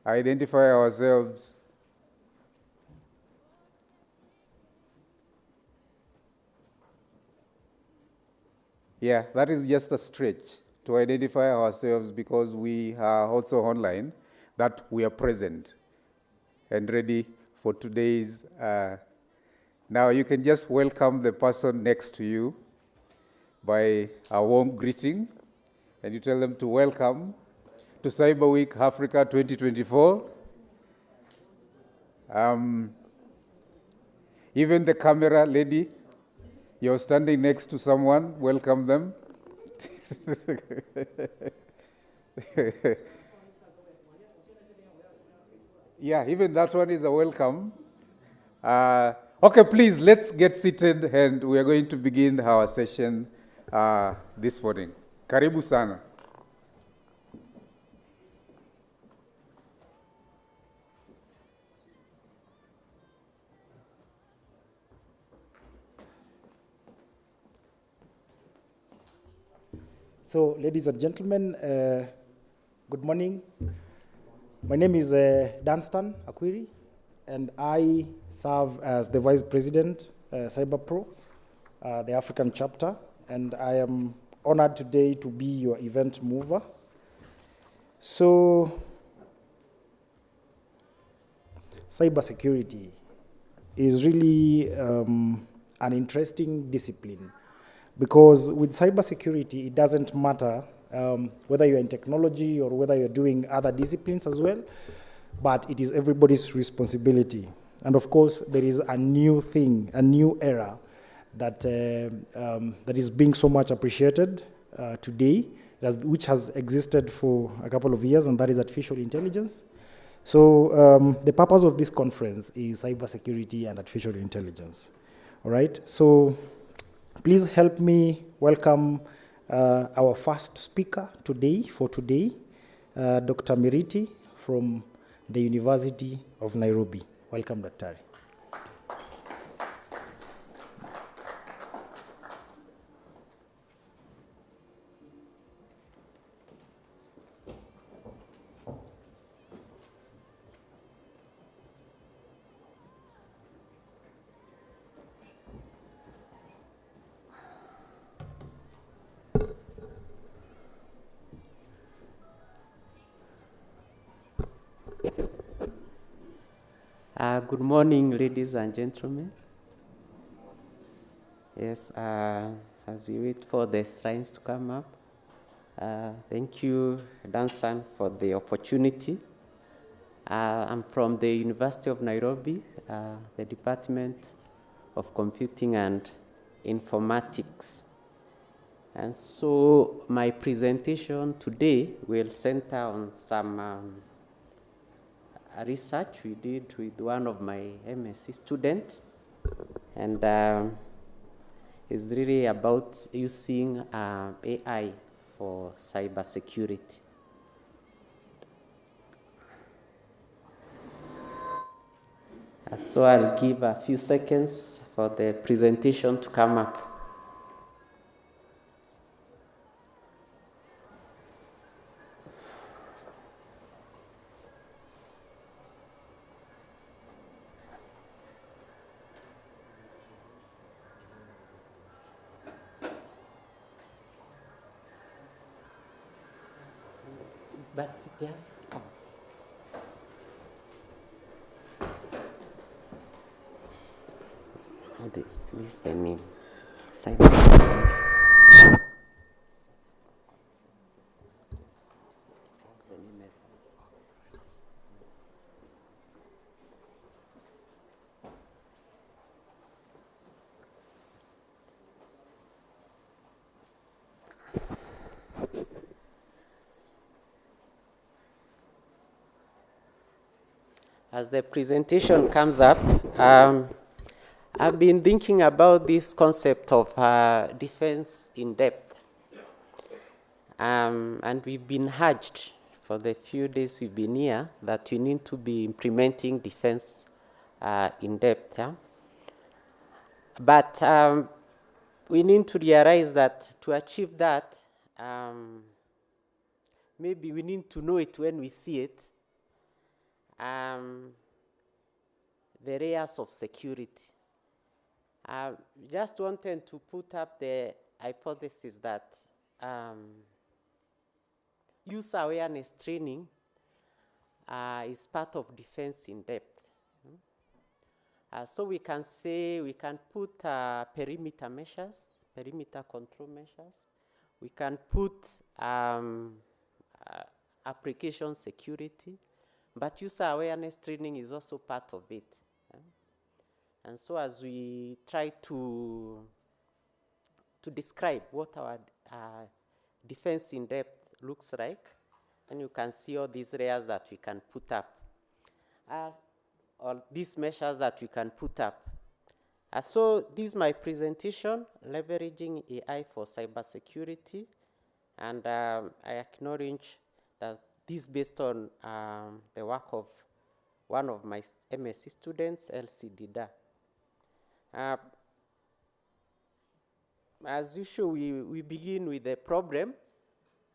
identify ourselves. Yeah, that is just a stretch to identify ourselves because we are also online, that we are present and ready for today's. Now you can just welcome the person next to you by a warm greeting, and you tell them to welcome to Cyber Week Africa 2024. Even the camera lady, you're standing next to someone, welcome them. Yeah, even that one is a welcome. Okay, please, let's get seated and we are going to begin our session this morning. Karibu sana. So, ladies and gentlemen, good morning. My name is Dunstan Akwiri, and I serve as the Vice President, CyberPro, the African chapter, and I am honored today to be your event mover. So, cybersecurity is really an interesting discipline, because with cybersecurity, it doesn't matter whether you're in technology or whether you're doing other disciplines as well, but it is everybody's responsibility. And of course, there is a new thing, a new era that, that is being so much appreciated today, which has existed for a couple of years, and that is artificial intelligence. So the purpose of this conference is cybersecurity and artificial intelligence. All right, so please help me welcome our first speaker today, Dr. Miriti from the University of Nairobi. Welcome, Dr. Good morning, ladies and gentlemen. Yes, as we wait for the slides to come up, thank you, Dansan, for the opportunity. I'm from the University of Nairobi, the Department of Computing and Informatics. And so my presentation today will center on some research we did with one of my MSc students, and it's really about using AI for cybersecurity. So I'll give a few seconds for the presentation to come up. But yes, come. This is the name. As the presentation comes up, I've been thinking about this concept of defense in depth. And we've been urged for the few days we've been here that we need to be implementing defense in depth. Yeah? But we need to realize that to achieve that, maybe we need to know it when we see it. the layers of security. Just wanted to put up the hypothesis that user awareness training is part of defense in depth. So we can say we can put perimeter measures, perimeter control measures. We can put application security, but user awareness training is also part of it. And so as we try to describe what our defense in depth looks like, and you can see all these layers that we can put up, or these measures that we can put up. So this is my presentation, leveraging AI for cybersecurity, and I acknowledge that this is based on the work of one of my MSc students, Elsie Dida. As usual, we begin with the problem,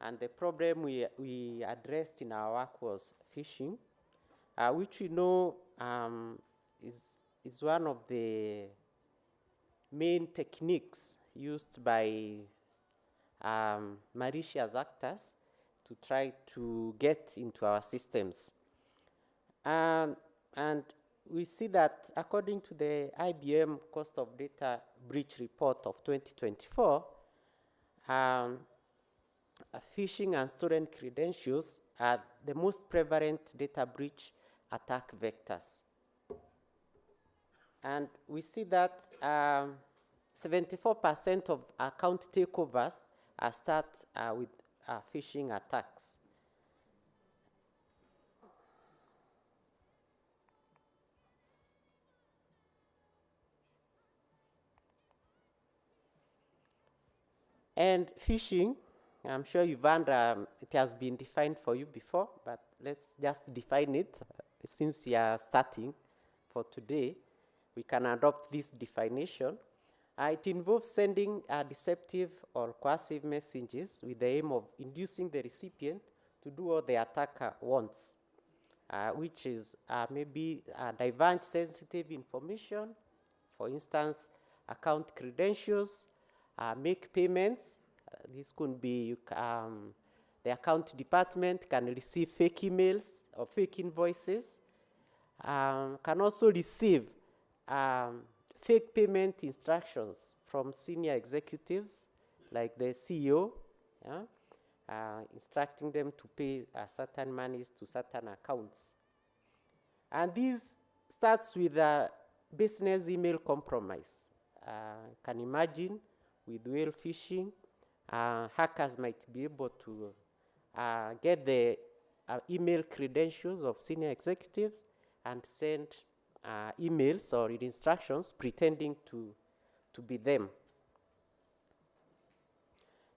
and the problem we addressed in our work was phishing, which we know is one of the main techniques used by malicious actors to try to get into our systems. And we see that according to the IBM Cost of Data Breach Report of 2024, phishing and stolen credentials are the most prevalent data breach attack vectors. And we see that 74% of account takeovers start with phishing attacks. And phishing, I'm sure you've learned it has been defined for you before, but let's just define it since we are starting for today. We can adopt this definition. It involves sending deceptive or coercive messages with the aim of inducing the recipient to do what the attacker wants, which is maybe divulge sensitive information, for instance, account credentials, make payments. This could be the account department can receive fake emails or fake invoices, can also receive fake payment instructions from senior executives like the CEO, instructing them to pay certain monies to certain accounts. And this starts with a business email compromise. Can imagine with whale phishing, hackers might be able to get the email credentials of senior executives and send emails or instructions pretending to be them.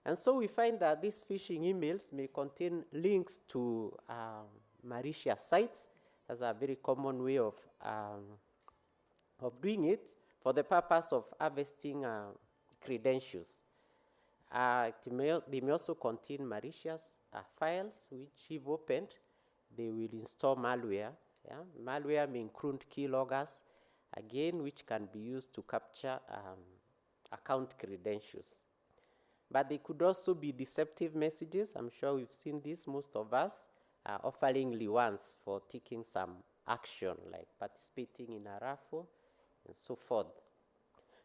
And so we find that these phishing emails may contain links to malicious sites. That's a very common way of doing it for the purpose of harvesting credentials. They may also contain malicious files, which if opened, they will install malware. Yeah? Malware may include keyloggers, again, which can be used to capture account credentials. But they could also be deceptive messages. I'm sure we've seen this, most of us, offering rewards for taking some action, like participating in a raffle and so forth.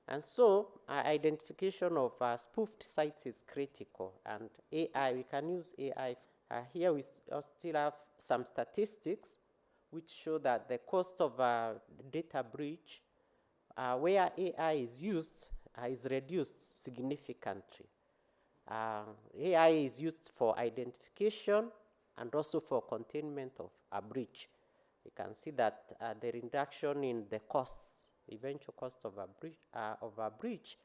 And so identification of spoofed sites is critical, and AI, we can use AI. Here we still have some statistics which show that the cost of a data breach where AI is used is reduced significantly. AI is used for identification and also for containment of a breach. You can see that the reduction in the costs, eventual cost of a breach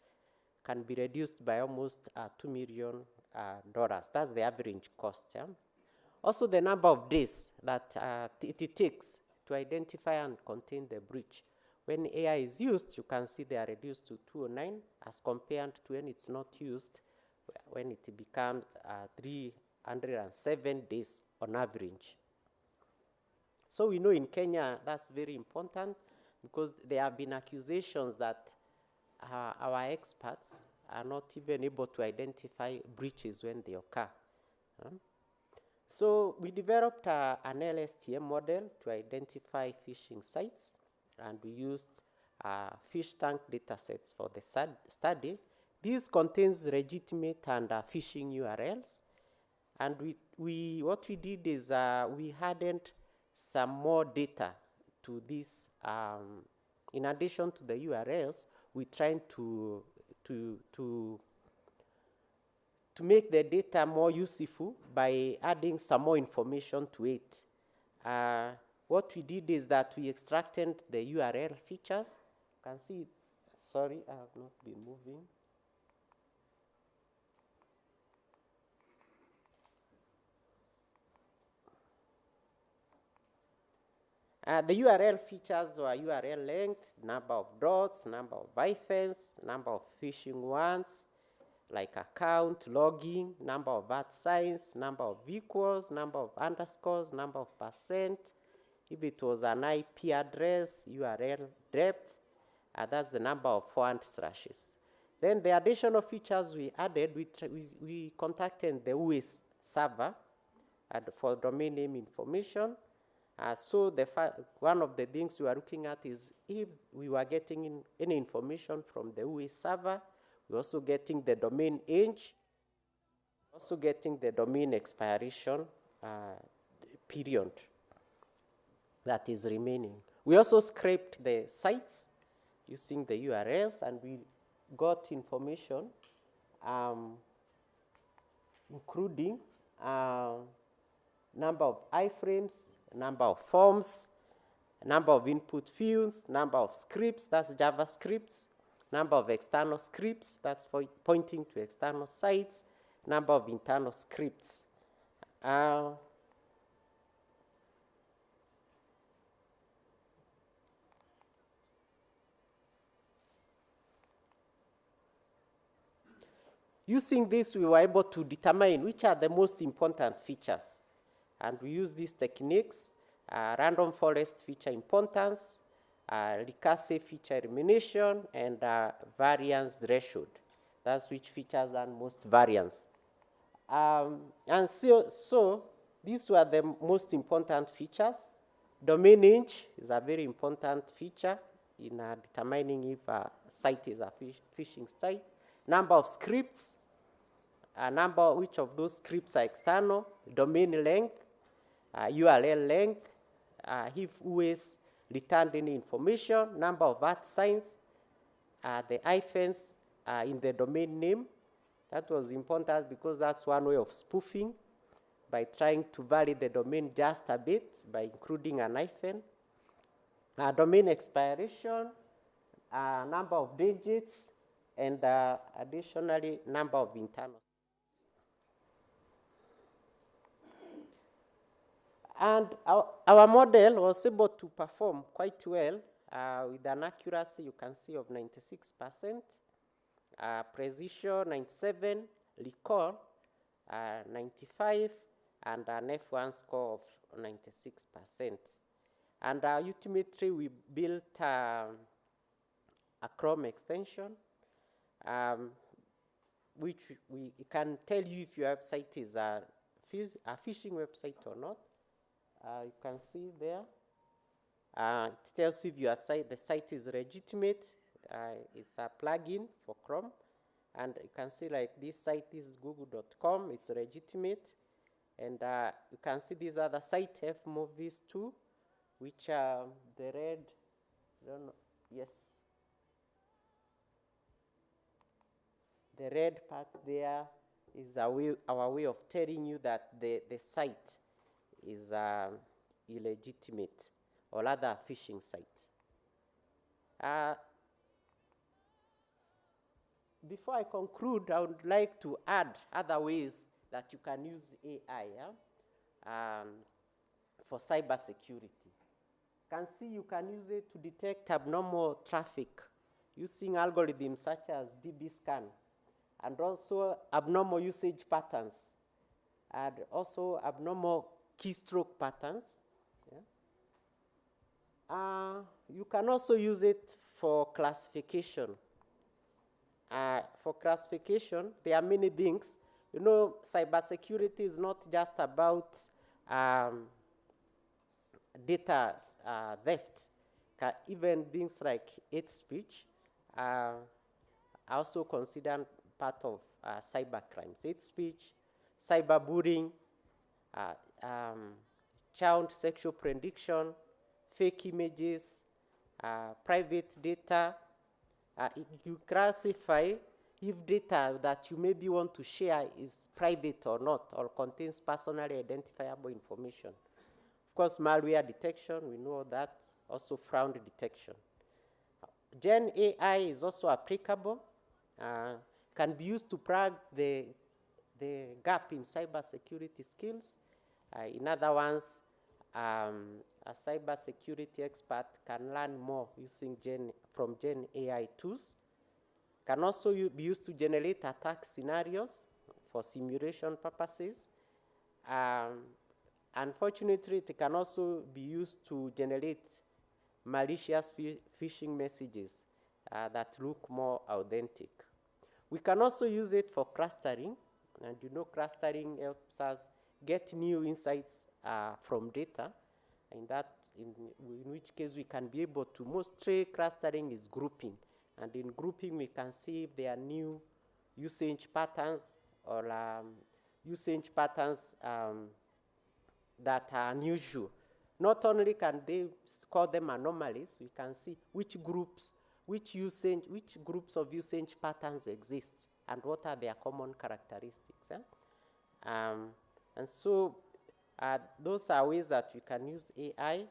can be reduced by almost $2 million. That's the average cost. Yeah? Also, the number of days that it takes to identify and contain the breach. When AI is used, you can see they are reduced to 209 as compared to when it's not used, when it becomes 307 days on average. So we know in Kenya that's very important because there have been accusations that our experts are not even able to identify breaches when they occur. So we developed an LSTM model to identify phishing sites, and we used fish tank datasets for the study. This contains legitimate and phishing URLs, and what we did is we added some more data to this. In addition to the URLs, we tried to make the data more useful by adding some more information to it. What we did is that we extracted the URL features. You can see, sorry, I have not been moving. The URL features were URL length, number of dots, number of hyphens, number of phishing ones, like account, login, number of @signs, number of equals, number of underscores, number of percent. If it was an IP address, URL depth, that's the number of forward slashes. Then the additional features we added, we contacted the WHOIS server for domain name information. So one of the things we are looking at is if we were getting any information from the WHOIS server, we're also getting the domain age, also getting the domain expiration period that is remaining. We also scraped the sites using the URLs, and we got information including number of iframes, number of forms, number of input fields, number of scripts, that's JavaScripts, number of external scripts, that's for pointing to external sites, number of internal scripts. Using this, we were able to determine which are the most important features. And we use these techniques, random forest feature importance, recursive feature elimination, and variance threshold. That's which features and most variance. And so these were the most important features. Domain age is a very important feature in determining if a site is a phishing site. Number of scripts, which of those scripts are external, domain length, URL length, if WHOIS returned any information, number of @signs, the hyphens in the domain name. That was important because that's one way of spoofing, by trying to vary the domain just a bit by including an hyphen. Domain expiration, number of digits, and additionally number of internal. And our model was able to perform quite well with an accuracy, you can see, of 96%, precision 97, recall 95, and an F1 score of 96%. And ultimately, we built a Chrome extension, which we can tell you if your website is a phishing website or not. You can see there. It tells you if the site is legitimate. It's a plugin for Chrome. And you can see like this site, this is google.com, it's legitimate. And you can see these are the site fmovies 2, which are the red, I don't know, yes. The red part there is our way of telling you that the site is illegitimate or rather a phishing site. Before I conclude, I would like to add other ways that you can use AI for cybersecurity. You can see you can use it to detect abnormal traffic using algorithms such as dbScan, and also abnormal usage patterns, and also abnormal keystroke patterns. Yeah? You can also use it for classification. For classification, there are many things. You know, cybersecurity is not just about data theft. Even things like hate speech are also considered part of cyber crimes. Hate speech, cyberbullying, child sexual prediction, fake images, private data. You classify if data that you maybe want to share is private or not, or contains personally identifiable information. Of course, malware detection, we know that, also fraud detection. Gen AI is also applicable, can be used to plug the gap in cybersecurity skills. In other words, a cybersecurity expert can learn more using from Gen AI tools. Can also be used to generate attack scenarios for simulation purposes. Unfortunately, it can also be used to generate malicious phishing messages that look more authentic. We can also use it for clustering, and you know clustering helps us get new insights from data, in which case we can be able to, mostly clustering is grouping, and in grouping we can see if there are new usage patterns or usage patterns that are unusual. Not only can they call them anomalies, we can see which groups of usage patterns exist and what are their common characteristics. And so those are ways that we can use AI.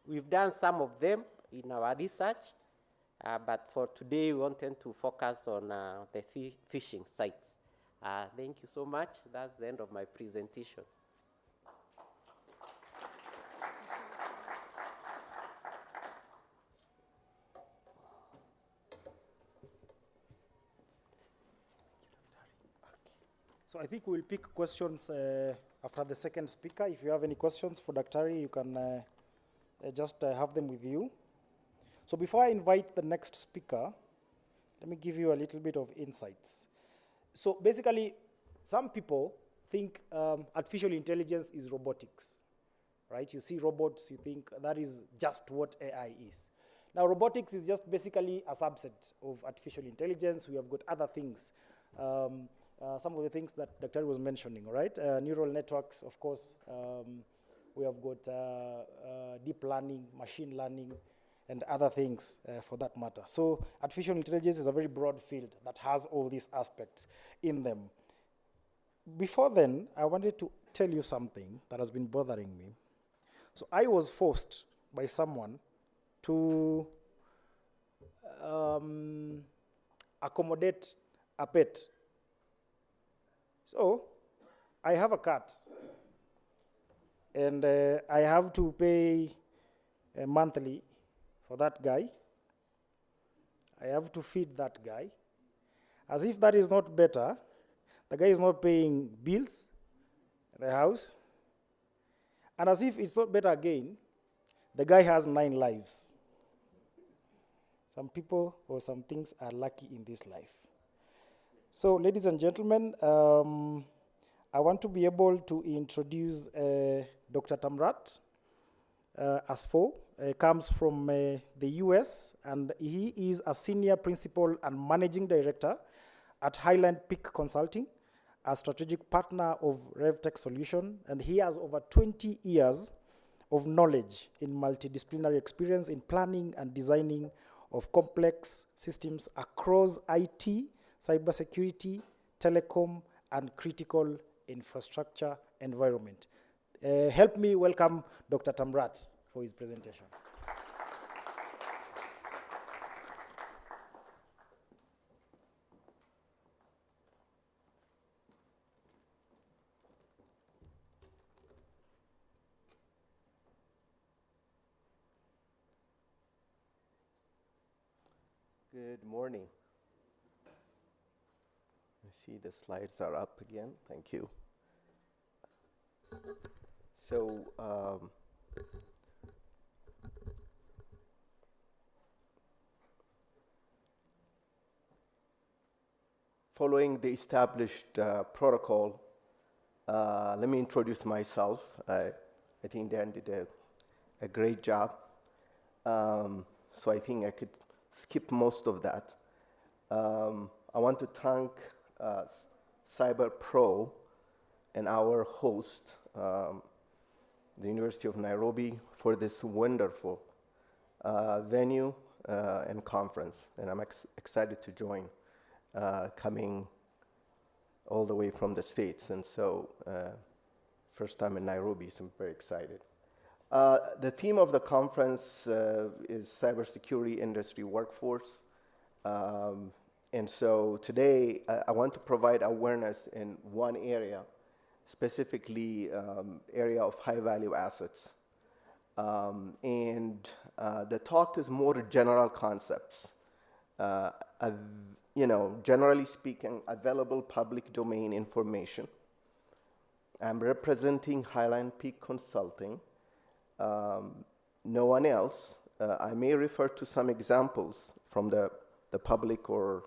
We've done some of them in our research, but for today we wanted to focus on the phishing sites. Thank you so much. That's the end of my presentation. So I think we'll pick questions after the second speaker. If you have any questions for Daktari, you can just have them with you. So before I invite the next speaker, let me give you a little bit of insights. So basically, some people think artificial intelligence is robotics, right? You see robots, you think that is just what AI is. Now, robotics is just basically a subset of artificial intelligence. We have got other things. Some of the things that Dr. was mentioning, right? Neural networks, of course. We have got deep learning, machine learning, and other things for that matter. So artificial intelligence is a very broad field that has all these aspects in them. Before then, I wanted to tell you something that has been bothering me. So I was forced by someone to accommodate a pet. So I have a cat, and I have to pay monthly for that guy. I have to feed that guy. As if that is not better, the guy is not paying bills in the house. And as if it's not better again, the guy has 9 lives. Some people or some things are lucky in this life. So, ladies and gentlemen, I want to be able to introduce Dr. Tamrat Asfoe. Comes from the US, and he is a senior principal and managing director at Highland Peak Consulting, a strategic partner of RevTech Solution, and he has over 20 years of knowledge in multidisciplinary experience in planning and designing of complex systems across IT, cybersecurity, telecom, and critical infrastructure environment. Help me welcome Dr. Tamrat for his presentation. Good morning. I see the slides are up again. Thank you. So following the established protocol, let me introduce myself. I think Dan did a great job. So I think I could skip most of that. I want to thank Cyber Pro and our host, the University of Nairobi, for this wonderful venue and conference. And I'm excited to join, coming all the way from the States. And so, first time in Nairobi, so I'm very excited. The theme of the conference is cybersecurity industry workforce. And so today, I want to provide awareness in one area, specifically area of high-value assets. And the talk is more general concepts. Generally speaking, available public domain information. I'm representing Highline Peak Consulting. No one else. I may refer to some examples from the public or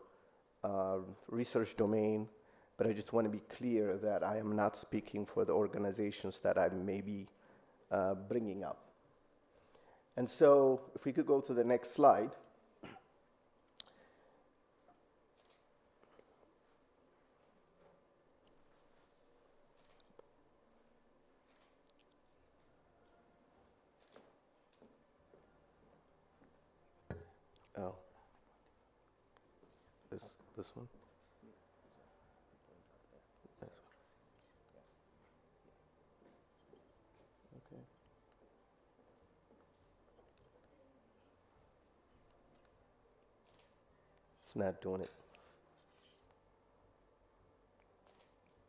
research domain, but I just want to be clear that I am not speaking for the organizations that I may be bringing up. And so if we could go to the next slide. Oh, this one? This one. Okay. It's not doing it.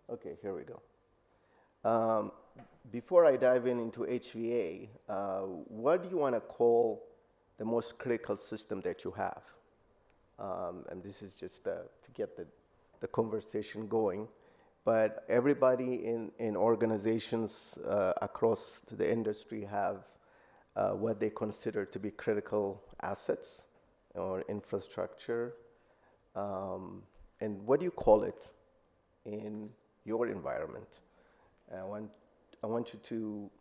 Okay, here we go. Before I dive into HVA, what do you want to call the most critical system that you have? And this is just to get the conversation going. But everybody in organizations across the industry have what they consider to be critical assets or infrastructure. And what do you call it in your environment? I want you to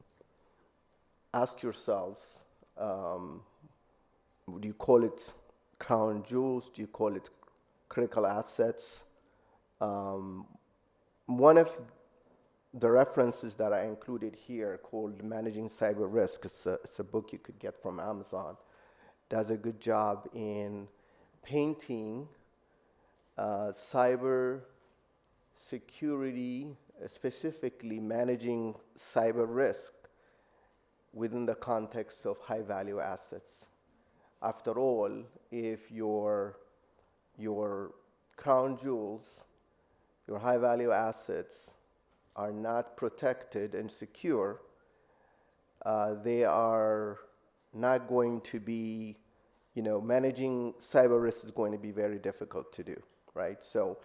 ask yourselves, do you call it crown jewels? Do you call it critical assets? One of the references that I included here called Managing Cyber Risk, it's a book you could get from Amazon, does a good job in painting cyber security, specifically managing cyber risk within the context of high-value assets. After all, if your crown jewels, your high-value assets are not protected and secure, they are not going to be, managing cyber risk is going to be very difficult to do, right? So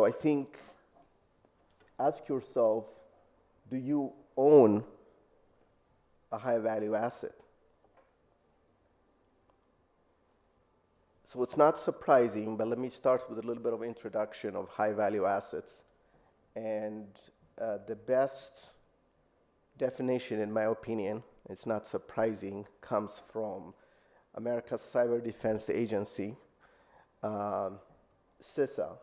I think, ask yourself, do you own a high-value asset? So it's not surprising, but let me start with a little bit of introduction of high-value assets. And the best definition, in my opinion, it's not surprising, comes from America's Cyber Defense Agency, CISA.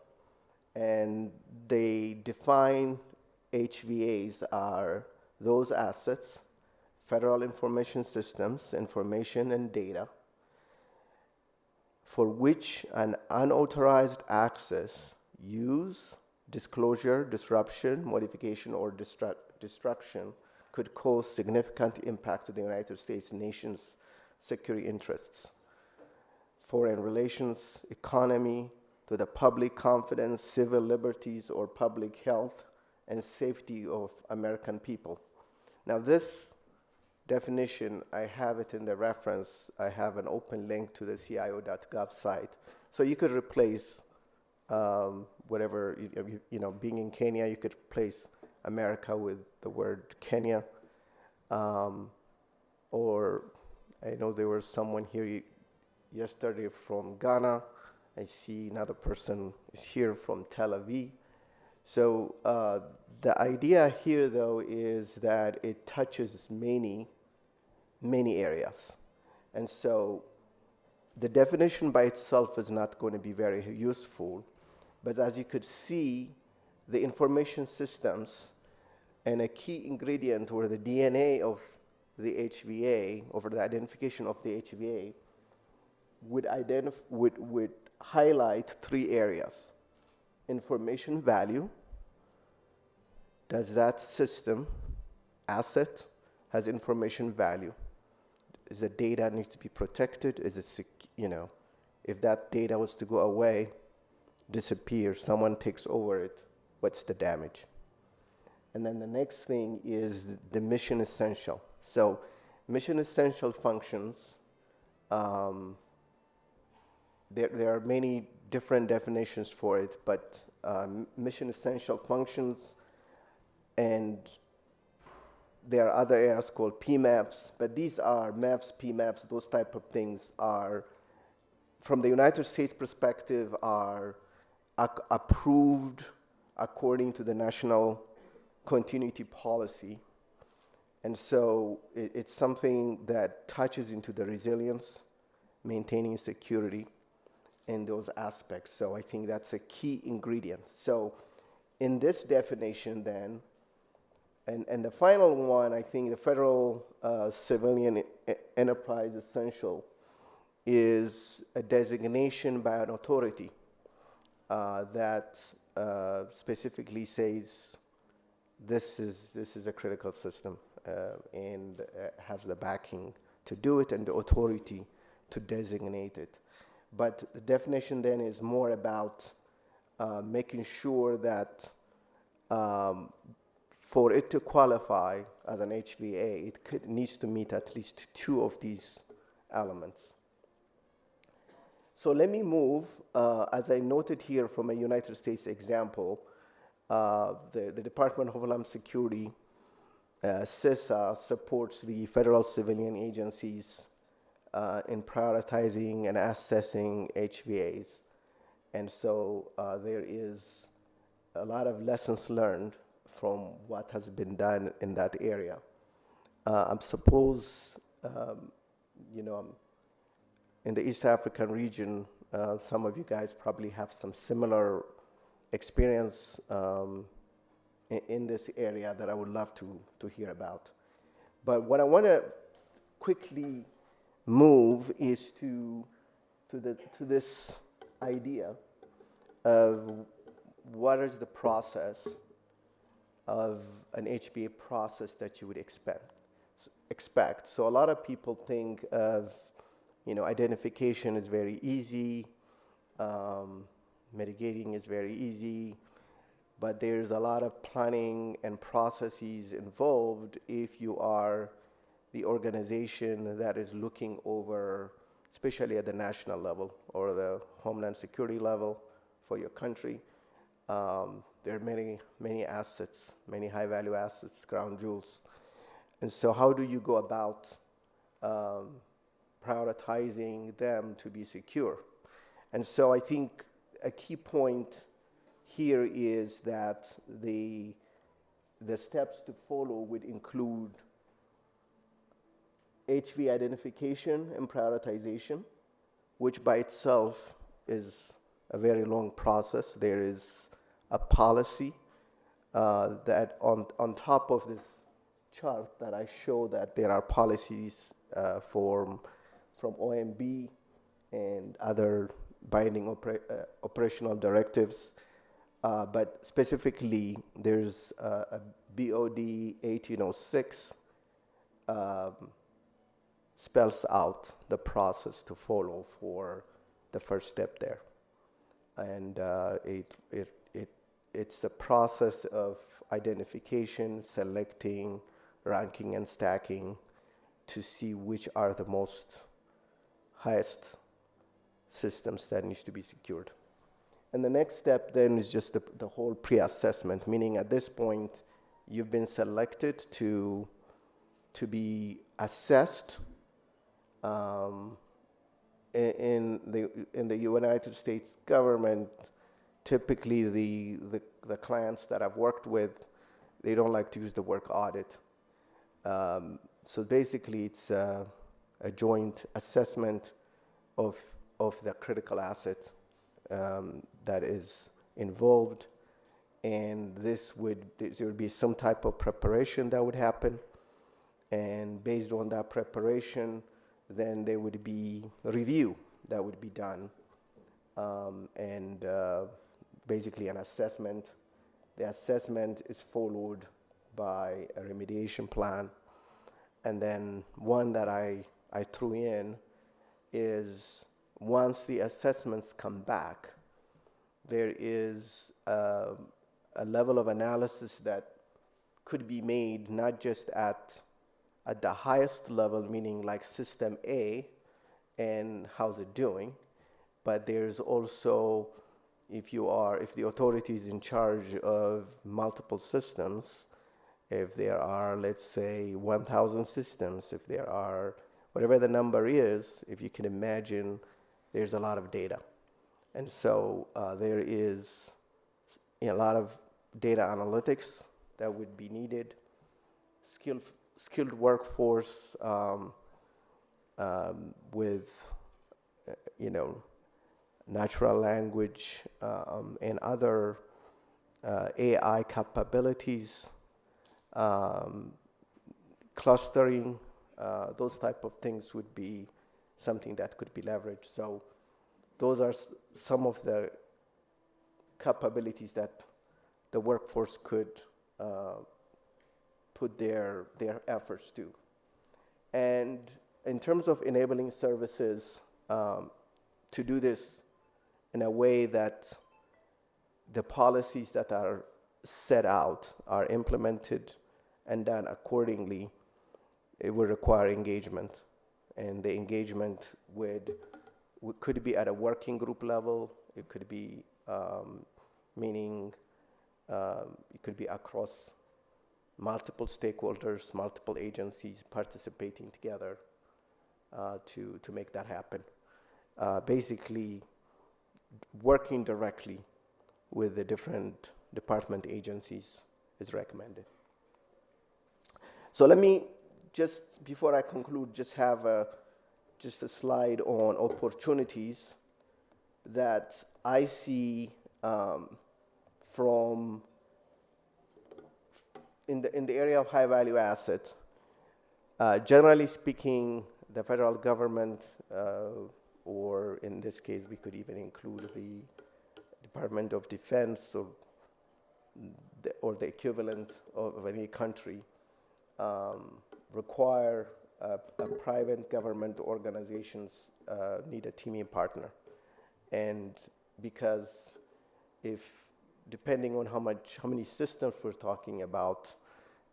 And they define HVAs are those assets, federal information systems, information and data, for which an unauthorized access, use, disclosure, disruption, modification, or destruction could cause significant impact to the United States nation's security interests, foreign relations, economy, to the public confidence, civil liberties, or public health and safety of American people. Now this definition, I have it in the reference. I have an open link to the CIO.gov site. So you could replace whatever, being in Kenya, you could replace America with the word Kenya. Or I know there was someone here yesterday from Ghana. I see another person is here from Tel Aviv. So the idea here, though, is that it touches many areas. And so the definition by itself is not going to be very useful. But as you could see, the information systems and a key ingredient or the DNA of the HVA, over the identification of the HVA, would highlight 3 areas. Information value. Does that system, asset, has information value? Is the data needs to be protected? Is it, if that data was to go away, disappear, someone takes over it, what's the damage? And then the next thing is the mission essential. So mission essential functions, there are many different definitions for it, but mission essential functions, and there are other areas called PMAPs, but these are MAPs, PMAPs, those type of things are, from the United States perspective, are approved according to the national continuity policy. And so it's something that touches into the resilience, maintaining security in those aspects. So I think that's a key ingredient. So in this definition then, and the final one, I think the federal civilian enterprise essential is a designation by an authority that specifically says this is a critical system and has the backing to do it and the authority to designate it. But the definition then is more about making sure that for it to qualify as an HVA, it needs to meet at least 2 of these elements. So let me move, as I noted here from a United States example, the Department of Homeland Security, CISA, supports the federal civilian agencies in prioritizing and assessing HVAs. And so there is a lot of lessons learned from what has been done in that area. I suppose, in the East African region, some of you guys probably have some similar experience in this area that I would love to hear about. But what I want to quickly move is to this idea of what is the process of an HBA process that you would expect. So a lot of people think of, identification is very easy, mitigating is very easy, but there's a lot of planning and processes involved if you are the organization that is looking over, especially at the national level or the Homeland Security level for your country. There are many assets, many high-value assets, crown jewels. And so how do you go about prioritizing them to be secure? And so I think a key point here is that the steps to follow would include HV identification and prioritization, which by itself is a very long process. There is a policy that on top of this chart that I show that there are policies from OMB and other binding operational directives, but specifically there's a BOD 1806 spells out the process to follow for the first step there. And it's a process of identification, selecting, ranking, and stacking to see which are the most highest systems that needs to be secured. And the next step then is just the whole pre-assessment, meaning at this point, you've been selected to be assessed in the United States government, typically the clients that I've worked with, they don't like to use the word audit. So basically, it's a joint assessment of the critical asset that is involved, and there would be some type of preparation that would happen, and based on that preparation, then there would be a review that would be done, and basically an assessment. The assessment is followed by a remediation plan, and then one that I threw in is once the assessments come back, there is a level of analysis that could be made not just at the highest level, meaning like system A and how's it doing, but there's also, if the authority is in charge of multiple systems, if there are, let's say, 1,000 systems, if there are, whatever the number is, if you can imagine, there's a lot of data. And so there is a lot of data analytics that would be needed, skilled workforce with, natural language and other AI capabilities, clustering, those type of things would be something that could be leveraged. So those are some of the capabilities that the workforce could put their efforts to. And in terms of enabling services, to do this in a way that the policies that are set out are implemented and done accordingly, it would require engagement. And the engagement could be at a working group level. It could be, meaning it could be across multiple stakeholders, multiple agencies participating together to make that happen. Basically, working directly with the different department agencies is recommended. So let me just, before I conclude, just have a slide on opportunities that I see from in the area of high value assets. Generally speaking, the federal government, or in this case, we could even include the Department of Defense or the equivalent of any country, require private government organizations need a teaming partner. And because depending on how many systems we're talking about,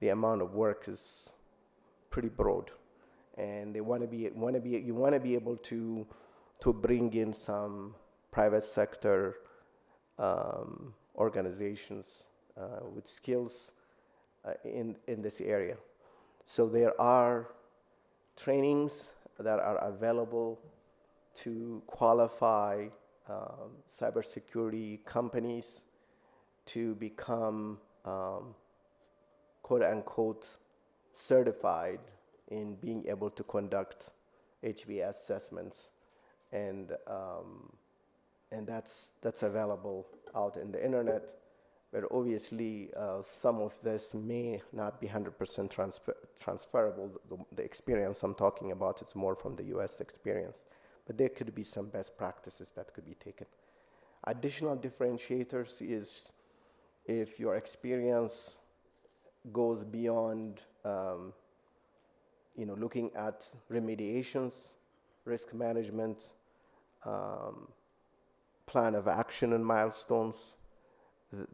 the amount of work is pretty broad, and you want to be able to bring in some private sector organizations with skills in this area. So there are trainings that are available to qualify cybersecurity companies to become quote unquote certified in being able to conduct HVA assessments, and that's available out in the internet. But obviously, some of this may not be 100% transferable. The experience I'm talking about, it's more from the U.S. experience. But there could be some best practices that could be taken. Additional differentiators is if your experience goes beyond, looking at remediations, risk management, plan of action and milestones,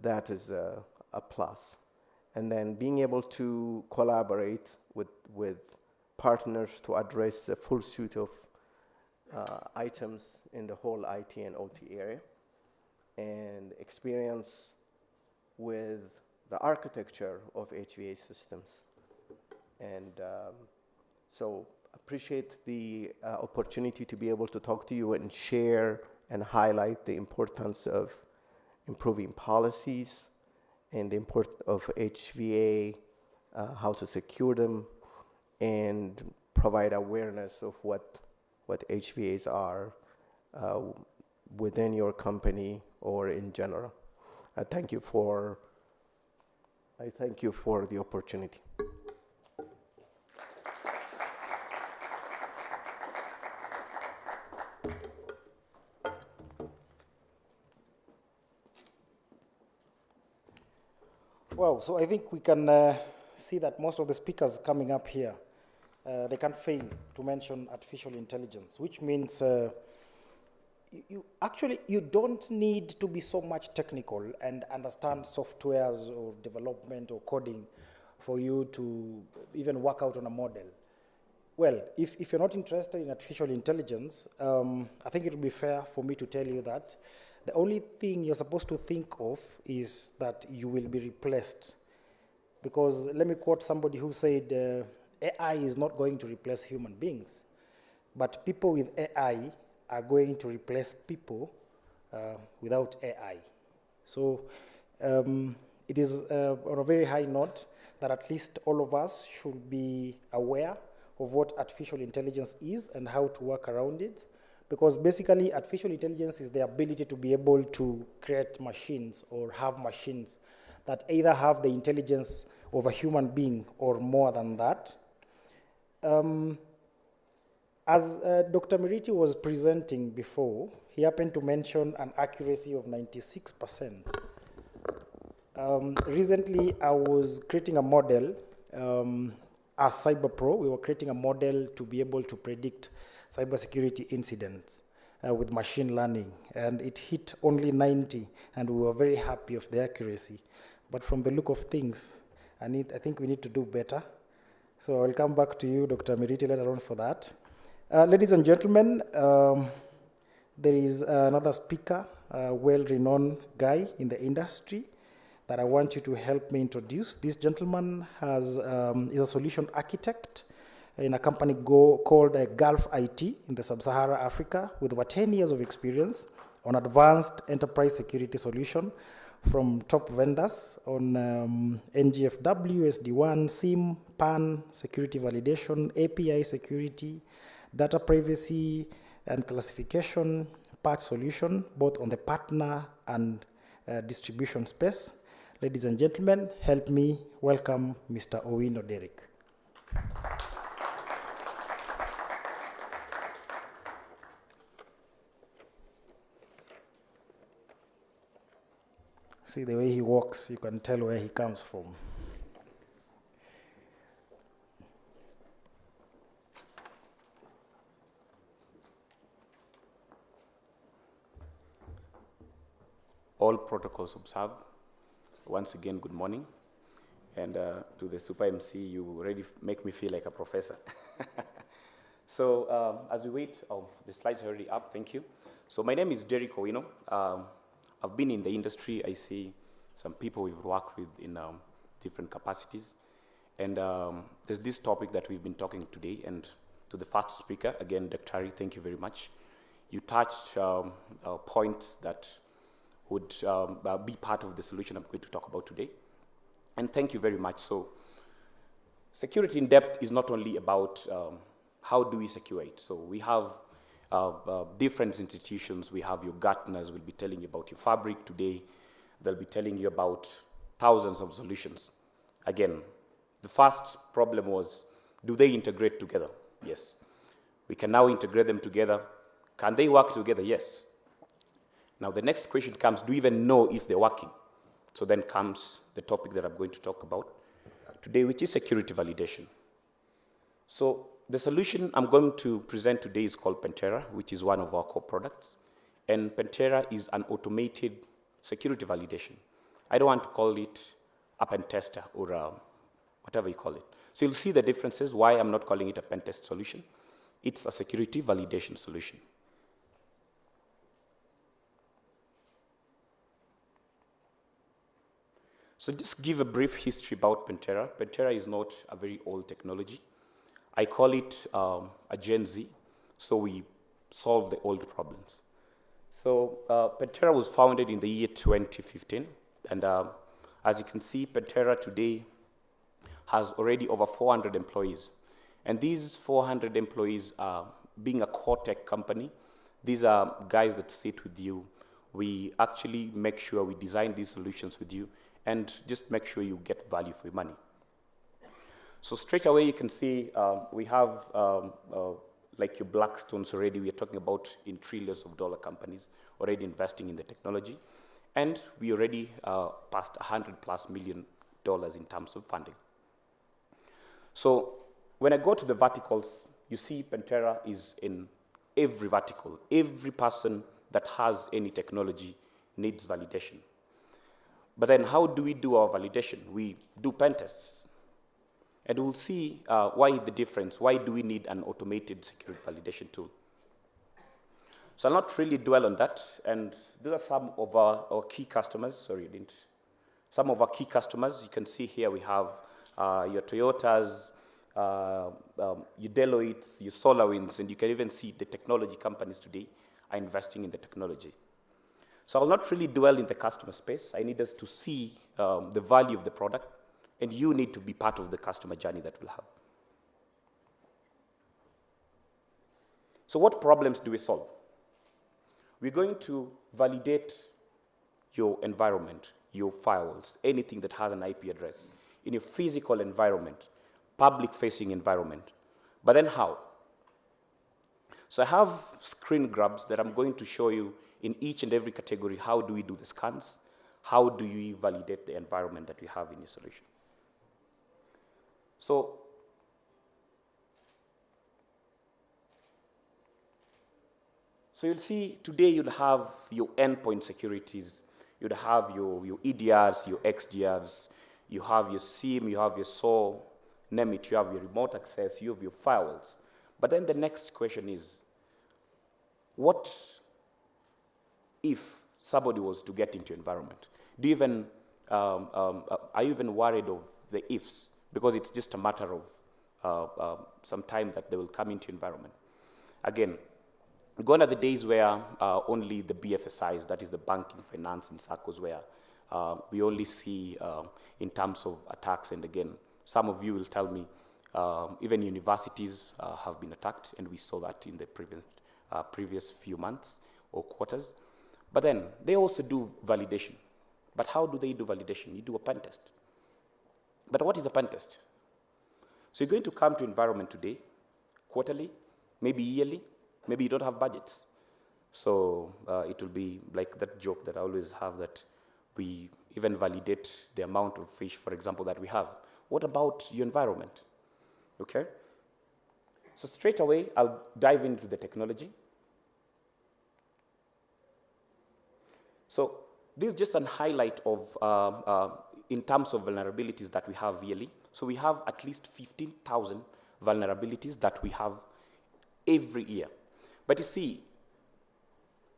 that is a plus. And then being able to collaborate with partners to address the full suite of items in the whole IT and OT area, and experience with the architecture of HVA systems. And so appreciate the opportunity to be able to talk to you and share and highlight the importance of improving policies and the importance of HVA, how to secure them, and provide awareness of what HVAs are within your company or in general. I thank you for the opportunity. Wow, so I think we can see that most of the speakers coming up here, they can't fail to mention artificial intelligence, which means you don't need to be so much technical and understand softwares or development or coding for you to even work out on a model. Well, if you're not interested in artificial intelligence, I think it would be fair for me to tell you that the only thing you're supposed to think of is that you will be replaced. Because let me quote somebody who said, AI is not going to replace human beings, but people with AI are going to replace people without AI. So it is on a very high note that at least all of us should be aware of what artificial intelligence is and how to work around it. Because basically, artificial intelligence is the ability to be able to create machines or have machines that either have the intelligence of a human being or more than that. As Dr. Miriti was presenting before, he happened to mention an accuracy of 96%. Recently, I was creating a model as CyberPro. We were creating a model to be able to predict cybersecurity incidents with machine learning, and it hit only 90, and we were very happy of the accuracy. But from the look of things, I think we need to do better. So I'll come back to you, Dr. Miriti, later on for that. Ladies and gentlemen, there is another speaker, a well-renowned guy in the industry that I want you to help me introduce. This gentleman is a solution architect in a company called Gulf IT in the Sub-Saharan Africa with over 10 years of experience on advanced enterprise security solution from top vendors on NGFW, SD-WAN, SIM, PAN, security validation, API security, data privacy and classification, patch solution, both on the partner and distribution space. Ladies and gentlemen, help me welcome Mr. Owino Derrick. See the way he walks, you can tell where he comes from. All protocols observed. Once again, good morning. And to the Super MC, you already make me feel like a professor. So as we wait, the slides are already up, thank you. So my name is Derrick Owino. I've been in the industry. I see some people we've worked with in different capacities. And there's this topic that we've been talking today. And to the first speaker, again, Dr. Harry, thank you very much. You touched points that would be part of the solution I'm going to talk about today. And thank you very much. So security in depth is not only about how do we secure it. So we have different institutions. We have your Gartners will be telling you about your Fabric today. They'll be telling you about thousands of solutions. Again, the first problem was, do they integrate together? Yes. We can now integrate them together. Can they work together? Yes. Now the next question comes, do you even know if they're working? So then comes the topic that I'm going to talk about today, which is security validation. So the solution I'm going to present today is called Pentera, which is one of our core products. And Pentera is an automated security validation. I don't want to call it a pen tester or whatever you call it. So you'll see the differences, why I'm not calling it a pen test solution. It's a security validation solution. So just give a brief history about Pentera. Pentera is not a very old technology. I call it a Gen Z, so we solve the old problems. So Pantera was founded in the year 2015, and as you can see, Pantera today has already over 400 employees. And these 400 employees are, being a core tech company, these are guys that sit with you. We actually make sure we design these solutions with you and just make sure you get value for your money. So straight away you can see we have like your Blackstones already, we are talking about in trillions of dollar companies already investing in the technology. And we already passed $100+ million in terms of funding. So when I go to the verticals, you see Pantera is in every vertical. Every person that has any technology needs validation. But then how do we do our validation? We do pen tests. And we'll see why the difference. Why do we need an automated security validation tool? So I'll not really dwell on that. And these are some of our key customers. Sorry, I didn't. Some of our key customers. You can see here we have your Toyotas, your Deloitte, your SolarWinds, and you can even see the technology companies today are investing in the technology. So I'll not really dwell in the customer space. I need us to see the value of the product, and you need to be part of the customer journey that we'll have. So what problems do we solve? We're going to validate your environment, your firewalls, anything that has an IP address, in your physical environment, public-facing environment. But then how? So I have screen grabs that I'm going to show you in each and every category. How do we do the scans? How do you validate the environment that we have in your solution? So you'll see today you'll have your endpoint securities, you'll have your EDRs, your XDRs, you have your SIEM, you have your SOAR, name it, you have your remote access, you have your firewalls. But then the next question is, what if somebody was to get into environment? Do you even, are you even worried of the ifs? Because it's just a matter of some time that they will come into environment. Again, gone are the days where only the BFSIs, that is the banking, finance, and circles, where we only see in terms of attacks. And again, some of you will tell me even universities have been attacked, and we saw that in the previous few months or quarters. But then they also do validation. But how do they do validation? You do a pen test. But what is a pen test? So you're going to come to environment today, quarterly, maybe yearly, maybe you don't have budgets. So it will be like that joke that I always have, that we even validate the amount of fish, for example, that we have. What about your environment? Okay? So straight away, I'll dive into the technology. So this is just a highlight of, in terms of vulnerabilities that we have yearly. So we have at least 15,000 vulnerabilities that we have every year. But you see,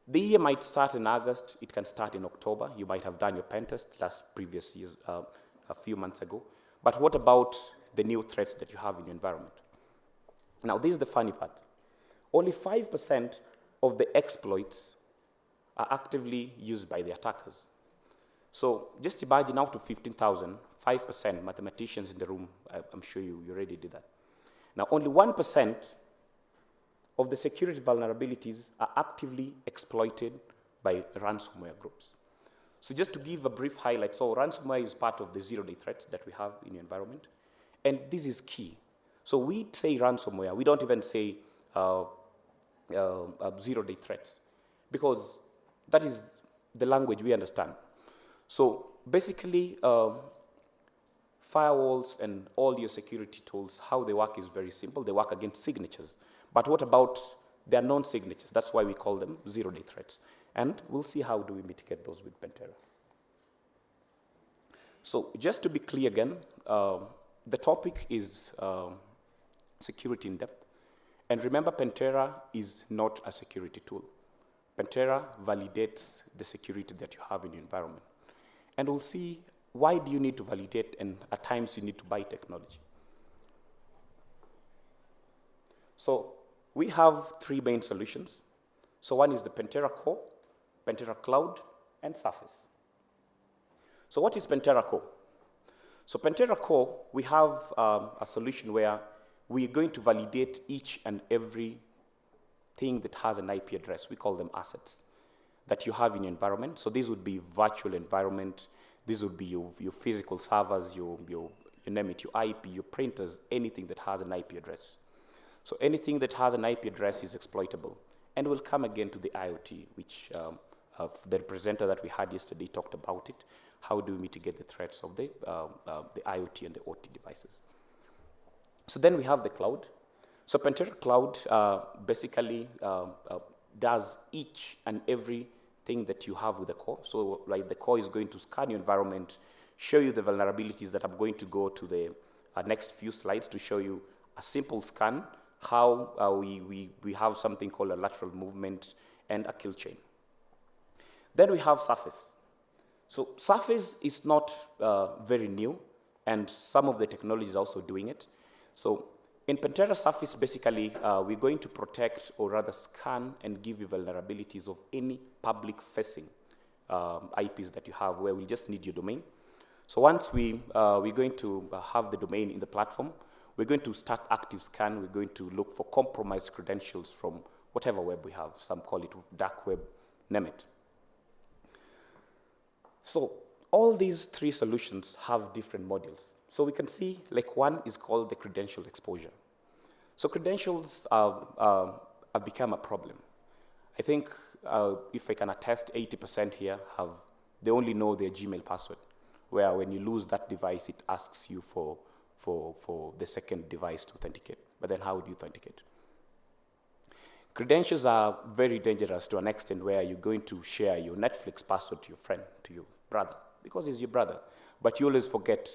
the year might start in August, it can start in October. You might have done your pen test previous years, a few months ago. But what about the new threats that you have in your environment? Now, this is the funny part. Only 5% of the exploits are actively used by the attackers. So just imagine out of 15,000, 5%, mathematicians in the room, I'm sure you already did that. Now, only 1% of the security vulnerabilities are actively exploited by ransomware groups. So just to give a brief highlight, so ransomware is part of the zero-day threats that we have in the environment. And this is key. So we say ransomware, we don't even say zero-day threats, because that is the language we understand. So basically, firewalls and all your security tools, how they work is very simple. They work against signatures. But what about their non-signatures? That's why we call them zero-day threats. And we'll see how do we mitigate those with Pantera. So just to be clear again, the topic is security in depth. And remember, Pantera is not a security tool. Pantera validates the security that you have in your environment. And we'll see why do you need to validate, and at times you need to buy technology. So we have three main solutions. So one is the Pentera Core, Pentera Cloud, and Surface. So what is Pentera Core? So Pentera Core, we have a solution where we're going to validate each and every thing that has an IP address. We call them assets that you have in your environment. So these would be virtual environment. These would be your physical servers, you name it, your IP, your printers, anything that has an IP address. So anything that has an IP address is exploitable. And we'll come again to the IoT, which the presenter that we had yesterday talked about it. How do we mitigate the threats of the IoT and the OT devices? So then we have the cloud. So Pentera Cloud basically does each and every thing that you have with the core. So like the core is going to scan your environment, show you the vulnerabilities that I'm going to go to the next few slides to show you a simple scan, how we have something called a lateral movement and a kill chain. Then we have Surface. So Surface is not very new, and some of the technologies are also doing it. So in Pentera Surface, basically, we're going to protect or rather scan and give you vulnerabilities of any public-facing IPs that you have, where we just need your domain. So once we're going to have the domain in the platform, we're going to start active scan. We're going to look for compromised credentials from whatever web we have. Some call it dark web, name it. So all these three solutions have different modules. So we can see, like, one is called the credential exposure. So credentials have become a problem. I think if I can attest, 80% here they only know their Gmail password, where when you lose that device, it asks you for the second device to authenticate. But then how do you authenticate? Credentials are very dangerous to an extent where you're going to share your Netflix password to your friend, to your brother, because he's your brother. But you always forget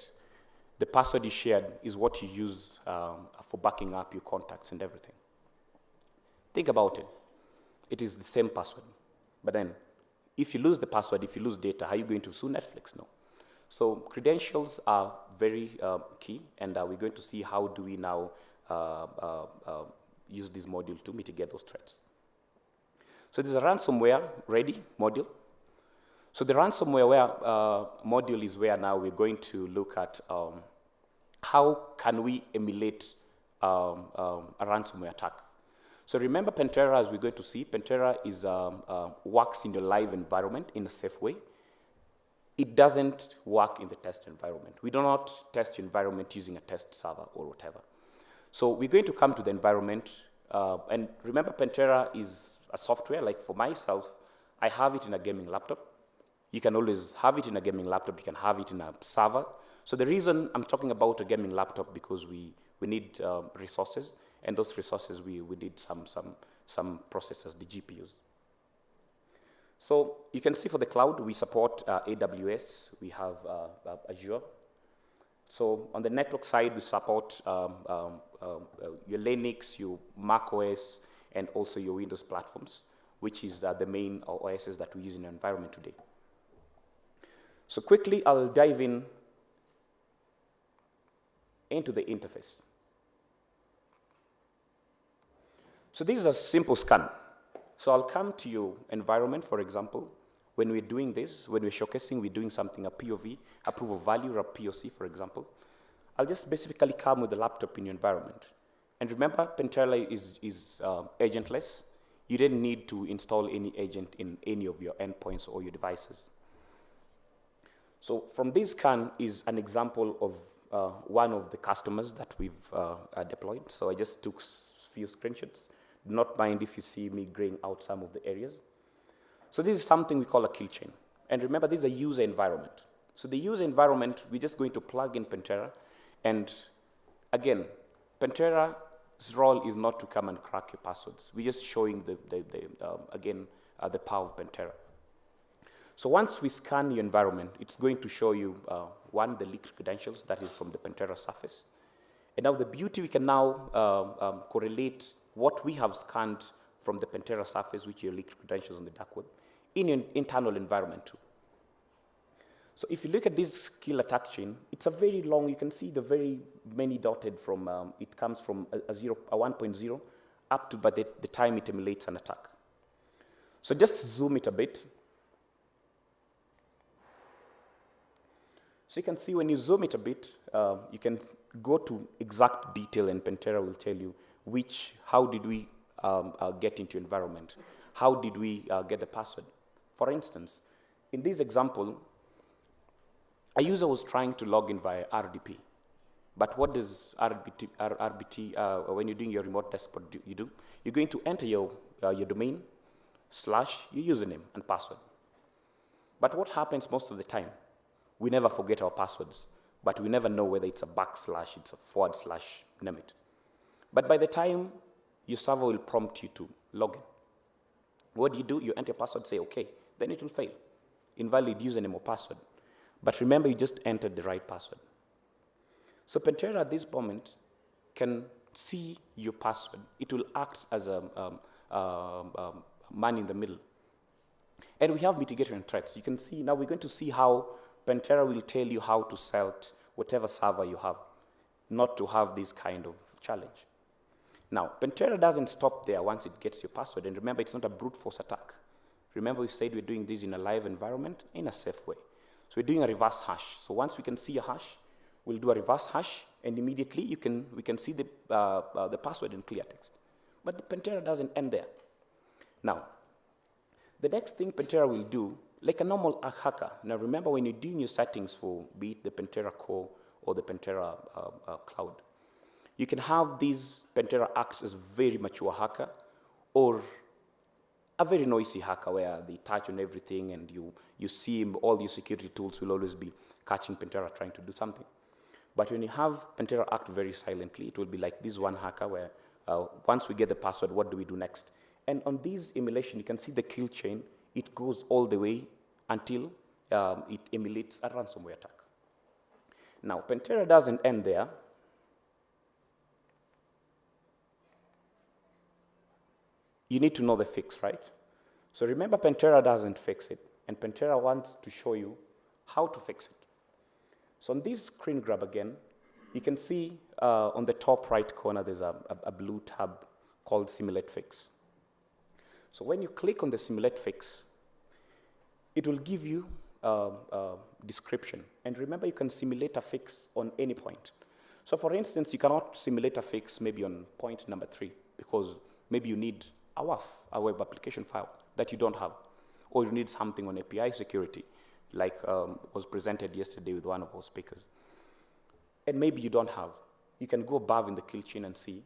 the password you shared is what you use for backing up your contacts and everything. Think about it. It is the same password. But then, if you lose the password, if you lose data, how are you going to sue Netflix? No. So credentials are very key, and we're going to see how do we now use this module to mitigate those threats. So there's a ransomware ready module. So the ransomware module is where now we're going to look at how can we emulate a ransomware attack. So remember Pentera, as we're going to see, Pentera is works in your live environment in a safe way. It doesn't work in the test environment. We do not test your environment using a test server or whatever. So we're going to come to the environment, and remember Pentera is a software. Like for myself, I have it in a gaming laptop. You can always have it in a gaming laptop. You can have it in a server. So the reason I'm talking about a gaming laptop, because we need resources, and those resources we need some processors, the GPUs. So you can see for the cloud, we support AWS. We have Azure. So on the network side, we support your Linux, your Mac OS, and also your Windows platforms, which is the main OSs that we use in the environment today. So quickly, I'll dive into the interface. So this is a simple scan. So I'll come to your environment, for example. When we're doing this, when we're showcasing, we're doing something, a POV, a proof of value, or a POC, for example. I'll just basically come with the laptop in your environment. And remember, Pentera is agentless. You didn't need to install any agent in any of your endpoints or your devices. So from this scan is an example of one of the customers that we've deployed. So I just took a few screenshots. Do not mind if you see me graying out some of the areas. So this is something we call a kill chain. And remember, this is a user environment. So the user environment, we're just going to plug in Pentera. And again, Pentera's role is not to come and crack your passwords. We're just showing, the power of Pentera. So once we scan your environment, it's going to show you, one, the leaked credentials, that is from the Pentera Surface. And now the beauty, we can now correlate what we have scanned from the Pentera Surface, which are leaked credentials on the dark web, in your internal environment too. So if you look at this kill attack chain, it's a very long, you can see the very many dotted from, it comes from a 1.0 up to by the time it emulates an attack. So just zoom it a bit. So you can see when you zoom it a bit, you can go to exact detail, and Pentera will tell you how did we get into environment? How did we get the password? For instance, in this example, a user was trying to log in via RDP. But what does RDP, when you're doing your remote desktop, do? You're going to enter your domain / your username and password. But what happens most of the time? We never forget our passwords, but we never know whether it's a /, it's a /, name it. But by the time your server will prompt you to log in, what do? You enter your password, say OK, then it will fail. Invalid username or password. But remember, you just entered the right password. So Pentera at this moment can see your password. It will act as a man in the middle. And we have mitigation threats. You can see, now we're going to see how Pentera will tell you how to select whatever server you have, not to have this kind of challenge. Now, Pentera doesn't stop there once it gets your password. And remember, it's not a brute force attack. Remember, we said we're doing this in a live environment in a safe way. So we're doing a reverse hash. So once we can see a hash, we'll do a reverse hash, and immediately we can see the password in clear text. But the Pentera doesn't end there. Now, the next thing Pentera will do, like a normal hacker. Now remember, when you're doing your settings for be it the Pentera Core or the Pentera Cloud, you can have these Pentera act as a very mature hacker or a very noisy hacker where they touch on everything and you see all your security tools will always be catching Pentera trying to do something. But when you have Pentera act very silently, it will be like this one hacker where once we get the password, what do we do next? And on this emulation, you can see the kill chain. It goes all the way until it emulates a ransomware attack. Now, Pentera doesn't end there. You need to know the fix, right? So remember, Pentera doesn't fix it, and Pentera wants to show you how to fix it. So on this screen grab again, you can see on the top right corner, there's a blue tab called Simulate Fix. So when you click on the Simulate Fix, it will give you a description. And remember, you can simulate a fix on any point. So for instance, you cannot simulate a fix maybe on point number 3, because maybe you need a WAF, a web application file, that you don't have. Or you need something on API security, like was presented yesterday with one of our speakers. And maybe you don't have. You can go above in the kill chain and see,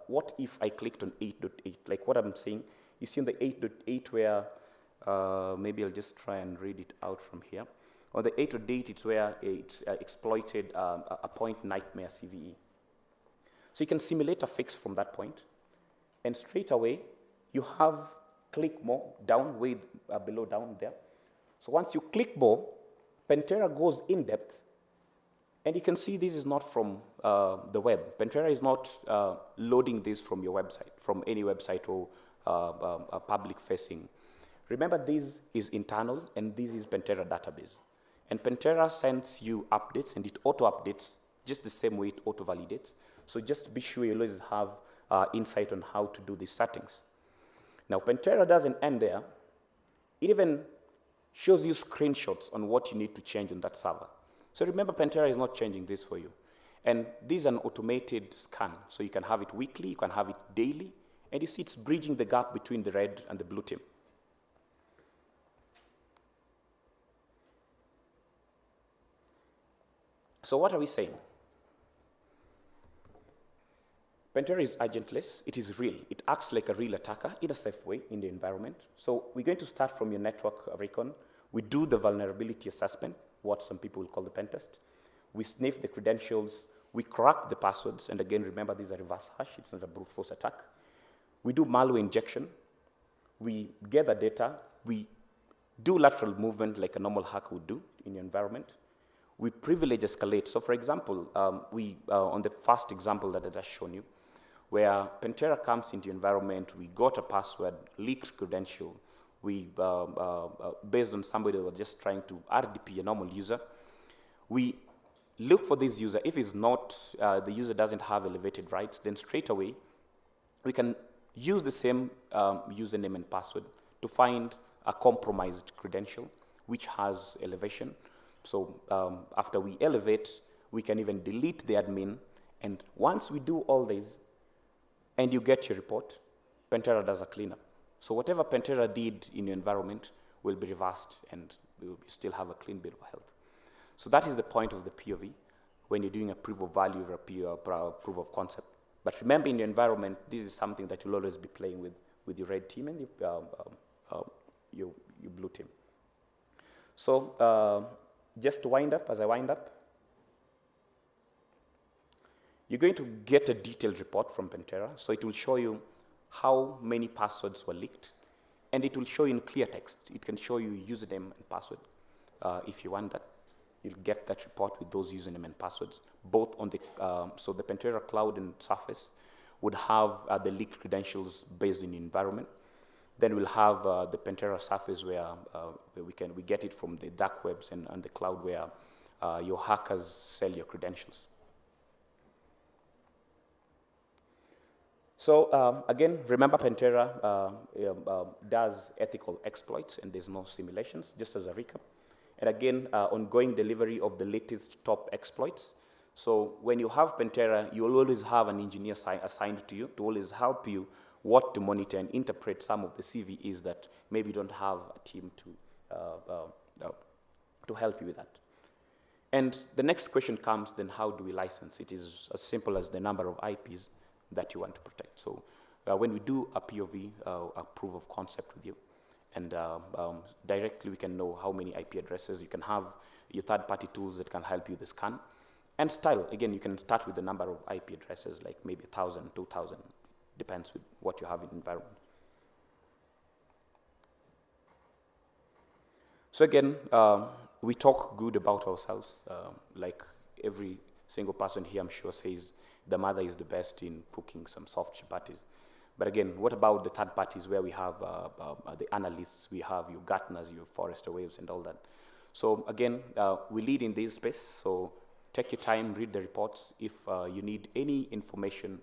what if I clicked on 8.8? Like what I'm saying, you see on the 8.8 where, maybe I'll just try and read it out from here. On the 8.8, it's where it's exploited a point nightmare CVE. So you can simulate a fix from that point, and straight away, you have click more down, way below down there. So once you click more, Pentera goes in depth, and you can see this is not from the web. Pentera is not loading this from your website, from any website or public facing. Remember, this is internal, and this is Pentera database. And Pentera sends you updates, and it auto-updates just the same way it auto-validates. So just be sure you always have insight on how to do these settings. Now, Pentera doesn't end there. It even shows you screenshots on what you need to change on that server. So remember, Pentera is not changing this for you. And this is an automated scan. So you can have it weekly, you can have it daily, and you see it's bridging the gap between the red and the blue team. So what are we saying? Pentera is agentless, it is real. It acts like a real attacker in a safe way in the environment. So we're going to start from your network recon. We do the vulnerability assessment, what some people will call the pen test. We sniff the credentials, we crack the passwords, and again, remember, these are reverse hash, it's not a brute force attack. We do malware injection, we gather data, we do lateral movement like a normal hacker would do in your environment. We privilege escalate. So for example, on the first example that I just shown you, where Pentera comes into your environment, we got a password, leaked credential, based on somebody that was just trying to RDP a normal user, we look for this user. If it's not, the user doesn't have elevated rights, then straight away we can use the same username and password to find a compromised credential which has elevation. So after we elevate, we can even delete the admin. And once we do all this and you get your report, Pentera does a cleanup. So whatever Pentera did in your environment will be reversed and we will still have a clean bill of health. So that is the point of the POV when you're doing a proof of value or a proof of concept. But remember, in your environment, this is something that you'll always be playing with your red team and your blue team. So just to wind up, as I wind up, you're going to get a detailed report from Pentera. So it will show you how many passwords were leaked, and it will show you in clear text. It can show you username and password. If you want that, you'll get that report with those username and passwords, both on the, so the Pentera Cloud and Surface would have the leaked credentials based on the environment. Then we'll have the Pentera Surface where we get it from the dark webs and the cloud where your hackers sell your credentials. So again, remember Pentera does ethical exploits and there's no simulations, just as a recap. And again, ongoing delivery of the latest top exploits. So when you have Pentera, you will always have an engineer assigned to you to always help you what to monitor and interpret some of the CVEs that maybe you don't have a team to help you with that. And the next question comes, then how do we license? It is as simple as the number of IPs that you want to protect. So when we do a POV, a proof of concept with you, and directly we can know how many IP addresses you can have, your third-party tools that can help you with the scan. And style, again, you can start with the number of IP addresses, like maybe 1,000, 2,000, depends with what you have in the environment. So again, we talk good about ourselves, like every single person here, I'm sure, says the mother is the best in cooking some soft chapatis. But again, what about the third parties where we have the analysts, we have your Gartners, your Forrester Waves, and all that. So again, we lead in this space, so take your time, read the reports. If you need any information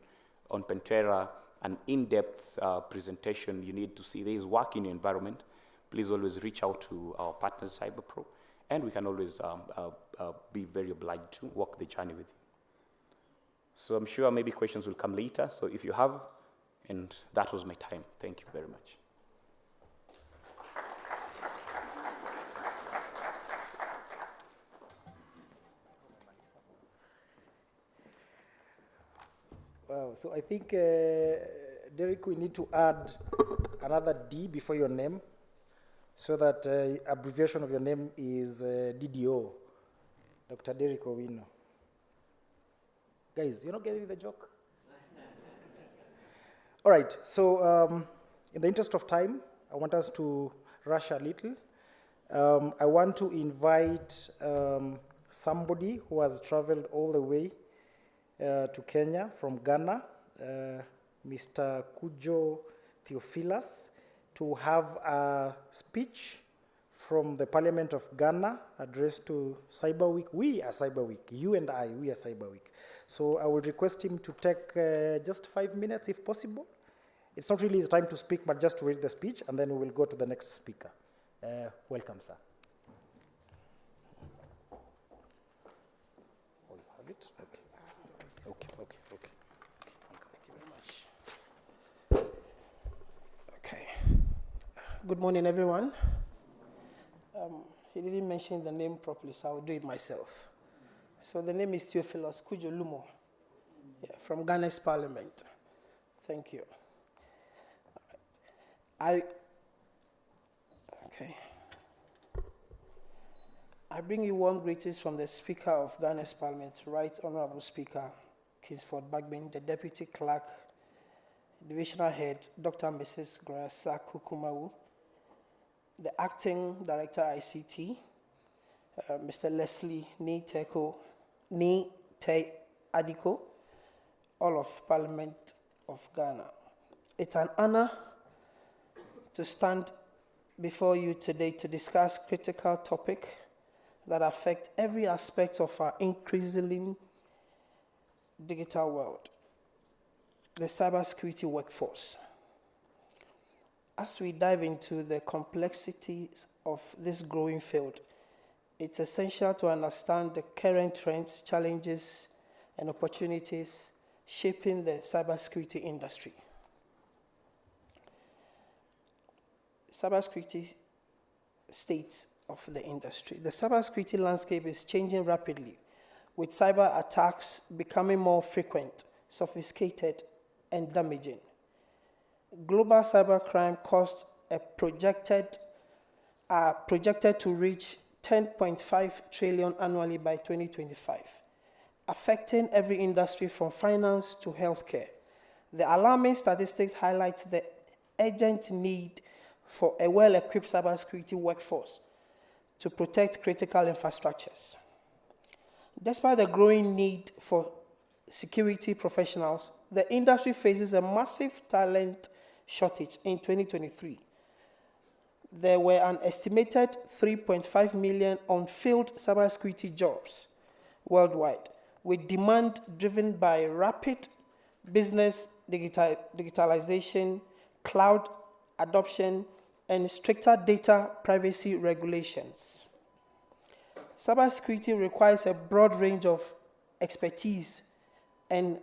on Pentera, an in-depth presentation you need to see there is work in your environment, please always reach out to our partners, CyberPro, and we can always be very obliged to walk the journey with you. So I'm sure maybe questions will come later, so if you have, and that was my time. Thank you very much. Wow, so I think, Derek, we need to add another D before your name, so that abbreviation of your name is DDO, Dr. Derek Owino. Guys, you're not getting the joke? All right, so in the interest of time, I want us to rush a little. I want to invite somebody who has traveled all the way to Kenya from Ghana, Mr. Kujo Theophilus, to have a speech from the Parliament of Ghana addressed to Cyber Week. We are Cyber Week, you and I, we are Cyber Week. So I will request him to take just 5 minutes if possible. It's not really the time to speak, but just to read the speech, and then we will go to the next speaker. Welcome, sir. Oh, you have it? Okay. Okay. Thank you very much. Okay. Good morning, everyone. He didn't mention the name properly, so I will do it myself. So the name is Theophilus Kujo Lumo, from Ghana's Parliament. Thank you. I bring you warm greetings from the Speaker of Ghana's Parliament, Right Honorable Speaker Kingsford Bagbin, the Deputy Clerk, Divisional Head, Dr. and Mrs. Grasa Kukumawu, the Acting Director ICT, Mr. Leslie Ni-Te Adiko, all of Parliament of Ghana. It's an honor to stand before you today to discuss critical topic that affect every aspect of our increasingly digital world, the cybersecurity workforce. As we dive into the complexities of this growing field, it's essential to understand the current trends, challenges, and opportunities shaping the cybersecurity industry. Cybersecurity state of the industry. The cybersecurity landscape is changing rapidly, with cyber attacks becoming more frequent, sophisticated, and damaging. Global cybercrime costs are projected to reach 10.5 trillion annually by 2025, affecting every industry from finance to healthcare. The alarming statistics highlight the urgent need for a well-equipped cybersecurity workforce to protect critical infrastructures. Despite the growing need for security professionals, the industry faces a massive talent shortage in 2023. There were an estimated 3.5 million unfilled cybersecurity jobs worldwide, with demand driven by rapid business digitalization, cloud adoption, and stricter data privacy regulations. Cybersecurity requires a broad range of expertise, and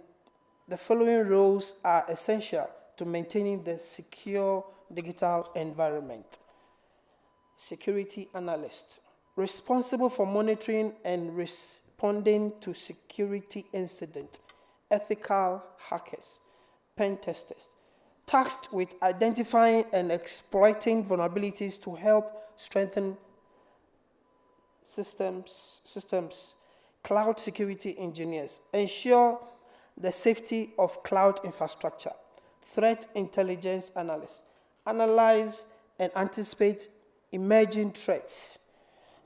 the following roles are essential to maintaining the secure digital environment. Security analyst, responsible for monitoring and responding to security incidents. Ethical hackers, pen testers, tasked with identifying and exploiting vulnerabilities to help strengthen systems. Cloud security engineers, ensure the safety of cloud infrastructure. Threat intelligence analysts, analyze and anticipate emerging threats.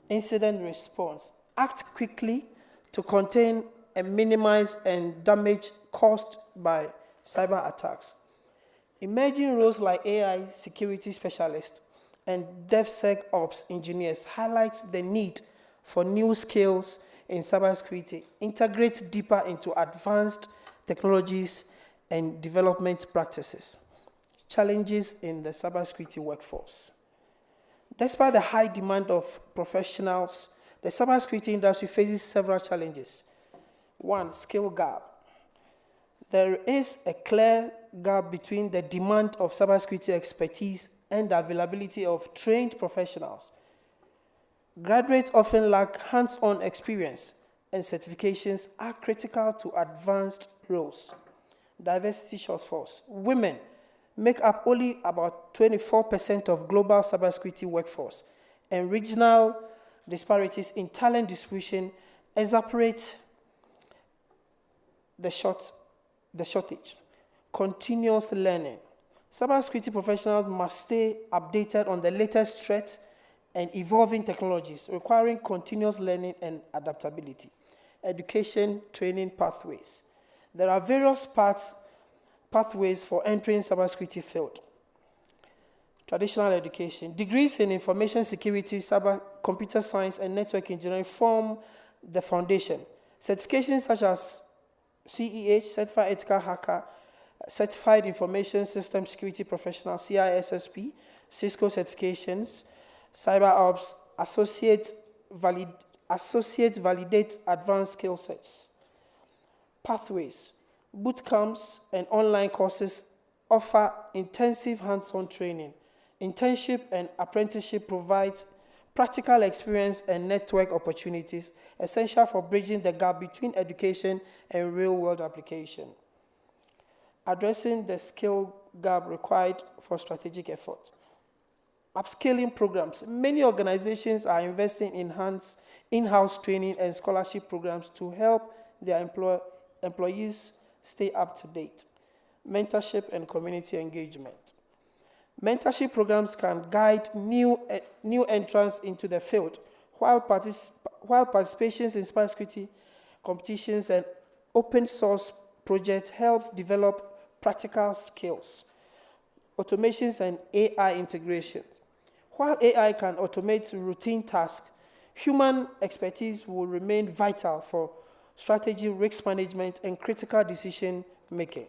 Incident response, act quickly to contain and minimize and damage caused by cyber attacks. Emerging roles like AI security specialists and DevSecOps engineers highlight the need for new skills in cybersecurity, integrate deeper into advanced technologies and development practices. Challenges in the cybersecurity workforce. Despite the high demand of professionals, the cybersecurity industry faces several challenges. One, skill gap. There is a clear gap between the demand of cybersecurity expertise and the availability of trained professionals. Graduates often lack hands-on experience, and certifications are critical to advanced roles. Diversity shortfalls. Women make up only about 24% of global cybersecurity workforce, and regional disparities in talent distribution exacerbate the shortage. Continuous learning. Cybersecurity professionals must stay updated on the latest threats and evolving technologies, requiring continuous learning and adaptability. Education, training pathways. There are various pathways for entering cybersecurity field. Traditional education. Degrees in information security, cyber computer science, and network engineering form the foundation. Certifications such as CEH, Certified Ethical Hacker, Certified Information System Security Professional, CISSP, Cisco certifications, CyberOps, Associate validate advanced skill sets. Pathways. Boot camps and online courses offer intensive hands-on training. Internship and apprenticeship provides practical experience and network opportunities essential for bridging the gap between education and real-world application. Addressing the skill gap required for strategic effort. Upskilling programs. Many organizations are investing in in-house training and scholarship programs to help their employees stay up to date. Mentorship and community engagement. Mentorship programs can guide new entrants into the field, while participations in cybersecurity competitions and open source projects helps develop practical skills. Automations and AI integrations. While AI can automate routine tasks, human expertise will remain vital for strategy, risk management, and critical decision making.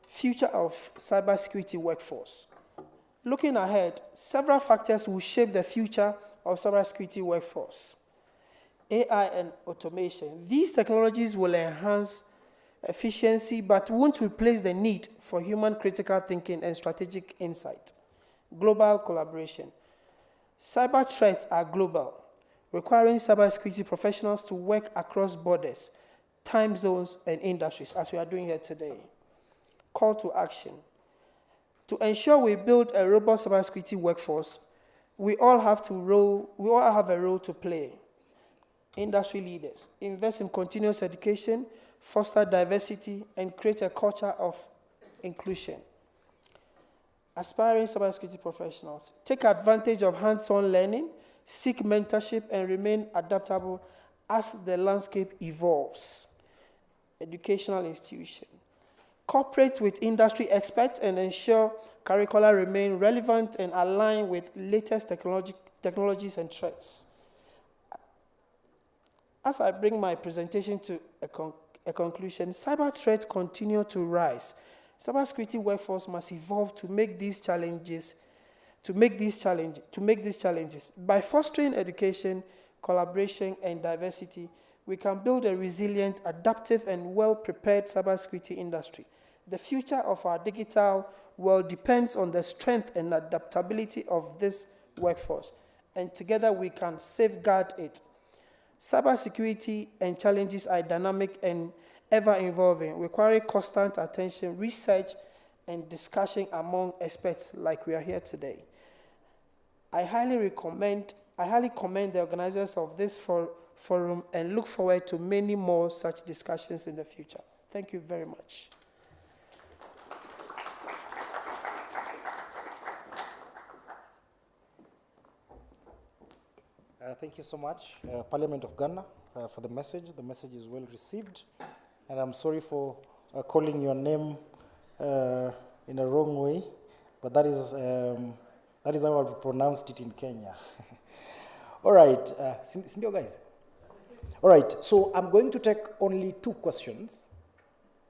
Future of cybersecurity workforce. Looking ahead, several factors will shape the future of cybersecurity workforce. AI and automation. These technologies will enhance efficiency but won't replace the need for human critical thinking and strategic insight. Global collaboration. Cyber threats are global, requiring cybersecurity professionals to work across borders, time zones, and industries, as we are doing here today. Call to action. To ensure we build a robust cybersecurity workforce, we all have a role to play. Industry leaders, invest in continuous education, foster diversity, and create a culture of inclusion. Aspiring cybersecurity professionals, take advantage of hands-on learning, seek mentorship, and remain adaptable as the landscape evolves. Educational institution, cooperate with industry experts and ensure curricula remain relevant and align with latest technologies and threats. As I bring my presentation to a conclusion, cyber threats continue to rise. Cybersecurity workforce must evolve to make these challenges. By fostering education, collaboration, and diversity, we can build a resilient, adaptive, and well-prepared cybersecurity industry. The future of our digital world depends on the strength and adaptability of this workforce, and together we can safeguard it. Cybersecurity and challenges are dynamic and ever-evolving, requiring constant attention, research, and discussion among experts like we are here today. I highly commend the organizers of this forum and look forward to many more such discussions in the future. Thank you very much. Thank you so much, Parliament of Ghana, for the message. The message is well received, and I'm sorry for calling your name in a wrong way, but that is how I've pronounced it in Kenya. All right, Sindio guys. All right, so I'm going to take only 2 questions,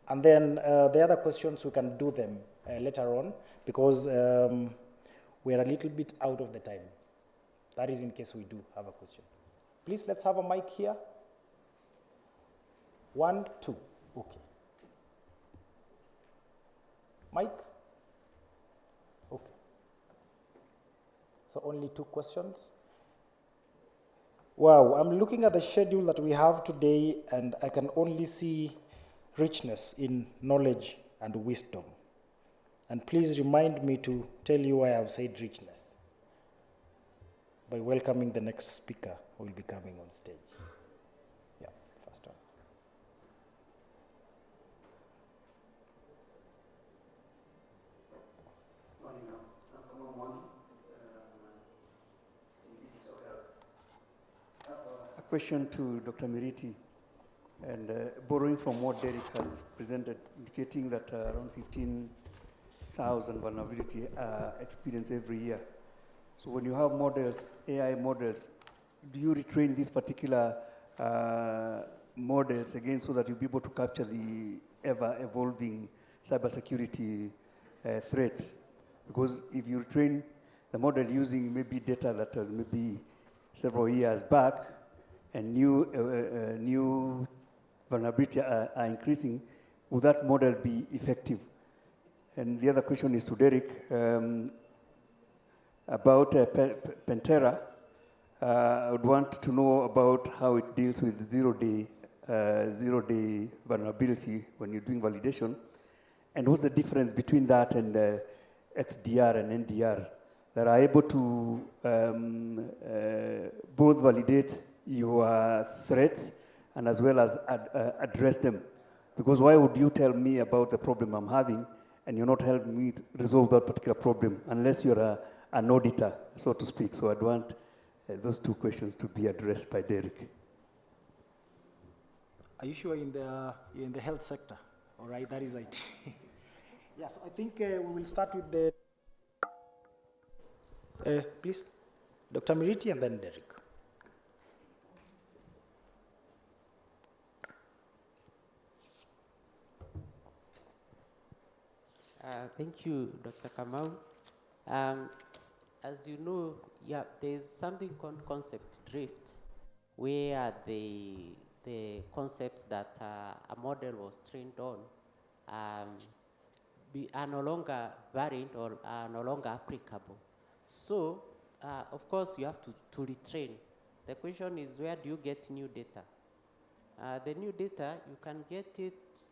and then the other questions we can do them later on because we're a little bit out of the time. That is in case we do have a question. Please, let's have a mic here. 1, 2, okay. Mic? Okay. So only 2 questions. Wow, I'm looking at the schedule that we have today and I can only see richness in knowledge and wisdom. And please remind me to tell you why I've said richness by welcoming the next speaker who will be coming on stage. Yeah, first one. A question to Dr. Miriti, and borrowing from what Derek has presented, indicating that around 15,000 vulnerability experience every year. So when you have models, AI models, do you retrain these particular models again so that you'll be able to capture the ever-evolving cybersecurity threats? Because if you retrain the model using maybe data that was maybe several years back and new vulnerability are increasing, will that model be effective? And the other question is to Derek. About Pentera, I would want to know about how it deals with zero-day vulnerability when you're doing validation, and what's the difference between that and XDR and NDR that are able to both validate your threats and as well as address them? Because why would you tell me about the problem I'm having and you're not helping me to resolve that particular problem unless you're an auditor, so to speak? So I'd want those 2 questions to be addressed by Derek. Are you sure you're in the health sector? All right, that is it. Yes, I think we will start with the Please, Dr. Miriti and then Derek. Thank you, Dr. Kamau. As you know, yeah, there's something called concept drift, where the concepts that a model was trained on are no longer valid or are no longer applicable. So, of course, you have to retrain. The question is, where do you get new data? The new data, you can get it,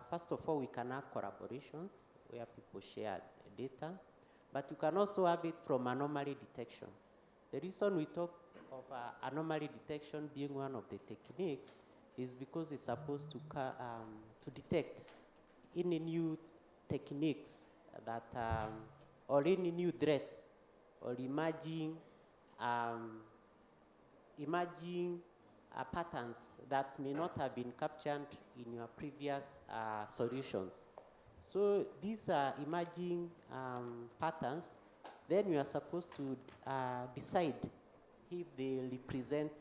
first of all, we can have collaborations where people share data, but you can also have it from anomaly detection. The reason we talk of anomaly detection being one of the techniques is because it's supposed to detect any new techniques that, or any new threats, or emerging patterns that may not have been captured in your previous solutions. So these are emerging patterns. Then you are supposed to decide if they represent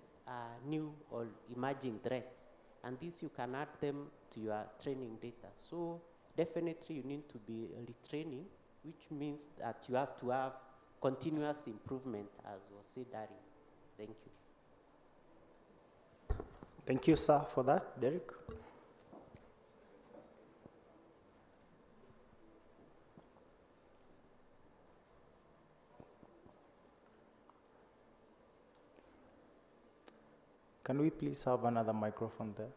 new or emerging threats. And this you can add them to your training data. So definitely you need to be retraining, which means that you have to have continuous improvement, as was said earlier. Thank you. Thank you, sir, for that. Derek? Can we please have another microphone there?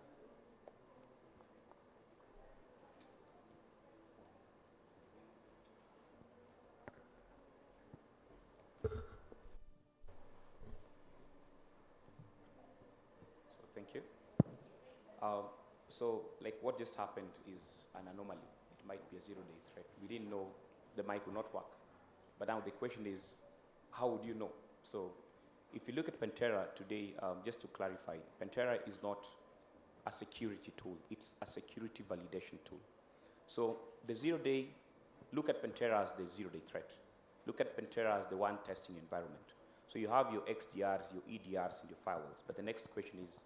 So thank you. So like what just happened is an anomaly. It might be a zero-day threat. We didn't know the mic would not work. But now the question is, how would you know? So if you look at Pantera today, just to clarify, Pantera is not a security tool. It's a security validation tool. So the zero-day, look at Pantera as the zero-day threat. Look at Pantera as the one testing environment. So you have your XDRs, your EDRs, and your firewalls. But the next question is,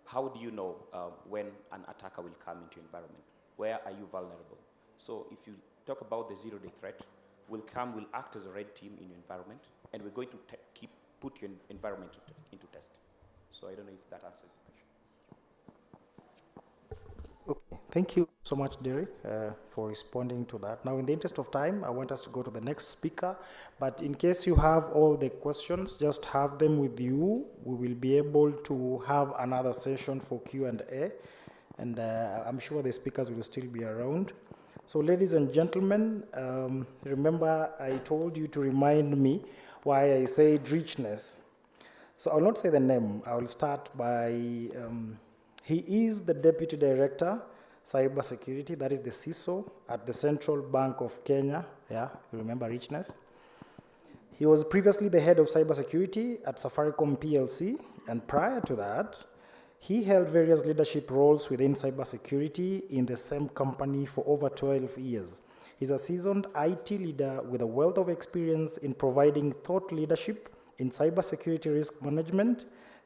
how do you know when an attacker will come into your environment? Where are you vulnerable? So if you talk about the zero-day threat, we'll act as a red team in your environment, and we're going to put your environment into test. So I don't know if that answers the question. Okay, thank you so much, Derek, for responding to that. Now, in the interest of time, I want us to go to the next speaker, but in case you have all the questions, just have them with you. We will be able to have another session for Q&A, and I'm sure the speakers will still be around. So, ladies and gentlemen, remember I told you to remind me why I said richness. So I'll not say the name. I will start by, he is the Deputy Director, Cybersecurity, that is the CISO at the Central Bank of Kenya. Yeah, you remember richness. He was previously the head of cybersecurity at Safaricom PLC, and prior to that, he held various leadership roles within cybersecurity in the same company for over 12 years. He's a seasoned IT leader with a wealth of experience in providing thought leadership in cybersecurity risk management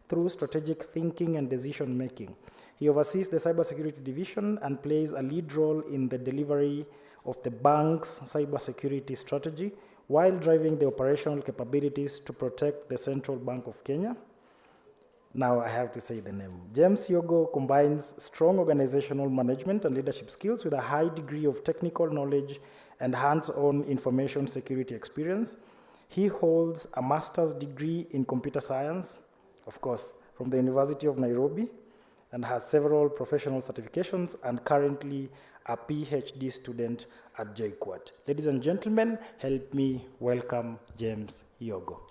through strategic thinking and decision making. He oversees the cybersecurity division and plays a lead role in the delivery of the bank's cybersecurity strategy while driving the operational capabilities to protect the Central Bank of Kenya. Now I have to say the name. James Yogo combines strong organizational management and leadership skills with a high degree of technical knowledge and hands-on information security experience. He holds a master's degree in computer science, of course, from the University of Nairobi, and has several professional certifications and currently a PhD student at JKUAT. Ladies and gentlemen, help me welcome James Yogo.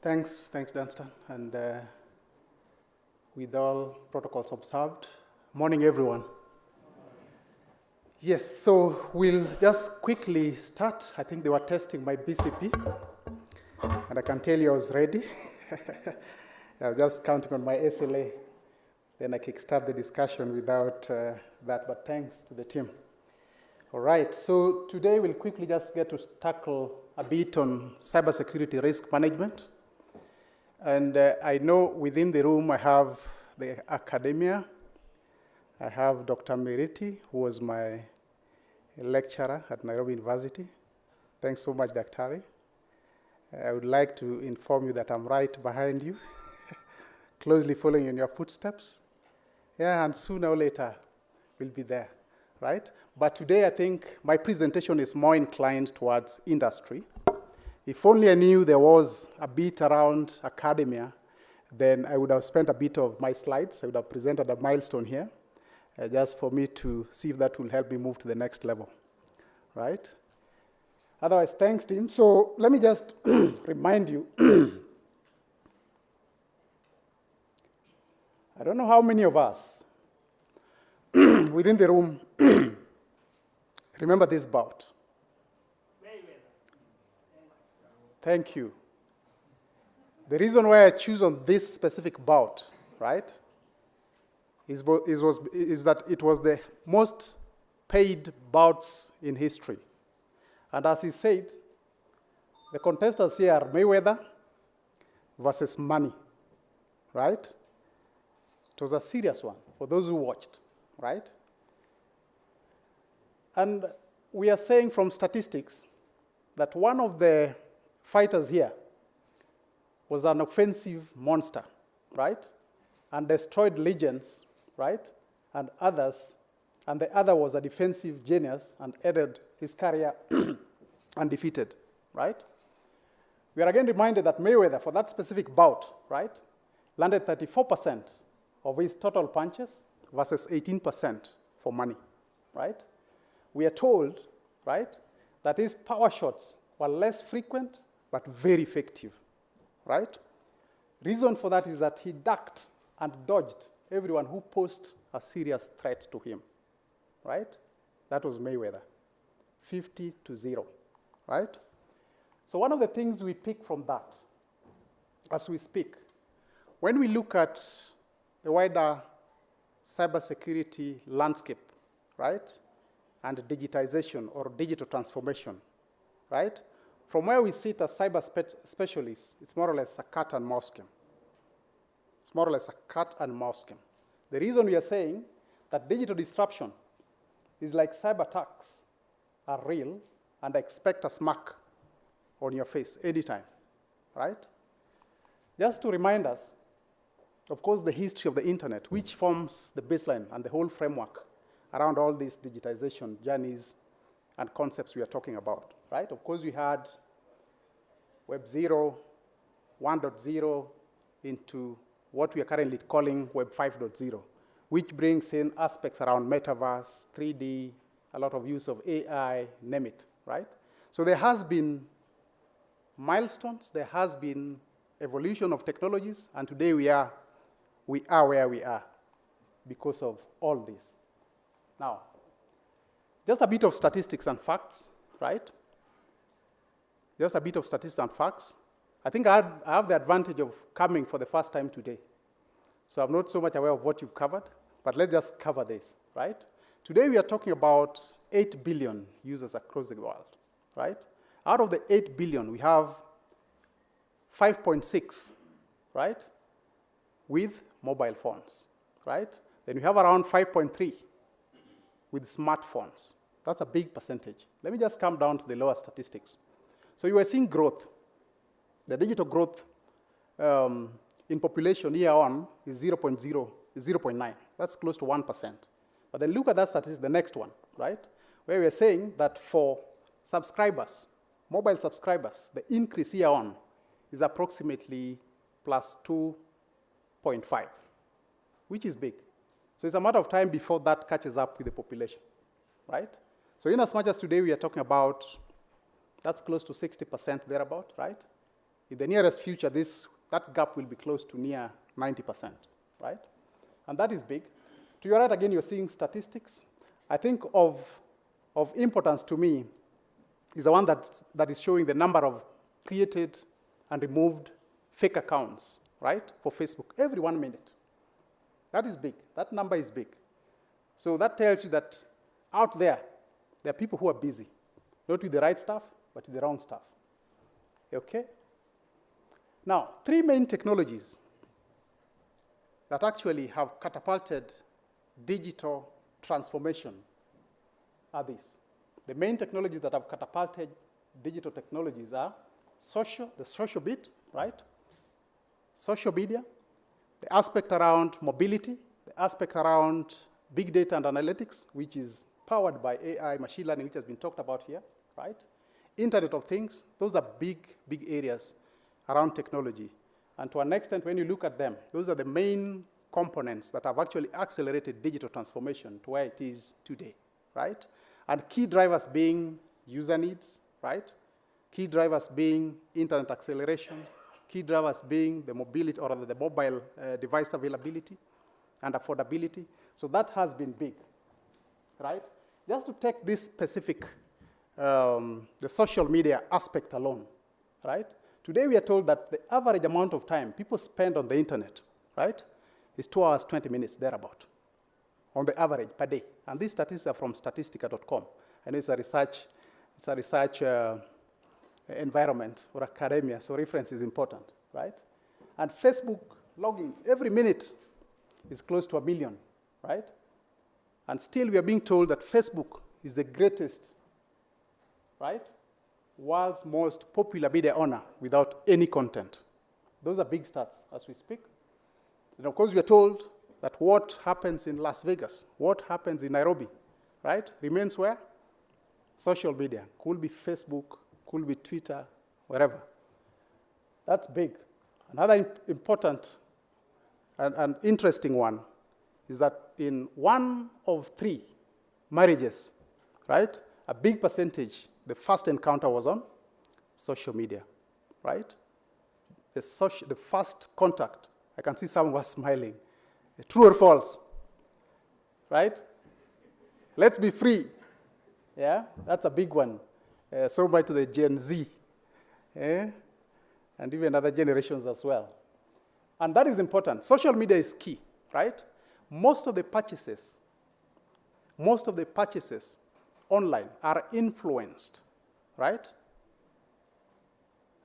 Thanks, Dunstan. And with all protocols observed, morning, everyone. Yes, so we'll just quickly start. I think they were testing my BCP, and I can tell you I was ready. I was just counting on my SLA. Then I kickstart the discussion without that, but thanks to the team. All right, so today we'll quickly just get to tackle a bit on cybersecurity risk management. And I know within the room I have the academia. I have Dr. Meriti, who was my lecturer at Nairobi University. Thanks so much, Dr. I would like to inform you that I'm right behind you, closely following in your footsteps. Yeah, and sooner or later, we'll be there, right? But today, I think my presentation is more inclined towards industry. If only I knew there was a bit around academia, then I would have spent a bit of my slides. I would have presented a milestone here, just for me to see if that will help me move to the next level, right? Otherwise, thanks, team. So let me just remind you, I don't know how many of us within the room remember this bout. Thank you. The reason why I choose on this specific bout, right, is that it was the most paid bouts in history. And as he said, the contestants here are Mayweather versus money, right? It was a serious one for those who watched, right? And we are saying from statistics that one of the fighters here was an offensive monster, right? And destroyed legions, right? And others, and the other was a defensive genius and ended his career undefeated, right? We are again reminded that Mayweather, for that specific bout, right, landed 34% of his total punches versus 18% for money, right? We are told, right, that his power shots were less frequent but very effective, right? Reason for that is that he ducked and dodged everyone who posed a serious threat to him, right? That was Mayweather, 50-0, right? So one of the things we pick from that, as we speak, when we look at the wider cybersecurity landscape, right, and digitization or digital transformation, right? From where we sit as cyber specialists, it's more or less a cat and mouse game. It's more or less a cat and mouse game. The reason we are saying that digital disruption is like cyber attacks are real and expect a smack on your face anytime, right? Just to remind us, of course, the history of the internet, which forms the baseline and the whole framework around all these digitization journeys and concepts we are talking about, right? Of course, we had Web 0, 1.0 into what we are currently calling Web 5.0, which brings in aspects around metaverse, 3D, a lot of use of AI, name it, right? So there has been milestones, there has been evolution of technologies, and today we are where we are because of all this. Now, just a bit of statistics and facts, right? Just a bit of statistics and facts. I think I have the advantage of coming for the first time today. So I'm not so much aware of what you've covered, but let's just cover this, right? Today we are talking about 8 billion users across the world, right? Out of the 8 billion, we have 5.6, right, with mobile phones, right? Then we have around 5.3 with smartphones. That's a big percentage. Let me just come down to the lower statistics. So you are seeing growth. The digital growth in population year on is 0.9. That's close to 1%. But then look at that statistic, the next one, right? Where we are saying that for subscribers, mobile subscribers, the increase year on is approximately plus 2.5, which is big. So it's a matter of time before that catches up with the population, right? So in as much as today we are talking about, that's close to 60% thereabout, right? In the nearest future, that gap will be close to near 90%, right? And that is big. To your right, again, you're seeing statistics. I think of importance to me is the one that is showing the number of created and removed fake accounts, right, for Facebook every 1 minute. That is big. That number is big. So that tells you that out there are people who are busy, not with the right stuff, but with the wrong stuff. Okay? Now, 3 main technologies that actually have catapulted digital transformation are these. The main technologies that have catapulted digital technologies are the social bit, right? Social media, the aspect around mobility, the aspect around big data and analytics, which is powered by AI, machine learning, which has been talked about here, right? Internet of Things, those are big, big areas around technology. And to an extent, when you look at them, those are the main components that have actually accelerated digital transformation to where it is today, right? And key drivers being user needs, right? Key drivers being internet acceleration, key drivers being the mobility or the mobile device availability and affordability. So that has been big, right? Just to take this specific, the social media aspect alone, right? Today we are told that the average amount of time people spend on the internet, right, is 2 hours, 20 minutes, thereabout, on the average per day. And these statistics are from statistica.com. And it's a research environment or academia, so reference is important, right? And Facebook logins every minute is close to 1 million, right? And still we are being told that Facebook is the greatest, right, world's most popular media owner without any content. Those are big stats as we speak. And of course we are told that what happens in Las Vegas, what happens in Nairobi, right, remains where? Social media. Could be Facebook, could be Twitter, wherever. That's big. Another important and interesting one is that in 1 of 3 marriages, right, a big percentage, the first encounter was on social media, right? The first contact, I can see some of us smiling. True or false, right? Let's be free. Yeah, that's a big one. So much to the Gen Z, and even other generations as well. And that is important. Social media is key, right? Most of the purchases online are influenced, right?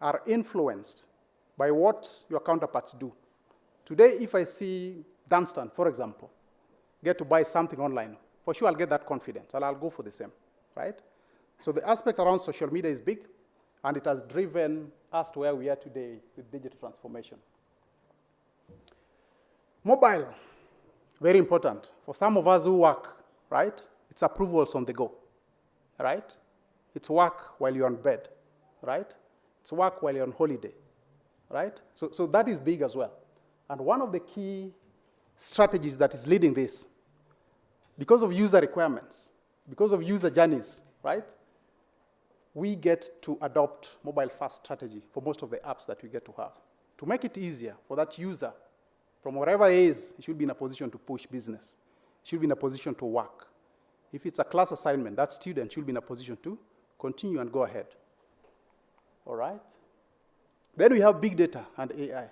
Are influenced by what your counterparts do. Today, if I see Dunstan, for example, get to buy something online, for sure I'll get that confidence, and I'll go for the same, right? So the aspect around social media is big, and it has driven us to where we are today with digital transformation. Mobile, very important. For some of us who work, right, it's approvals on the go, right? It's work while you're on bed, right? It's work while you're on holiday, right? So that is big as well. And one of the key strategies that is leading this, because of user requirements, because of user journeys, right, we get to adopt mobile-first strategy for most of the apps that we get to have. To make it easier for that user, from wherever he is, he should be in a position to push business. He should be in a position to work. If it's a class assignment, that student should be in a position to continue and go ahead. All right? Then we have big data and AI,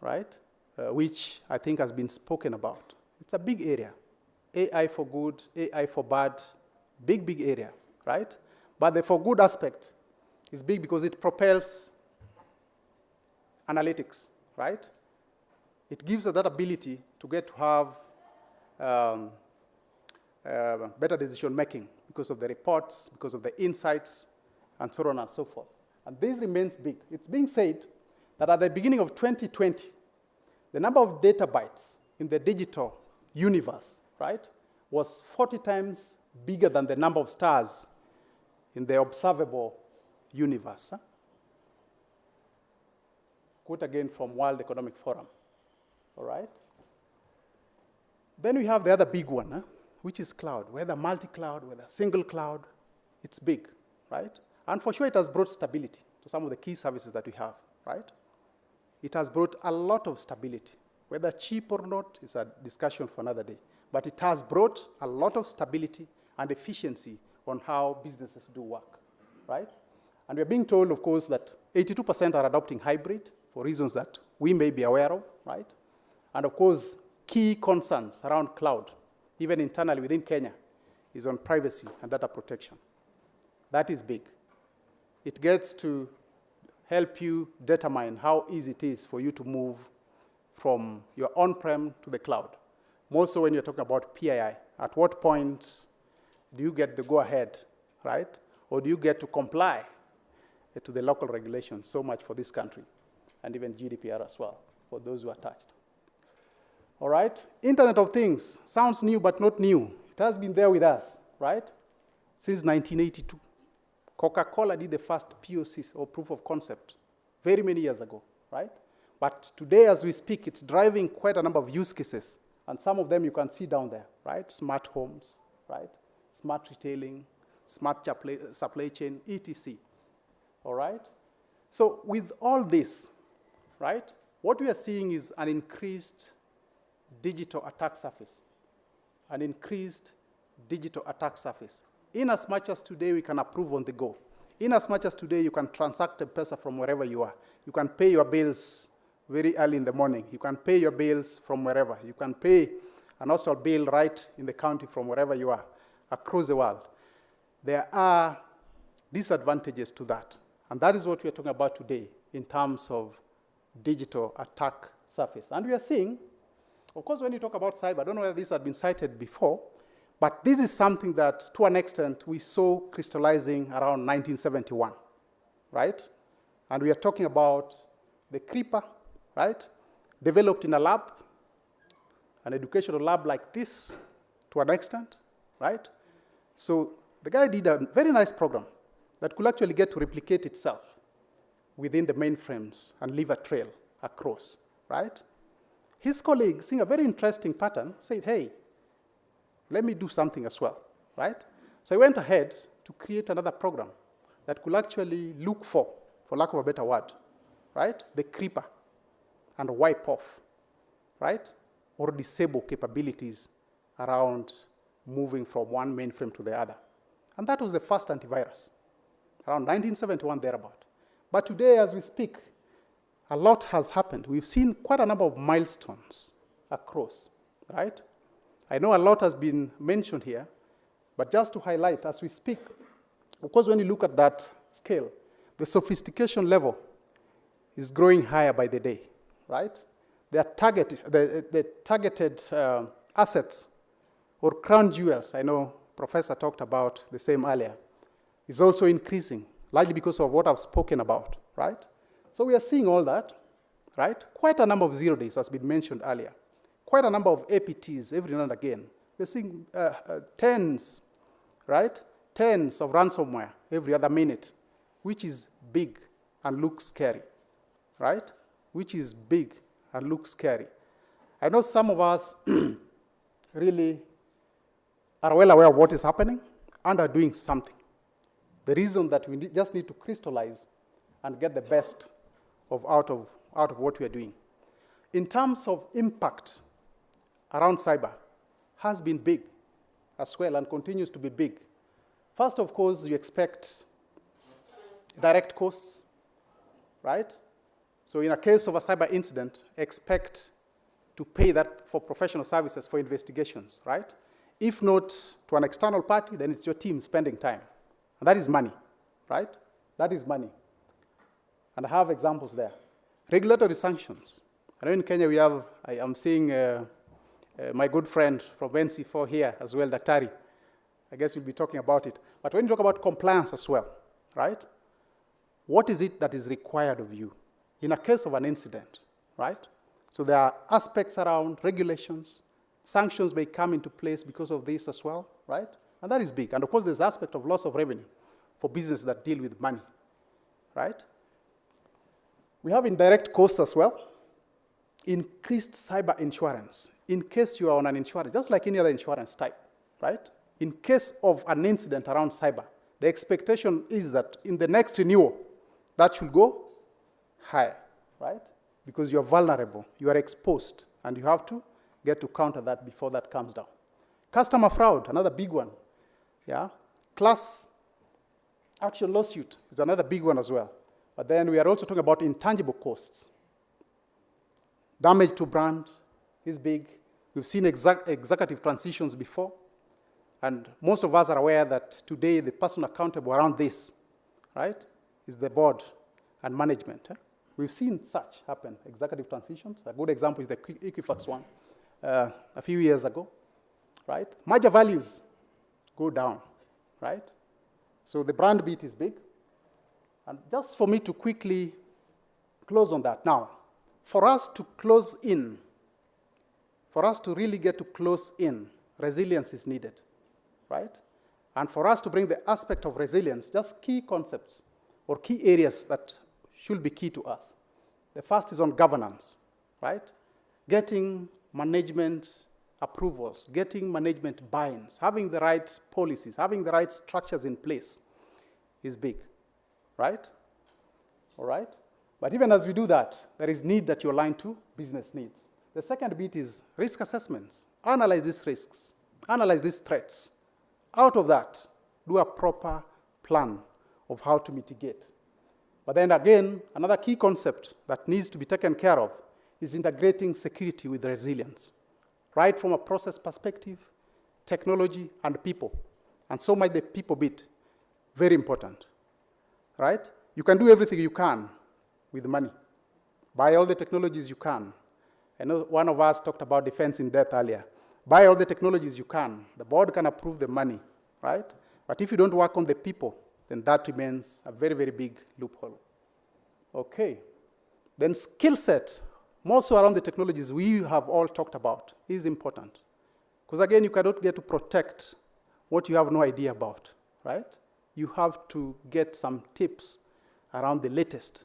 right? Which I think has been spoken about. It's a big area. AI for good, AI for bad, big, big area, right? But the for good aspect is big because it propels analytics, right? It gives us that ability to get to have better decision making because of the reports, because of the insights, and so on and so forth. And this remains big. It's being said that at the beginning of 2020, the number of data bytes in the digital universe, right, was 40 times bigger than the number of stars in the observable universe. Quote again from World Economic Forum. All right? Then we have the other big one, which is cloud. Whether multi-cloud, whether single cloud, it's big, right? And for sure it has brought stability. to some of the key services that we have, right? It has brought a lot of stability. Whether cheap or not is a discussion for another day. But it has brought a lot of stability and efficiency on how businesses do work, right? And we're being told, of course, that 82% are adopting hybrid for reasons that we may be aware of, right? And of course, key concerns around cloud, even internally within Kenya, is on privacy and data protection. That is big. It gets to help you determine how easy it is for you to move from your on-prem to the cloud. More so when you're talking about PII. At what point do you get the go-ahead, right? Or do you get to comply to the local regulations? So much for this country, and even GDPR as well, for those who are touched. All right, Internet of Things sounds new, but not new. It has been there with us, right? Since 1982. Coca-Cola did the first POCs, or proof of concept, very many years ago, right? But today, as we speak, it's driving quite a number of use cases. And some of them you can see down there, right? Smart homes, right? Smart retailing, smart supply chain, etc. All right? So with all this, right, what we are seeing is an increased digital attack surface. An increased digital attack surface. In as much as today we can approve on the go. In as much as today you can transact M-Pesa from wherever you are. You can pay your bills very early in the morning. You can pay your bills from wherever. You can pay an hostel bill right in the county from wherever you are, across the world. There are disadvantages to that. And that is what we are talking about today in terms of digital attack surface. And we are seeing, of course, when you talk about cyber, I don't know whether this had been cited before, but this is something that, to an extent, we saw crystallizing around 1971, right? And we are talking about the Creeper, right? Developed in a lab, an educational lab like this, to an extent, right? So the guy did a very nice program that could actually get to replicate itself within the mainframes and leave a trail across, right? His colleagues, seeing a very interesting pattern, said, hey, let me do something as well, right? So he went ahead to create another program that could actually look for lack of a better word, right? The creeper, and wipe off, right? Or disable capabilities around moving from one mainframe to the other. And that was the first antivirus, around 1971 thereabout. But today, as we speak, a lot has happened. We've seen quite a number of milestones across, right? I know a lot has been mentioned here, but just to highlight, as we speak, of course, when you look at that scale, the sophistication level is growing higher by the day, right? The targeted assets or crown jewels, I know Professor talked about the same earlier, is also increasing, largely because of what I've spoken about, right? So we are seeing all that, right? Quite a number of 0 days has been mentioned earlier. Quite a number of APTs every now and again. We're seeing tens, right? Tens of ransomware every other minute, which is big and looks scary, right? Which is big and looks scary. I know some of us really are well aware of what is happening and are doing something. The reason that we just need to crystallize and get the best out of what we are doing. In terms of impact around cyber, has been big as well and continues to be big. First, of course, you expect direct costs, right? So in a case of a cyber incident, expect to pay that for professional services for investigations, right? If not to an external party, then it's your team spending time. And that is money, right? That is money. And I have examples there. Regulatory sanctions. I know in Kenya we have, I am seeing my good friend from NC4 here as well, Daktari. I guess we'll be talking about it. But when you talk about compliance as well, right? What is it that is required of you in a case of an incident, right? So there are aspects around regulations. Sanctions may come into place because of this as well, right? And that is big. And of course, there's aspect of loss of revenue for businesses that deal with money, right? We have indirect costs as well. Increased cyber insurance. In case you are on an insurance, just like any other insurance type, right? In case of an incident around cyber, the expectation is that in the next renewal, that should go high, right? Because you're vulnerable, you are exposed, and you have to get to counter that before that comes down. Customer fraud, another big one. Yeah? Class action lawsuit is another big one as well. But then we are also talking about intangible costs. Damage to brand is big. We've seen executive transitions before. And most of us are aware that today the person accountable around this, right, is the board and management. We've seen such happen, executive transitions. A good example is the Equifax one a few years ago, right? Merger values go down, right? So the brand beat is big. And just for me to quickly close on that. Now, for us to close in, for us to really get to close in, resilience is needed, right? And for us to bring the aspect of resilience, just key concepts or key areas that should be key to us. The first is on governance, right? Getting management approvals, getting management buy-ins, having the right policies, having the right structures in place is big, right? All right? But even as we do that, there is need that you align to business needs. The second bit is risk assessments. Analyze these risks, analyze these threats. Out of that, do a proper plan of how to mitigate. But then again, another key concept that needs to be taken care of is integrating security with resilience, right from a process perspective, technology, and people. And so might the people bit, very important, right? You can do everything you can with money. Buy all the technologies you can. I know one of us talked about defense in depth earlier. Buy all the technologies you can. The board can approve the money, right? But if you don't work on the people, then that remains a very, very big loophole. Okay. Then skill set, more so around the technologies we have all talked about, is important. Because again, you cannot get to protect what you have no idea about, right? You have to get some tips around the latest.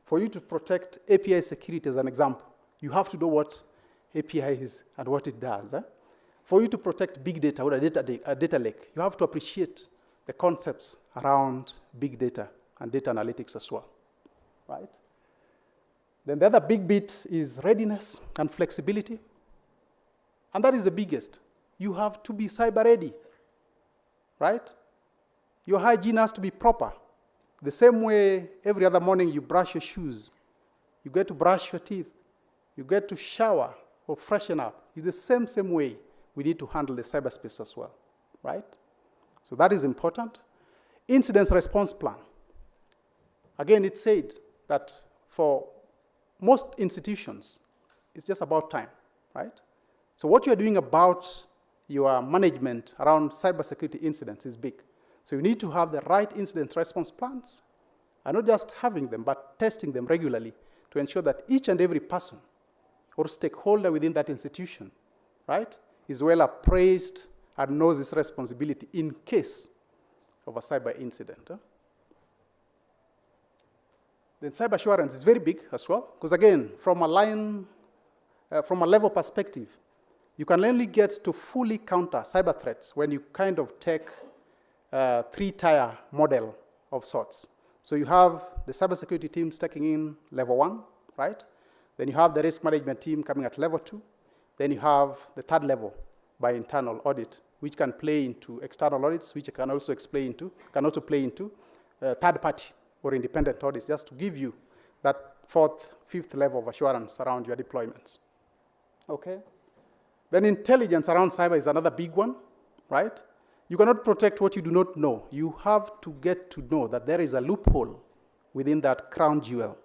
For you to protect API security, as an example, you have to know what API is and what it does. For you to protect big data or a data lake, you have to appreciate the concepts around big data and data analytics as well, right? Then the other big bit is readiness and flexibility. And that is the biggest. You have to be cyber ready, right? Your hygiene has to be proper. The same way every other morning you brush your shoes, you get to brush your teeth, you get to shower or freshen up. It's the same way we need to handle the cyberspace as well, right? So that is important. Incident response plan. Again, it said that for most institutions, it's just about time, right? So what you're doing about your management around cybersecurity incidents is big. So you need to have the right incident response plans, and not just having them, but testing them regularly to ensure that each and every person or stakeholder within that institution, right, is well appraised and knows his responsibility in case of a cyber incident. Then cyber assurance is very big as well, because again, from a level perspective, you can only get to fully counter cyber threats when you kind of take a three-tier model of sorts. So you have the cybersecurity teams taking in level 1, right? Then you have the risk management team coming at level 2. Then you have the third level by internal audit, which can play into external audits, which can also play into third party or independent audits, just to give you that fourth, fifth level of assurance around your deployments. Okay? Then intelligence around cyber is another big one, right? You cannot protect what you do not know. You have to get to know that there is a loophole within that crown jewel,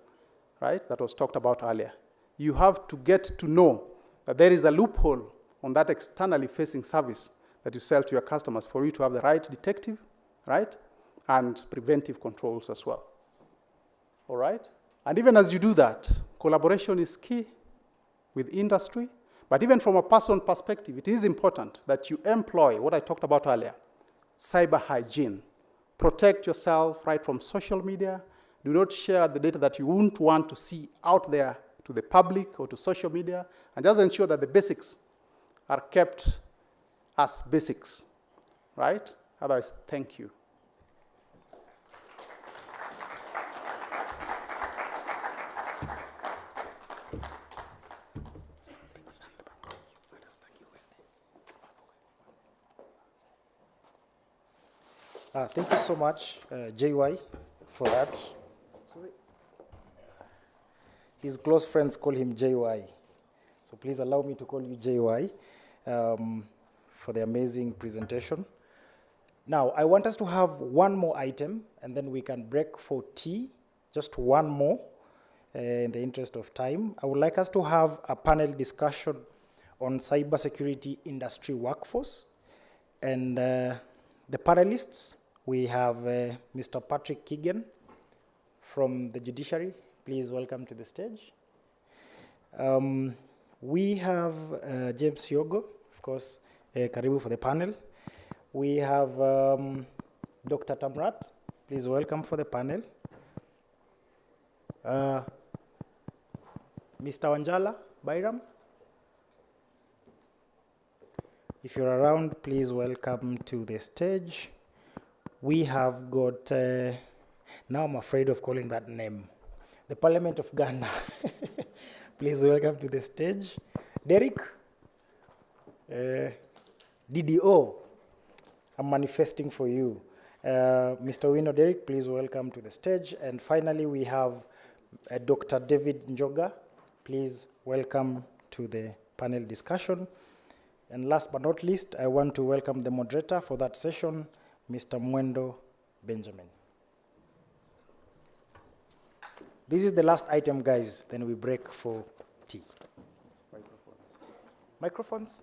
right, that was talked about earlier. You have to get to know that there is a loophole on that externally facing service that you sell to your customers for you to have the right detective, right, and preventive controls as well. All right? And even as you do that, collaboration is key with industry. But even from a personal perspective, it is important that you employ what I talked about earlier, cyber hygiene. Protect yourself right from social media. Do not share the data that you wouldn't want to see out there to the public or to social media. And just ensure that the basics are kept as basics, right? Otherwise, thank you. Thank you so much, JY, for that. His close friends call him JY. So please allow me to call you JY for the amazing presentation. Now, I want us to have one more item, and then we can break for tea, just one more, in the interest of time. I would like us to have a panel discussion on cybersecurity industry workforce. And the panelists, we have Mr. Patrick Keegan from the judiciary. Please welcome to the stage. We have James Yogo, of course, karibu for the panel. We have Dr. Tamrat, please welcome for the panel. Mr. Wanjala Bairam, if you're around, please welcome to the stage. We have got, now I'm afraid of calling that name, the Parliament of Ghana. Please welcome to the stage. Derek, DDO, I'm manifesting for you. Mr. Wino Derek, please welcome to the stage. And finally, we have Dr. David Njoga. Please welcome to the panel discussion. And last but not least, I want to welcome the moderator for that session, Mr. Mwendo Benjamin. This is the last item, guys. Then we break for tea. Microphones?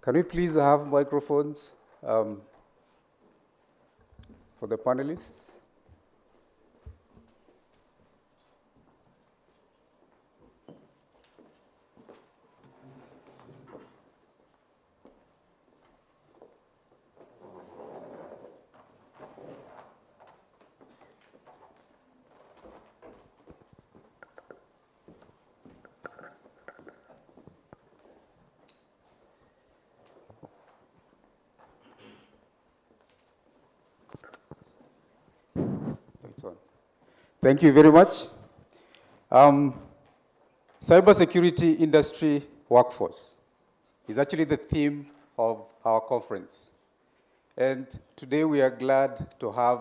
Can we please have microphones for the panelists? Thank you very much. Cybersecurity industry workforce is actually the theme of our conference. And today we are glad to have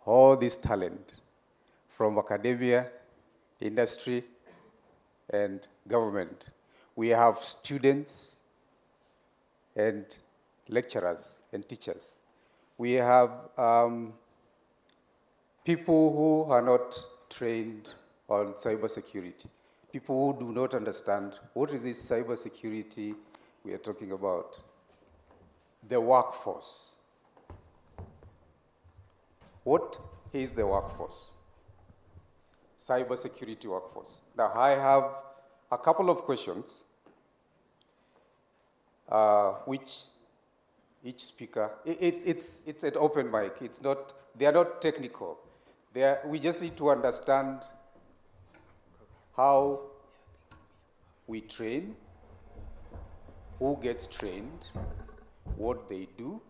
all this talent from academia, industry, and government. We have students and lecturers and teachers. We have people who are not trained on cybersecurity, people who do not understand what is this cybersecurity we are talking about. The workforce. What is the workforce? Cybersecurity workforce. Now, I have a couple of questions which each speaker, it's an open mic. It's not, they are not technical. We just need to understand how we train, who gets trained, what they do,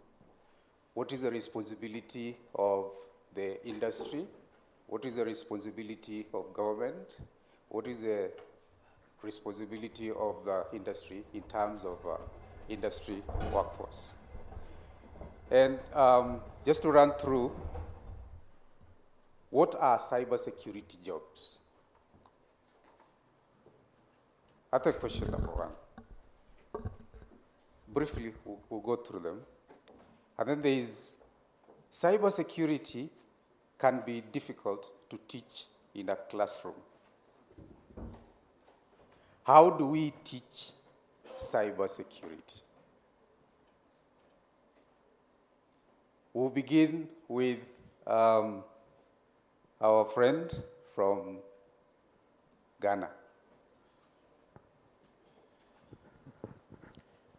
what is the responsibility of the industry, what is the responsibility of government, what is the responsibility of the industry in terms of industry workforce. And just to run through, what are cybersecurity jobs? Other question number one. Briefly, we'll go through them. And then there is cybersecurity can be difficult to teach in a classroom. How do we teach cybersecurity? We'll begin with our friend from Ghana.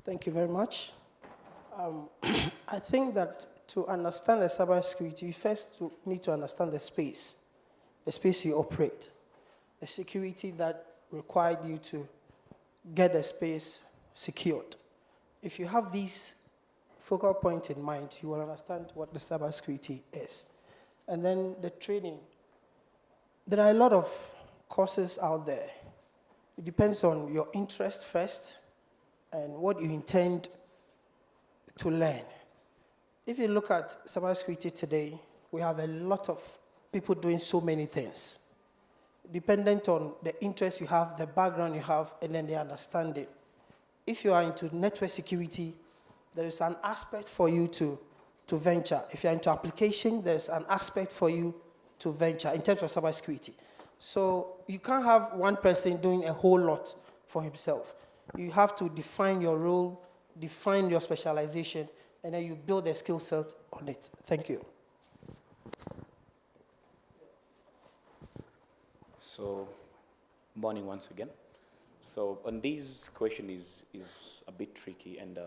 Thank you very much. I think that to understand the cybersecurity, you first need to understand the space you operate, the security that required you to get the space secured. If you have these focal points in mind, you will understand what the cybersecurity is. And then the training. There are a lot of courses out there. It depends on your interest first and what you intend to learn. if you look at cybersecurity today, we have a lot of people doing so many things, dependent on the interest you have, the background you have, and then the understanding. If you are into network security, there is an aspect for you to venture. If you're into application, there's an aspect for you to venture in terms of cybersecurity. So you can't have one person doing a whole lot for himself. You have to define your role, define your specialization, and then you build a skill set on it. Thank you. So, morning once again. So, on this question is a bit tricky, and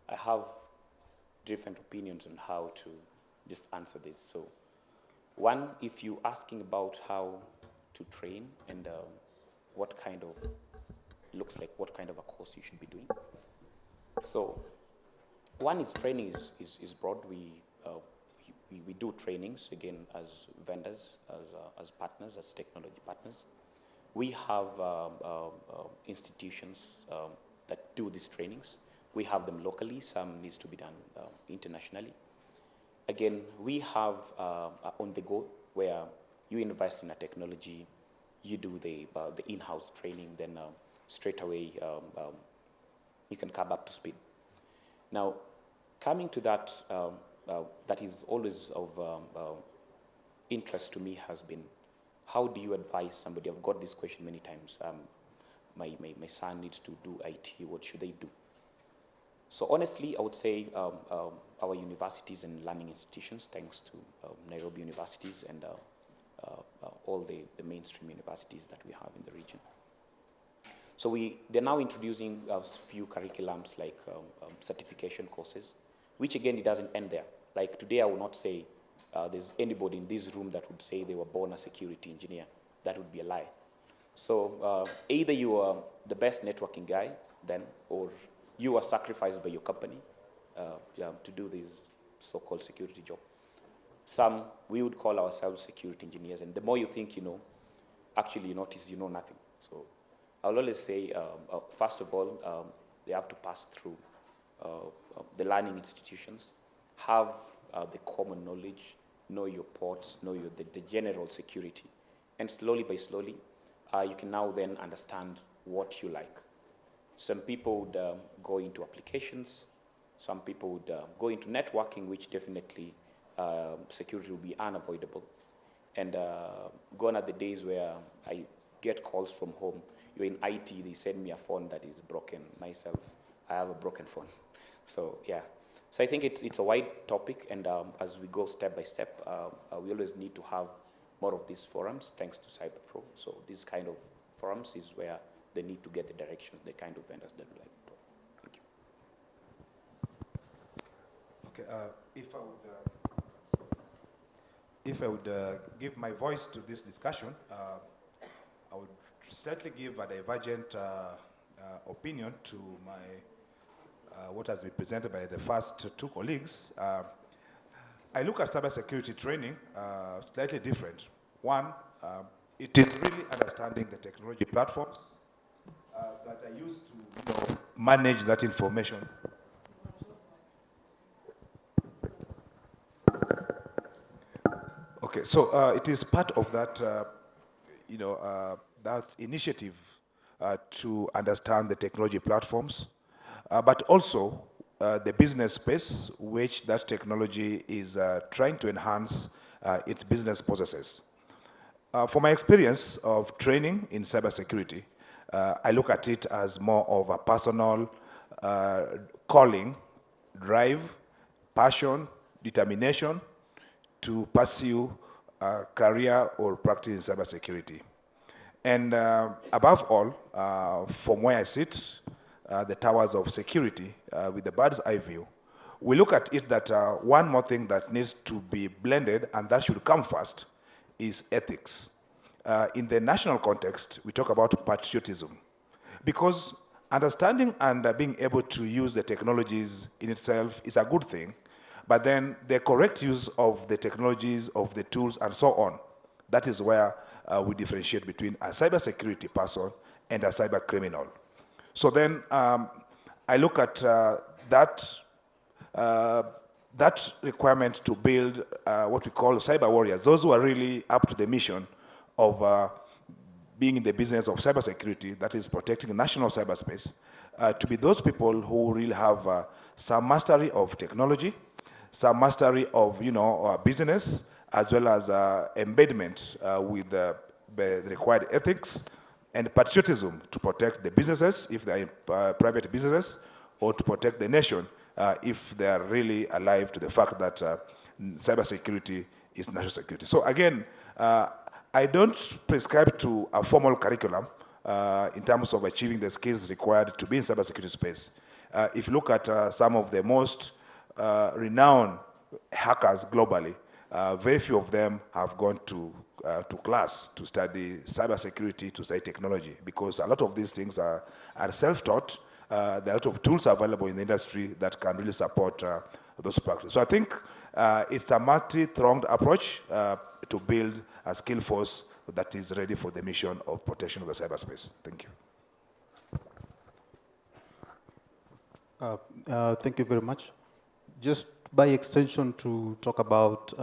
I have different opinions on how to just answer this. So, one, if you're asking about how to train and what kind of, looks like what kind of a course you should be doing. So, one is training is broad. We do trainings, again, as vendors, as partners, as technology partners. We have institutions that do these trainings. We have them locally, some needs to be done internationally. Again, we have on the go where you invest in a technology, you do the in-house training, then straight away you can come up to speed. Now, coming to that, that is always of interest to me has been, how do you advise somebody? I've got this question many times. My son needs to do IT, what should they do? So honestly, I would say our universities and learning institutions, thanks to Nairobi universities and all the mainstream universities that we have in the region. So they're now introducing a few curriculums like certification courses, which again, it doesn't end there. Like today, I will not say there's anybody in this room that would say they were born a security engineer. That would be a lie. So either you are the best networking guy then, or you are sacrificed by your company to do this so-called security job. Some, we would call ourselves security engineers, and the more you think you know, actually you notice you know nothing. So I'll always say, first of all, they have to pass through the learning institutions, have the common knowledge, know your ports, know the general security. And slowly by slowly, you can now then understand what you like. Some people would go into applications, some people would go into networking, which definitely security will be unavoidable. And gone are the days where I get calls from home. You're in IT, they send me a phone that is broken. Myself, I have a broken phone. So yeah, so I think it's a wide topic, and as we go step by step, we always need to have more of these forums, thanks to CyberPro. So this kind of forums is where they need to get the directions, the kind of vendors that we like to. Thank you. Okay, if I would give my voice to this discussion, I would slightly give a divergent opinion to what has been presented by the first two colleagues. I look at cybersecurity training slightly different. One, it is really understanding the technology platforms that are used to manage that information. Okay, so it is part of that, that initiative to understand the technology platforms, but also the business space which that technology is trying to enhance its business processes. From my experience of training in cybersecurity, I look at it as more of a personal calling, drive, passion, determination to pursue a career or practice in cybersecurity. And above all, from where I sit, the towers of security, with the bird's eye view, we look at it that one more thing that needs to be blended, and that should come first, is ethics. In the national context, we talk about patriotism, because understanding and being able to use the technologies in itself is a good thing, but then the correct use of the technologies, of the tools, and so on, that is where we differentiate between a cybersecurity person and a cyber criminal. So then I look at that that requirement to build what we call cyber warriors, those who are really up to the mission of being in the business of cybersecurity, that is protecting national cyberspace, to be those people who really have some mastery of technology, some mastery of business, as well as embedment with the required ethics and patriotism to protect the businesses if they are private businesses, or to protect the nation if they are really alive to the fact that cybersecurity is national security. So again, I don't prescribe to a formal curriculum in terms of achieving the skills required to be in cybersecurity space. If you look at some of the most renowned hackers globally, very few of them have gone to class to study cybersecurity, to study technology, because a lot of these things are self-taught. There are a lot of tools available in the industry that can really support those practices. So I think it's a multi-pronged approach to build a skill force that is ready for the mission of protection of the cyberspace. Thank you. Thank you very much. Just by extension, to talk about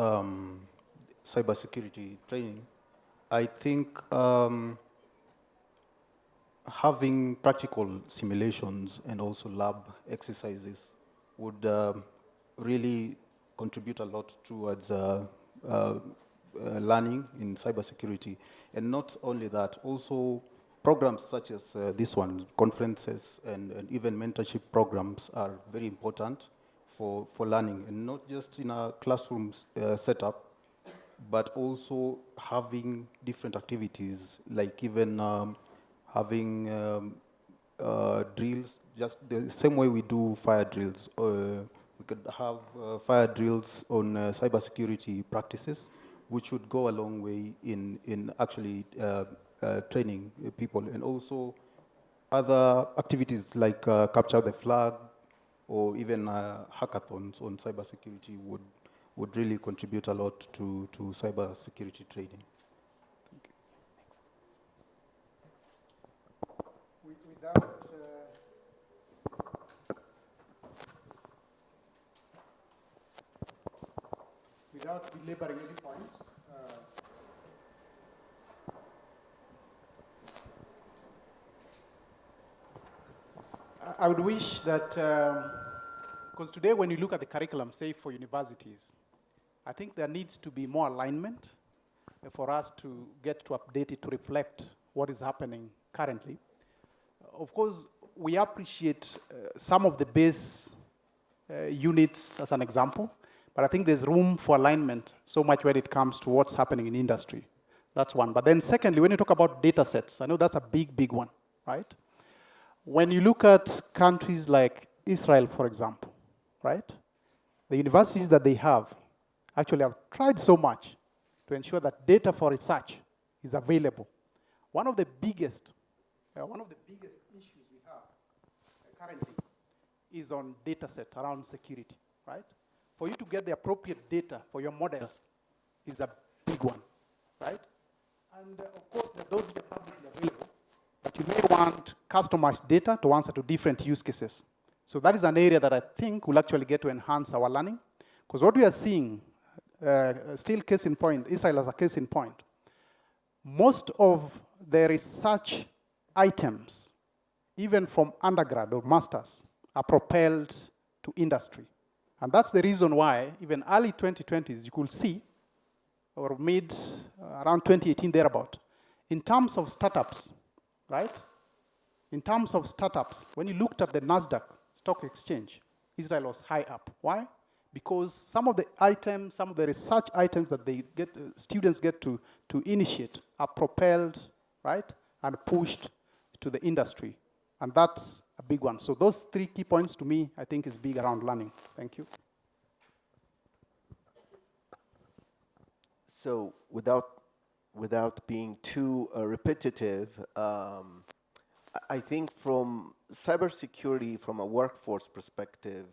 cybersecurity training, I think having practical simulations and also lab exercises would really contribute a lot towards learning in cybersecurity. And not only that, also programs such as this one, conferences and even mentorship programs are very important for learning, and not just in a classroom setup, but also having different activities, like even having drills, just the same way we do fire drills. We could have fire drills on cybersecurity practices, which would go a long way in actually training people. And also other activities like capture the flag, or even hackathons on cybersecurity would really contribute a lot to cybersecurity training. Thank you. Without belaboring any point, I would wish that, because today when you look at the curriculum, say for universities, I think there needs to be more alignment for us to get to update it to reflect what is happening currently. Of course, we appreciate some of the base units as an example, but I think there's room for alignment so much when it comes to what's happening in industry. That's one. But then secondly, when you talk about data sets, I know that's a big, big one, right? When you look at countries like Israel, for example, right? The universities that they have actually have tried so much to ensure that data for research is available. One of the biggest issues we have currently is on data set around security, right? For you to get the appropriate data for your models is a big one, right? And of course, those which are publicly available, but you may want customized data to answer to different use cases. So that is an area that I think will actually get to enhance our learning. Because what we are seeing, still case in point, Israel as a case in point, most of the research items, even from undergrad or masters, are propelled to industry. And that's the reason why, even early 2020s, you could see, or mid, around 2018 thereabout, in terms of startups, right? In terms of startups, when you looked at the NASDAQ stock exchange, Israel was high up. Why? Because some of the items, some of the research items that they get, students get to initiate are propelled, right, and pushed to the industry. And that's a big one. So those three key points to me, I think is big around learning. Thank you. So without being too repetitive, I think from cybersecurity, from a workforce perspective,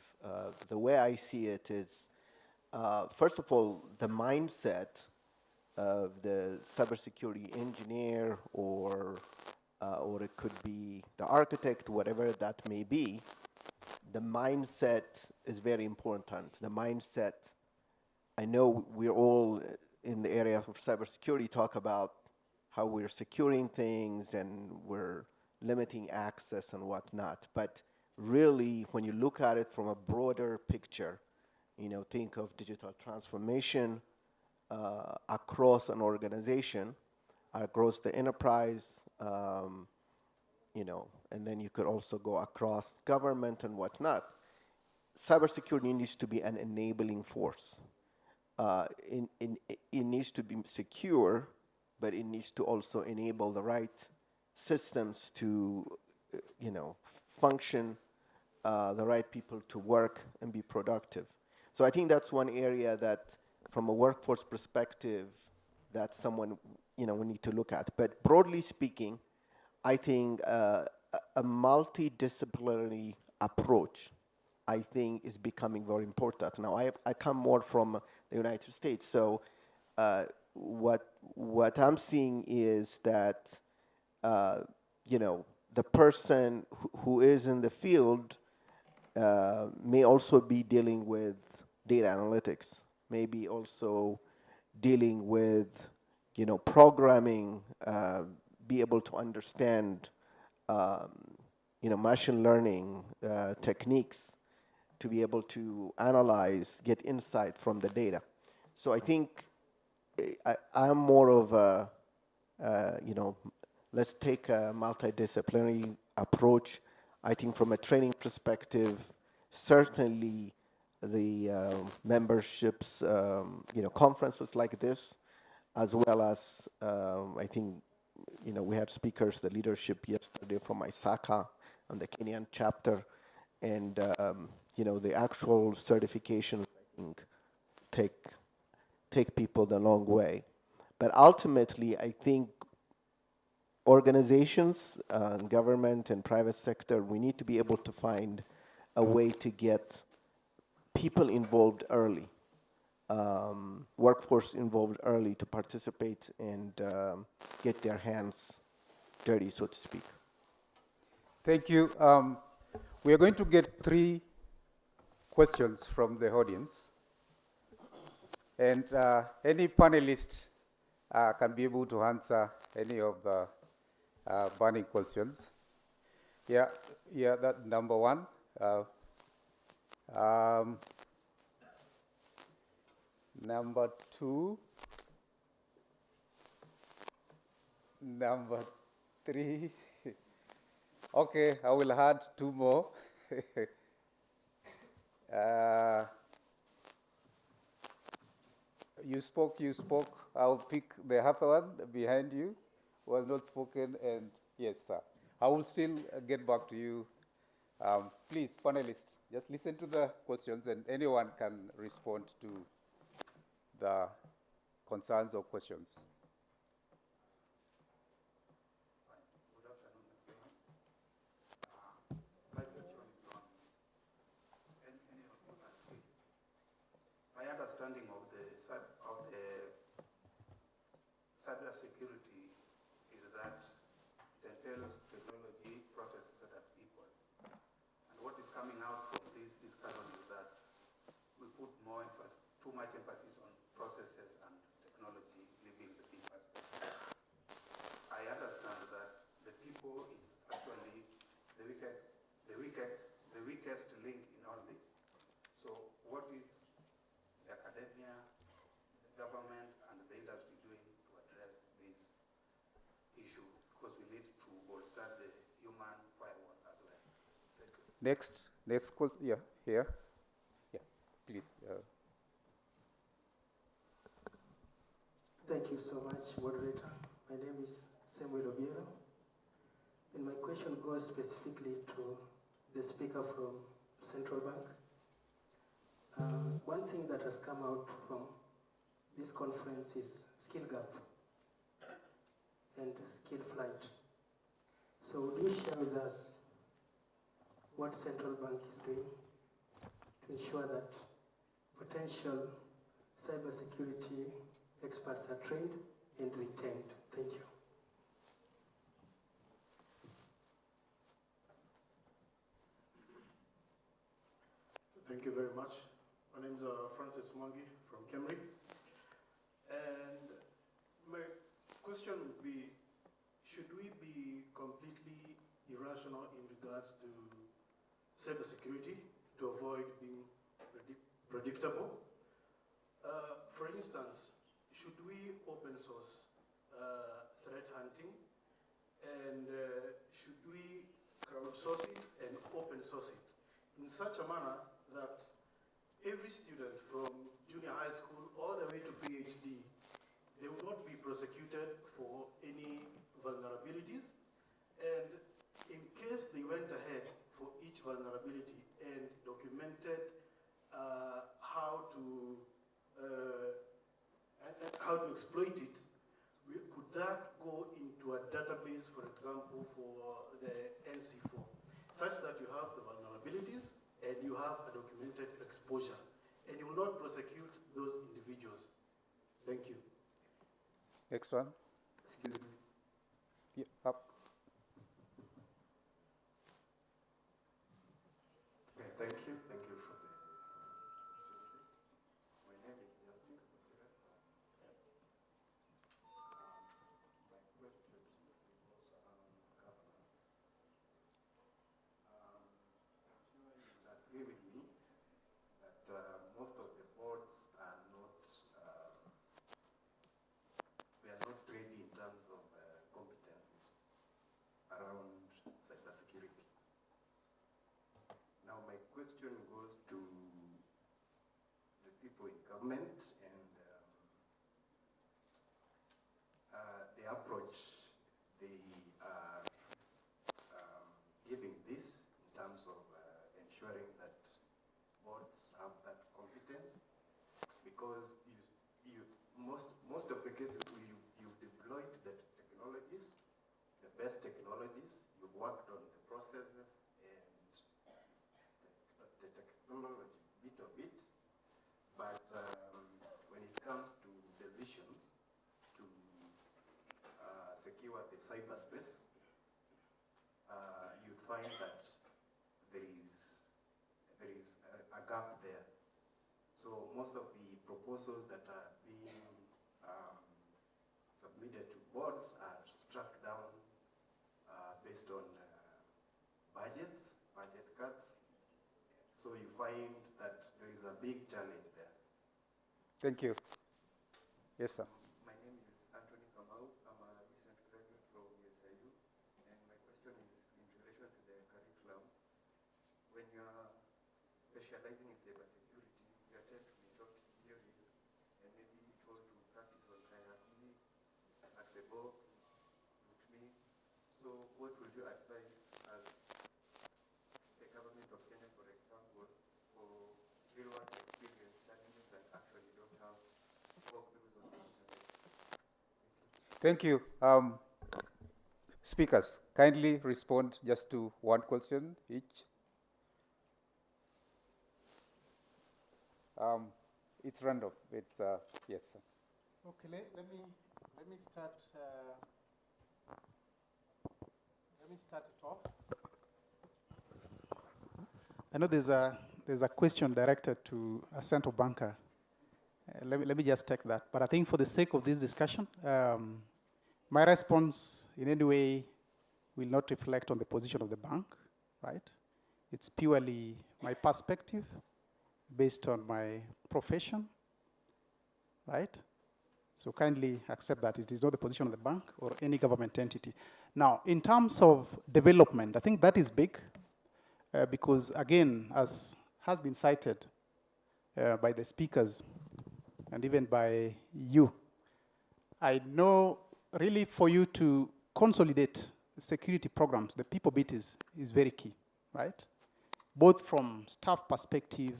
the way I see it is, first of all, the mindset of the cybersecurity engineer, or it could be the architect, whatever that may be. The mindset is very important. The mindset. I know we're all in the area of cybersecurity talk about how we're securing things and we're limiting access and whatnot. But really, when you look at it from a broader picture, think of digital transformation across an organization, across the enterprise, and then you could also go across government and whatnot. Cybersecurity needs to be an enabling force. It needs to be secure, but it needs to also enable the right systems to, function, the right people to work and be productive. So I think that's one area that, from a workforce perspective, that's someone, we need to look at. But broadly speaking, I think a multidisciplinary approach, I think, is becoming very important. Now, I come more from the United States, so what I'm seeing is that, the person who is in the field may also be dealing with data analytics, maybe also dealing with, programming, be able to understand, machine learning techniques, to be able to analyze, get insight from the data. So I think I'm more of a, let's take a multidisciplinary approach. I think from a training perspective, certainly the memberships, conferences like this, as well as I think, we had speakers, the leadership yesterday from ISACA and the Kenyan chapter, and the actual certifications, I think, take people the long way. But ultimately, I think organizations, government and private sector, we need to be able to find a way to get people involved early, workforce involved early to participate and get their hands dirty, so to speak. Thank you. We are going to get 3 questions from the audience. And any panelist can be able to answer any of the burning questions. Yeah, that number 1. Number 2. Number 3. Okay, I will add 2 more. You spoke. I'll pick the other one behind you, who has not spoken, and yes, sir. I will still get back to you. Please, panelists, just listen to the questions, and anyone can respond to the concerns or questions. My understanding of the cybersecurity is that it entails technology, processes, and people. And what is coming out from this discussion is that we put too much emphasis on processes and technology, leaving the people. I understand that the people is actually the weakest link in all this. So what is the academia, the government, and the industry doing to address this issue? Because we need to bolster the human firewall as well. Thank you. Next question. Yeah, here. Yeah, please. Thank you so much, moderator. My name is Samuel Obiero, and my question goes specifically to the speaker from Central Bank. One thing that has come out from this conference is skill gap and skill flight. So would you share with us what Central Bank is doing to ensure that potential cybersecurity experts are trained and retained? Thank you. Thank you very much. My name is Francis Mwangi from Kemri. And my question would be, should we be completely irrational in regards to cybersecurity to avoid being predictable? For instance, should we open source threat hunting? And should we crowdsource it and open source it in such a manner that every student from junior high school all the way to PhD, they will not be prosecuted for any vulnerabilities, and in case they went ahead for each vulnerability and documented how to exploit it, could that go into a database, for example, for the NC4, such that you have the vulnerabilities and you have a documented exposure, and you will not prosecute those individuals? Thank you. Next one. Excuse me. Yeah, up. Okay, thank you. Thank you for the opportunity. My name is Justin Kusira. My question revolves around governance. I'm sure you will agree with me that most of the boards are not we are not ready in terms of competencies around cybersecurity. Now my question goes to the people in government and the approach they are giving this in terms of ensuring that boards have that competence, because most of the cases you've deployed the technologies, the best technologies, you've worked on the processes and the technology bit of it, but when it comes to decisions to secure the cyberspace, you'd find that there is a gap there. So most of the proposals that are being submitted to boards are struck down based on budget cuts. So you find that there is a big challenge there. Thank you. Yes, sir. My name is Anthony Kamau. I'm a recent graduate from USIU, and my question is in relation to the curriculum. When you are specializing in cybersecurity, you are taught to be taught theories and maybe told to practice on hierarchy, at the box, with me. So what would you advise as the government of Kenya, for example, for real work experience studies that actually don't have walkthroughs on the internet? Thank you. Speakers, kindly respond just to one question each. It's random. It's yes, sir. Okay, let me start. Let me start it off. I know there's a question directed to a central banker. Let me just take that. But I think for the sake of this discussion, my response in any way will not reflect on the position of the bank, right? It's purely my perspective based on my profession, right? So kindly accept that it is not the position of the bank or any government entity. Now, in terms of development, I think that is big because, again, as has been cited by the speakers and even by you, I know really for you to consolidate security programs, the people bit is very key, right? Both from staff perspective,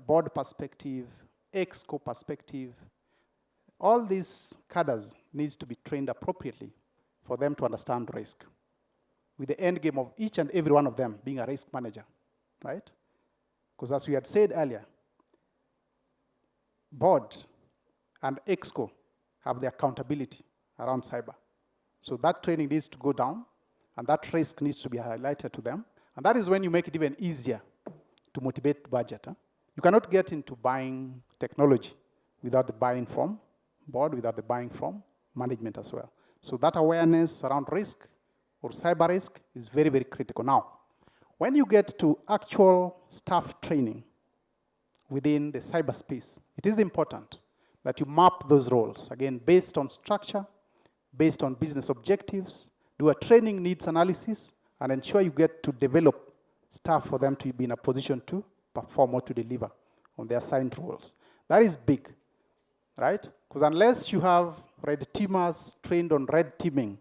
board perspective, EXCO perspective, all these cadres needs to be trained appropriately for them to understand risk, with the end game of each and every one of them being a risk manager, right? Because as we had said earlier, board and EXCO have the accountability around cyber. So that training needs to go down, and that risk needs to be highlighted to them. And that is when you make it even easier to motivate budget. Huh? You cannot get into buying technology without the buying from board, without the buying from management as well. So that awareness around risk or cyber risk is very, very critical. Now, when you get to actual staff training within the cyberspace, it is important that you map those roles, again, based on structure, based on business objectives, do a training needs analysis, and ensure you get to develop staff for them to be in a position to perform or to deliver on their assigned roles. That is big, right? Because unless you have red teamers trained on red teaming,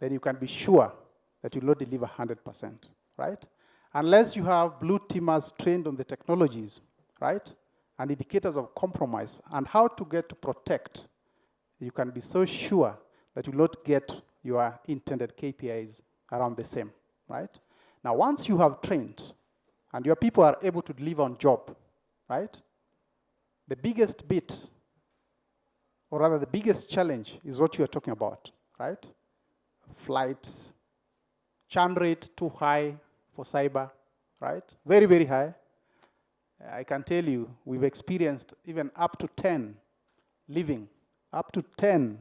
then you can be sure that you will not deliver 100%, right? Unless you have blue teamers trained on the technologies, right? And indicators of compromise and how to get to protect, you can be so sure that you will not get your intended KPIs around the same, right? Now, once you have trained and your people are able to deliver on job, right? The biggest bit, or rather the biggest challenge is what you are talking about, right? Flight, churn rate too high for cyber, right? Very, very high. I can tell you, we've experienced even up to 10 leaving, up to 10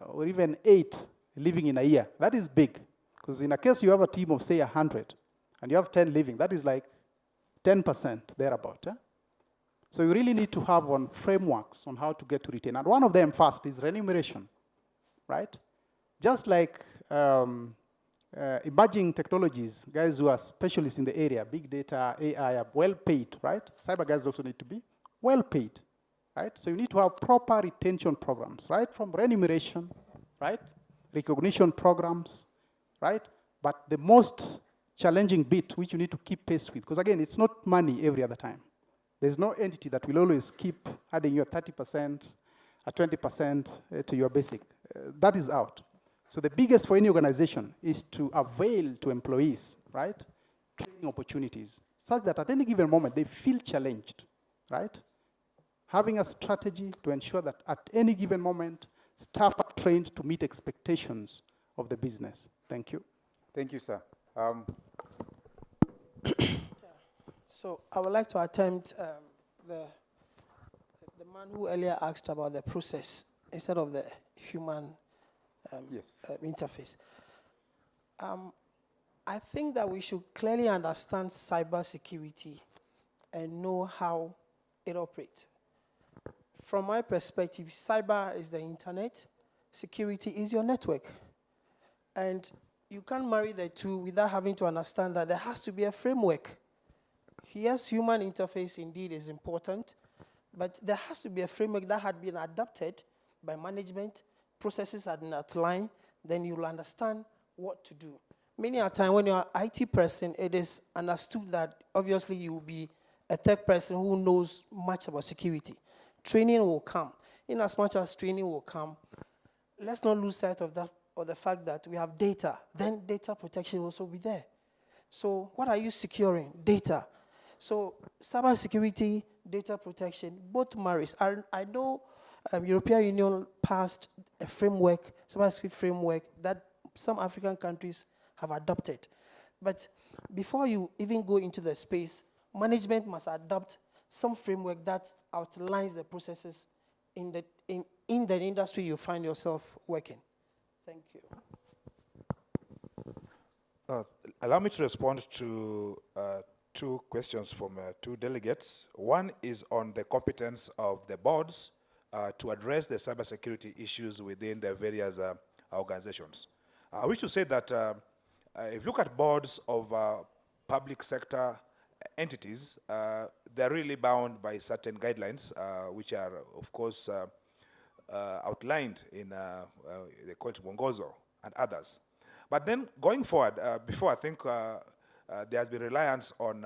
or even 8 leaving in a year. That is big, because in a case you have a team of, say, 100, and you have 10 leaving, that is like 10% thereabout. So you really need to have one frameworks on how to get to retain. And one of them first is remuneration, right? Just like emerging technologies, guys who are specialists in the area, big data, AI, are well paid, right? Cyber guys also need to be well paid, right? So you need to have proper retention programs, right? From remuneration, right? Recognition programs, right? But the most challenging bit, which you need to keep pace with, because again, it's not money every other time. There's no entity that will always keep adding your 30% or 20% to your basic. That is out. So the biggest for any organization is to avail to employees, right, training opportunities, such that at any given moment they feel challenged, right? Having a strategy to ensure that at any given moment, staff are trained to meet expectations of the business. Thank you. Thank you, sir. So I would like to attempt the man who earlier asked about the process instead of the human interface. I think that we should clearly understand cybersecurity and know how it operates. From my perspective, cyber is the internet, security is your network. And you can't marry the two without having to understand that there has to be a framework. Yes, human interface indeed is important, but there has to be a framework that had been adopted by management, processes had been outlined, then you'll understand what to do. Many a time when you're an IT person, it is understood that obviously you will be a tech person who knows much about security. Training will come. In as much as training will come, let's not lose sight of that, or the fact that we have data. Then data protection will also be there. So what are you securing? Data. So cybersecurity, data protection, both marries. I know European Union passed a framework, cybersecurity framework, that some African countries have adopted. But before you even go into the space, management must adopt some framework that outlines the processes in the industry you find yourself working. Thank you. Allow me to respond to two questions from two delegates. One is on the competence of the boards to address the cybersecurity issues within the various organizations. I wish to say that if you look at boards of public sector entities, they're really bound by certain guidelines, which are, of course, outlined in the call to Mwongozo and others. But then going forward, before I think there has been reliance on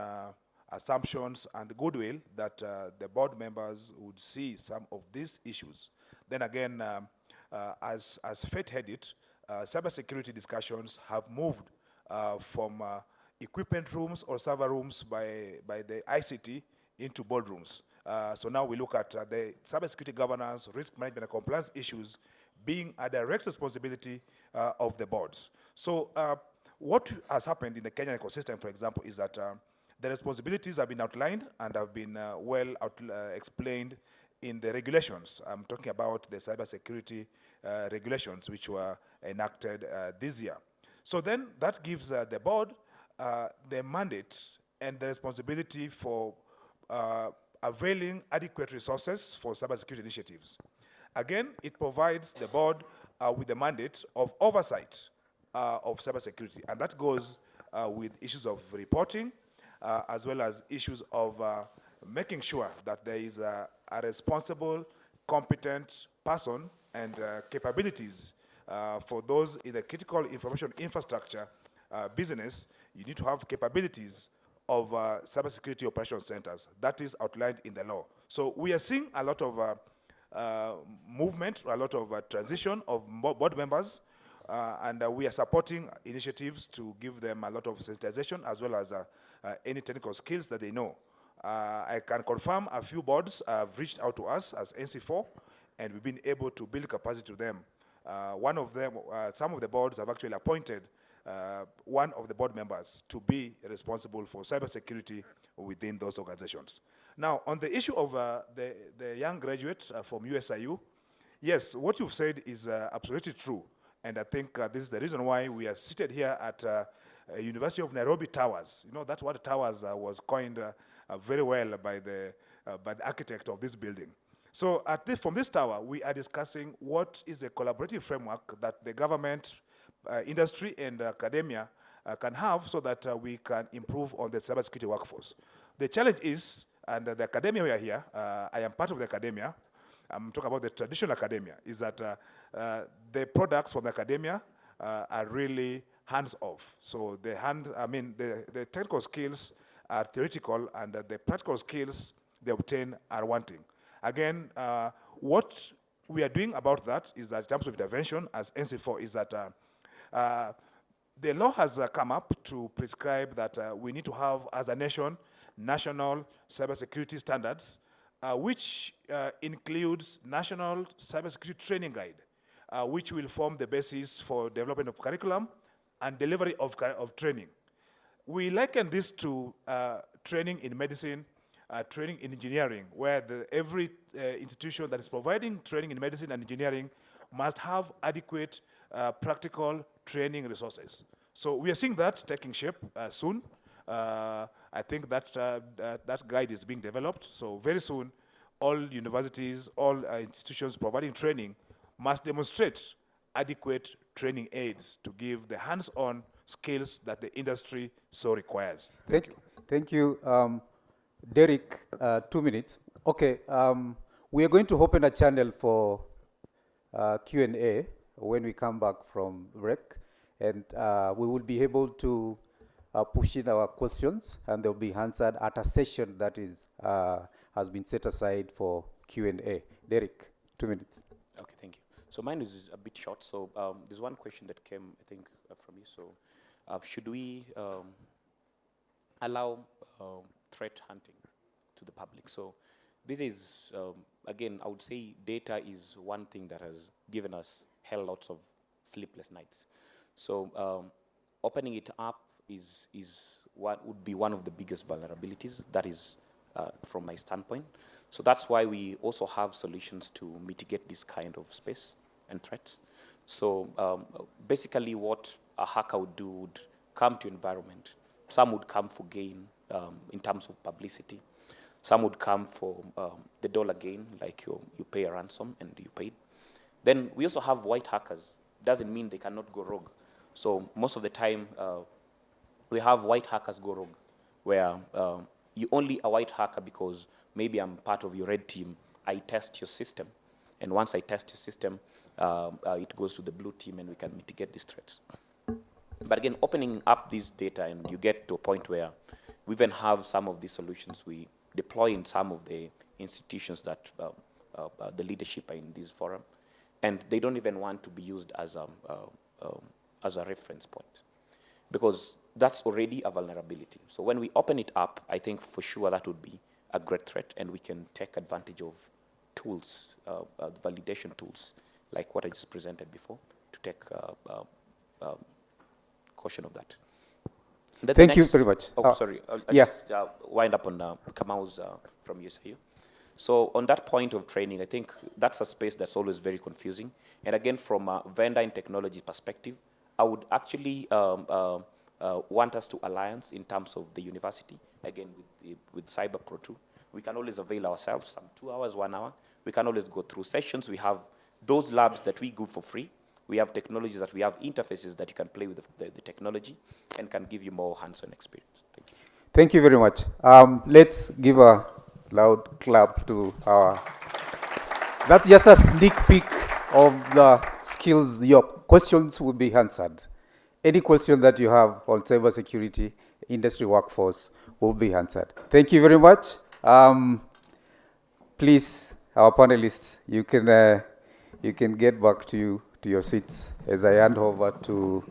assumptions and goodwill that the board members would see some of these issues. Then again, as fate had it, cybersecurity discussions have moved from equipment rooms or server rooms by the ICT into boardrooms. So now we look at the cybersecurity governance, risk management, and compliance issues being a direct responsibility of the boards. So what has happened in the Kenyan ecosystem, for example, is that The responsibilities have been outlined and have been explained in the regulations. I'm talking about the cybersecurity regulations which were enacted this year. So then that gives the board the mandate and the responsibility for availing adequate resources for cybersecurity initiatives. Again, it provides the board with the mandate of oversight of cybersecurity, and that goes with issues of reporting, as well as issues of making sure that there is a responsible, competent person and capabilities for those in the critical information infrastructure business. You need to have capabilities of cybersecurity operation centers. That is outlined in the law. So we are seeing a lot of movement, a lot of transition of board members, and we are supporting initiatives to give them a lot of sensitization as well as any technical skills that they know. I can confirm a few boards have reached out to us as NC4, and we've been able to build capacity to them. One of them, some of the boards have actually appointed one of the board members to be responsible for cybersecurity within those organizations. Now, on the issue of the young graduates from USIU, yes, what you've said is absolutely true. And I think this is the reason why we are seated here at University of Nairobi Towers. You know, that word towers was coined very well by the architect of this building. So from this tower, we are discussing what is the collaborative framework that the government, industry, and academia can have so that we can improve on the cybersecurity workforce. The challenge is, and the academia we are here, I am part of the academia, I'm talking about the traditional academia, is that the products from the academia are really hands-off. So the technical skills are theoretical, and the practical skills they obtain are wanting. Again, what we are doing about that is that in terms of intervention as NC4 is that the law has come up to prescribe that we need to have, as a nation, national cybersecurity standards, which includes national cybersecurity training guide, which will form the basis for development of curriculum and delivery of training. We liken this to training in medicine, training in engineering, where every institution that is providing training in medicine and engineering must have adequate practical training resources. So we are seeing that taking shape soon. I think that that guide is being developed. So very soon, all universities, all institutions providing training must demonstrate adequate training aids to give the hands-on skills that the industry so requires. Thank you. Thank you. Derek, 2 minutes. Okay, we are going to open a channel for Q&A when we come back from break, and we will be able to push in our questions, and they'll be answered at a session that is has been set aside for Q&A. Derek, 2 minutes. Okay, thank you. So mine is a bit short. So there's one question that came, I think, from you. So should we allow threat hunting to the public? So this is, again, I would say data is one thing that has given us hell lots of sleepless nights. So opening it up is what would be one of the biggest vulnerabilities. That is from my standpoint. So that's why we also have solutions to mitigate this kind of space and threats. So basically what a hacker would do would come to environment. Some would come for gain in terms of publicity. Some would come for the dollar gain, like you pay a ransom and you pay it. Then we also have white hackers. Doesn't mean they cannot go rogue. So most of the time, we have white hackers go rogue, where you only a white hacker because maybe I'm part of your red team. I test your system. And once I test your system, it goes to the blue team and we can mitigate these threats. But again, opening up this data, and you get to a point where we even have some of these solutions we deploy in some of the institutions that the leadership are in this forum, and they don't even want to be used as a reference point, because that's already a vulnerability. So when we open it up, I think for sure that would be a great threat, and we can take advantage of tools, validation tools, like what I just presented before, to take caution of that. Thank you very much. Sorry. I'll yeah. just wind up on Kamau's from USIU. So on that point of training, I think that's a space that's always very confusing. And again, from a vendor and technology perspective, I would actually want us to alliance in terms of the university, again, with CyberPro 2. We can always avail ourselves some 2 hours, 1 hour. We can always go through sessions. We have those labs that we give for free. We have technologies that we have interfaces that you can play with the technology and can give you more hands-on experience. Thank you. Thank you very much. Let's give a loud clap to our... That's just a sneak peek of the skills. Your questions will be answered. Any question that you have on cybersecurity, industry workforce will be answered. Thank you very much. Please, our panelists, you can get back to your seats as I hand over to...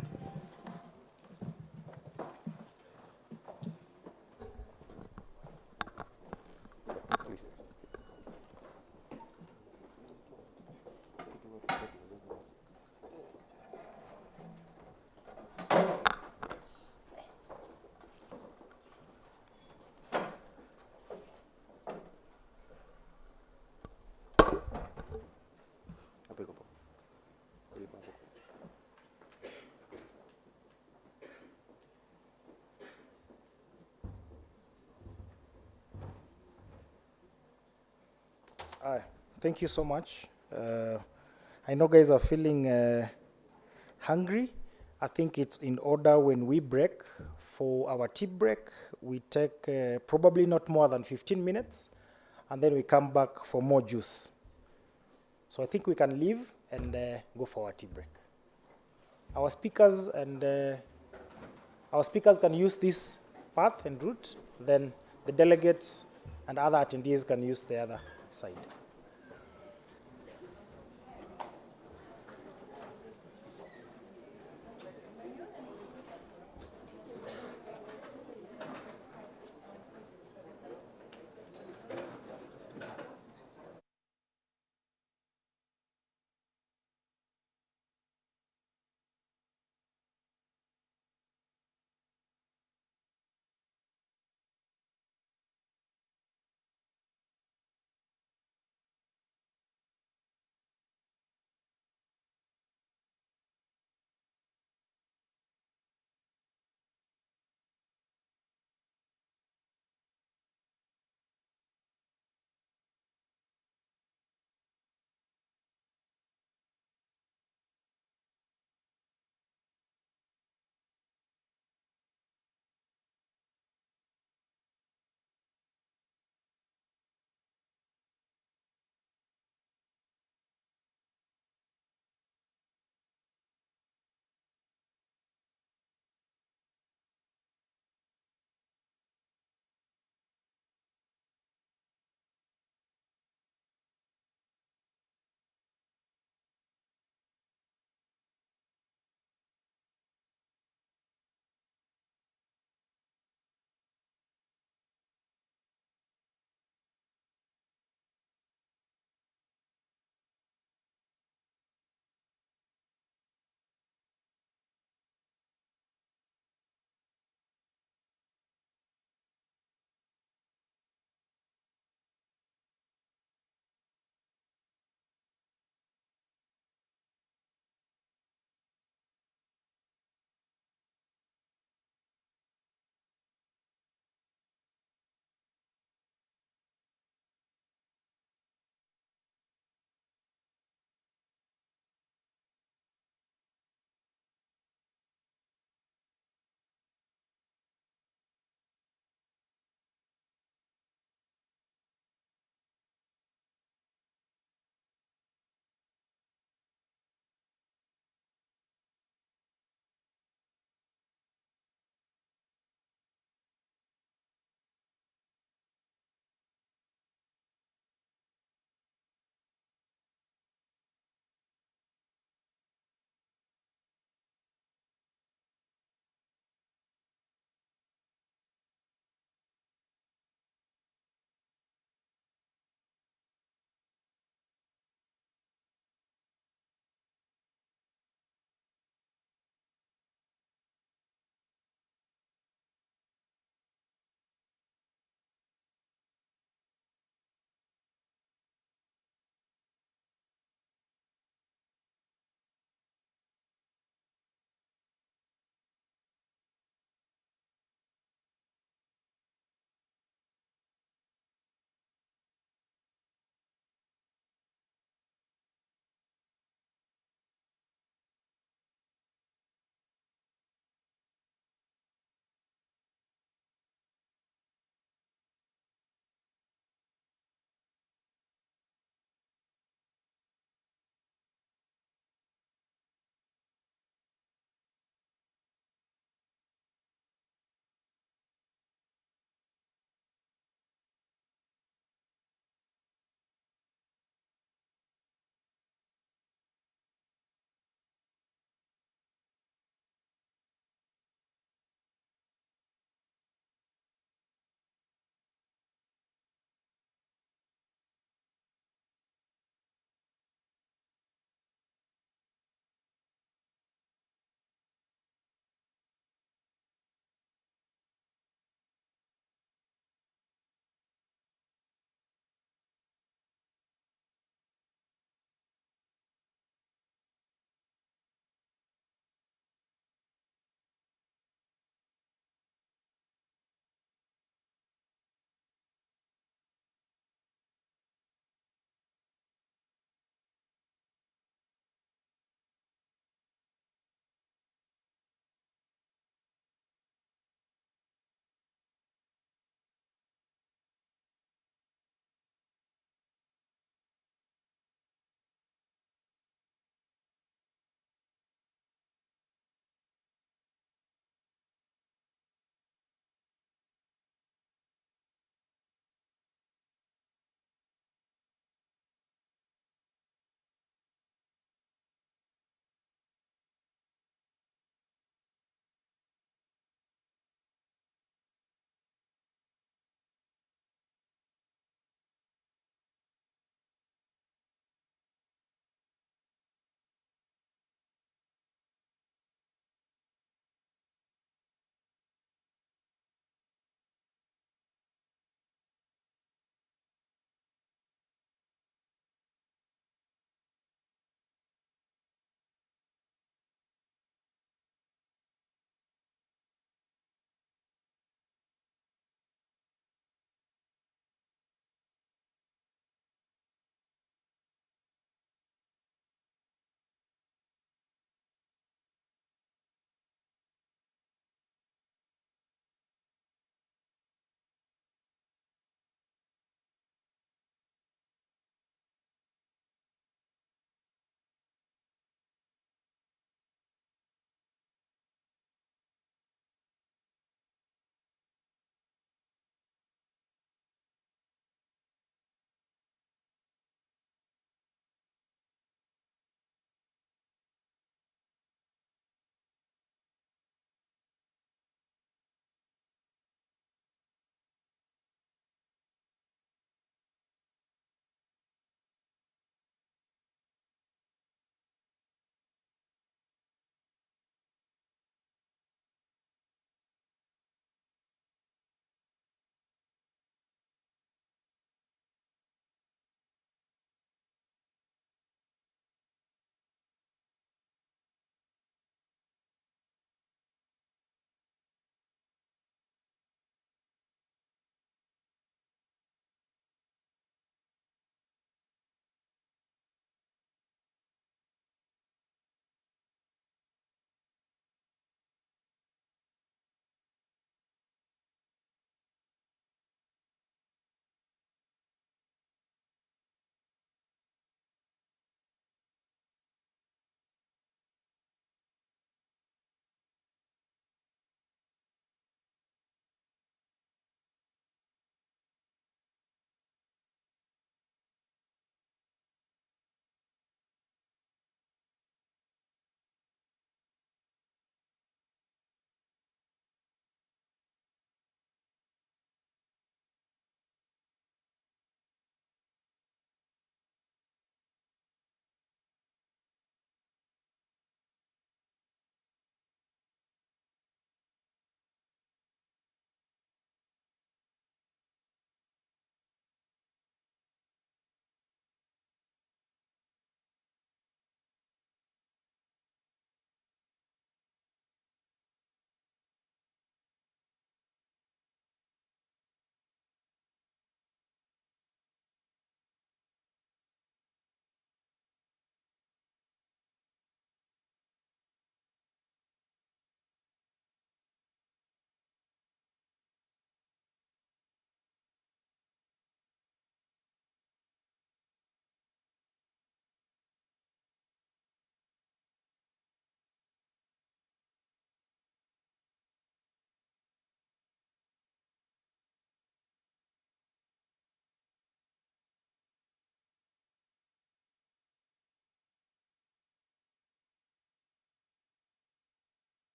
Thank you so much. I know guys are feeling hungry. I think it's in order when we break. For our tea break, we take probably not more than 15 minutes, and then we come back for more juice. So I think we can leave and go for our tea break. Our speakers can use this path and route, then the delegates and other attendees can use the other side.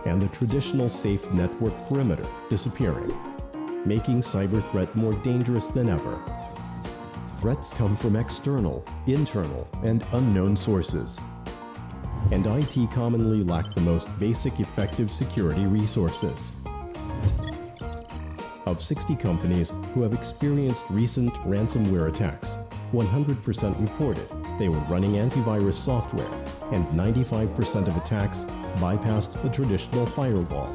and the traditional safe network perimeter disappearing, making cyber threat more dangerous than ever. Threats come from external, internal, and unknown sources. And IT commonly lack the most basic effective security resources. Of 60 companies who have experienced recent ransomware attacks, 100% reported they were running antivirus software, and 95% of attacks bypassed a traditional firewall.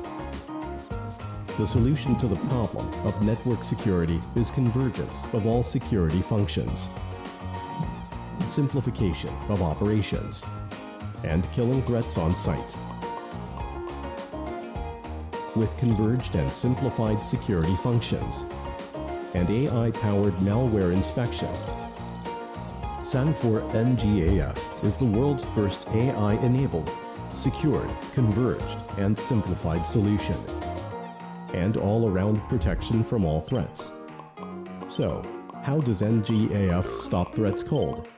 The solution to the problem of network security is convergence of all security functions, simplification of operations, and killing threats on site. With converged and simplified security functions and AI-powered malware inspection, SANFOR NGAF is the world's first AI-enabled, secured, converged, and simplified solution, and all-around protection from all threats. So, how does NGAF stop threats cold?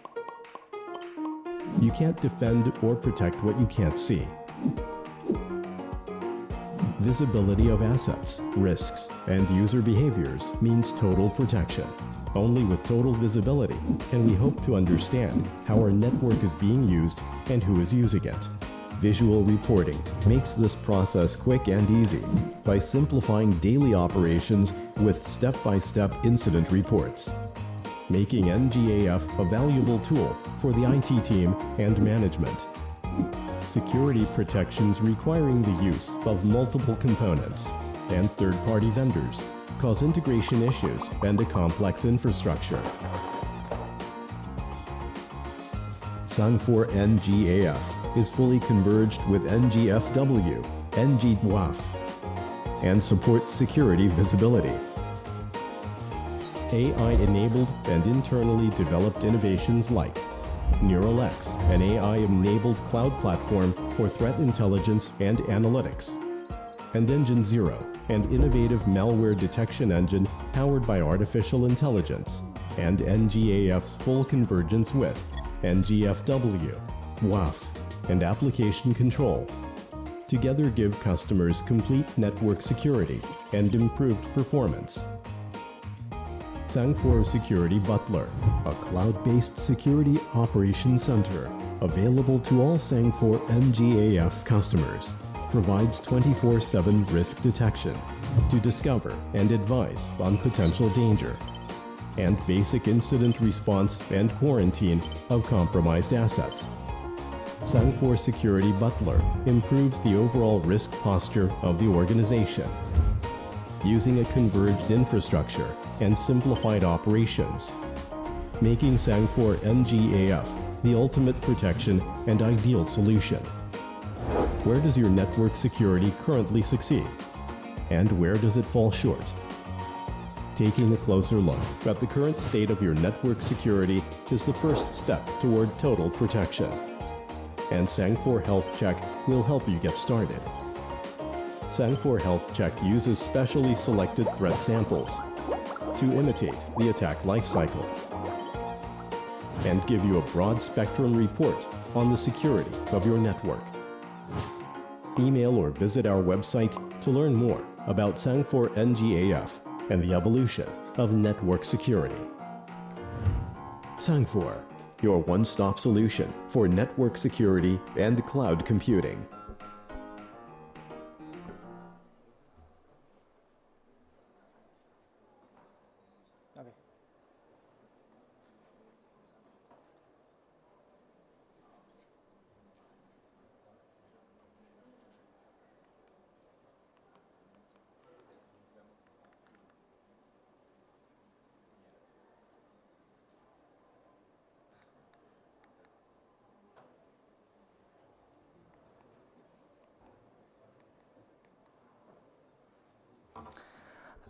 You can't defend or protect what you can't see. Visibility of assets, risks, and user behaviors means total protection. Only with total visibility can we hope to understand how our network is being used and who is using it. Visual reporting makes this process quick and easy by simplifying daily operations with step-by-step incident reports, making NGAF a valuable tool for the IT team and management. Security protections requiring the use of multiple components and third-party vendors cause integration issues and a complex infrastructure. SANFOR NGAF is fully converged with NGFW, NGWAF, and supports security visibility. AI-enabled and internally developed innovations like NeuralX, an AI-enabled cloud platform for threat intelligence and analytics, and Engine Zero, an innovative malware detection engine powered by artificial intelligence, and NGAF's full convergence with NGFW, WAF, and application control. Together give customers complete network security and improved performance. SANFOR Security Butler, a cloud-based security operations center available to all SANFOR NGAF customers, provides 24/7 risk detection to discover and advise on potential danger, and basic incident response and quarantine of compromised assets. SANFOR Security Butler improves the overall risk posture of the organization, using a converged infrastructure and simplified operations, making SANFOR NGAF the ultimate protection and ideal solution. Where does your network security currently succeed? And where does it fall short? Taking a closer look at the current state of your network security is the first step toward total protection. And SANFOR Health Check will help you get started. SANFOR Health Check uses specially selected threat samples to imitate the attack lifecycle and give you a broad spectrum report on the security of your network. Email or visit our website to learn more about SANFOR NGAF and the evolution of network security. SANFOR, your one-stop solution for network security and cloud computing.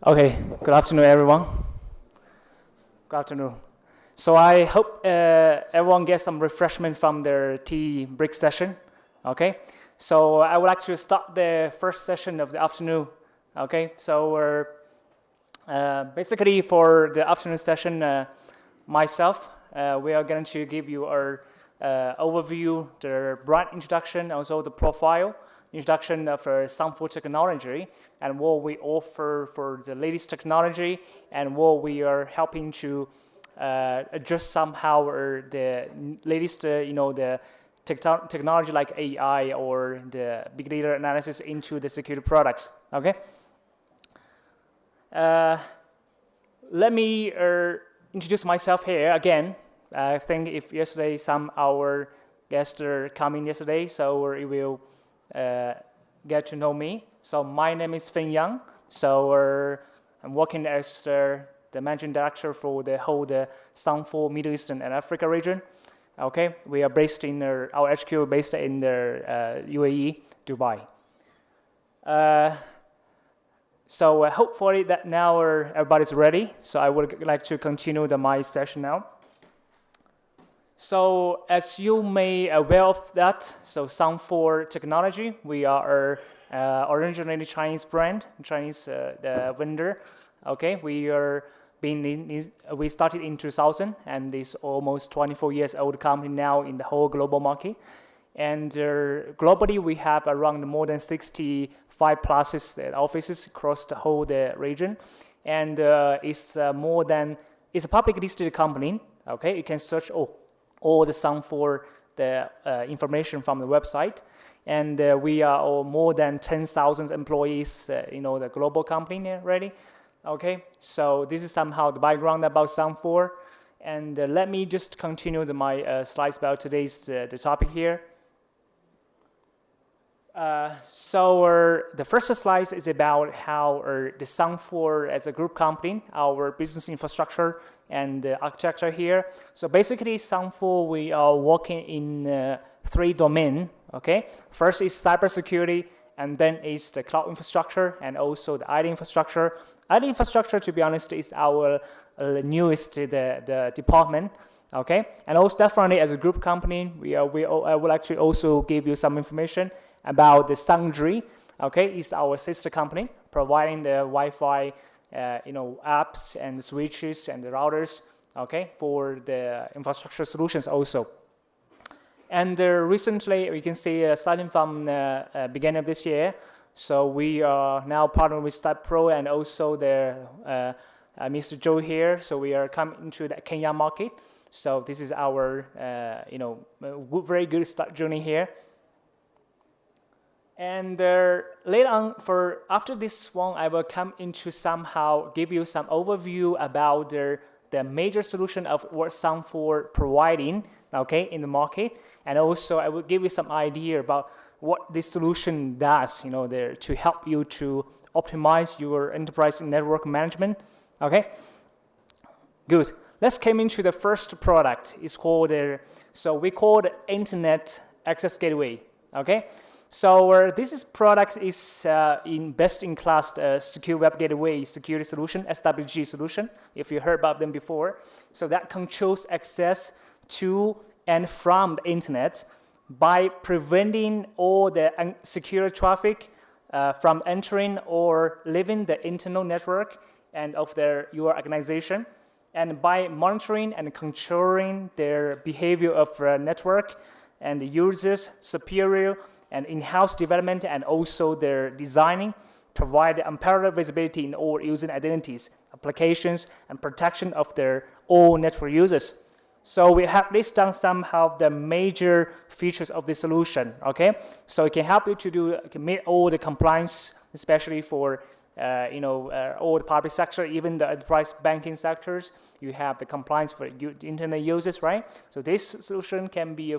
Okay, good afternoon, everyone. Good afternoon. So I hope everyone gets some refreshment from their tea break session. Okay, so I would like to start the first session of the afternoon. Okay, so we're basically for the afternoon session, myself, we are going to give you our overview, the broad introduction, also the profile, introduction of Sound4 technology and what we offer for the latest technology and what we are helping to address somehow the latest, the technology like AI or the big data analysis into the security products. Okay. Let me introduce myself here again. I think if yesterday some our guests are coming yesterday, so you will get to know me. So my name is Feng Yang. So I'm working as the managing director for the whole Sound4 Middle Eastern and Africa region. Okay, we are based in our HQ based in the UAE, Dubai. So hopefully that now everybody's ready. So I would like to continue my session now. So as you may aware of that, so Sound4 technology, we are originally Chinese brand, Chinese the vendor. Okay, we started in 2000, and this almost 24 years old company now in the whole global market. And globally, we have around more than 65 plus offices across the whole region. And it's a public listed company. Okay, you can search all the Sound4 the information from the website. And we are more than 10,000 employees, the global company already. Okay, so this is somehow the background about Sound4. And let me just continue my slides about today's the topic here. So the first slide is about how the Sound4 as a group company, our business infrastructure and architecture here. So basically Sound4, we are working in 3 domains, okay? First is cybersecurity, and then is the cloud infrastructure and also the IT infrastructure. IT infrastructure, to be honest, is our newest the department. Okay, and also definitely as a group company, I will actually also give you some information about the Sangdri. Okay, is our sister company providing the Wi-Fi, apps and the switches and the routers. Okay, for the infrastructure solutions also. And recently, we can see starting from the beginning of this year, so we are now partnered with StatPro and also Mr. Joe here. So we are coming into the Kenya market. So this is our, very good start journey here. And later on, after this one, I will come into somehow give you some overview about the major solution of what Sound4 providing, okay, in the market, and also I will give you some idea about what this solution does, to help you to optimize your enterprise network management. Okay, good. Let's come into the first product. It's called we call it Internet Access Gateway. Okay. So this product is in best-in-class secure web gateway security solution, SWG solution, if you heard about them before. So that controls access to and from the internet by preventing all the unsecure traffic from entering or leaving the internal network and of your organization, and by monitoring and controlling their behavior of network and the users' superior and in-house development, and also their designing, provide unparalleled visibility in all user identities, applications, and protection of their all network users. So we have listed down some of the major features of this solution. Okay, so it can help you to meet all the compliance, especially for all the public sector, even the enterprise banking sectors. You have the compliance for internet users, right? So this solution can be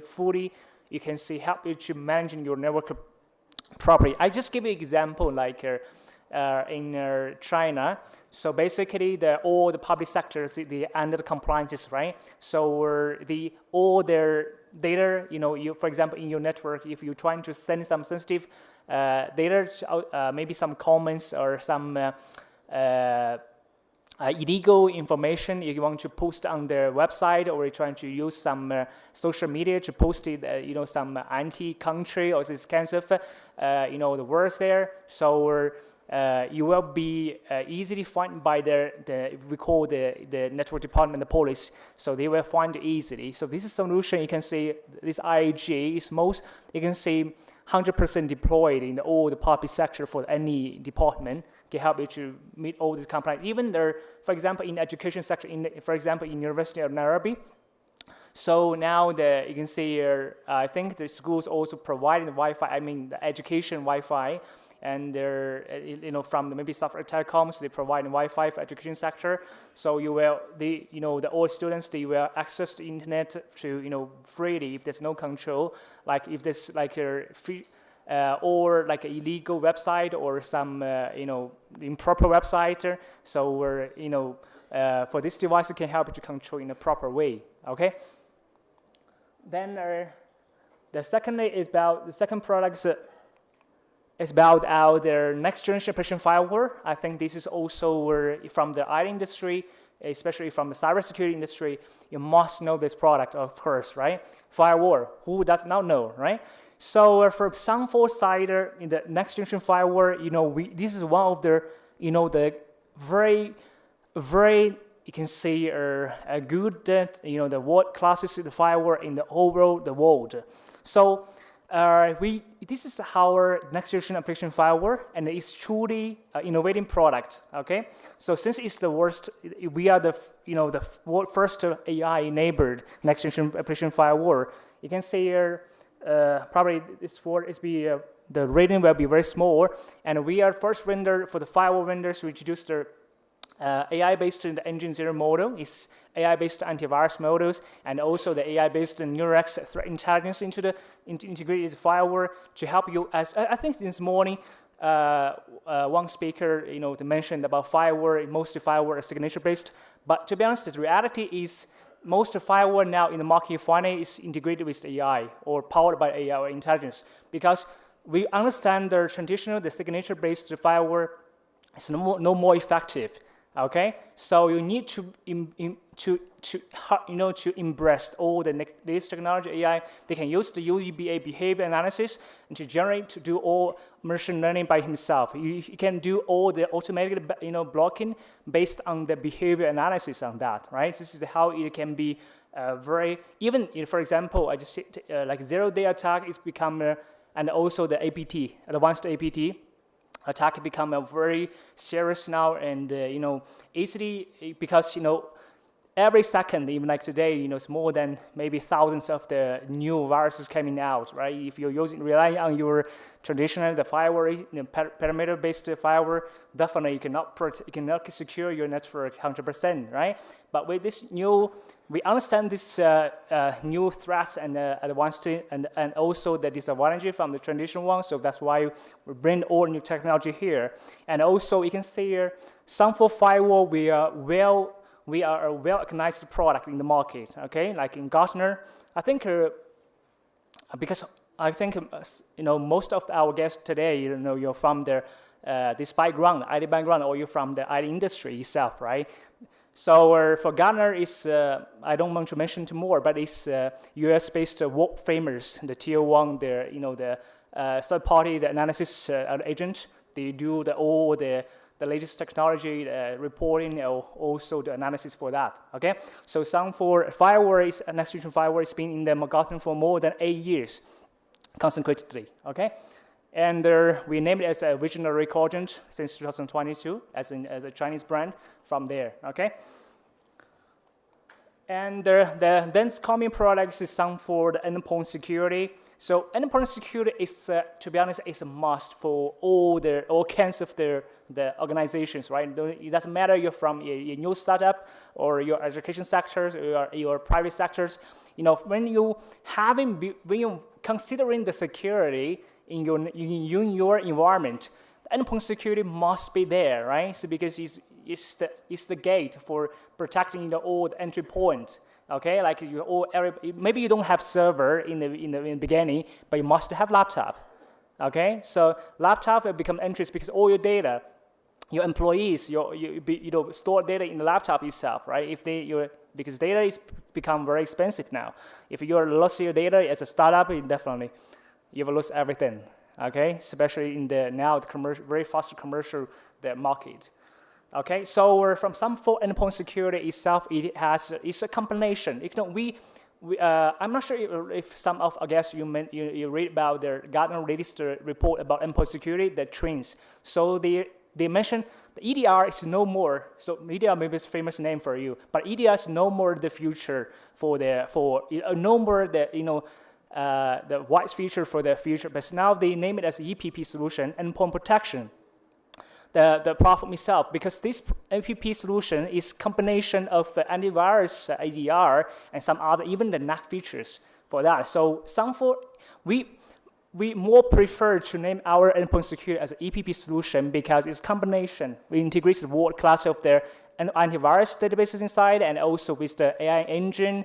you can see help you to managing your network properly. I just give you an example, like in China. So basically, all the public sectors, they under the compliances, right? So all their data, for example, in your network, if you're trying to send some sensitive data, maybe some comments or some illegal information you want to post on their website, or you're trying to use some social media to post it, some anti-country or this kind of, the words there. So you will be easily found by we call the network department, the police. So they will find it easily. So this is a solution. You can see this IAG is you can see 100% deployed in all the public sector for any department, can help you to meet all these compliance. Even there, for example, in the education sector, for example, in University of Nairobi. So now you can see here, I think the schools also providing the Wi-Fi, I mean the education Wi-Fi, and they're, from maybe software telecoms, they provide Wi-Fi for education sector. So all students, they will access the internet to, freely if there's no control. Like if there's like a free, or like an illegal website or some, improper website. So for this device, it can help you to control in a proper way, okay? Then the second product is about our next generation application firewall. I think this is also from the IT industry, especially from the cybersecurity industry. You must know this product, of course, right? Firewall. Who does not know, right? So for SOUND4 side, in the next generation firewall, this is one of the, the very, very, you can see a good, the world classes the firewall in the overall the world. So this is our next generation application firewall, and it's truly innovating product. Okay, so since it's the worst, we are the world first AI enabled next generation application firewall. You can see here probably the rating will be very small, and we are first vendor for the firewall vendors to introduce the AI-based in the Engine Zero model, is AI-based antivirus models, and also the AI-based NeurX threat intelligence into the integrated firewall to help you. As I think this morning, one speaker, they mentioned about firewall. Most firewall are signature-based, but to be honest, the reality is most firewall now in the market you find is integrated with AI or powered by AI or intelligence, because we understand the traditional, the signature-based firewall is no more effective. Okay, so you need to embrace all the latest technology AI. They can use the UEBA behavior analysis and to do all machine learning by himself. You can do all the automatic blocking based on the behavior analysis on that, right? This is how it can be even for example, I just like zero-day attack is become and also the APT, advanced APT. Attack become a very serious now, and easily, because every second, even like today, it's more than maybe thousands of the new viruses coming out, right? If you're relying on your traditional firewall, perimeter-based firewall, definitely you cannot secure your network 100%, right? But with this new, we understand this new threats and advanced and also the disadvantage from the traditional one. So that's why we bring all new technology here. And also you can see here, SOUND4 firewall, we are a well-recognized product in the market. Okay, like in Gartner, I think because I think most of our guests today, you're from this background, IT background, or you're from the IT industry itself, right? So for Gartner, I don't want to mention too more, but it's US-based world famous, the tier one, the third-party the analysis agent. They do all the latest technology reporting, or also the analysis for that. Okay, so SOUND4 firewall is next generation firewall has been in the Gartner for more than 8 years, consecutively. Okay. And we named it as a Visionary Quadrant since 2022 as a Chinese brand from there, okay? And the then coming products is SOUND4 the endpoint security. So endpoint security is, to be honest, is a must for all kinds of the organizations, right? It doesn't matter you're from a new startup or your education sectors or your private sectors. When you're considering the security in your environment, the endpoint security must be there, right? So because it's the gate for protecting all the entry point. Okay, like maybe you don't have server in the beginning, but you must have laptop. Okay, so laptop will become entries because all your data, your employees, you store data in the laptop itself, right? Because data is become very expensive now. If you lose your data as a startup, you will lose everything, okay? Especially in the very fast commercial market. Okay, so from SOUND4 endpoint security itself, it's a combination. I'm not sure if some of, I guess you read about the Gartner latest report about endpoint security, the trends. So they mentioned the EDR is no more. So EDR maybe is a famous name for you, but EDR is no more the future no more the wise future for the future. But now they name it as EPP solution, endpoint protection. The platform itself, because this MPP solution is combination of antivirus EDR and some other, even the NAC features for that. So we more prefer to name our endpoint security as an EPP solution because it's combination. We integrate the world class of their antivirus databases inside and also with the AI engine,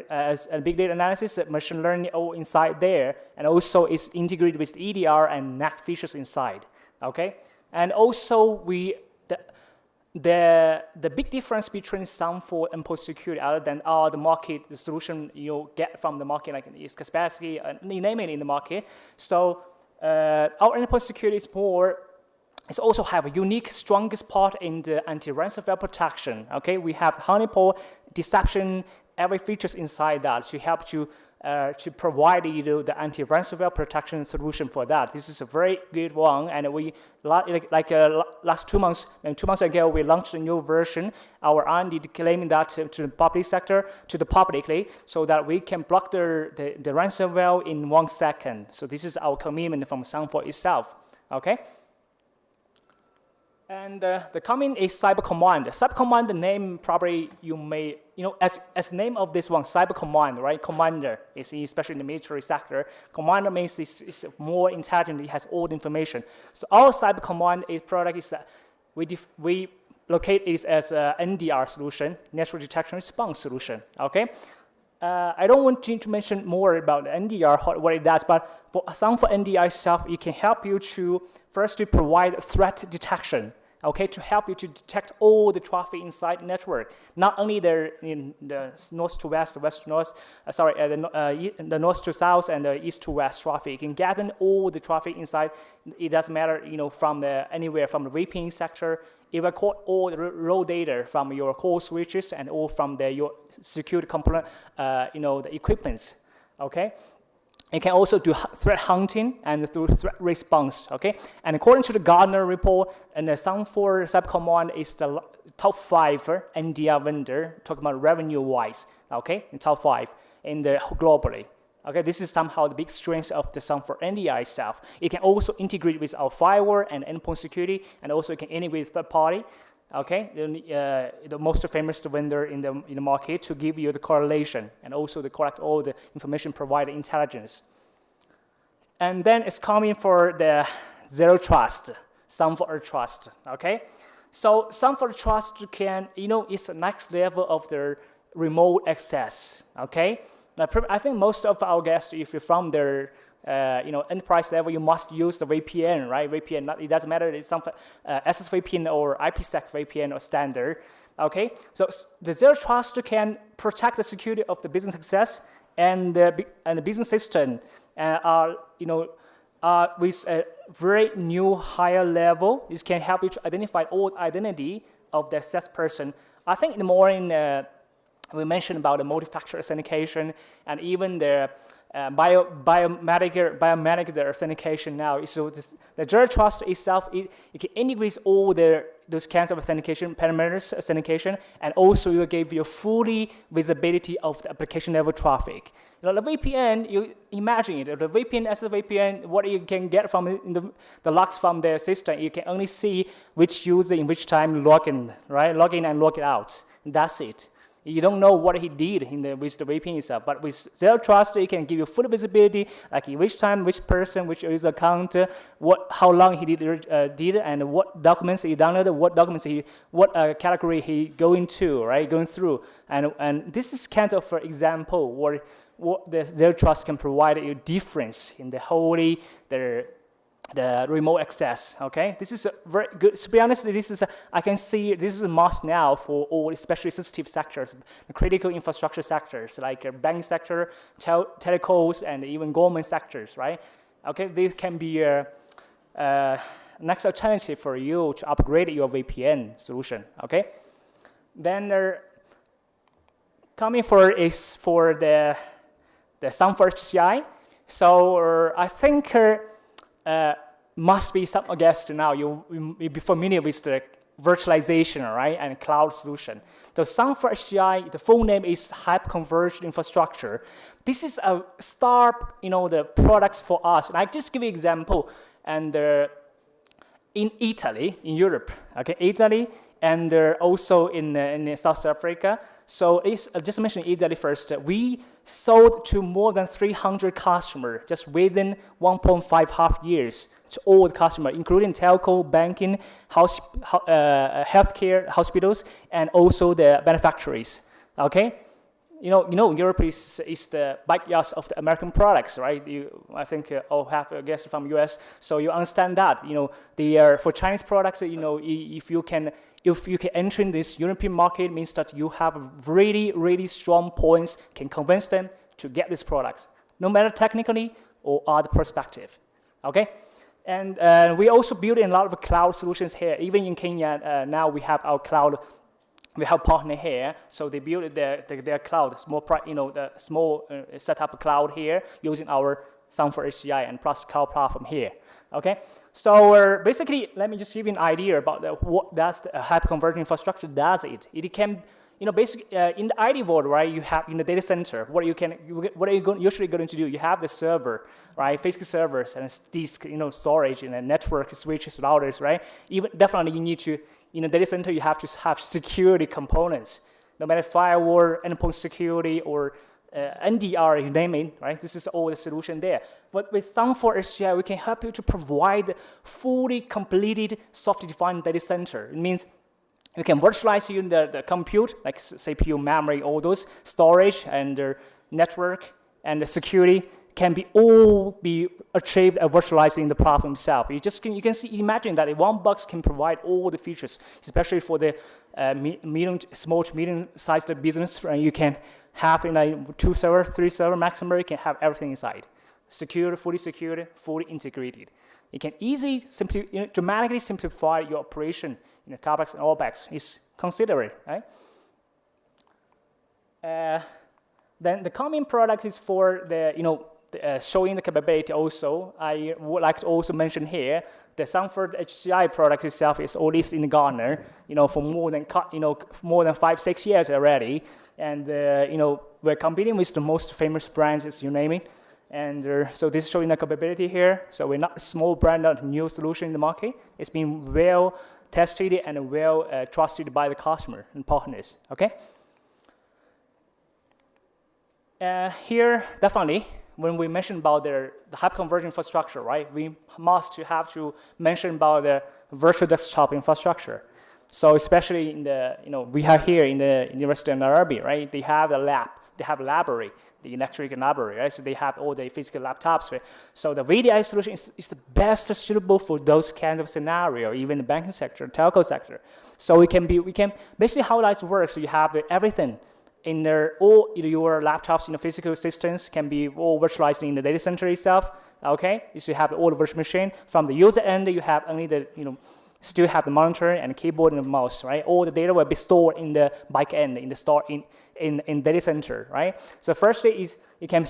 as big data analysis, machine learning all inside there, and also it's integrated with EDR and NAC features inside. Okay. And also, the big difference between SOUND4 endpoint security, other than the market, the solution you get from the market, like is Kaspersky, you name it in the market. So our endpoint security is it's also have a unique, strongest part in the anti-ransomware protection. Okay, we have honeypot, deception, every features inside that to help to provide you the anti-ransomware protection solution for that. This is a very good one, and we last 2 months, and 2 months ago, we launched a new version. Our R&D claiming that to the public sector, to the publicly, so that we can block the ransomware in 1 second. So this is our commitment from SOUND4 itself. Okay. And the coming is Cyber Command. Cyber Command, the name probably you may, as name of this one, Cyber Command, right? Commander, is especially in the military sector. Commander means it's more intelligent, it has all the information. So our Cyber Command product is we locate it as a NDR solution, Network Detection Response solution, okay? I don't want to mention more about NDR, what it does, but for NDR itself, it can help you to firstly provide threat detection, okay, to help you to detect all the traffic inside the network, not only in the north to west, west to north, the north to south and the east to west traffic. You can gather all the traffic inside. It doesn't matter, from anywhere from the VPN sector. It record all the raw data from your core switches and all from your security component, the equipments, okay? It can also do threat hunting and through threat response, okay? And according to the Gartner report, and the SOUND4 Cyber Command is the top 5 NDR vendor, talking about revenue-wise, okay? In top 5 globally. Okay, this is somehow the big strength of the SOUND4 NDR itself. It can also integrate with our firewall and endpoint security, and also it can integrate with third party. Okay, the most famous vendor in the market to give you the correlation and also to collect all the information provided intelligence. And then it's coming for the Zero Trust, SOUND4 Trust. Okay, so SOUND4 Trust can, it's the next level of the remote access. Okay. I think most of our guests, if you're from their enterprise level, you must use the VPN, right? VPN, it doesn't matter, it's some SSVPN or IPsec VPN or standard. Okay, so the Zero Trust can protect the security of the business access and the business system, with a very new higher level. It can help you to identify all identity of the access person. I think in the morning. We mentioned about the multi-factor authentication and even the biometric authentication now. So the Zero Trust itself, it can integrate all those kinds of authentication, parameters authentication, and also it will give you fully visibility of the application level traffic. The VPN, you imagine it, the VPN as a VPN, what you can get from the logs from the system, you can only see which user in which time log in, right? Log in and log out. That's it. You don't know what he did with the VPN itself, but with Zero Trust, it can give you full visibility, like which time, which person, which user account, how long he did, and what documents he downloaded, what category he going through, and this is kind of an example what the Zero Trust can provide you difference in the remote access, okay? This is a very good, to be honest, I can see this is a must now for all, especially sensitive sectors, the critical infrastructure sectors, like banking sector, telecoms, and even government sectors, right? Okay, they can be a next alternative for you to upgrade your VPN solution, okay? Then coming for is for the Sanfor HCI. So I think must be some guests now. You be familiar with the virtualization, right, and cloud solution. The Sanfor HCI, the full name is Hyperconverged Infrastructure. This is a star, the products for us. And I just give you an example. And in Italy, in Europe, okay, Italy, and also in South Africa. So I just mentioned Italy first. We sold to more than 300 customers just within 1.5 half years to all the customers, including telco, banking, healthcare, hospitals, and also the manufacturers. Okay, Europe is the backyard of the American products, right? I think all have a guest from US, so you understand that. For Chinese products, if you can enter in this European market, means that you have really, really strong points, can convince them to get these products, no matter technically or other perspective. Okay, and we also build in a lot of cloud solutions here. Even in Kenya, now we have our cloud. We have partner here, so they build their cloud, the small setup cloud here using our Sanfor HCI and plus cloud platform here. Okay, so basically, let me just give you an idea about what does the hyperconverged infrastructure does. It can, basically in the IT world, right? You have in the data center. What are you usually going to do? You have the server, right? Physical servers and disk, storage and network switches, routers, right? Even definitely you need to. In a data center, you have to have security components, no matter firewall, endpoint security, or NDR, you name it, right? This is all the solution there. But with Sanfor HCI, we can help you to provide fully completed software-defined data center. It means we can virtualize you in the compute, like CPU, memory, all those, storage, and the network, and the security can all be achieved and virtualized in the platform itself. You can imagine that one box can provide all the features, especially for the small to medium-sized business. You can have 2 server, 3 server maximum. You can have everything inside, fully integrated. You can easily, dramatically simplify your operation in the CapEx and OpEx. It's considerate, right? Then the common product is for the showing the capability also. I would like to also mention here the Sanfor HCI product itself is always in Gartner, for more than 5-6 years already, and we're competing with the most famous brands, as you name it, and so this is showing the capability here. So we're not a small brand, not a new solution in the market. It's been well tested and well trusted by the customer and partners. Okay. Here, definitely. When we mention about the hyperconverged infrastructure, right, we must have to mention about the virtual desktop infrastructure. So especially in the, we have here in the University of Nairobi, right, they have a lab, they have a library, the electric library, right, so they have all the physical laptops. Right? So the VDI solution is the best suitable for those kind of scenario, even the banking sector, telco sector. So we can basically how that works. So you have everything. All your laptops in the physical systems can be all virtualized in the data center itself. Okay, so you have all the virtual machine. From the user end, you have only the still have the monitor and the keyboard and the mouse. Right, all the data will be stored in the back end in data center. Right. So firstly is you can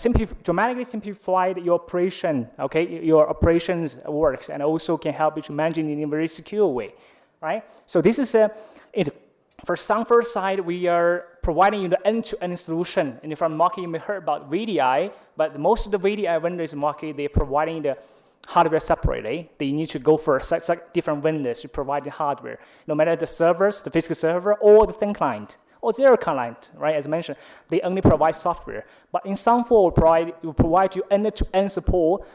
dramatically simplify your operation. Okay, your operations works and also can help you to manage it in a very secure way. Right. So this is for Sanfor side, we are providing you the end-to-end solution. And from market, you may heard about VDI, but most of the VDI vendors in market, they're providing the hardware separately. They need to go for different vendors to provide the hardware, no matter the servers, the physical server, or the thin client, or zero client, right? As mentioned, they only provide software. But in Sanfor, we provide you end-to-end support,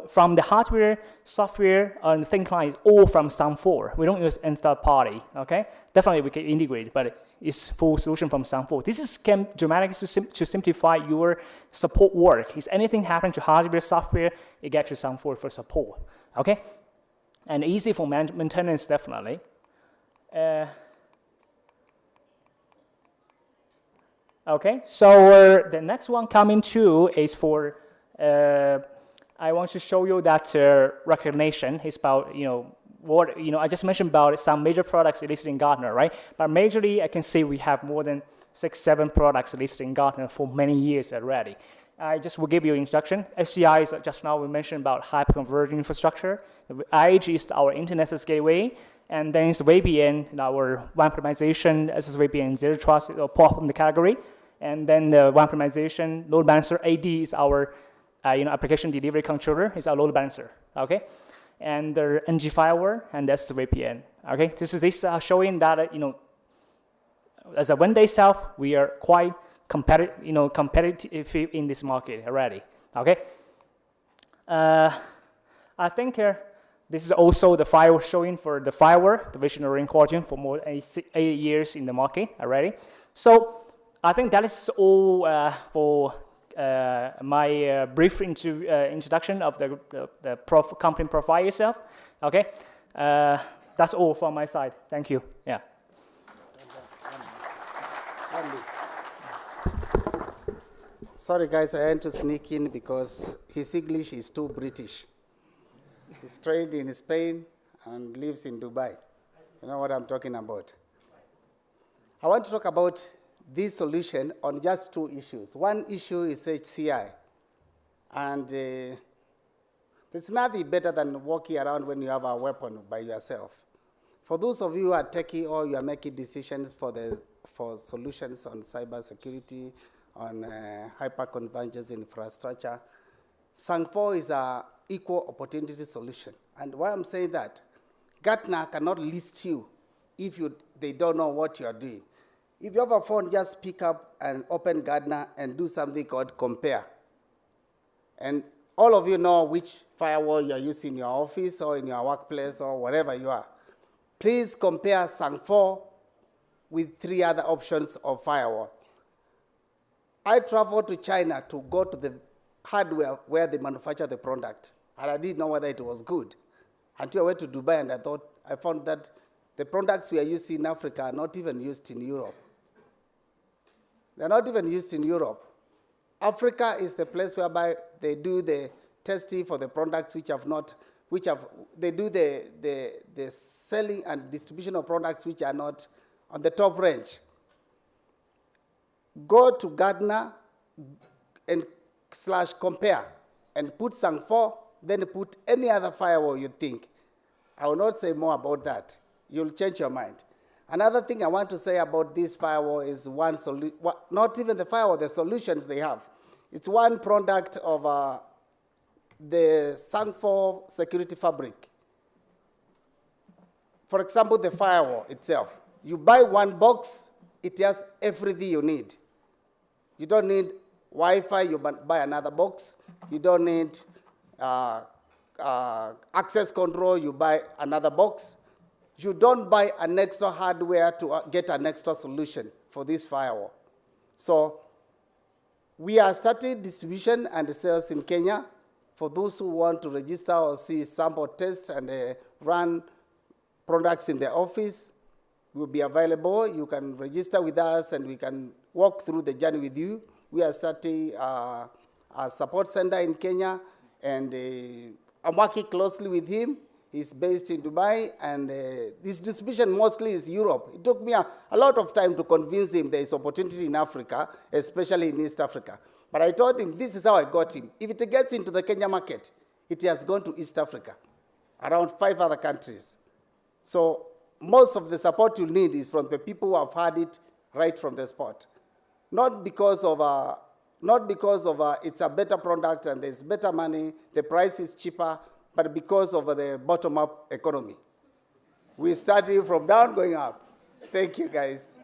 from the hardware, software, and the thin client, all from Sanfor. We don't use any third party, okay? Definitely we can integrate, but it's full solution from Sanfor. This can dramatically to simplify your support work. If anything happens to hardware, software, you get to Sanfor for support, okay? And easy for maintenance, definitely. Okay, so the next one coming to is I want to show you that recognition is about, what, I just mentioned about some major products listed in Gartner, right? But majorly, I can say we have more than 6-7 products listed in Gartner for many years already. I just will give you an introduction. HCI is just now we mentioned about hyperconverged infrastructure. IH is our internet as gateway, and then it's VPN, our one optimization, SSVPN, zero trust, pop from the category, and then the one optimization load balancer. AD is our application delivery controller, is our load balancer. Okay, and the NG firewall and SSVPN. Okay, this is showing that as a vendor itself, we are quite competitive in this market already. Okay. I think this is also the firewall showing for the firewall, the visionary recording for more than 8 years in the market already. So I think that is all for my brief introduction of the company profile itself. Okay. That's all from my side. Thank you. Yeah. Sorry guys, I had to sneak in because his English is too British. He's trained in Spain and lives in Dubai. You know what I'm talking about. I want to talk about this solution on just 2 issues. One issue is HCI. And there's nothing better than walking around when you have a weapon by yourself. For those of you who are techie or you are making decisions for solutions on cybersecurity, on hyperconvergence infrastructure, SANG4 is an equal opportunity solution. And why I'm saying that, Gartner cannot list you if they don't know what you're doing. If you have a phone, just pick up and open Gartner and do something called compare. And all of you know which firewall you're using in your office or in your workplace or wherever you are. Please compare SANG4 with 3 other options of firewall. I traveled to China to go to the hardware where they manufacture the product, and I didn't know whether it was good. Until I went to Dubai and I found that the products we are using in Africa are not even used in Europe. They're not even used in Europe. Africa is the place whereby they do the testing for the products they do the selling and distribution of products which are not on the top range. Go to Gartner and /compare and put SANG4, then put any other firewall you think. I will not say more about that. You'll change your mind. Another thing I want to say about this firewall is not even the firewall, the solutions they have. It's one product of the SANG4 security fabric. For example, the firewall itself. You buy one box, it has everything you need. You don't need Wi-Fi, you buy another box. You don't need access control, you buy another box. You don't buy an extra hardware to get an extra solution for this firewall. So we are starting distribution and sales in Kenya. For those who want to register or see sample tests and run products in the office, will be available. You can register with us and we can walk through the journey with you. We are starting a support center in Kenya, and I'm working closely with him. He's based in Dubai, and this distribution mostly is Europe. It took me a lot of time to convince him there is opportunity in Africa, especially in East Africa. But I told him, this is how I got him. If it gets into the Kenya market, it has gone to East Africa, around 5 other countries. So most of the support you need is from the people who have had it right from the spot. Not because of it's a better product and there's better money, the price is cheaper, but because of the bottom-up economy. We're starting from down going up. Thank you, guys.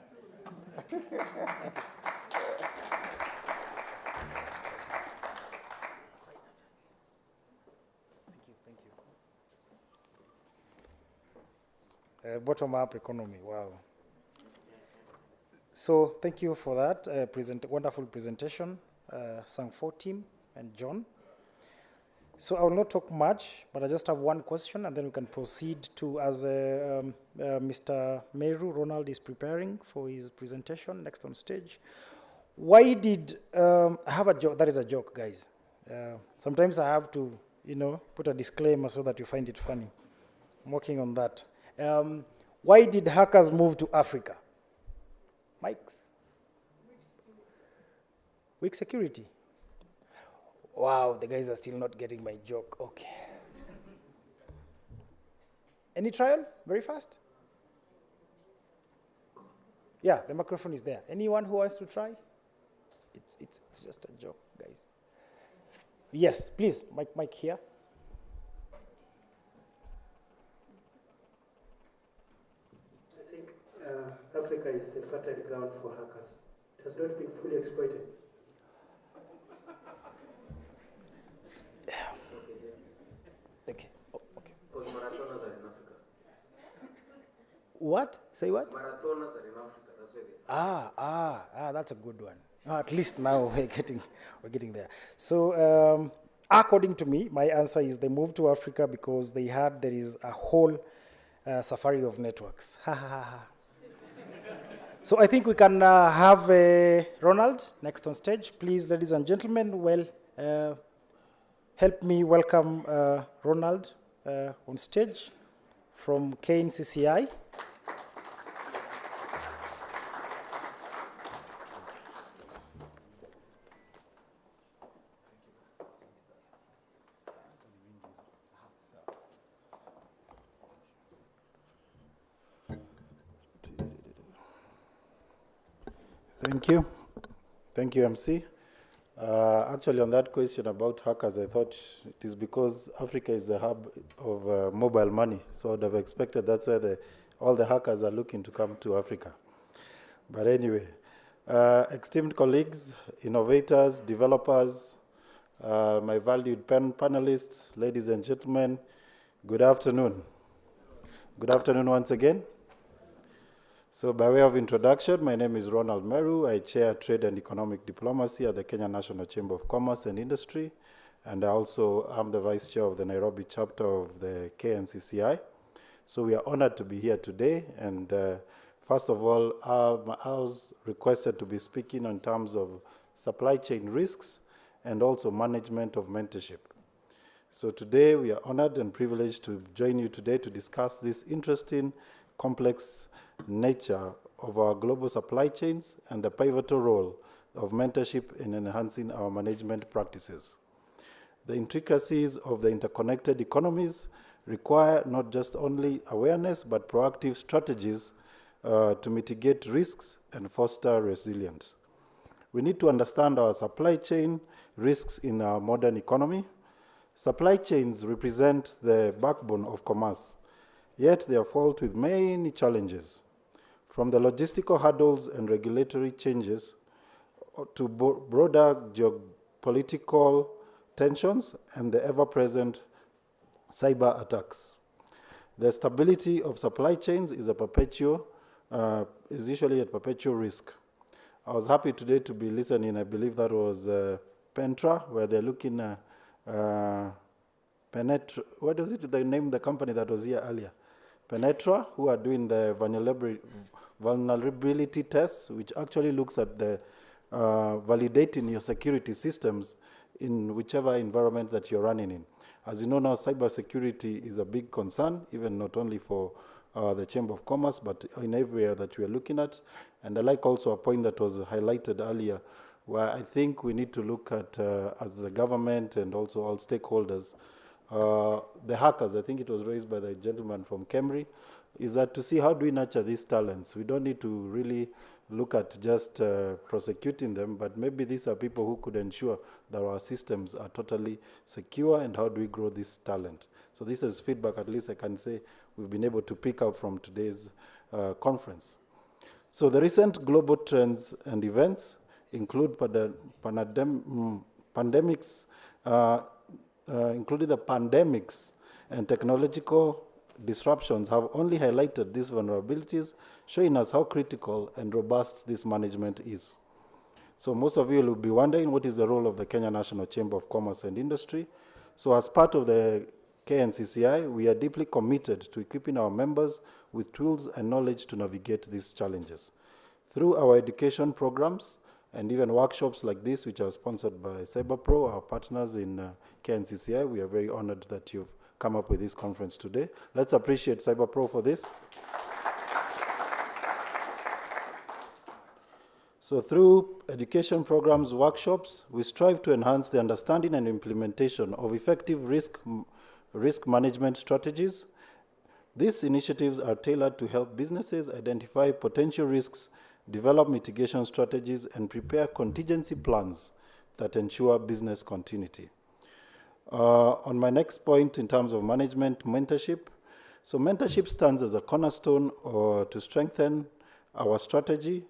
Bottom-up economy, wow. So thank you for that wonderful presentation, SANG4 team and John. So I will not talk much, but I just have one question, and then we can proceed to, as Mr. Meru Ronald is preparing for his presentation next on stage. Why did, I have a joke, that is a joke, guys. Sometimes I have to, put a disclaimer so that you find it funny. I'm working on that. Why did hackers move to Africa? Mics? Weak security. Wow, the guys are still not getting my joke. Okay. Any trial? Very fast? Yeah, the microphone is there. Anyone who wants to try? It's just a joke, guys. Yes, please, mic here. I think Africa is a fertile ground for hackers. It has not been fully exploited. Okay. Oh, okay. Because marathoners are in Africa. What? Say what? Marathoners are in Africa. That's where they That's a good one. At least now we're getting there. So, according to me, my answer is they moved to Africa because they heard there is a whole safari of networks. So I think we can have Ronald next on stage. Please, ladies and gentlemen, help me welcome Ronald on stage from KNCCI. Thank you. Thank you, MC. Actually, on that question about hackers, I thought it is because Africa is the hub of mobile money. So I would have expected that's where all the hackers are looking to come to Africa. But anyway, esteemed colleagues, innovators, developers, my valued panelists, ladies and gentlemen, good afternoon. Good afternoon once again. So by way of introduction, my name is Ronald Meru. I chair Trade and Economic Diplomacy at the Kenya National Chamber of Commerce and Industry, and I also am the vice chair of the Nairobi chapter of the KNCCI. So we are honored to be here today, and first of all, I was requested to be speaking in terms of supply chain risks and also management of mentorship. So today we are honored and privileged to join you today to discuss this interesting, complex nature of our global supply chains and the pivotal role of mentorship in enhancing our management practices. The intricacies of the interconnected economies require not just only awareness, but proactive strategies to mitigate risks and foster resilience. We need to understand our supply chain risks in our modern economy. Supply chains represent the backbone of commerce, yet they are fraught with many challenges, from the logistical hurdles and regulatory changes to broader geopolitical tensions and the ever-present cyber attacks. The stability of supply chains is usually a perpetual risk. I was happy today to be listening, I believe that was Pentra, where they're looking at Penetra, what was it, they named the company that was here earlier? Penetra, who are doing the vulnerability tests, which actually looks at the validating your security systems in whichever environment that you're running in. As you know now, cybersecurity is a big concern, even not only for the Chamber of Commerce, but in everywhere that we are looking at. And I like also a point that was highlighted earlier, where I think we need to look at, as the government and also all stakeholders, the hackers, I think it was raised by the gentleman from Kemri, is that to see how do we nurture these talents. We don't need to really look at just prosecuting them, but maybe these are people who could ensure that our systems are totally secure, and how do we grow this talent. So this is feedback, at least I can say, we've been able to pick up from today's conference. So the recent global trends and events include pandemics, including the pandemics and technological disruptions have only highlighted these vulnerabilities, showing us how critical and robust this management is. So most of you will be wondering, what is the role of the Kenya National Chamber of Commerce and Industry? So as part of the KNCCI, we are deeply committed to equipping our members with tools and knowledge to navigate these challenges. Through our education programs and even workshops like this, which are sponsored by CyberPro, our partners in KNCCI, we are very honored that you've come up with this conference today. Let's appreciate CyberPro for this. So through education programs, workshops, we strive to enhance the understanding and implementation of effective risk management strategies. These initiatives are tailored to help businesses identify potential risks, develop mitigation strategies, and prepare contingency plans that ensure business continuity. On my next point in terms of management mentorship, so mentorship stands as a cornerstone to strengthen our strategy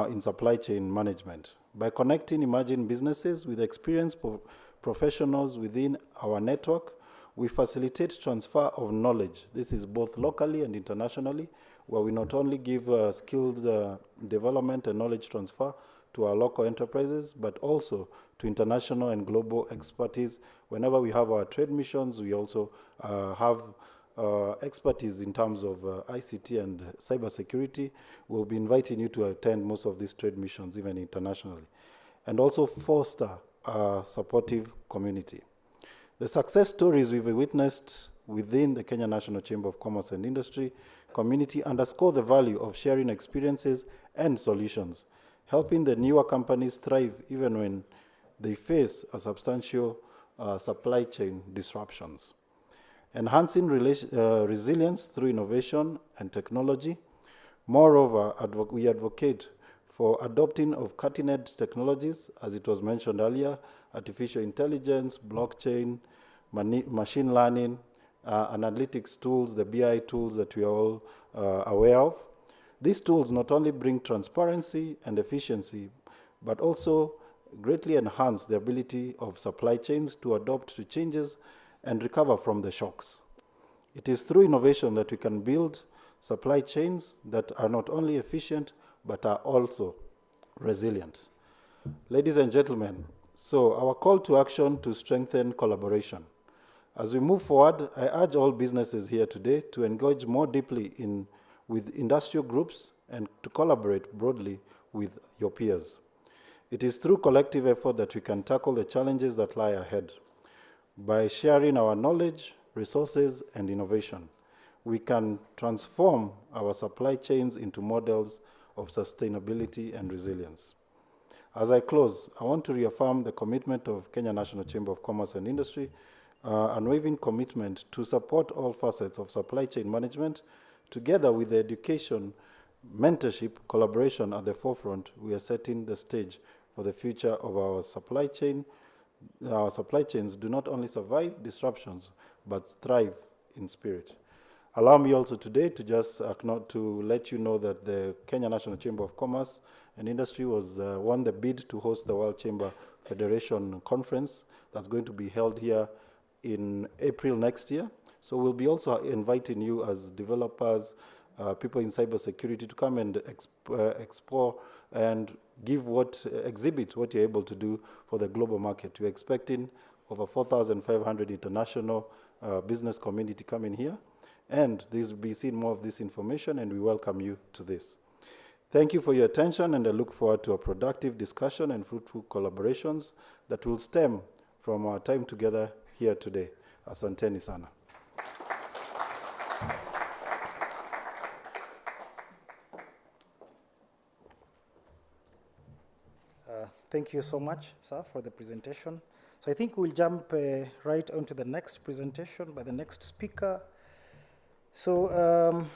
in supply chain management. By connecting emerging businesses with experienced professionals within our network, we facilitate transfer of knowledge. This is both locally and internationally, where we not only give skills development and knowledge transfer to our local enterprises, but also to international and global expertise. Whenever we have our trade missions, we also have expertise in terms of ICT and cybersecurity. We'll be inviting you to attend most of these trade missions, even internationally, and also foster a supportive community. The success stories we've witnessed within the Kenya National Chamber of Commerce and Industry community underscore the value of sharing experiences and solutions, helping the newer companies thrive even when they face a substantial supply chain disruptions. Enhancing resilience through innovation and technology. Moreover, we advocate for adopting of cutting-edge technologies, as it was mentioned earlier, artificial intelligence, blockchain, machine learning, analytics tools, the BI tools that we are all aware of. These tools not only bring transparency and efficiency, but also greatly enhance the ability of supply chains to adapt to changes and recover from the shocks. It is through innovation that we can build supply chains that are not only efficient, but are also resilient. Ladies and gentlemen, so our call to action to strengthen collaboration. As we move forward, I urge all businesses here today to engage more deeply with industrial groups and to collaborate broadly with your peers. It is through collective effort that we can tackle the challenges that lie ahead. By sharing our knowledge, resources, and innovation, we can transform our supply chains into models of sustainability and resilience. As I close, I want to reaffirm the commitment of Kenya National Chamber of Commerce and Industry, unwavering commitment to support all facets of supply chain management. Together with the education, mentorship, collaboration at the forefront, we are setting the stage for the future of our supply chain. Our supply chains do not only survive disruptions, but thrive in spirit. Allow me also today to just to let you know that the Kenya National Chamber of Commerce and Industry won the bid to host the World Chamber Federation Conference that's going to be held here in April next year. So we'll be also inviting you as developers, people in cybersecurity to come and explore and exhibit what you're able to do for the global market. We're expecting over 4,500 international business community coming here, and this will be seeing more of this information, and we welcome you to this. Thank you for your attention, and I look forward to a productive discussion and fruitful collaborations that will stem from our time together here today. Asanteni sana. Thank you so much, sir, for the presentation. So I think we'll jump right on to the next presentation by the next speaker. So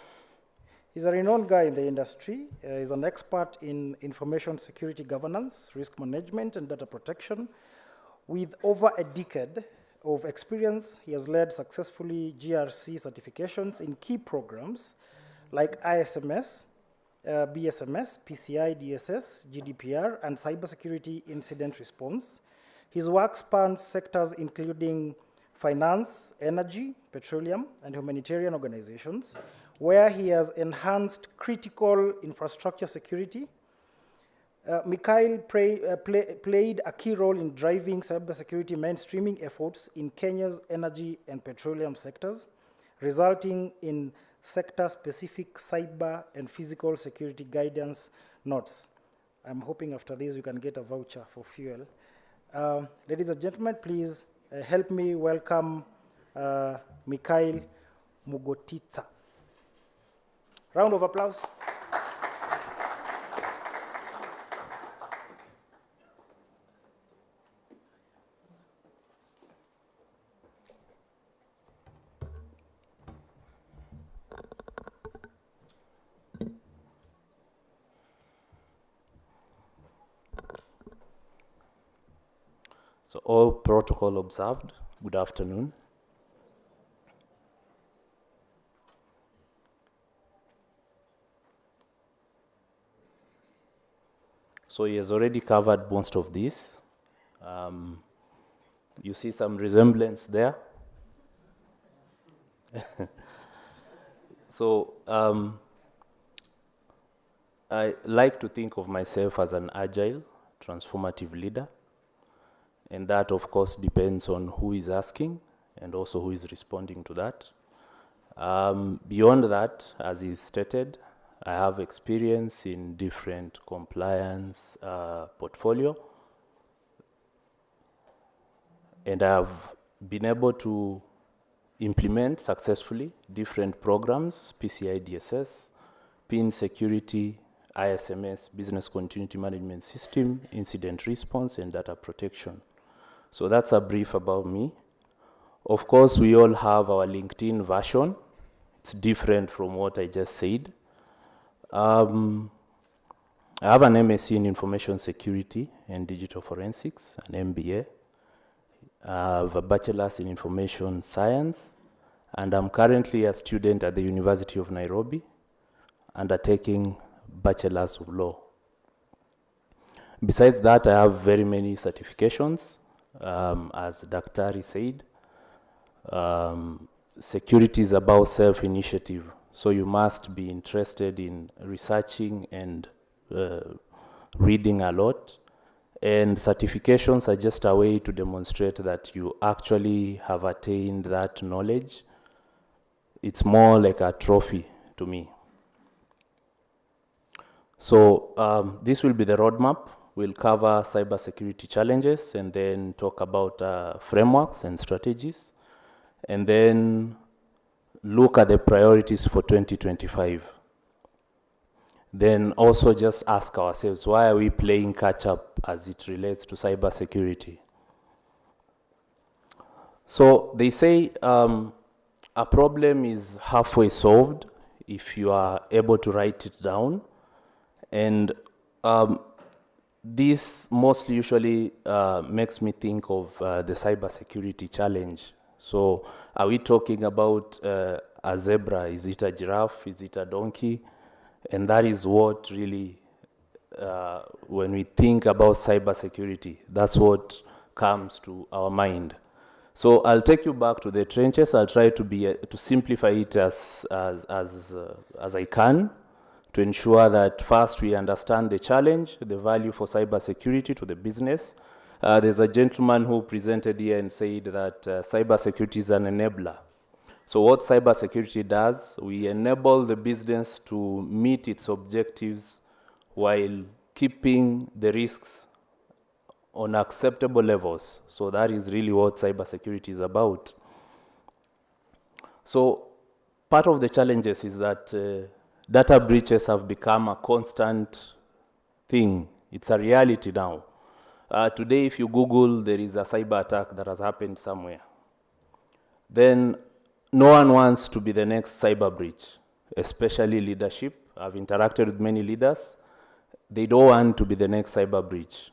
he's a renowned guy in the industry. He's an expert in information security governance, risk management, and data protection. With over a decade of experience, he has led successfully GRC certifications in key programs like ISMS, BSMS, PCI, DSS, GDPR, and cybersecurity incident response. His work spans sectors including finance, energy, petroleum, and humanitarian organizations, where he has enhanced critical infrastructure security. Mikhail played a key role in driving cybersecurity mainstreaming efforts in Kenya's energy and petroleum sectors, resulting in sector-specific cyber and physical security guidance notes. I'm hoping after this we can get a voucher for fuel. Ladies and gentlemen, please help me welcome Mikhail Mugotitsa. Round of applause. So all protocol observed. Good afternoon. So he has already covered most of this. You see some resemblance there. So I like to think of myself as an agile, transformative leader. And that, of course, depends on who is asking and also who is responding to that. Beyond that, as is stated, I have experience in different compliance portfolio. And I've been able to implement successfully different programs, PCI DSS, PIN security, ISMS, business continuity management system, incident response, and data protection. So that's a brief about me. Of course, we all have our LinkedIn version. It's different from what I just said. I have an MSc in Information Security and Digital Forensics, an MBA. I have a bachelor's in Information Science, and I'm currently a student at the University of Nairobi, undertaking Bachelor's of Law. Besides that, I have very many certifications. As Daktari said, security is about self-initiative. So you must be interested in researching and reading a lot. And certifications are just a way to demonstrate that you actually have attained that knowledge. It's more like a trophy to me. So this will be the roadmap. We'll cover cybersecurity challenges and then talk about frameworks and strategies, and then look at the priorities for 2025. Then also just ask ourselves, why are we playing catch up as it relates to cybersecurity? So they say a problem is halfway solved if you are able to write it down. And this mostly usually makes me think of the cybersecurity challenge. So are we talking about a zebra? Is it a giraffe? Is it a donkey? And that is what really, when we think about cybersecurity, that's what comes to our mind. So I'll take you back to the trenches. I'll try to simplify it as I can, to ensure that first we understand the challenge, the value for cybersecurity to the business. There's a gentleman who presented here and said that cybersecurity is an enabler. So what cybersecurity does, we enable the business to meet its objectives while keeping the risks on acceptable levels. So that is really what cybersecurity is about. So part of the challenges is that data breaches have become a constant thing. It's a reality now. Today, if you Google, there is a cyber attack that has happened somewhere. Then no one wants to be the next cyber breach, especially leadership. I've interacted with many leaders. They don't want to be the next cyber breach.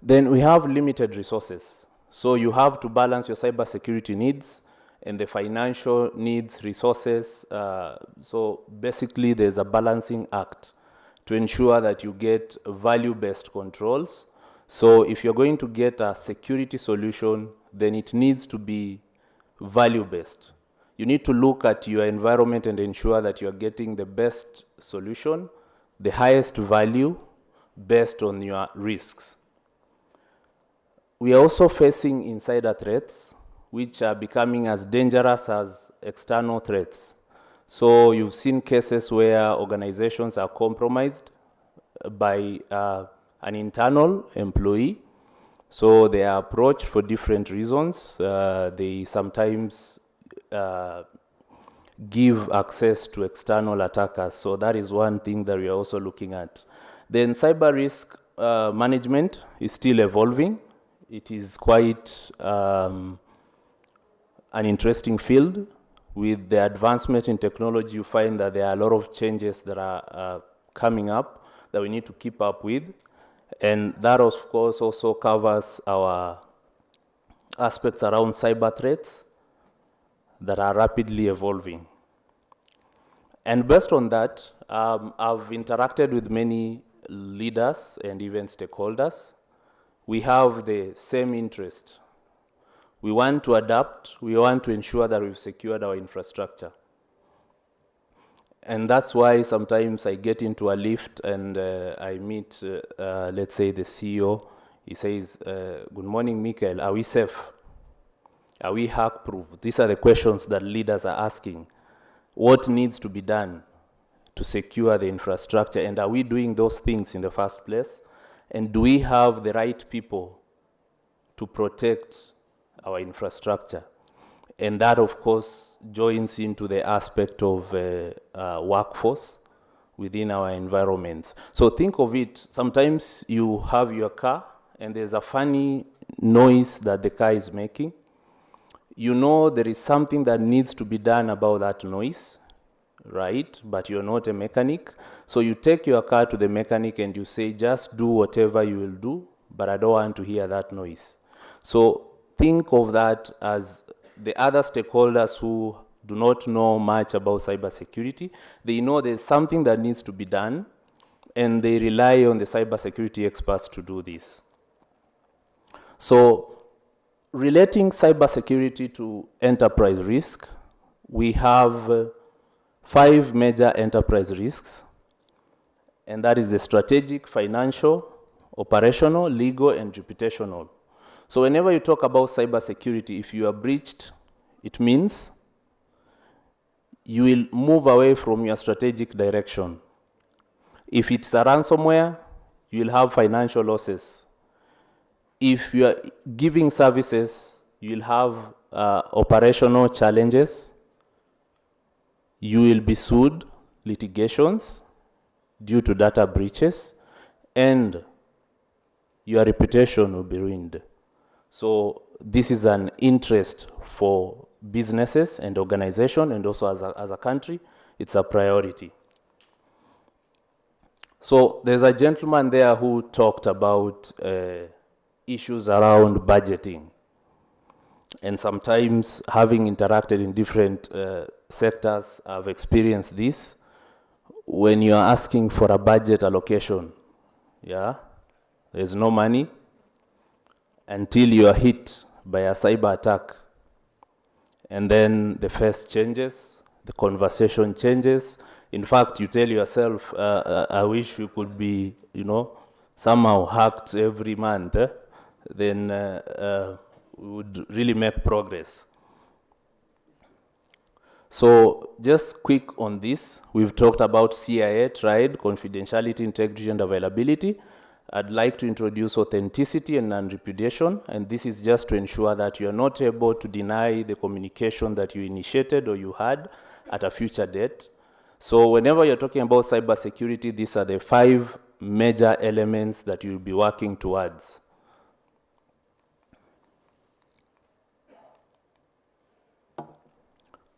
Then we have limited resources. So you have to balance your cybersecurity needs and the financial needs, resources. So basically, there's a balancing act to ensure that you get value-based controls. So if you're going to get a security solution, then it needs to be value-based. You need to look at your environment and ensure that you're getting the best solution, the highest value, based on your risks. We are also facing insider threats, which are becoming as dangerous as external threats. So you've seen cases where organizations are compromised by an internal employee, So they are approached for different reasons. They sometimes give access to external attackers. So that is one thing that we are also looking at. Then cyber risk management is still evolving. It is quite an interesting field. With the advancement in technology, you find that there are a lot of changes that are coming up that we need to keep up with. And that, of course, also covers our aspects around cyber threats that are rapidly evolving. And based on that, I've interacted with many leaders and even stakeholders. We have the same interest. We want to adapt. We want to ensure that we've secured our infrastructure. And that's why sometimes I get into a lift and I meet, let's say, the CEO. He says, good morning, Michael. Are we safe? Are we hack-proof? These are the questions that leaders are asking. What needs to be done to secure the infrastructure? And are we doing those things in the first place? And do we have the right people to protect our infrastructure? And that, of course, joins into the aspect of workforce within our environments. So think of it, sometimes you have your car and there's a funny noise that the car is making. You know there is something that needs to be done about that noise, right? But you're not a mechanic. So you take your car to the mechanic and you say, just do whatever you will do, but I don't want to hear that noise. So think of that as the other stakeholders who do not know much about cybersecurity. They know there's something that needs to be done, and they rely on the cybersecurity experts to do this. So relating cybersecurity to enterprise risk, we have 5 major enterprise risks, and that is the strategic, financial, operational, legal, and reputational. So whenever you talk about cybersecurity, if you are breached, it means you will move away from your strategic direction. If it's a ransomware, you will have financial losses. If you are giving services, you will have operational challenges. You will be sued, litigations due to data breaches, and your reputation will be ruined. So this is an interest for businesses and organizations, and also as a country, it's a priority. So there's a gentleman there who talked about issues around budgeting. And sometimes, having interacted in different sectors, I've experienced this. When you're asking for a budget allocation, yeah, there's no money until you are hit by a cyber attack. And then the face changes, the conversation changes. In fact, you tell yourself, I wish we could be, somehow hacked every month. Then we would really make progress. So just quick on this, we've talked about CIA, tried confidentiality, integrity, and availability. I'd like to introduce authenticity and non-repudiation, and this is just to ensure that you're not able to deny the communication that you initiated or you had at a future date. So whenever you're talking about cybersecurity, these are the 5 major elements that you'll be working towards.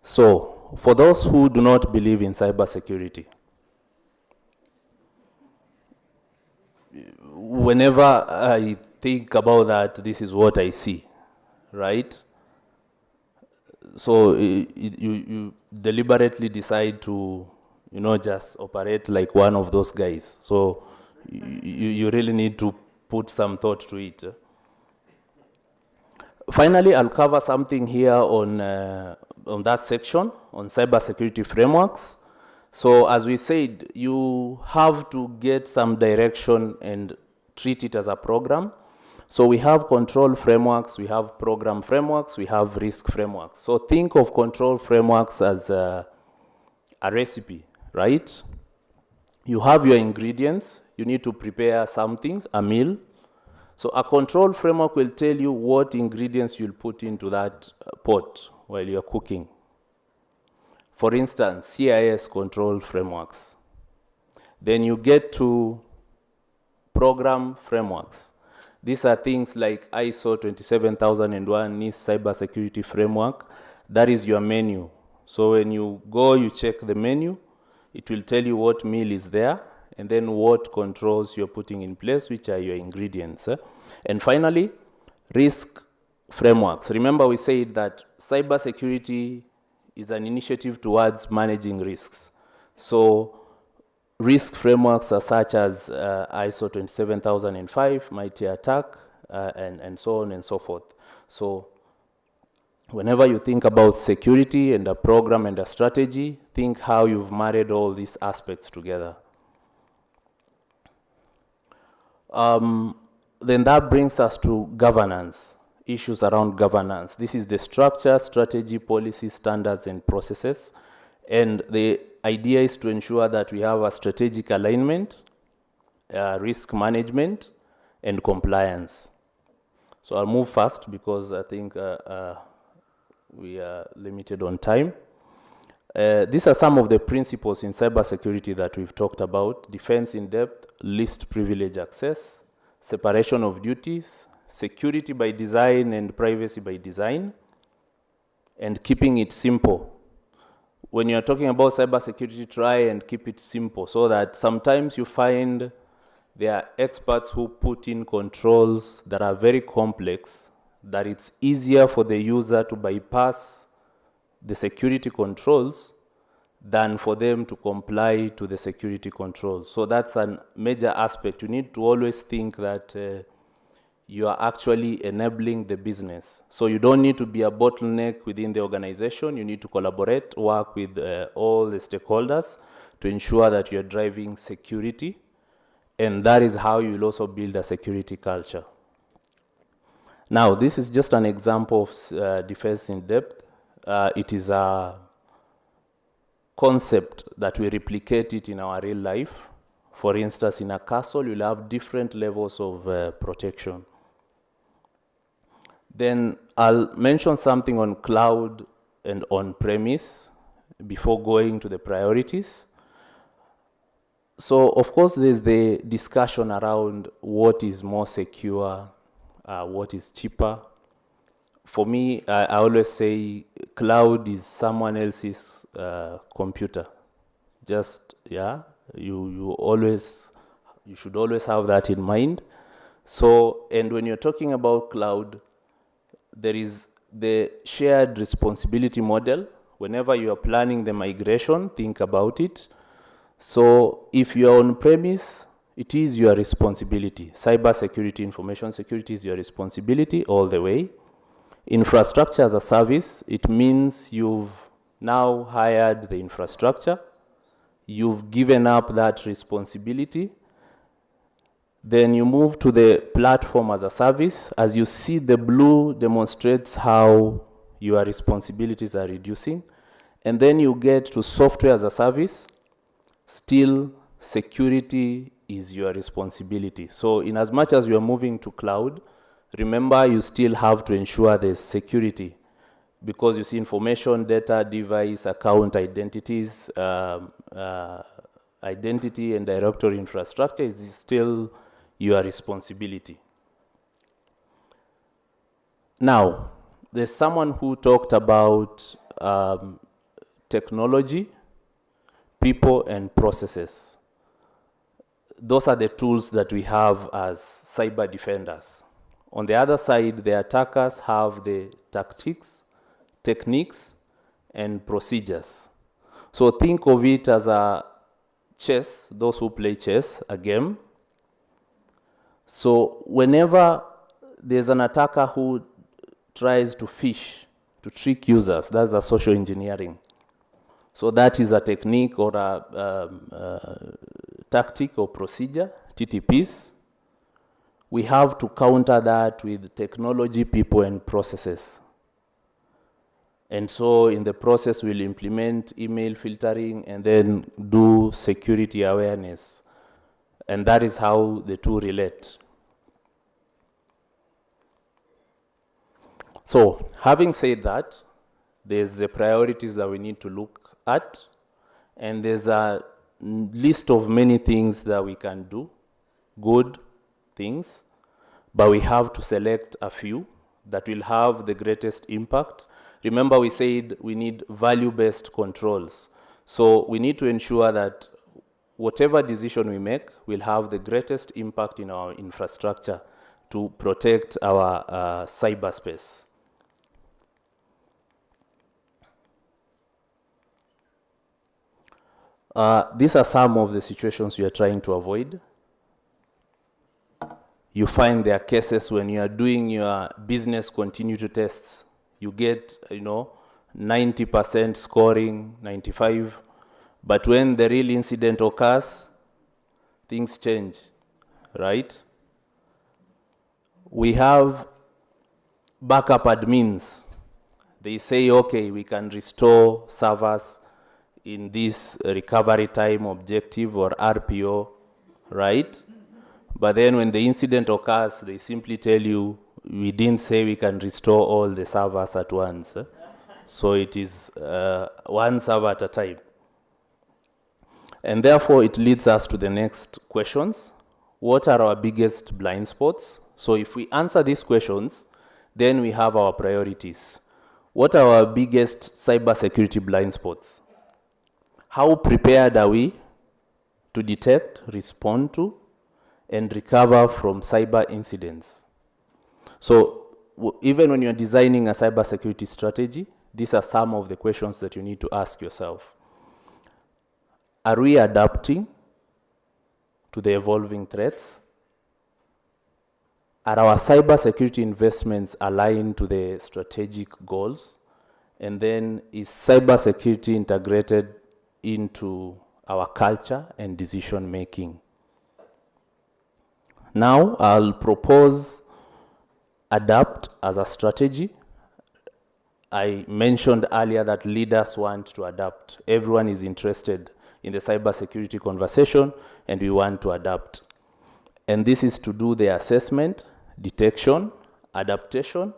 So, for those who do not believe in cybersecurity, whenever I think about that, this is what I see, right? So you deliberately decide to, just operate like one of those guys. So you really need to put some thought to it. Finally, I'll cover something here on that section, on cybersecurity frameworks. So as we said, you have to get some direction and treat it as a program. So we have control frameworks, we have program frameworks, we have risk frameworks. So think of control frameworks as a recipe, right? You have your ingredients, you need to prepare some things, a meal. So a control framework will tell you what ingredients you'll put into that pot while you're cooking. For instance, CIS control frameworks. Then you get to program frameworks. These are things like ISO 27001 NIST cybersecurity framework. That is your menu. So when you go, you check the menu, it will tell you what meal is there, and then what controls you're putting in place, which are your ingredients. And finally, risk frameworks. Remember we said that cybersecurity is an initiative towards managing risks. So risk frameworks are such as ISO 27005, Mighty Attack, and so on and so forth. So whenever you think about security and a program and a strategy, think how you've married all these aspects together. Then that brings us to governance, issues around governance. This is the structure, strategy, policy, standards, and processes. And the idea is to ensure that we have a strategic alignment, risk management, and compliance. So I'll move fast because I think we are limited on time. These are some of the principles in cybersecurity that we've talked about: defense in depth, least privilege access, separation of duties, security by design and privacy by design, and keeping it simple. When you're talking about cybersecurity, try and keep it simple so that sometimes you find there are experts who put in controls that are very complex, that it's easier for the user to bypass the security controls than for them to comply to the security controls. So that's a major aspect. You need to always think that you are actually enabling the business. So you don't need to be a bottleneck within the organization. You need to collaborate, work with all the stakeholders to ensure that you're driving security. And that is how you'll also build a security culture. Now, this is just an example of defense in depth. It is a concept that we replicate it in our real life. For instance, in a castle, you'll have different levels of protection. Then I'll mention something on cloud and on-premise before going to the priorities. So, of course, there's the discussion around what is more secure, what is cheaper. For me, I always say cloud is someone else's computer. Just, yeah, you should always have that in mind. So, and when you're talking about cloud, there is the shared responsibility model. Whenever you are planning the migration, think about it. So if you are on premise, it is your responsibility. Cyber security, information security is your responsibility all the way. Infrastructure as a service, it means you've now hired the infrastructure. You've given up that responsibility. Then you move to the platform as a service. As you see, the blue demonstrates how your responsibilities are reducing. And then you get to software as a service. Still, security is your responsibility. So in as much as you are moving to cloud, remember you still have to ensure there's security, because you see information, data, device, account identities, identity and directory infrastructure is still your responsibility. Now, there's someone who talked about technology, people, and processes. Those are the tools that we have as cyber defenders. On the other side, the attackers have the tactics, techniques, and procedures. So think of it as a chess, those who play chess, a game. So whenever there's an attacker who tries to phish, to trick users, that's a social engineering. So that is a technique or a tactic or procedure, TTPs. We have to counter that with technology, people, and processes. And so in the process, we'll implement email filtering and then do security awareness. And that is how the two relate. So, having said that, there's the priorities that we need to look at, and there's a list of many things that we can do, good things, but we have to select a few that will have the greatest impact. Remember, we said we need value-based controls. So we need to ensure that whatever decision we make will have the greatest impact in our infrastructure to protect our cyberspace. These are some of the situations we are trying to avoid. You find there are cases when you are doing your business continuity tests, you get, 90% scoring, 95, but when the real incident occurs, things change, right? We have backup admins. They say, okay, we can restore servers in this recovery time objective or RPO, right? But then when the incident occurs, they simply tell you, we didn't say we can restore all the servers at once. So it is one server at a time. And therefore, it leads us to the next questions. What are our biggest blind spots? So if we answer these questions, then we have our priorities. What are our biggest cybersecurity blind spots? How prepared are we to detect, respond to, and recover from cyber incidents? So even when you're designing a cybersecurity strategy, these are some of the questions that you need to ask yourself. Are we adapting to the evolving threats? Are our cybersecurity investments aligned to the strategic goals? And then is cybersecurity integrated into our culture and decision making? Now I'll propose adapt as a strategy. I mentioned earlier that leaders want to adapt. Everyone is interested in the cybersecurity conversation, and we want to adapt. And this is to do the assessment, detection, adaptation,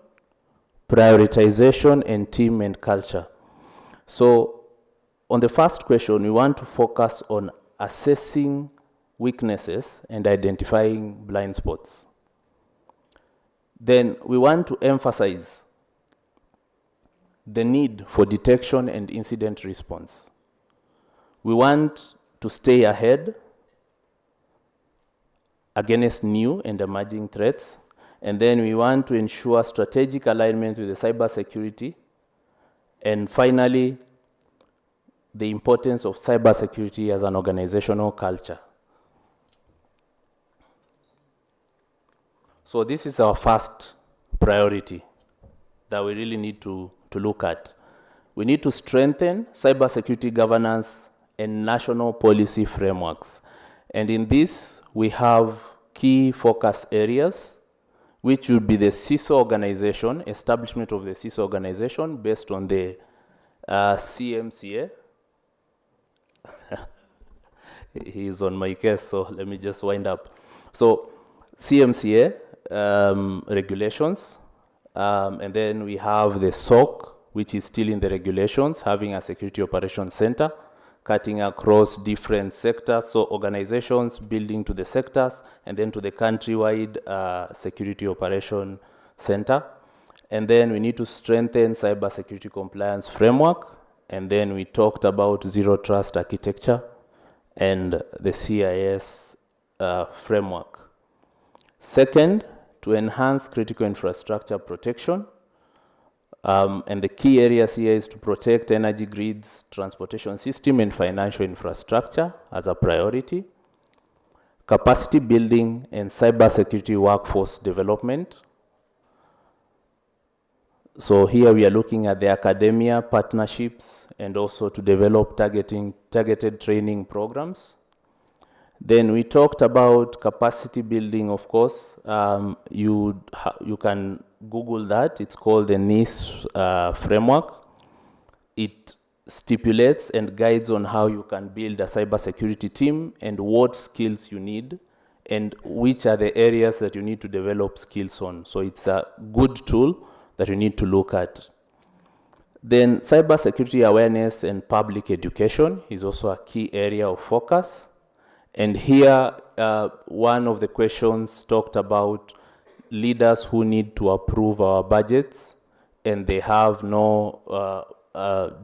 prioritization, and team and culture. So on the first question, we want to focus on assessing weaknesses and identifying blind spots. Then we want to emphasize the need for detection and incident response. We want to stay ahead against new and emerging threats, and then we want to ensure strategic alignment with the cybersecurity, and finally, the importance of cybersecurity as an organizational culture. So this is our first priority that we really need to look at. We need to strengthen cybersecurity governance and national policy frameworks. And in this, we have key focus areas, which would be the CISO organization, establishment of the CISO organization based on the CMCA. He's on my case, so let me just wind up. So CMCA regulations, and then we have the SOC, which is still in the regulations, having a security operations center, cutting across different sectors, so organizations building to the sectors, and then to the countrywide security operation center. And then we need to strengthen cybersecurity compliance framework, and then we talked about zero trust architecture and the CIS framework. Second, to enhance critical infrastructure protection. And the key areas here is to protect energy grids, transportation system, and financial infrastructure as a priority. Capacity building and cybersecurity workforce development. So here we are looking at the academia partnerships and also to develop targeted training programs. Then we talked about capacity building, of course. You can Google that. It's called the NIST framework. It stipulates and guides on how you can build a cybersecurity team and what skills you need and which are the areas that you need to develop skills on. So it's a good tool that we need to look at. Then cybersecurity awareness and public education is also a key area of focus. And here, one of the questions talked about leaders who need to approve our budgets and they have no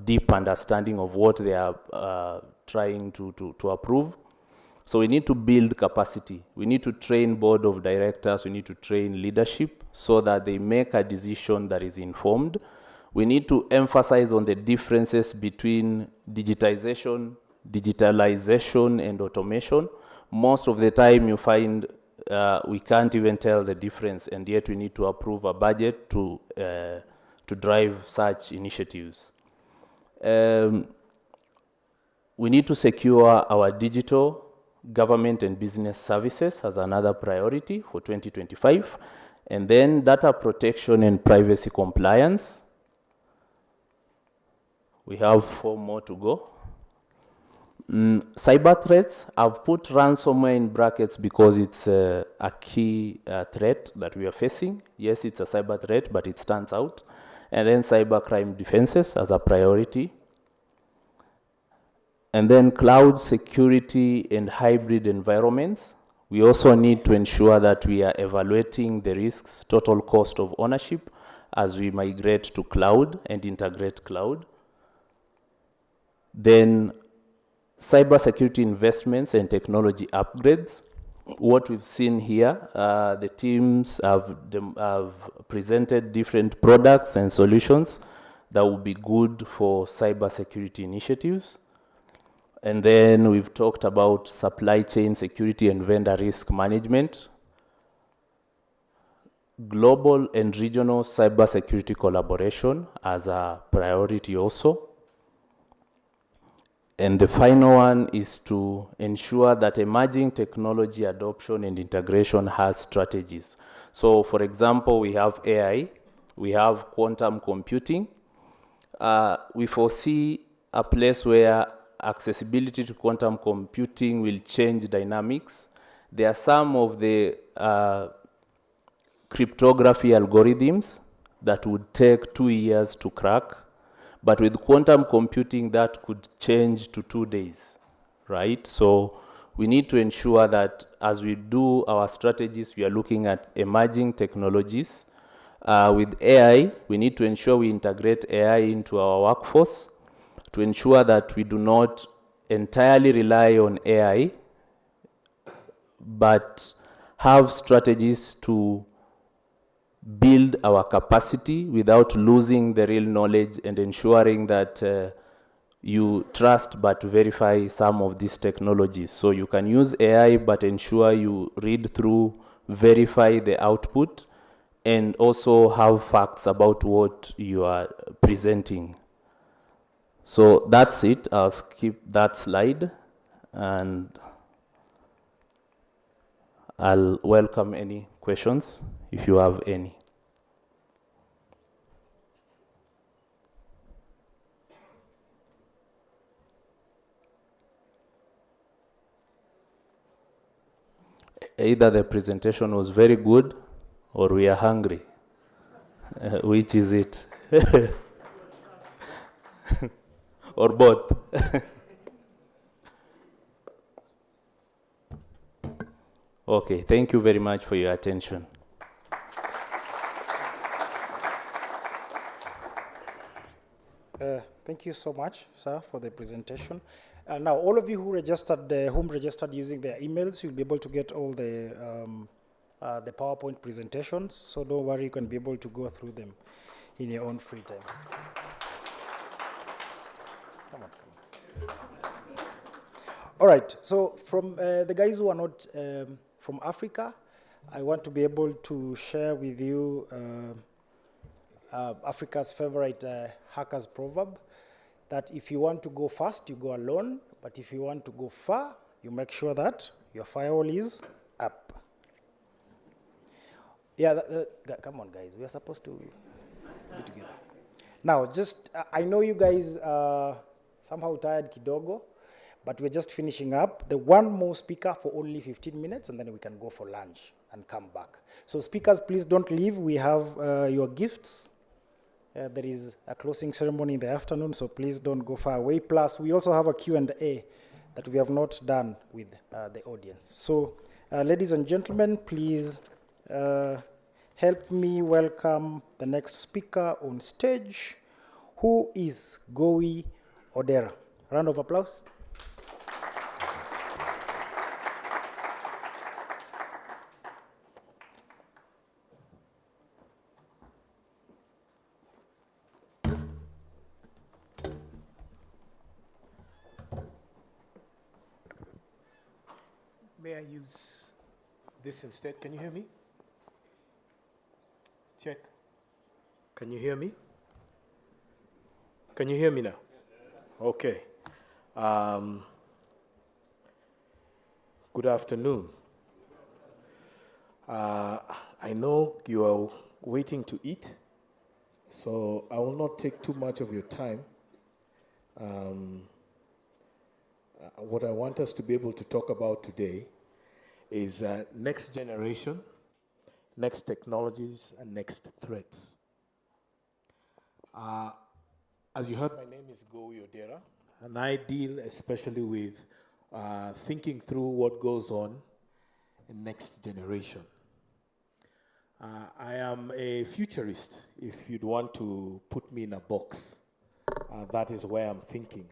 deep understanding of what they are trying to approve. So we need to build capacity. We need to train board of directors. We need to train leadership so that they make a decision that is informed. We need to emphasize on the differences between digitalization, and automation. Most of the time you find we can't even tell the difference, and yet we need to approve a budget to drive such initiatives. We need to secure our digital government and business services as another priority for 2025. And then data protection and privacy compliance. We have 4 more to go. Cyber threats, I've put ransomware in brackets because it's a key threat that we are facing. Yes, it's a cyber threat, but it stands out. And then cybercrime defenses as a priority. And then cloud security and hybrid environments. We also need to ensure that we are evaluating the risks, total cost of ownership as we migrate to cloud and integrate cloud. Then cybersecurity investments and technology upgrades. What we've seen here, the teams have presented different products and solutions that will be good for cybersecurity initiatives. And then we've talked about supply chain security and vendor risk management, global and regional cybersecurity collaboration as a priority also. And the final one is to ensure that emerging technology adoption and integration has strategies. So for example, we have AI, we have quantum computing. We foresee a place where accessibility to quantum computing will change dynamics. There are some of the cryptography algorithms that would take 2 years to crack, but with quantum computing that could change to 2 days, right? So we need to ensure that as we do our strategies, we are looking at emerging technologies. With AI, we need to ensure we integrate AI into our workforce to ensure that we do not entirely rely on AI, but have strategies to build our capacity without losing the real knowledge and ensuring that you trust but verify some of these technologies. So you can use AI, but ensure you read through, verify the output, and also have facts about what you are presenting. So that's it. I'll skip that slide and I'll welcome any questions if you have any. Either the presentation was very good or we are hungry. Which is it? Or both? Okay, thank you very much for your attention. Thank you so much, sir, for the presentation. Now, all of you who registered, whom registered using their emails, you'll be able to get all the PowerPoint presentations. So don't worry, you can be able to go through them in your own free time. Come on. All right. So from the guys who are not from Africa, I want to be able to share with you Africa's favorite hacker's proverb, that if you want to go fast, you go alone, but if you want to go far, you make sure that your firewall is up. Yeah, come on, guys. We are supposed to be together. Now, just, I know you guys are somehow tired kidogo, but we're just finishing up. The one more speaker for only 15 minutes, and then we can go for lunch and come back. So speakers, please don't leave. We have your gifts There is a closing ceremony in the afternoon, so please don't go far away. Plus, we also have a Q&A that we have not done with the audience. So, ladies and gentlemen, please help me welcome the next speaker on stage, who is Gowi Odera. Round of applause. May I use this instead? Can you hear me? Check. Can you hear me? Can you hear me now? Okay. Good afternoon. I know you are waiting to eat, so I will not take too much of your time. What I want us to be able to talk about today is next generation, next technologies, and next threats. As you heard, my name is Gowi Odera, and I deal especially with thinking through what goes on in next generation. I am a futurist, if you'd want to put me in a box. That is where I'm thinking.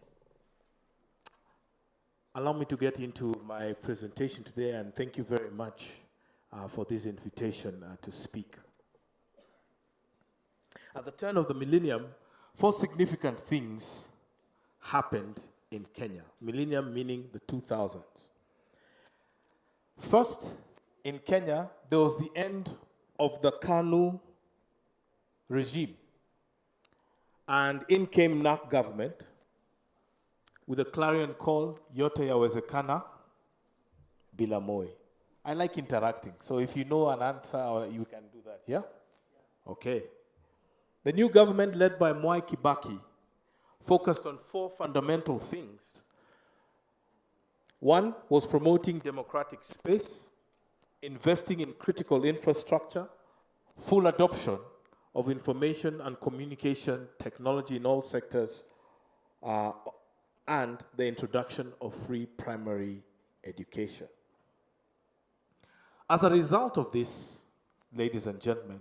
Allow me to get into my presentation today, and thank you very much for this invitation to speak. At the turn of the millennium, 4 significant things happened in Kenya. Millennium meaning the 2000s. First, in Kenya, there was the end of the KANU regime. And in came NARC government with a clarion call, Yote Yawezekana, Bila Moi. I like interacting, so if you know an answer, you can do that, yeah? Okay. The new government led by Mwai Kibaki focused on 4 fundamental things. One was promoting democratic space, investing in critical infrastructure, full adoption of information and communication technology in all sectors, and the introduction of free primary education. As a result of this, ladies and gentlemen,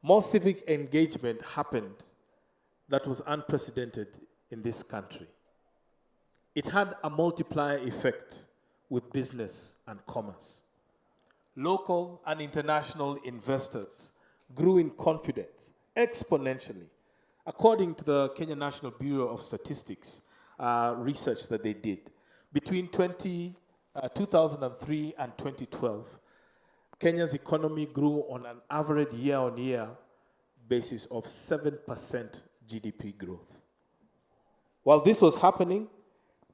more civic engagement happened that was unprecedented in this country. It had a multiplier effect with business and commerce. Local and international investors grew in confidence exponentially, according to the Kenya National Bureau of Statistics research that they did. Between 2003 and 2012, Kenya's economy grew on an average year-on-year basis of 7% GDP growth. While this was happening,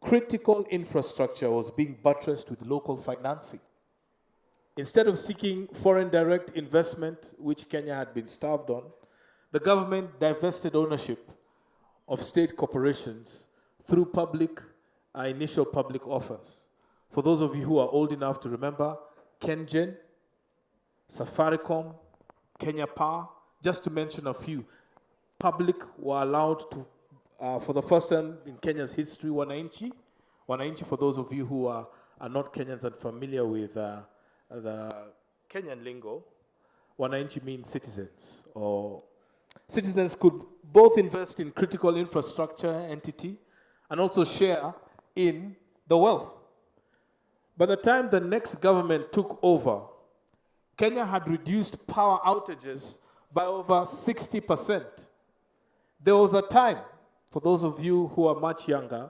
critical infrastructure was being buttressed with local financing. Instead of seeking foreign direct investment, which Kenya had been starved on, the government divested ownership of state corporations through initial public offers. For those of you who are old enough to remember, KenGen, Safaricom, Kenya Power, just to mention a few, public were allowed to, for the first time in Kenya's history, Wananchi. Wananchi, for those of you who are not Kenyans and familiar with the Kenyan lingo, Wananchi means citizens, or citizens could both invest in critical infrastructure entity and also share in the wealth. By the time the next government took over, Kenya had reduced power outages by over 60%. There was a time, for those of you who are much younger,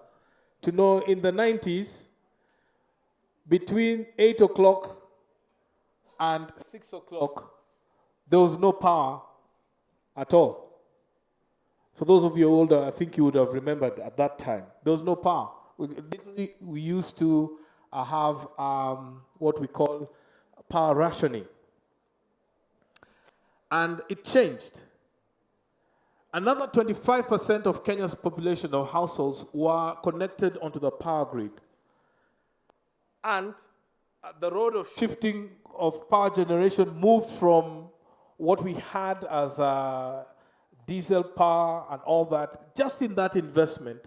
to know in the 90s, between 8 o'clock and 6 o'clock, there was no power at all. For those of you older, I think you would have remembered at that time, there was no power. We used to have what we call power rationing. And it changed. Another 25% of Kenya's population of households were connected onto the power grid. And the road of shifting of power generation moved from what we had as diesel power and all that, just in that investment,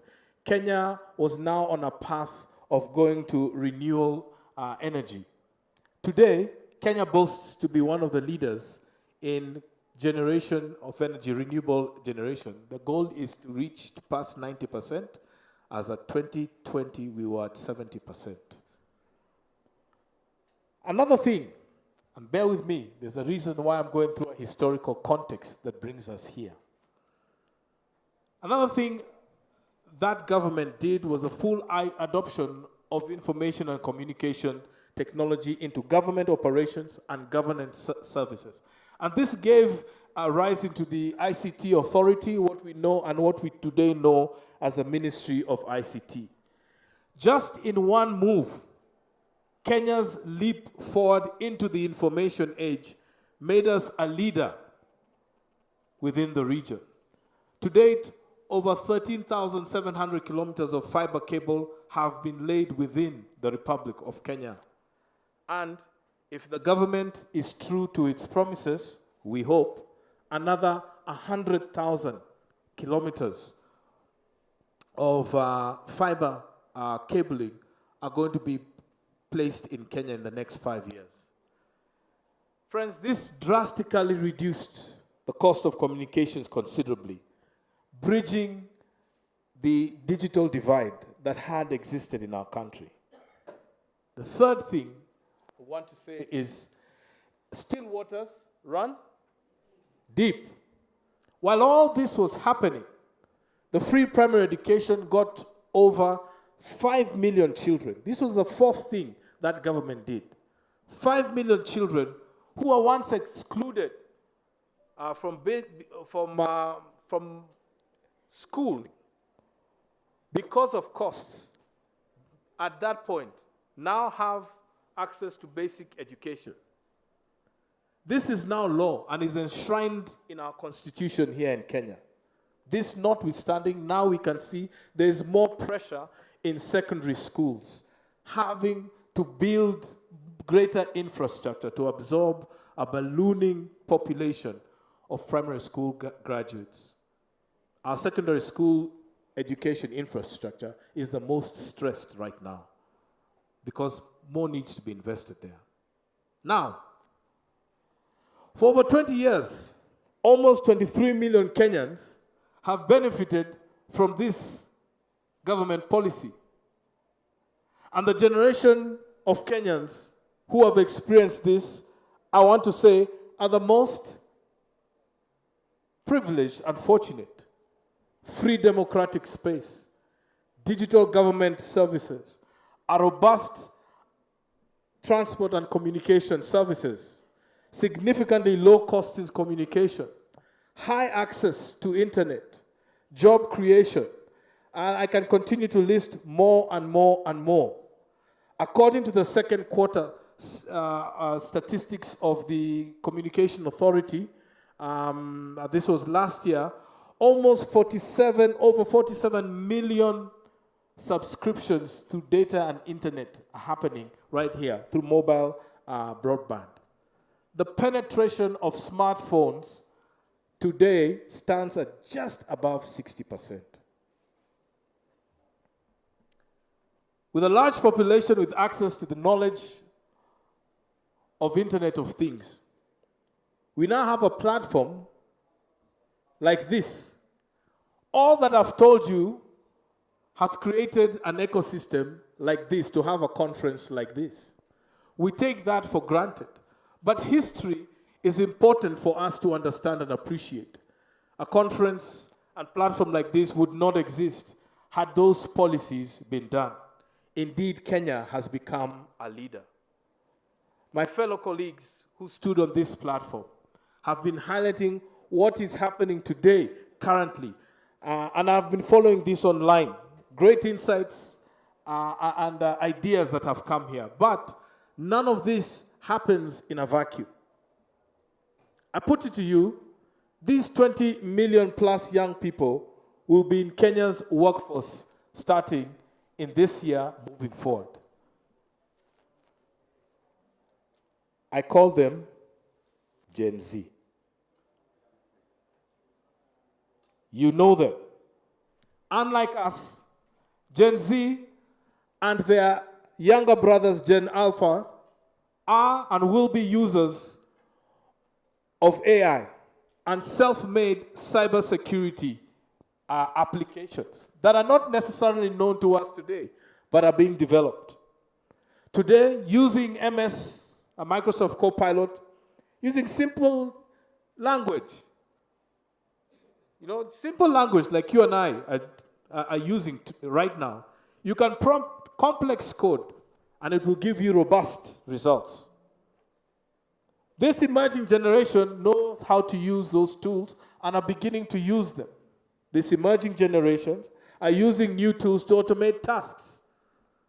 Kenya was now on a path of going to renewable energy. Today, Kenya boasts to be one of the leaders in generation of energy, renewable generation. The goal is to reach to pass 90%, as at 2020 we were at 70%. Another thing, and bear with me, there's a reason why I'm going through a historical context that brings us here. Another thing that government did was a full adoption of information and communication technology into government operations and governance services. And this gave a rise into the ICT authority, what we know and what we today know as the Ministry of ICT. Just in one move, Kenya's leap forward into the information age made us a leader within the region. To date, over 13,700 kilometers of fiber cable have been laid within the Republic of Kenya. And if the government is true to its promises, we hope another 100,000 kilometers of fiber cabling are going to be placed in Kenya in the next 5 years. Friends, this drastically reduced the cost of communications considerably, bridging the digital divide that had existed in our country. The third thing I want to say is still waters run deep. While all this was happening, the free primary education got over 5 million children. This was the fourth thing that government did. 5 million children who were once excluded from school because of costs, at that point, now have access to basic education. This is now law and is enshrined in our constitution here in Kenya. This notwithstanding, now we can see there is more pressure in secondary schools, having to build greater infrastructure to absorb a ballooning population of primary school graduates. Our secondary school education infrastructure is the most stressed right now because more needs to be invested there. Now, for over 20 years, almost 23 million Kenyans have benefited from this government policy. And the generation of Kenyans who have experienced this, I want to say, are the most privileged and fortunate. Free democratic space, digital government services, a robust transport and communication services, significantly low cost in communication, high access to internet, job creation, and I can continue to list more and more and more. According to the second quarter statistics of the Communication Authority, this was last year, over 47 million subscriptions to data and internet are happening right here through mobile broadband. The penetration of smartphones today stands at just above 60%. With a large population with access to the knowledge of Internet of Things, we now have a platform like this. All that I've told you has created an ecosystem like this to have a conference like this. We take that for granted. But history is important for us to understand and appreciate. A conference and platform like this would not exist had those policies been done. Indeed, Kenya has become a leader. My fellow colleagues who stood on this platform have been highlighting what is happening today, currently, and I've been following this online. Great insights and ideas that have come here. But none of this happens in a vacuum. I put it to you, these 20 million plus young people will be in Kenya's workforce starting in this year moving forward. I call them Gen Z. You know them. Unlike us, Gen Z and their younger brothers, Gen Alpha, are and will be users of AI and self-made cybersecurity applications that are not necessarily known to us today, but are being developed. Today, using MS, Microsoft Copilot, using simple language, simple language like you and I are using right now, you can prompt complex code and it will give you robust results. This emerging generation knows how to use those tools and are beginning to use them. These emerging generations are using new tools to automate tasks,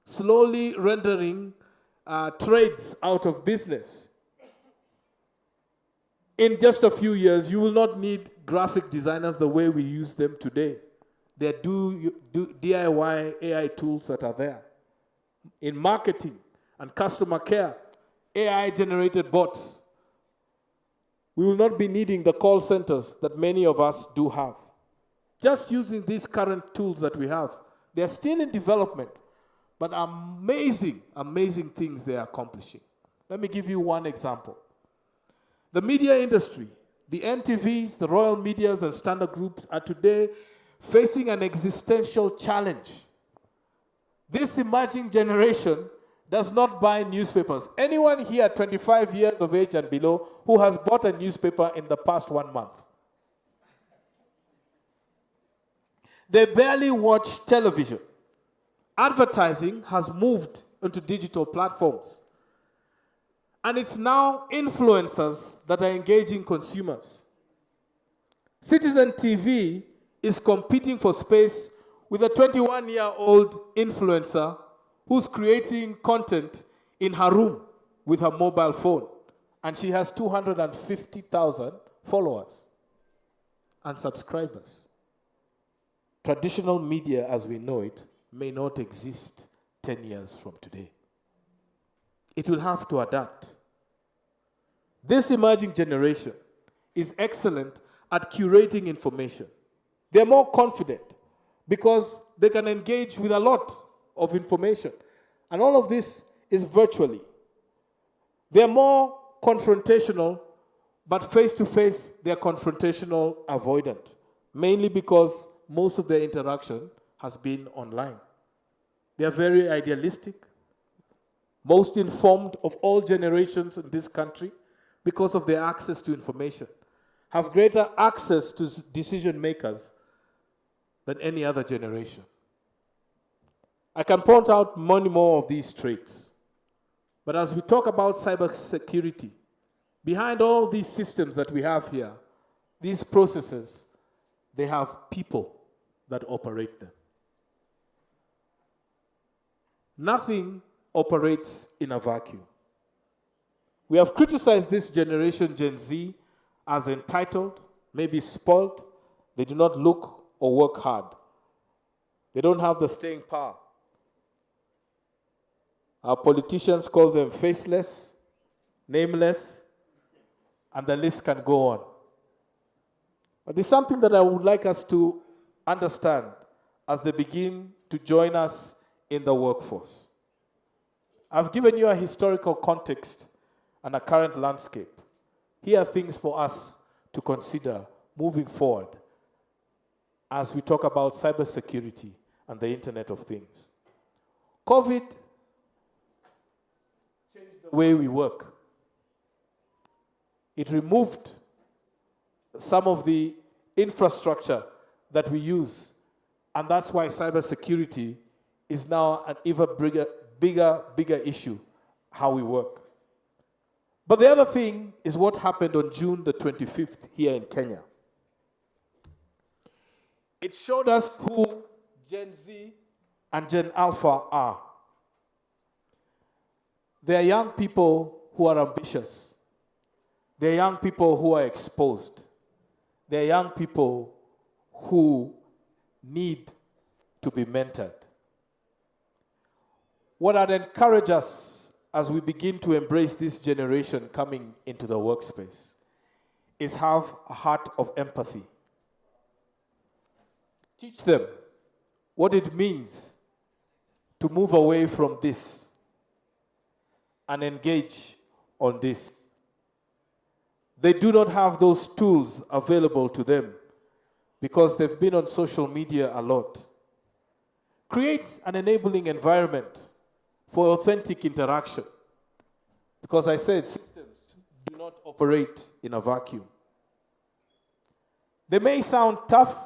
slowly rendering trades out of business. In just a few years, you will not need graphic designers the way we use them today. There are DIY AI tools that are there. In marketing and customer care, AI-generated bots. We will not be needing the call centers that many of us do have. Just using these current tools that we have, they are still in development, but amazing, amazing things they are accomplishing. Let me give you one example. The media industry, the NTVs, the Royal Medias, and Standard Groups are today facing an existential challenge. This emerging generation does not buy newspapers. Anyone here 25 years of age and below who has bought a newspaper in the past 1 month? They barely watch television. Advertising has moved into digital platforms. And it's now influencers that are engaging consumers. Citizen TV is competing for space with a 21-year-old influencer who's creating content in her room with her mobile phone. And she has 250,000 followers and subscribers. Traditional media as we know it may not exist 10 years from today. It will have to adapt. This emerging generation is excellent at curating information. They're more confident because they can engage with a lot of information. And all of this is virtually. They're more confrontational, but face-to-face, they're confrontational avoidant, mainly because most of their interaction has been online. They are very idealistic, most informed of all generations in this country because of their access to information, have greater access to decision makers than any other generation. I can point out many more of these traits. But as we talk about cybersecurity, behind all these systems that we have here, these processes, they have people that operate them. Nothing operates in a vacuum. We have criticized this generation, Gen Z, as entitled, maybe spoiled. They do not look or work hard. They don't have the staying power. Our politicians call them faceless, nameless, and the list can go on. But there's something that I would like us to understand as they begin to join us in the workforce. I've given you a historical context and a current landscape. Here are things for us to consider moving forward as we talk about cybersecurity and the Internet of Things. COVID changed the way we work. It removed some of the infrastructure that we use, and that's why cybersecurity is now an even bigger issue, how we work. But the other thing is what happened on June the 25th here in Kenya. It showed us who Gen Z and Gen Alpha are. They are young people who are ambitious. They are young people who are exposed. They are young people who need to be mentored. What I'd encourage us as we begin to embrace this generation coming into the workspace is have a heart of empathy. teach them what it means to move away from this and engage on this. They do not have those tools available to them because they've been on social media a lot. Create an enabling environment for authentic interaction, because I said systems do not operate in a vacuum. They may sound tough,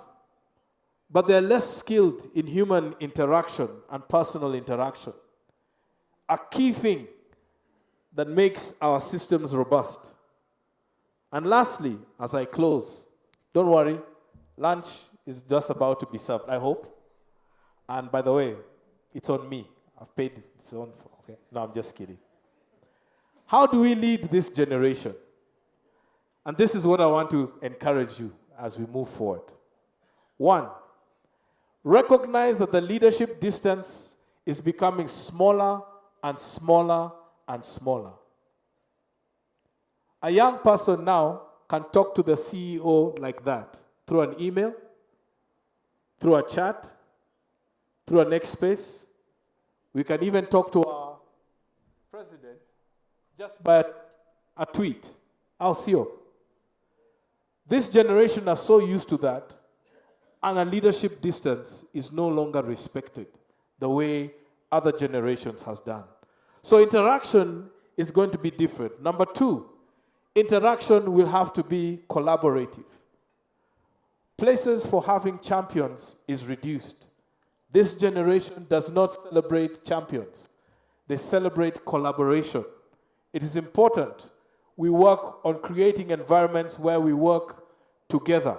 but they're less skilled in human interaction and personal interaction. A key thing that makes our systems robust. And lastly, as I close, don't worry, lunch is just about to be served, I hope. And by the way, it's on me. I've paid its own for, okay? No, I'm just kidding. How do we lead this generation? And this is what I want to encourage you as we move forward. One, recognize that the leadership distance is becoming smaller and smaller and smaller. A young person now can talk to the CEO like that, through an email, through a chat, through an X space. We can even talk to our president just by a tweet. I'll see you. This generation are so used to that, and a leadership distance is no longer respected the way other generations has done. So interaction is going to be different. Number two, interaction will have to be collaborative. Places for having champions is reduced. This generation does not celebrate champions. They celebrate collaboration. It is important we work on creating environments where we work together.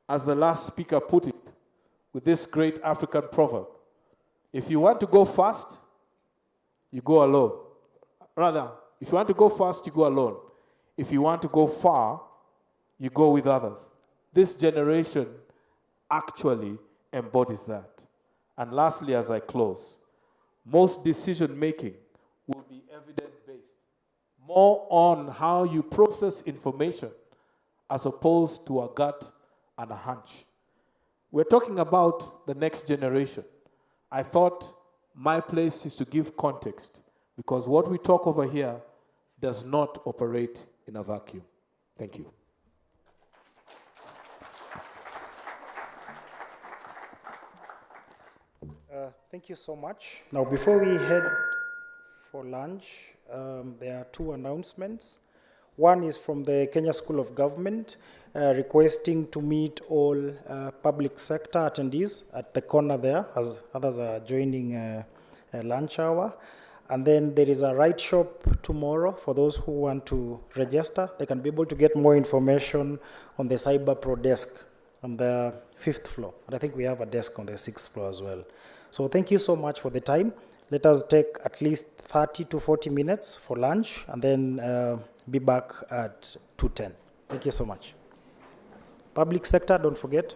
As the last speaker put it, with this great African proverb, if you want to go fast, you go alone. Rather, if you want to go fast, you go alone. If you want to go far, you go with others. This generation actually embodies that. And lastly, as I close, most decision-making will be evidence-based, more on how you process information as opposed to a gut and a hunch. We're talking about the next generation. I thought my place is to give context, because what we talk over here does not operate in a vacuum. Thank you. Thank you so much. Now, before we head for lunch, there are two announcements. One is from the Kenya School of Government, requesting to meet all public sector attendees at the corner there, as others are joining lunch hour. And then there is a ride shop tomorrow for those who want to register. They can be able to get more information on the Cyber Pro desk on the 5th floor. And I think we have a desk on the 6th floor as well. So thank you so much for the time. Let us take at least 30 to 40 minutes for lunch and then be back at 2:10. Thank you so much. Public sector, don't forget.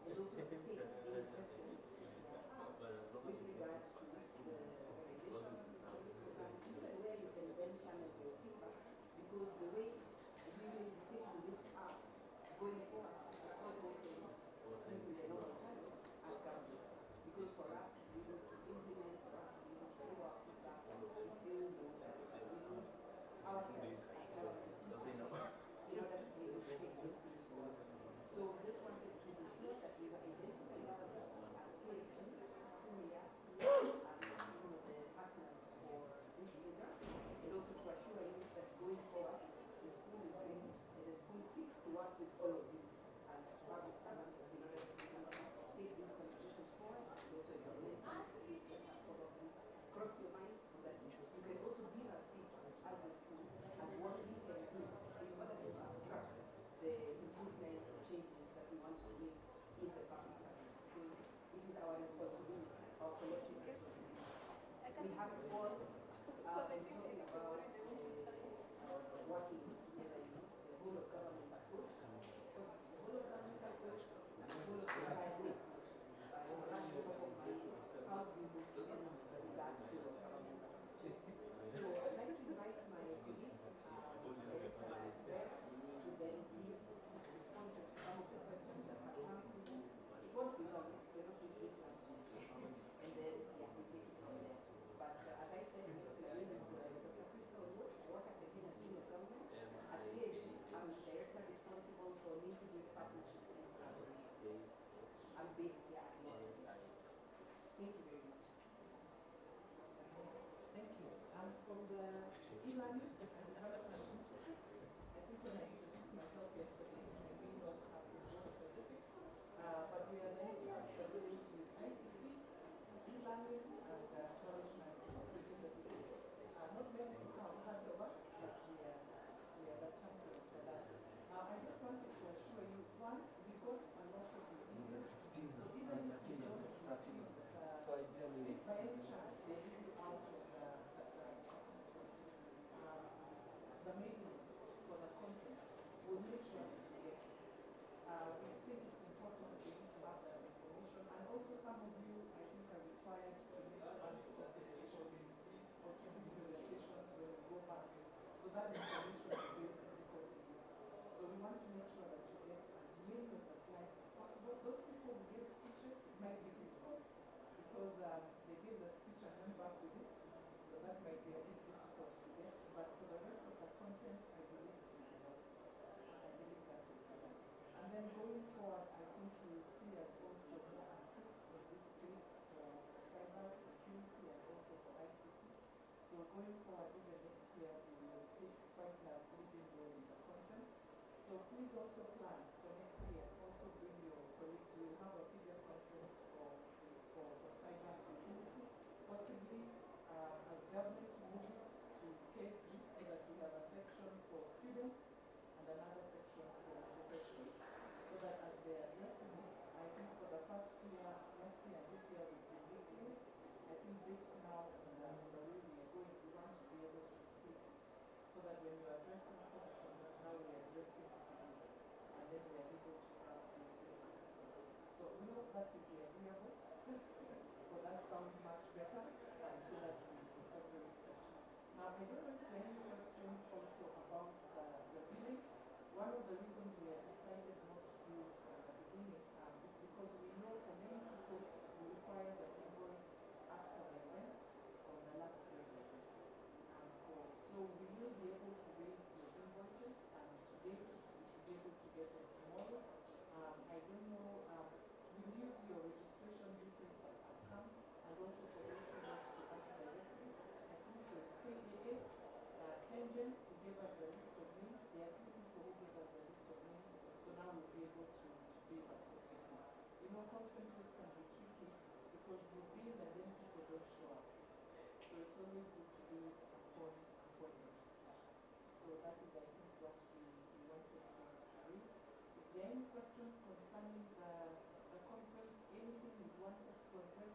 and also to take any questions with regard to the society and where you can then channel your feedback, because the way we will be taking this up going forward, of course, also using a lot of time as government, because for us to be able to implement, for us to be able to follow our feedback, we still those ourselves as government in order to be able to take these things forward. So just wanted to be sure that we were identifying ourselves as KFG, who we are, some of the partners for this program, and also to assure you that going forward, the school is ready, and the school seeks to work with all of you as public servants in order to take these conversations forward, and also implement some of the things that have probably crossed your minds, so that you can also give us feedback as a school as what we can do in order to fast-track the improvements and changes that we want to make in the public service, because this is our responsibility, our collective responsibility. We have all talking about working together in the whole of government approach. The whole of government approach, the whole of society, how do we move together with that whole of government approach? So I'd like to invite my colleague, to then give responses to some of the questions that have come through. It won't be long, we're not really long. And then, yeah, we take it from there. But as I said, this is a unit Dr. Crystal Wood. I work at the Kenya School of Government. At KFG, I'm the director responsible for linking these partnerships and collaborations. I'm based here at London. Thank you very much. Thank you. I'm from the e-learning. I think when I introduced myself yesterday, I really don't have to be more specific. But we are the institute that deals with ICT, e-learning, and knowledge management within the school. Not many people have heard of us, but we are the champions for that. I just wanted to assure you, one, we got a lot of emails. So even if you don't receive by any chance, they give you out of the mailing list for the content, we'll make sure that you get it. We think it's important for you to have that information, and also some of you, I think, are required to make bank presentations or to do presentations when we go back. So that information is very critical to you. So we want to make sure that you get as many of the slides as possible. Those people who give speeches, it might be difficult because they give the speech and come back with it. So that might be a bit difficult to get. But for the rest of the content, I believe it will be well. I believe that will be well. And then going forward, I think you will see us also more active in this space for cyber security and also for ICT. So going forward, even next year, we will take quite a leading role in the conference. So please also plan for next year. Also bring your colleagues. We will have a video conference for cyber security, possibly as government move it to KSG so that we have a section for students and another section for professionals. So that as they are addressing it, I think for the first year, last year and this year we've been mixing it. I think this now and the way we are going, we want to be able to split it so that when you are addressing questions, now we are addressing it together, and then we are able to have the feedback. So we hope that will be agreeable. Well, that sounds much better, so that we separate the two. Now, I don't know if there are any questions also about the billing. One of the reasons we have decided not to do the beginning is because we know for many people we require the invoice after the event or the last day of the event. So we will be able to raise your invoices today. We should be able to get them tomorrow. I don't know, we'll use your registration details that have come, and also for those who want to ask directly. I think it's KAA, Kengen, who gave us the list of names. There are a few people who gave us the list of names, so now we'll be able to be appropriately. You know, conferences can be tricky because you build and then people don't show up. So it's always good to do it upon registration. So that is, I think, what we wanted to raise. If there are any questions concerning the conference, anything you want us to address,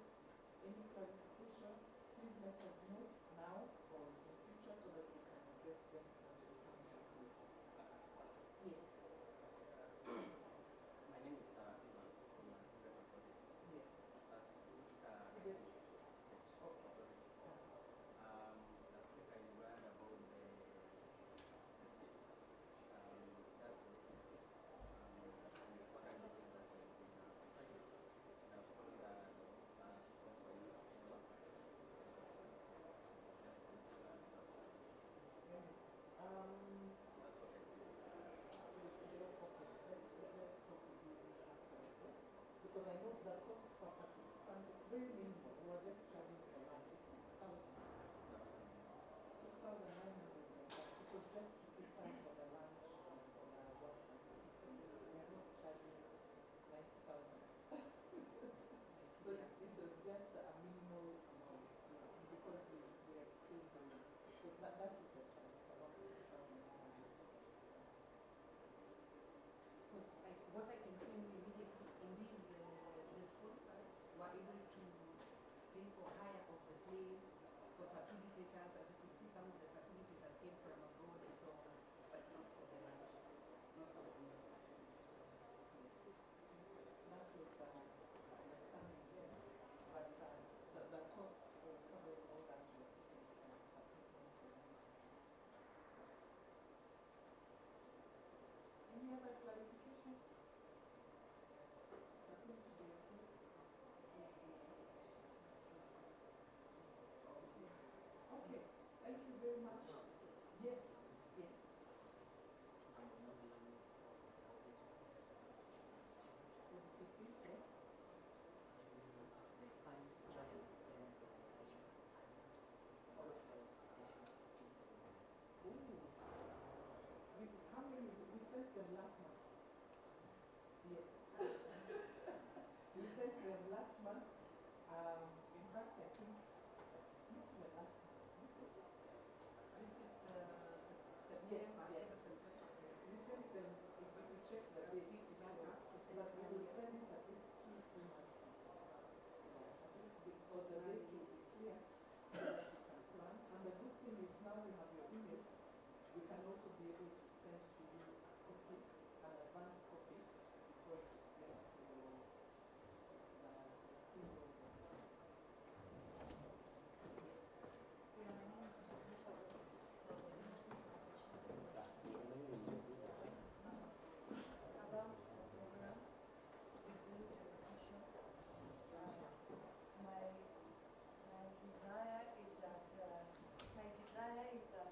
any clarification, please let us know now or in the future so that we can address them as we come to close. Yes. My name is Evans. that would have done about 6,900. Because what I can see immediately, indeed, the sponsors were able to pay for hire of the place, for facilitators. As you could see, some of the facilitators came from abroad and so on, but not for the lunch, not for the meals. That was understanding there, but the costs for covering all that was any other clarification? That seems to be okay. Okay, thank you very much. Yes, yes. Yes. Next time, try and send the How many? We sent them last month. Yes. We sent them last month. In fact, I think not the last month. This is September. Yes. We sent them. If you check the date, but we will send it at least 2 months. At least because the date will be clear, so that you can plan. And the good thing is now we have your emails. We can also be able to send to you a copy, an advance copy, before it gets to your single. Yes. Yeah, my name is Patricia. So the about the program, the build education. My desire is that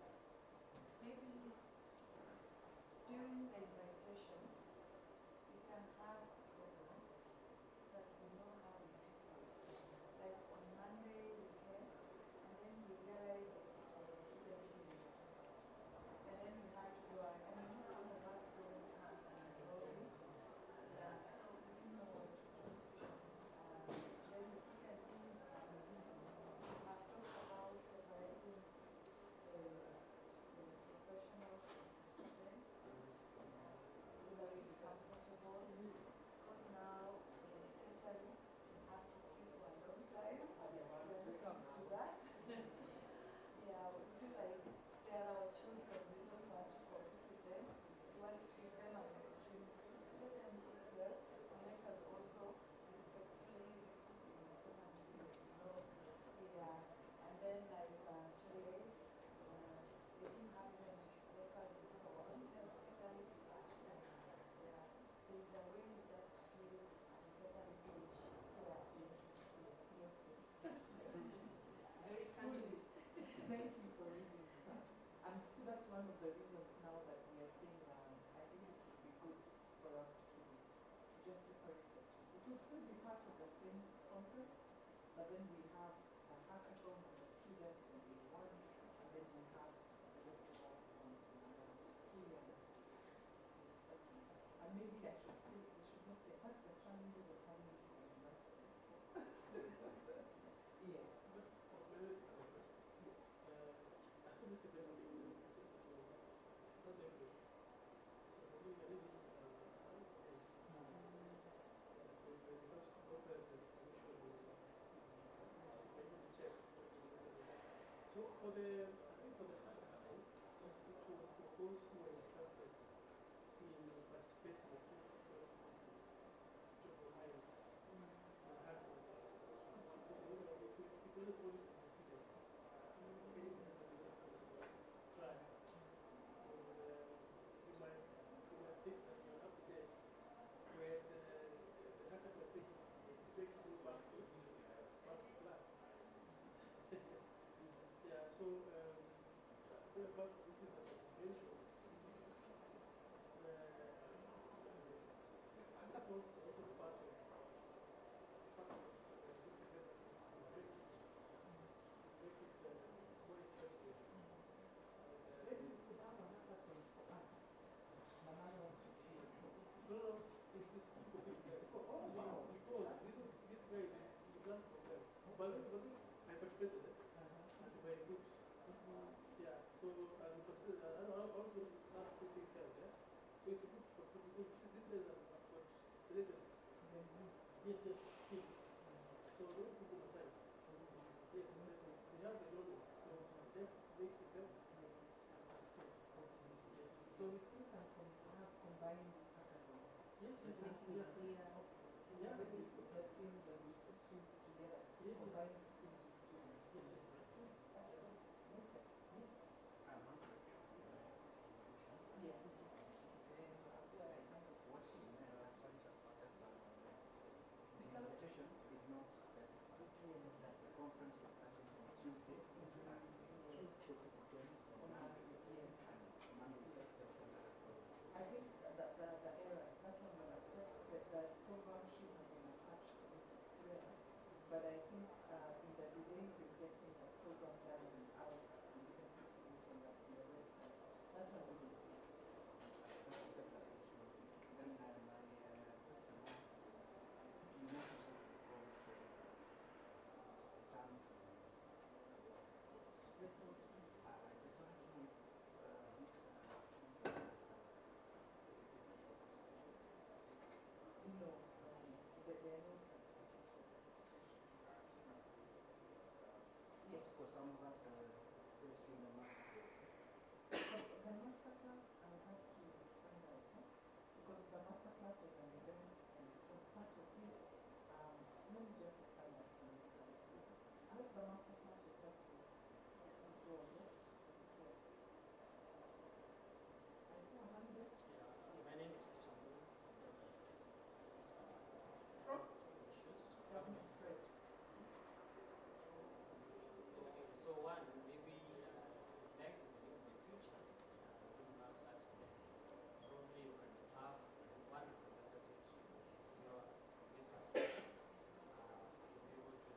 maybe during the invitation, we can have a program so that we know how we feel. Like on Monday we came, and then we realized that our students is, and then we had to go, and some of us don't have an glory. Yeah, so we didn't know what to do. Then the second thing is I've talked about separating the professionals from the students so that we be comfortable. Because now the catering have to keep for a long time when it comes to that. Yeah, we feel like they are our children, we don't want to compete with them. We want to give them an opportunity. Let them eat well, and let us also respectfully put in the yeah. And then like trades, they didn't have any workers and so on. Hospitality, yeah. There is a way you just feel at a certain age. Yeah. Very kindly. Thank you for raising this up. And so that's one of the reasons now that we are saying I think it would be good for us to just separate it. It will still be part of the same conference, but then we have the hackathon and the students on day one, and then we have the rest of us on another 2 years. And maybe I should say, we should not say, that's the challenges of coming to the university. Yes. So for the, I think for the hackathon, it was for those who were interested in participating at least for job alliance. And hackathon. It wasn't only for the students. Anyone that was try. You might think that you're up to date where the hackathon thing is going to go back to class. Yeah, so we're about to do the presentation. And that was also part of this event. Make it more interesting. Maybe we could have a hackathon for us. Manalo to see. No, it's this people Oh, wow. because this guy is learn from them. But I participated in it. And very good. Yeah. Yes, yes, skills. So don't put it aside. Yes, they have the logo. So that makes it better. Yes. So we still can have combined hackathons. Yes, It yes, makes yes. it clear. Yeah. Maybe put the teams and we put two together. Yes, Combine yes. teams with students. Yes, yes, yes. Noted. Yes. Yes. The invitation did not specify that the conference is starting from Tuesday to Thursday. So people came from Monday and Monday there was another program. I think the error, that one will accept that the program should have been attached there. But I think in the delays in getting the program done and out and even putting it on the website, that one will be. Then my question was, you mentioned about terms. I just wanted to know if this No, there are no certificates for that. Yes, for some of us, especially in the masterclass. The masterclass, I'll have to find out, because the masterclass was an event and so part of this, let me just find out. I hope the masterclass was helpful. So was it? Yes. I saw a hand there. My name is Peter Mbulu from Issues. Government Press. Okay, so one, maybe like in the future, when you have such events, probably you can have one representative from your professor to be able to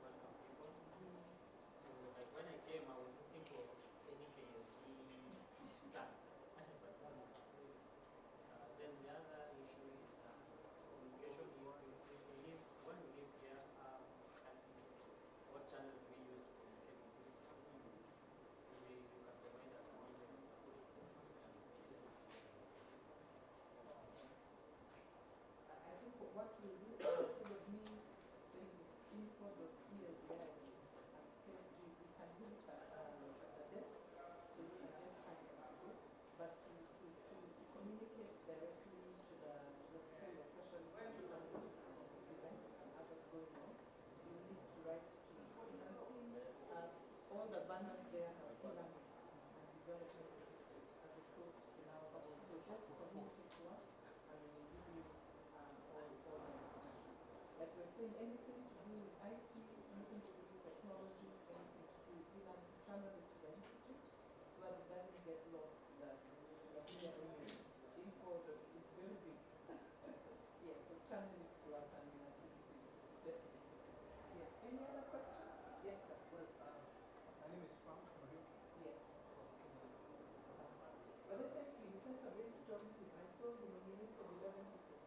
welcome people. So like when I came, I was looking for any KSD stand. But then the other issue is communication. When we live here, what channel do we use to communicate with people? Maybe you can provide us an email or something. I think what we do, instead of me saying it's info.eldi@KSG, we can do it at the desk, so you can just ask us to do. But to communicate directly to the school, especially when some of this event and others going on, so you need to write to, you can see all the banners there have e-learning and development as opposed to now. So just communicate to us and we will give you all the information. Like we're saying, anything to do with IT, anything to do with technology, anything to do with e-learning, channel it to the institute so that it doesn't get lost. The info is very big. Yeah, so channel it to us and we'll assist you. Definitely. Yes. Any other question? Yes, sir. Well, my name is Frank Marie. Yes. Well, thank you. You sent a very strong team. I saw you nominated 11 people.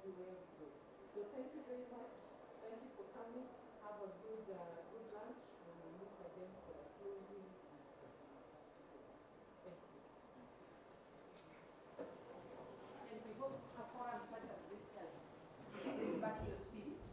everywhere we go. So thank you very much. Thank you for coming. Have a good lunch, and we'll meet again for the closing. Thank you. And we hope a forum such as this can bring back your spirits.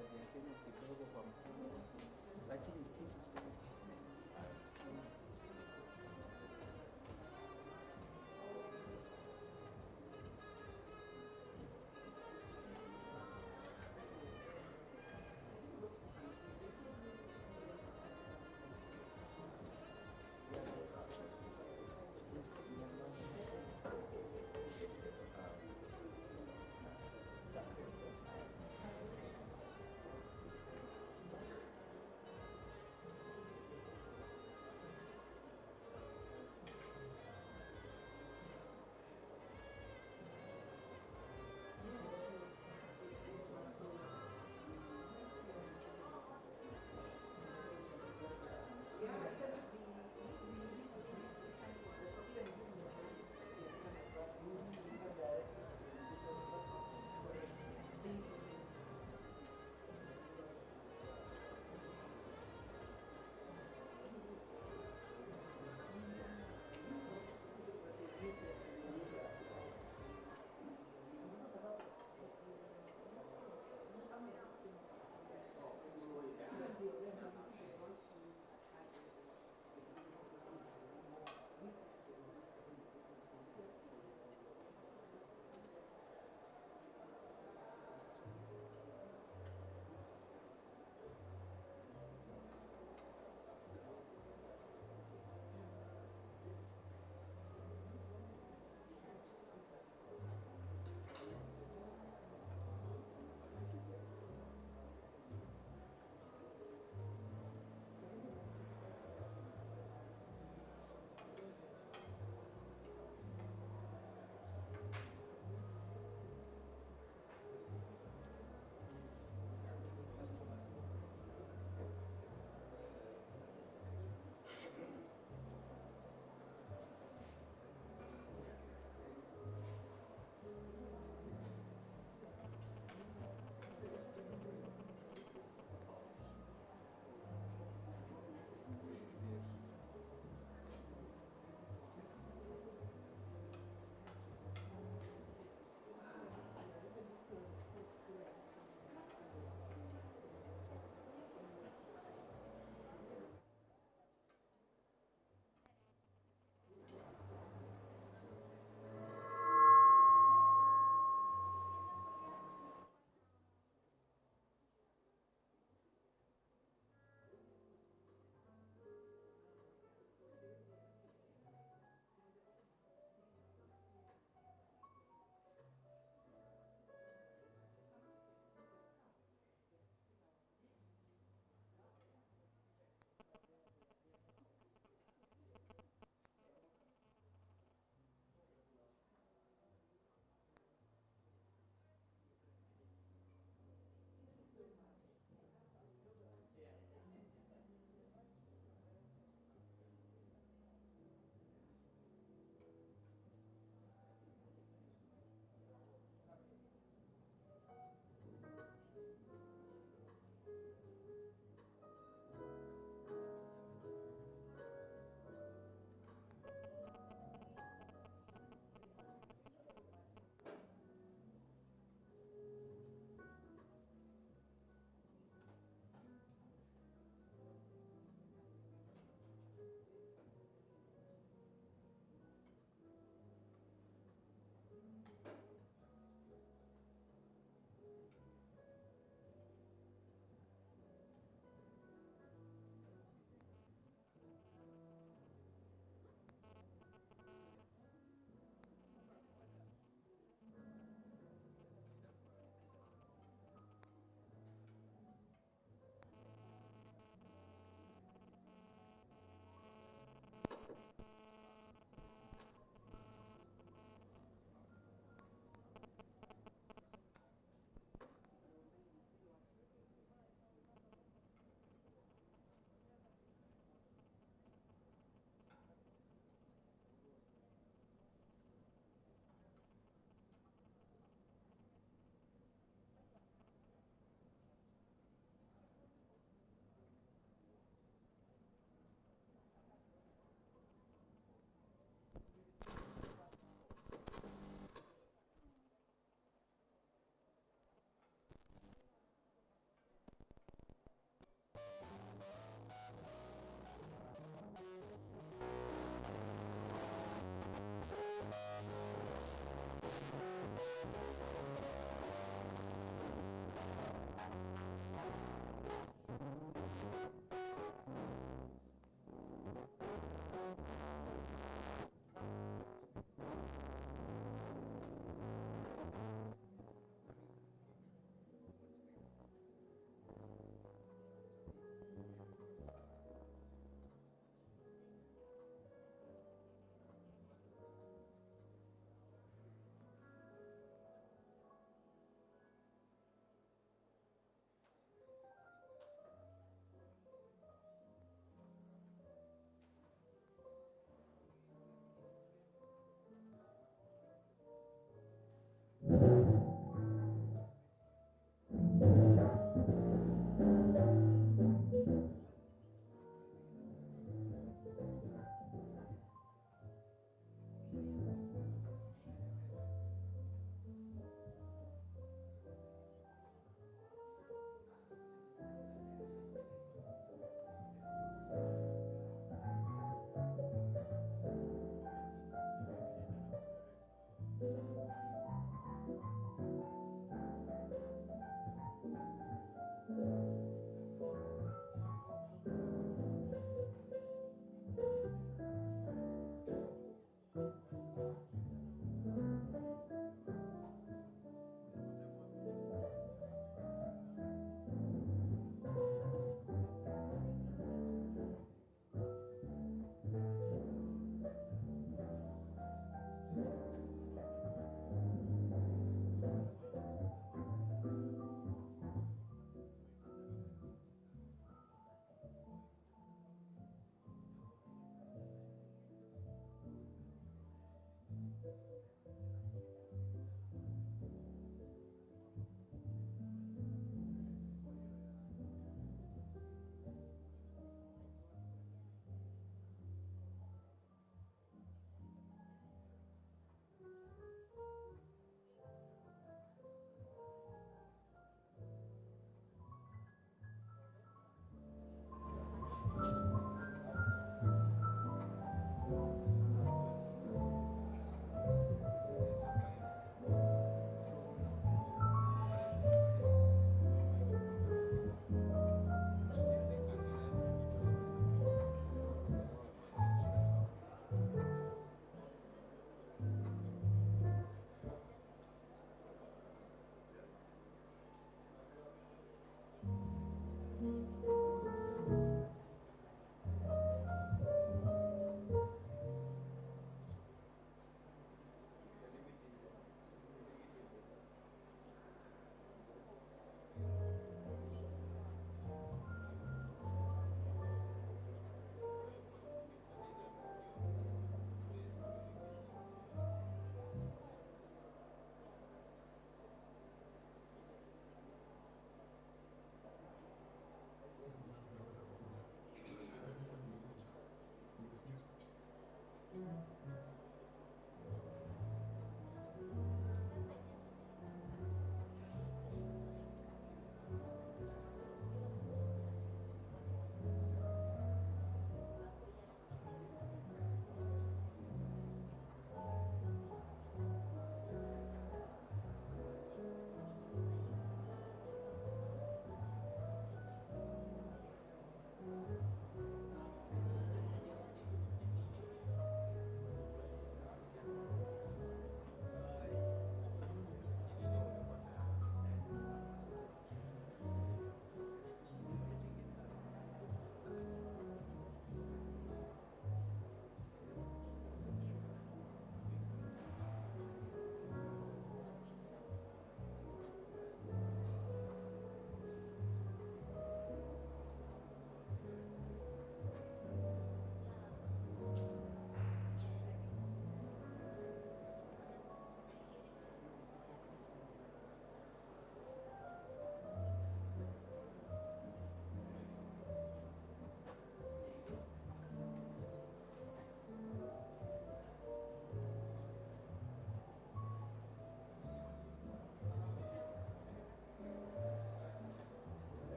hadhi ya Kenya kidogo kwa mkono, lakini kitu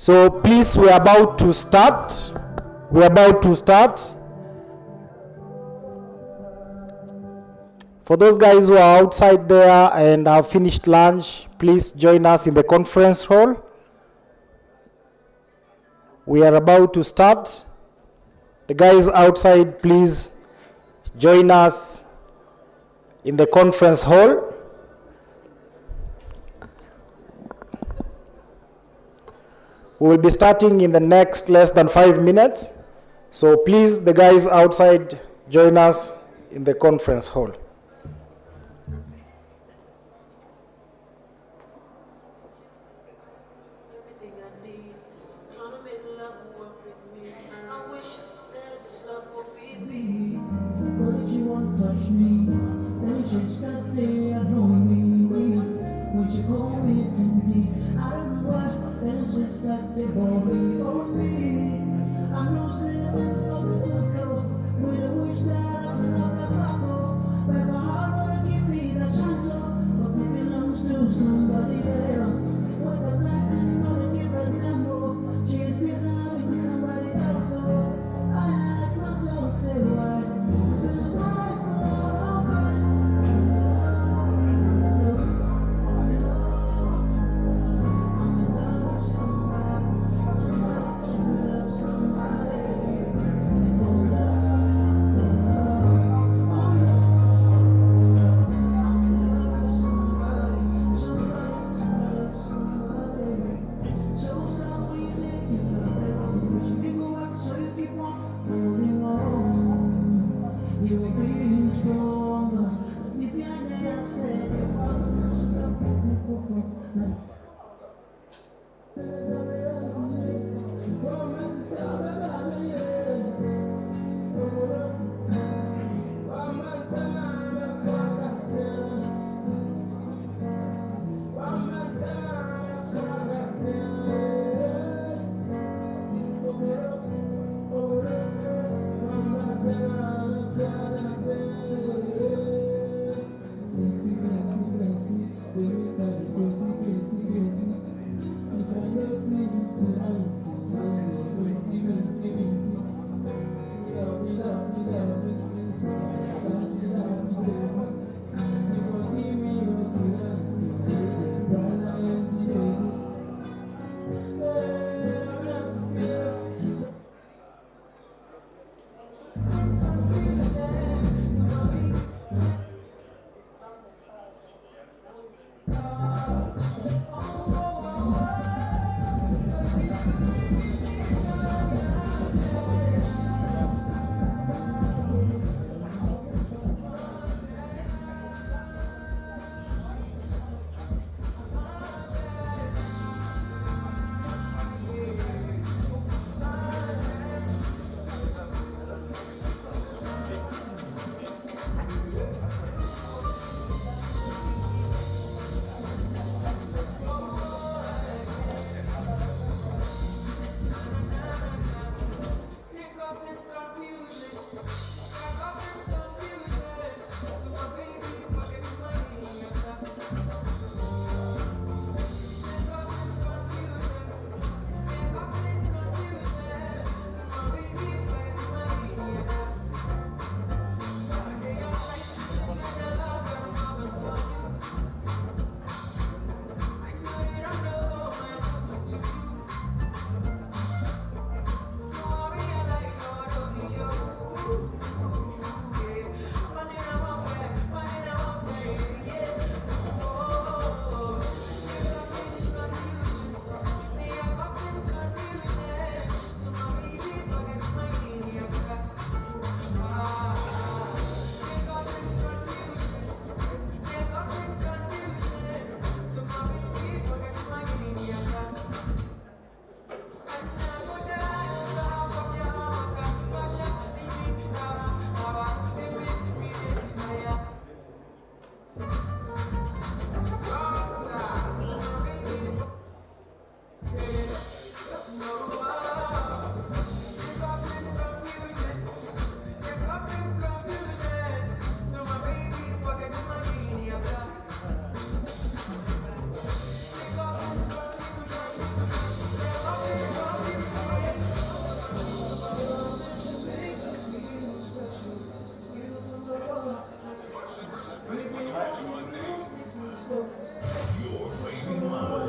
So please, we're about to start. We're about to start. For those guys who are outside there and have finished lunch, please join us in the conference hall. We are about to start. The guys outside, please join us in the conference hall. We will be starting in the next less than 5 minutes. So please, the guys outside, join us in the conference hall.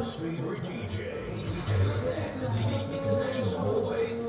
Africa's favorite DJ, Dance the International Boy.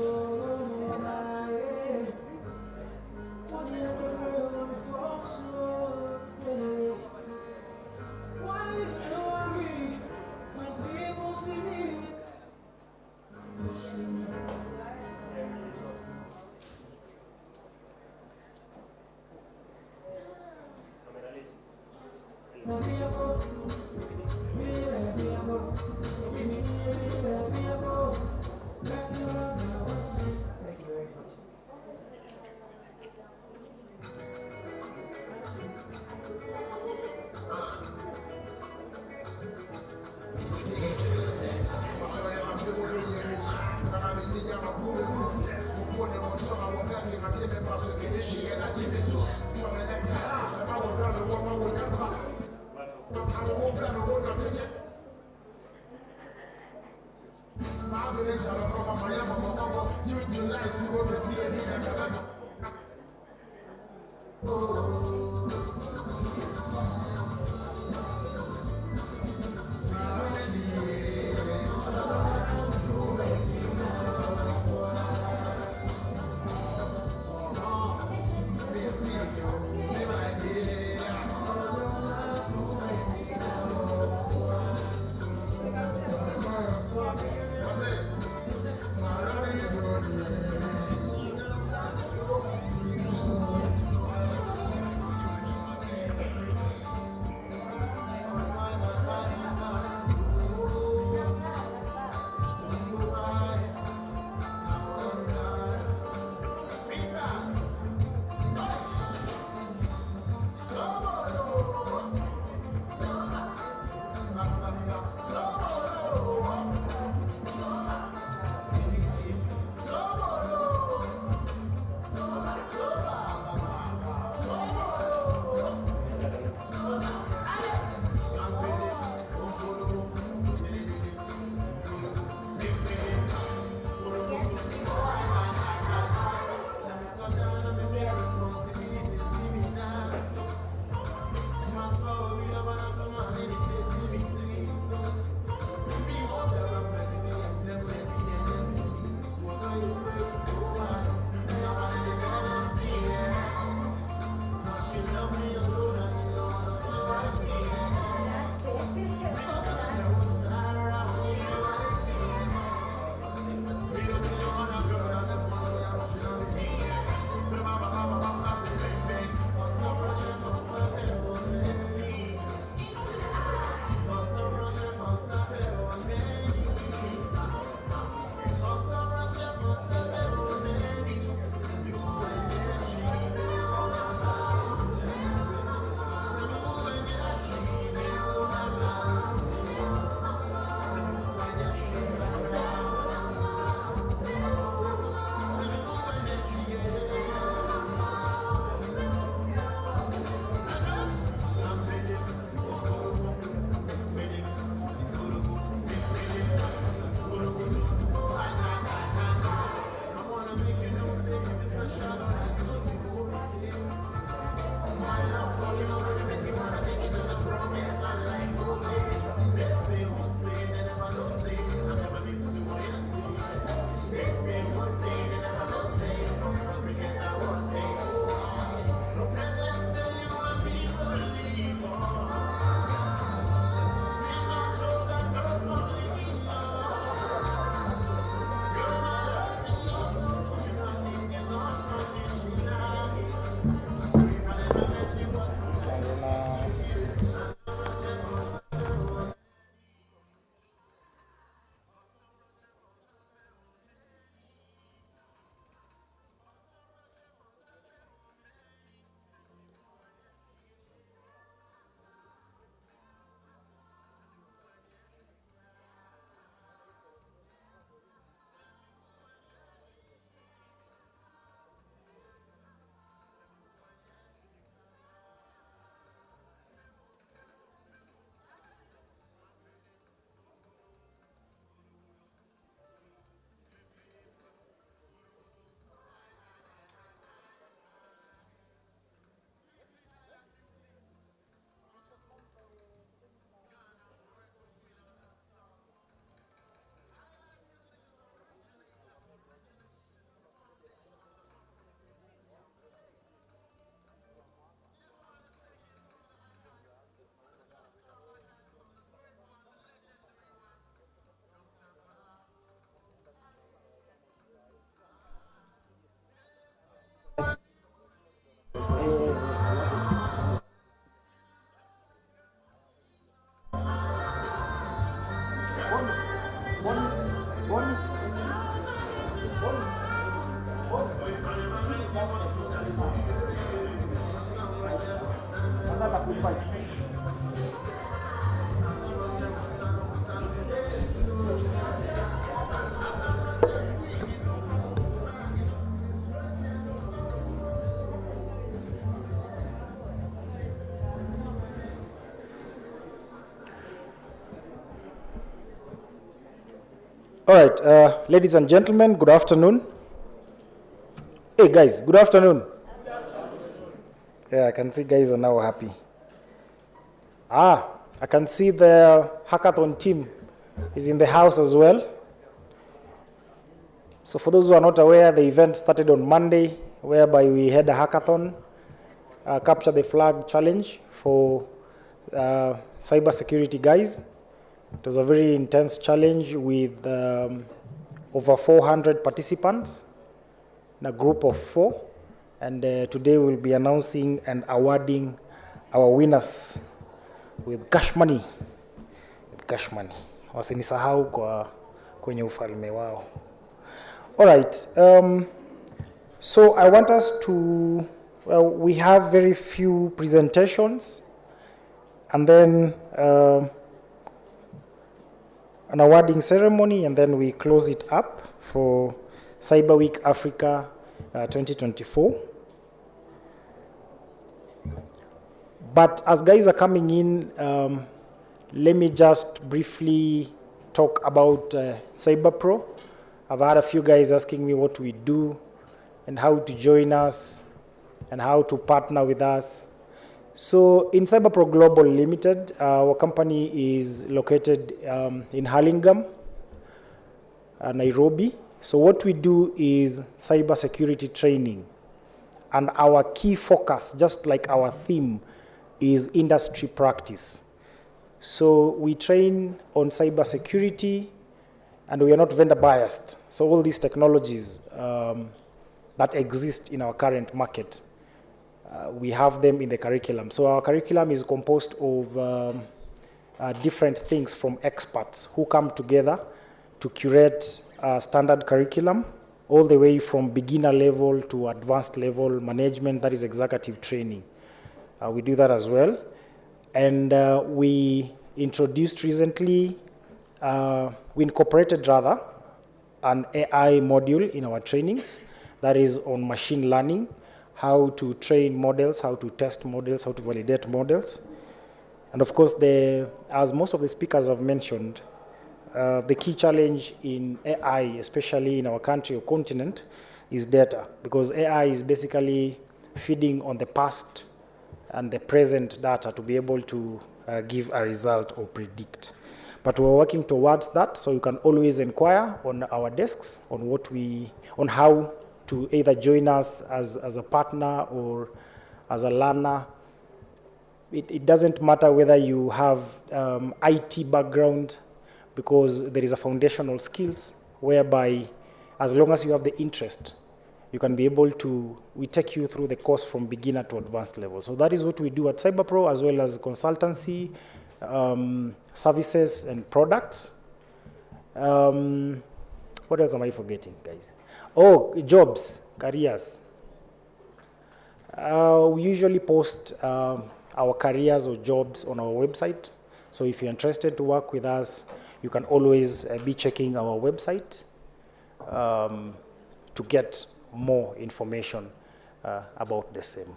All right, ladies and gentlemen, good afternoon. Hey guys, good afternoon. Yeah, I can see guys are now happy. I can see the hackathon team is in the house as well. So for those who are not aware, the event started on Monday, whereby we had a hackathon, capture the flag challenge for cybersecurity guys. It was a very intense challenge with over 400 participants in a group of 4. And today we'll be announcing and awarding our winners with cash money. With cash money. Wasinisahau kwenye ufalme wao. All right. So I want us to, we have very few presentations, and then an awarding ceremony, and then we close it up for Cyber Week Africa 2024. But as guys are coming in, let me just briefly talk about Cyber Pro. I've had a few guys asking me what we do and how to join us and how to partner with us. So in Cyber Pro Global Limited, our company is located in Hurlingham, Nairobi. So what we do is cybersecurity training. And our key focus, just like our theme, is industry practice. So we train on cybersecurity, and we are not vendor biased. So all these technologies that exist in our current market, we have them in the curriculum. So our curriculum is composed of different things from experts who come together to curate a standard curriculum, all the way from beginner level to advanced level management, that is executive training. We do that as well. And we introduced recently, we incorporated rather, an AI module in our trainings that is on machine learning, how to train models, how to test models, how to validate models. And of course, as most of the speakers have mentioned, the key challenge in AI, especially in our country or continent, is data, because AI is basically feeding on the past and the present data to be able to give a result or predict. But we're working towards that, so you can always inquire on our desks on how to either join us as a partner or as a learner. It doesn't matter whether you have IT background, because there is a foundational skills whereby as long as you have the interest, you can be able to, we take you through the course from beginner to advanced level. So that is what we do at CyberPro, as well as consultancy, services and products. What else am I forgetting, guys? Oh, jobs, careers. We usually post our careers or jobs on our website. So if you're interested to work with us, you can always be checking our website to get more information about the same.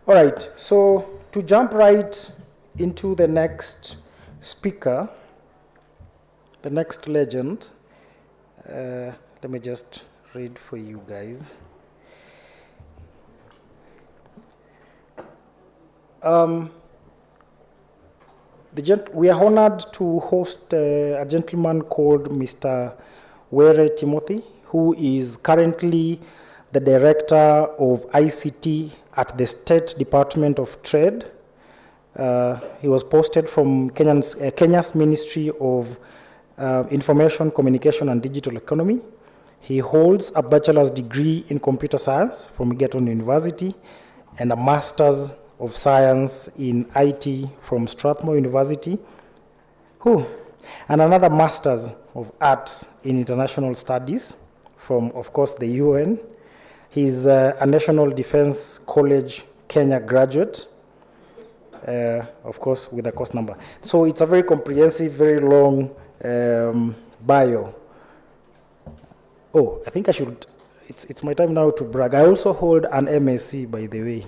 All right, so to jump right into the next speaker, the next legend, let me just read for you guys. We are honored to host a gentleman called Mr. Were Timothy, who is currently the Director of ICT at the State Department of Trade. He was posted from Kenya's Ministry of Information, Communication and Digital Economy. He holds a bachelor's degree in computer science from Egerton University and a master's of science in IT from Strathmore University, and another master's of arts in international studies from, of course, the UN. He's a National Defense College Kenya graduate, of course, with a course number. So it's a very comprehensive, very long bio. Oh, I think I should, it's my time now to brag. I also hold an MSc, by the way.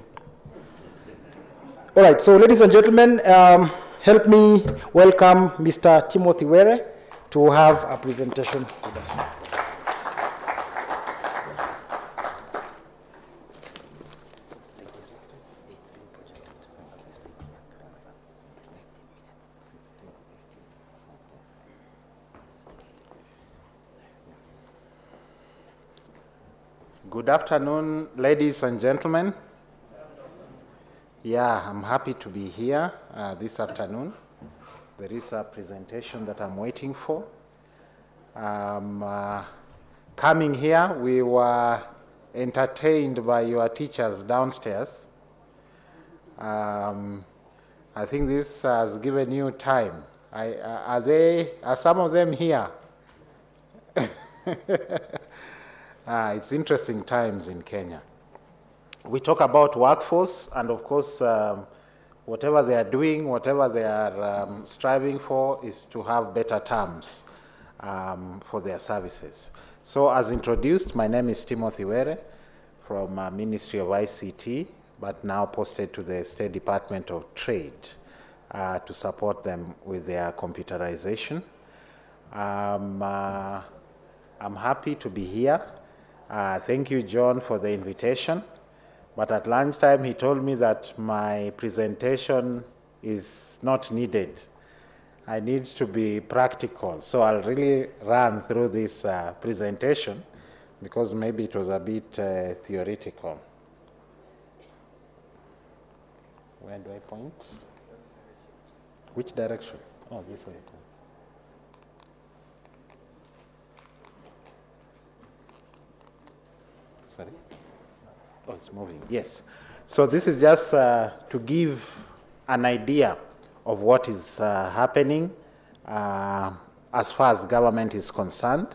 All right, so ladies and gentlemen, help me welcome Mr. Timothy Were to have a presentation with us. Good afternoon, ladies and gentlemen. Yeah, I'm happy to be here this afternoon. There is a presentation that I'm waiting for. Coming here, we were entertained by your teachers downstairs. I think this has given you time. Are some of them here? It's interesting times in Kenya. We talk about workforce, and of course, whatever they are doing, whatever they are striving for is to have better terms for their services. So as introduced, my name is Timothy Were from Ministry of ICT, but now posted to the State Department of Trade to support them with their computerization. I'm happy to be here. Thank you, John, for the invitation. But at lunchtime, he told me that my presentation is not needed. I need to be practical. So I'll really run through this presentation because maybe it was a bit theoretical. Where do I point? Which direction? Oh, this way. Sorry? Oh, it's moving. Yes. So this is just to give an idea of what is happening as far as government is concerned.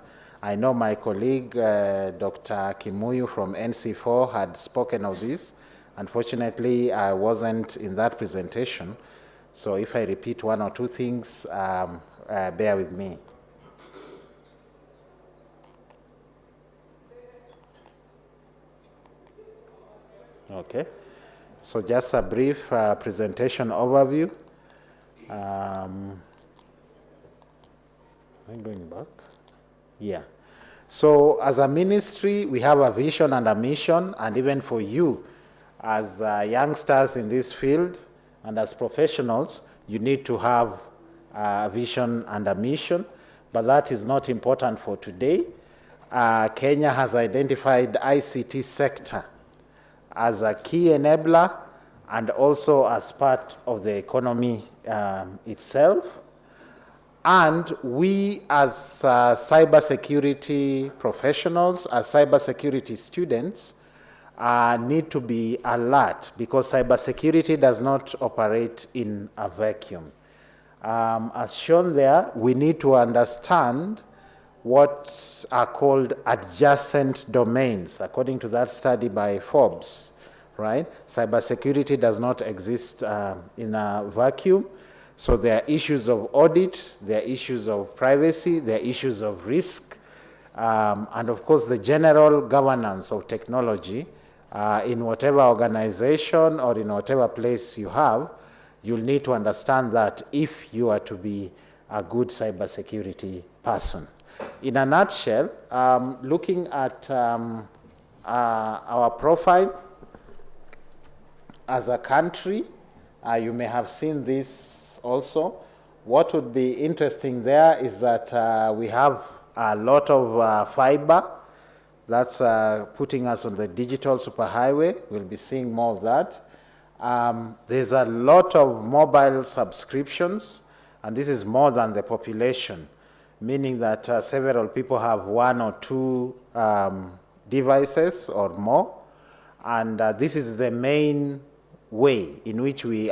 I know my colleague, Dr. Kimuyu from NC4 had spoken of this. Unfortunately, I wasn't in that presentation. So if I repeat one or two things, bear with me. Okay, so just a brief presentation overview. Am I going back? Yeah. So as a ministry, we have a vision and a mission, and even for you as youngsters in this field and as professionals, you need to have a vision and a mission, but that is not important for today. Kenya has identified the ICT sector as a key enabler and also as part of the economy itself. And we as cybersecurity professionals, as cybersecurity students, need to be alert because cybersecurity does not operate in a vacuum. As shown there, we need to understand what are called adjacent domains, according to that study by Forbes, right? Cybersecurity does not exist in a vacuum. So there are issues of audit, there are issues of privacy, there are issues of risk, and of course the general governance of technology in whatever organization or in whatever place you have, you'll need to understand that if you are to be a good cybersecurity person. In a nutshell, looking at our profile as a country, you may have seen this also. What would be interesting there is that we have a lot of fiber. That's putting us on the digital superhighway. We'll be seeing more of that. There's a lot of mobile subscriptions, and this is more than the population, meaning that several people have one or two devices or more. And this is the main way in which we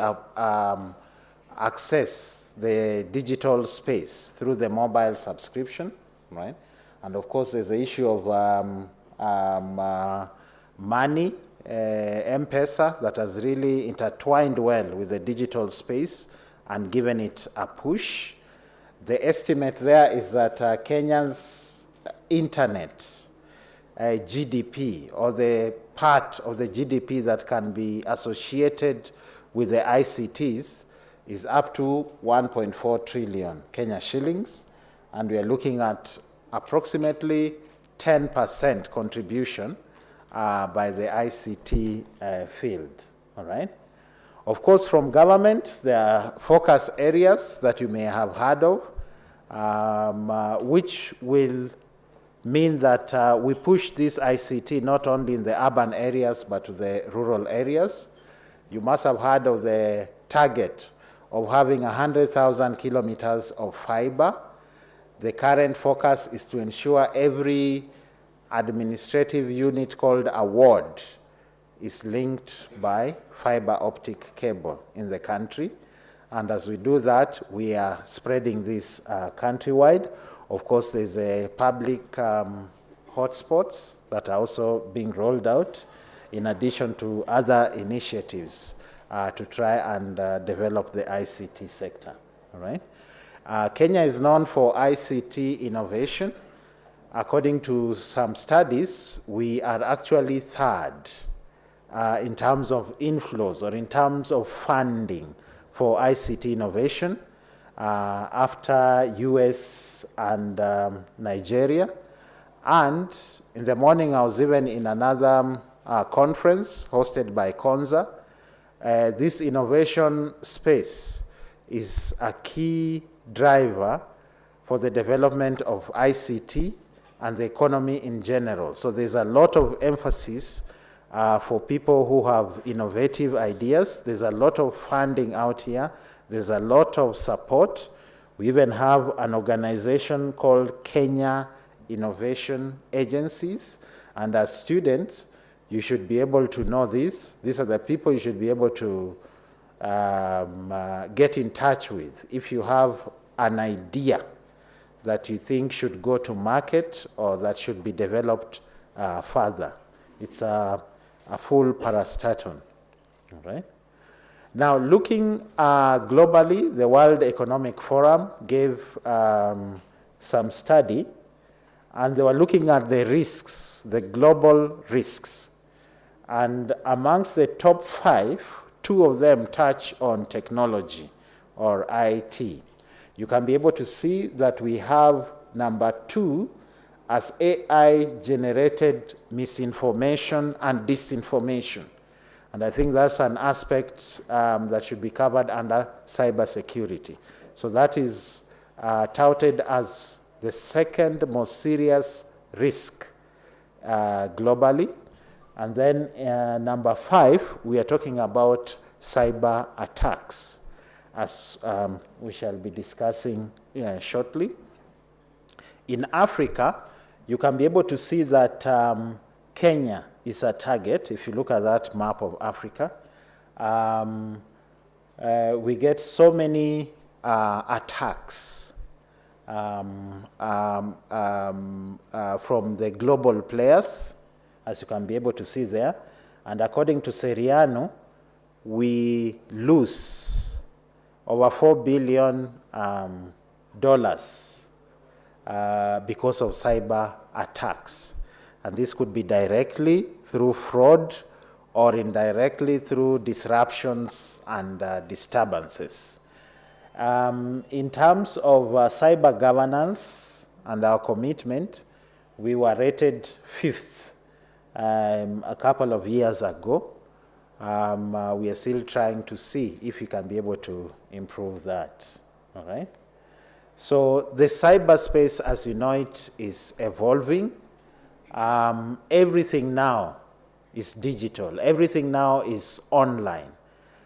access the digital space through the mobile subscription, right? And of course, there's the issue of money, M-Pesa, that has really intertwined well with the digital space and given it a push. The estimate there is that Kenya's internet GDP, or the part of the GDP that can be associated with the ICTs, is up to 1.4 trillion Kenya shillings. and we are looking at approximately 10% contribution by the ICT field, all right? Of course, from government, there are focus areas that you may have heard of, which will mean that we push this ICT not only in the urban areas, but to the rural areas. You must have heard of the target of having 100,000 kilometers of fiber. The current focus is to ensure every administrative unit called a ward is linked by fiber optic cable in the country. And as we do that, we are spreading this countrywide. Of course, there's a public hotspots that are also being rolled out, in addition to other initiatives to try and develop the ICT sector, all right? Kenya is known for ICT innovation. According to some studies, we are actually third in terms of inflows or in terms of funding for ICT innovation after US and Nigeria. And in the morning, I was even in another conference hosted by Konza. This innovation space is a key driver for the development of ICT and the economy in general. So there's a lot of emphasis for people who have innovative ideas. There's a lot of funding out here. There's a lot of support. We even have an organization called Kenya Innovation Agencies. And as students, you should be able to know this. These are the people you should be able to get in touch with if you have an idea that you think should go to market or that should be developed further. It's a full parastaton, all right? Now, looking globally, the World Economic Forum gave some study, and they were looking at the risks, the global risks. And amongst the top 5, 2 of them touch on technology or IT. You can be able to see that we have number 2 as AI-generated misinformation and disinformation. And I think that's an aspect that should be covered under cybersecurity. So that is touted as the second most serious risk globally. And then number 5, we are talking about cyber attacks, as we shall be discussing shortly. In Africa, you can be able to see that Kenya is a target. If you look at that map of Africa, we get so many attacks from the global players, as you can be able to see there. And according to Seriano, we lose over $4 billion because of cyber attacks. And this could be directly through fraud or indirectly through disruptions and disturbances. In terms of cyber governance and our commitment, we were rated 5th a couple of years ago. We are still trying to see if we can be able to improve that, all right? So the cyberspace, as you know it, is evolving. Everything now is digital. Everything now is online.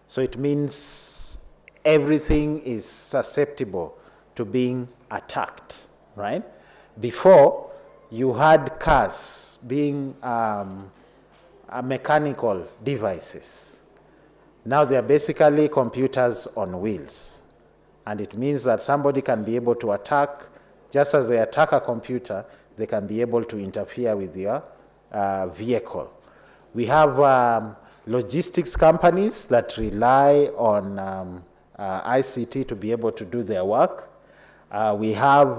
So it means everything is susceptible to being attacked, right? Before, you had cars being mechanical devices. Now they're basically computers on wheels. And it means that somebody can be able to attack, just as they attack a computer, they can be able to interfere with your vehicle. We have logistics companies that rely on ICT to be able to do their work. We have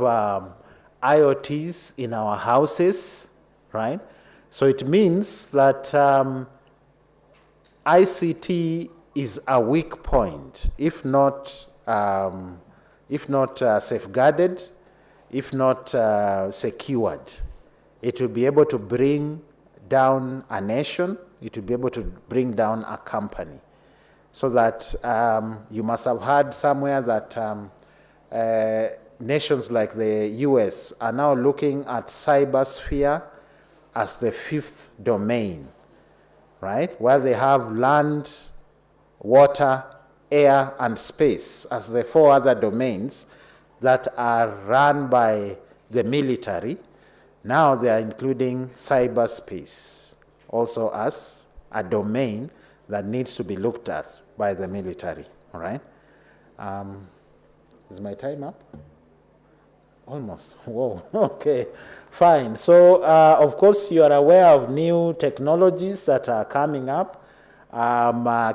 IoTs in our houses, right? So it means that ICT is a weak point, if not safeguarded, if not secured, it will be able to bring down a nation, it will be able to bring down a company. So that you must have heard somewhere that nations like the US are now looking at cybersphere as the fifth domain, right? Where they have land, water, air, and space as the four other domains that are run by the military. Now they are including cyberspace also as a domain that needs to be looked at by the military, all right? Is my time up? Almost. Whoa, okay, fine. So, of course, you are aware of new technologies that are coming up.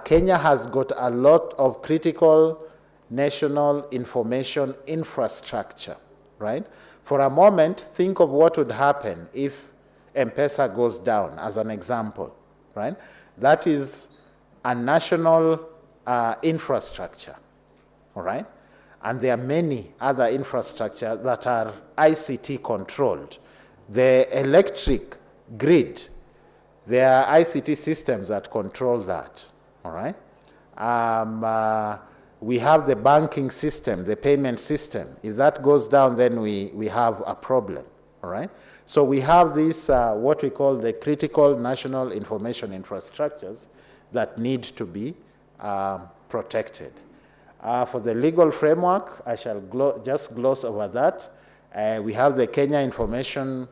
Kenya has got a lot of critical national information infrastructure, right? For a moment, think of what would happen if M-Pesa goes down, as an example, right? That is a national infrastructure, all right? And there are many other infrastructure that are ICT controlled. The electric grid, there are ICT systems that control that, all right? We have the banking system, the payment system. If that goes down, then we have a problem, all right? So we have this, what we call the critical national information infrastructures that need to be protected. For the legal framework, I shall just gloss over that. We have the Kenya Information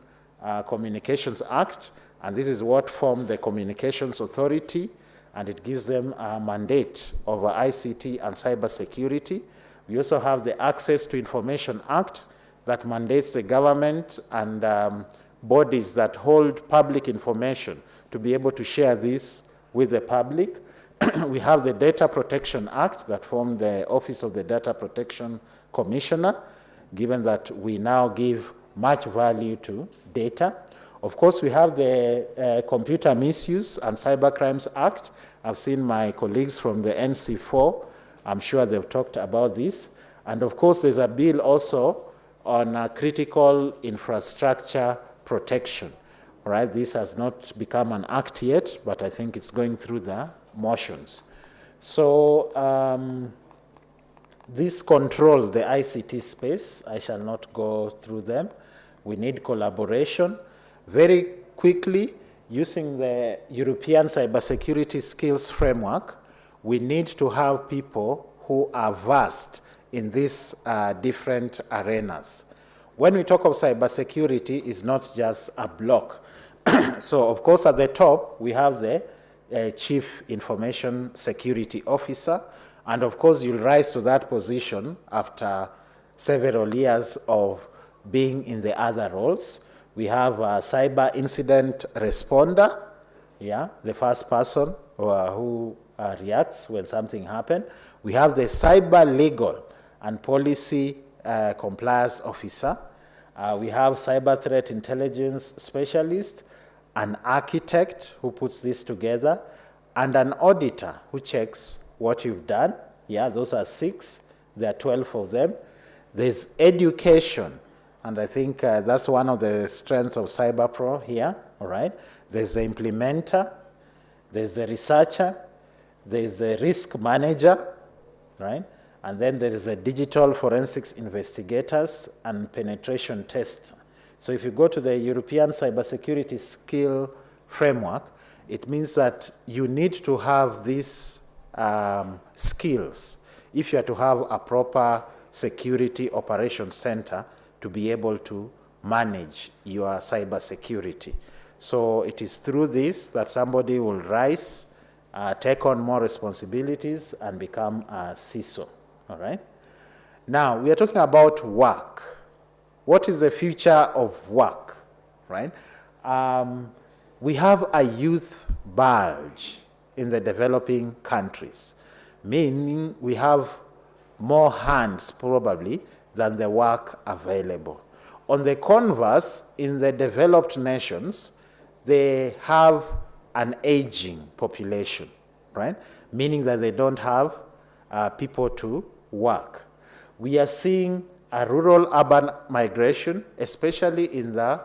Communications Act, and this is what formed the Communications Authority, and it gives them a mandate over ICT and cybersecurity. We also have the Access to Information Act that mandates the government and bodies that hold public information to be able to share this with the public. We have the Data Protection Act that formed the Office of the Data Protection Commissioner, given that we now give much value to data. Of course, we have the Computer Misuse and Cybercrimes Act. I've seen my colleagues from the NC4. I'm sure they've talked about this. And of course, there's a bill also on critical infrastructure protection. All right, this has not become an act yet, but I think it's going through the motions. So this controls the ICT space. I shall not go through them. We need collaboration. Very quickly, using the European Cybersecurity Skills Framework, we need to have people who are versed in these different arenas. When we talk of cybersecurity, it's not just a block. So, of course, at the top, we have the Chief Information Security Officer, and of course, you'll rise to that position after several years of being in the other roles. We have a cyber incident responder, the first person who reacts when something happens. We have the cyber legal and policy compliance officer. We have cyber threat intelligence specialist, an architect who puts this together, and an auditor who checks what you've done. Yeah, those are 6. There are 12 of them. There's education, and I think that's one of the strengths of CyberPro here, all right? There's the implementer, there's the researcher, there's the risk manager, right? And then there is the digital forensics investigators and penetration test. So if you go to the European Cybersecurity Skill Framework, it means that you need to have these skills if you are to have a proper security operations center to be able to manage your cybersecurity. So it is through this that somebody will rise, take on more responsibilities, and become a CISO, all right? Now, we are talking about work. What is the future of work, right? We have a youth bulge in the developing countries, meaning we have more hands probably than the work available. On the converse, in the developed nations, they have an aging population, right? Meaning that they don't have people to work. We are seeing a rural-urban migration, especially in the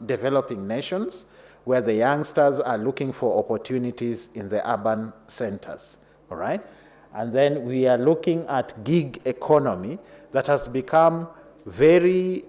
developing nations, where the youngsters are looking for opportunities in the urban centers, all right? And then we are looking at gig economy that has become very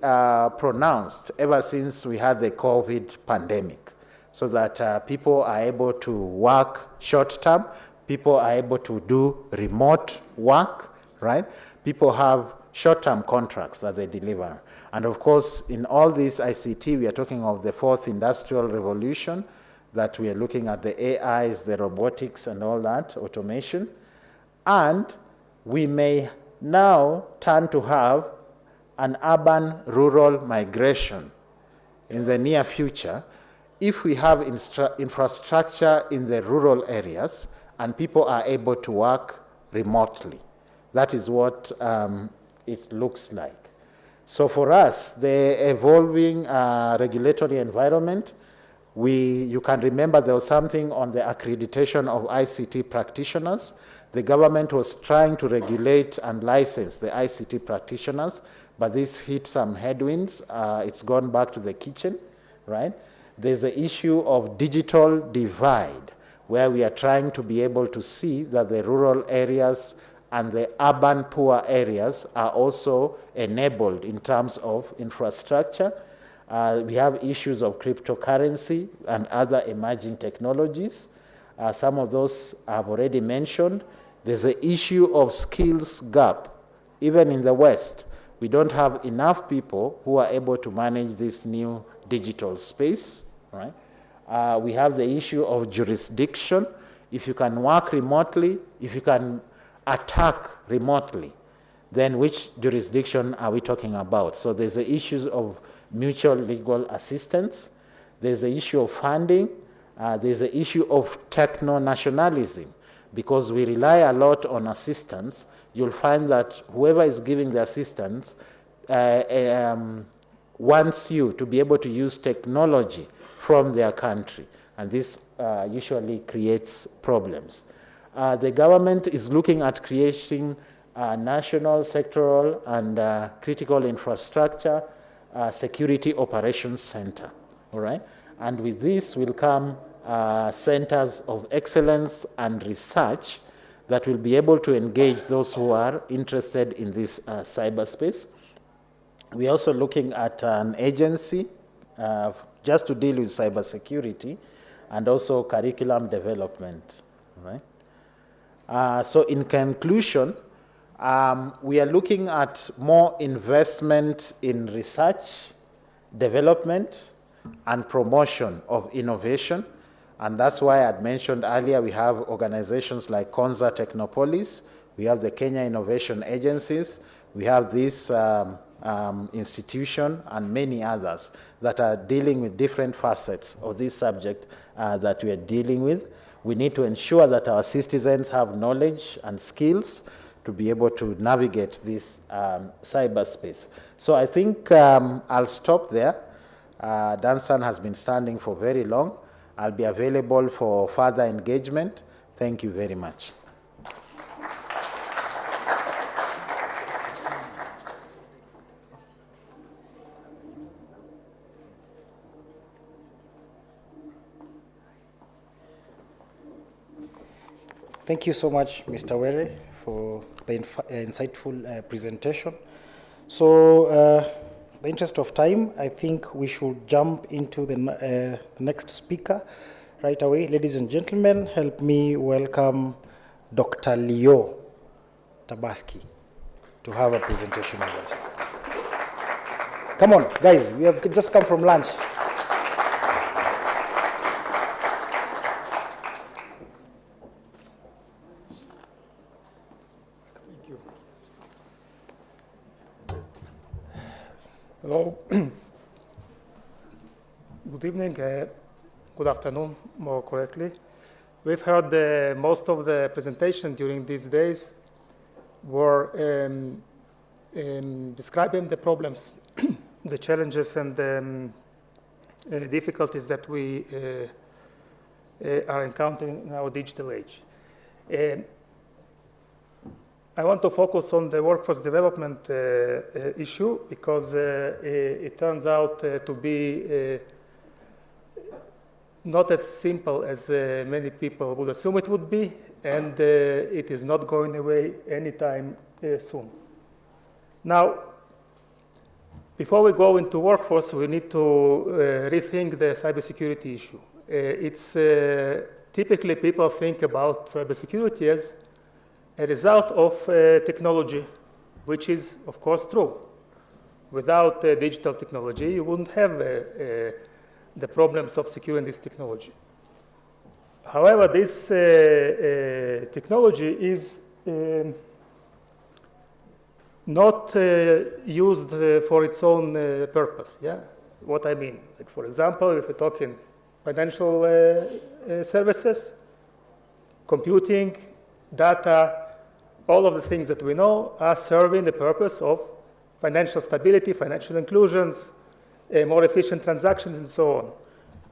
pronounced ever since we had the COVID pandemic, so that people are able to work short-term, people are able to do remote work, right? People have short-term contracts that they deliver. And of course, in all this ICT, we are talking of the fourth industrial revolution, that we are looking at the AIs, the robotics and all that, automation. And we may now turn to have an urban-rural migration in the near future if we have infrastructure in the rural areas and people are able to work remotely. That is what it looks like. So for us, the evolving regulatory environment, you can remember there was something on the accreditation of ICT practitioners. The government was trying to regulate and license the ICT practitioners, but this hit some headwinds. It's gone back to the kitchen, right? There's the issue of digital divide, where we are trying to be able to see that the rural areas and the urban poor areas are also enabled in terms of infrastructure. We have issues of cryptocurrency and other emerging technologies. Some of those I've already mentioned. There's the issue of skills gap. Even in the West, we don't have enough people who are able to manage this new digital space, right? We have the issue of jurisdiction. If you can work remotely, if you can attack remotely, then which jurisdiction are we talking about? So there's the issues of mutual legal assistance. There's the issue of funding. There's the issue of techno-nationalism. Because we rely a lot on assistance, you'll find that whoever is giving the assistance wants you to be able to use technology from their country. And this usually creates problems. The government is looking at creating a national, sectoral, and critical infrastructure security operations center, all right? And with this will come centers of excellence and research that will be able to engage those who are interested in this cyberspace. We're also looking at an agency just to deal with cybersecurity and also curriculum development, all right? So in conclusion, we are looking at more investment in research, development, and promotion of innovation. And that's why I had mentioned earlier, we have organizations like Konza Technopolis, we have the Kenya Innovation Agencies, we have this institution and many others that are dealing with different facets of this subject that we are dealing with. We need to ensure that our citizens have knowledge and skills to be able to navigate this cyberspace. So I think I'll stop there. Dansan has been standing for very long. I'll be available for further engagement. Thank you very much. Thank you so much, Mr. Were, for the insightful presentation. So, in the interest of time, I think we should jump into the next speaker right away. Ladies and gentlemen, help me welcome Dr. Leo Tabaski to have a presentation of us. Come on, guys, we have just come from lunch. Hello. Good evening, good afternoon, more correctly. We've heard most of the presentation during these days were describing the problems, the challenges, and the difficulties that we are encountering in our digital age. I want to focus on the workforce development issue because it turns out to be not as simple as many people would assume it would be, and it is not going away anytime soon. Now, before we go into workforce, we need to rethink the cybersecurity issue. It's typically people think about cybersecurity as a result of technology, which is, of course, true. Without digital technology, you wouldn't have the problems of securing this technology. However, this technology is not used for its own purpose. Yeah, what I mean, like for example, if we're talking financial services, computing, data, all of the things that we know are serving the purpose of financial stability, financial inclusions, more efficient transactions, and so on.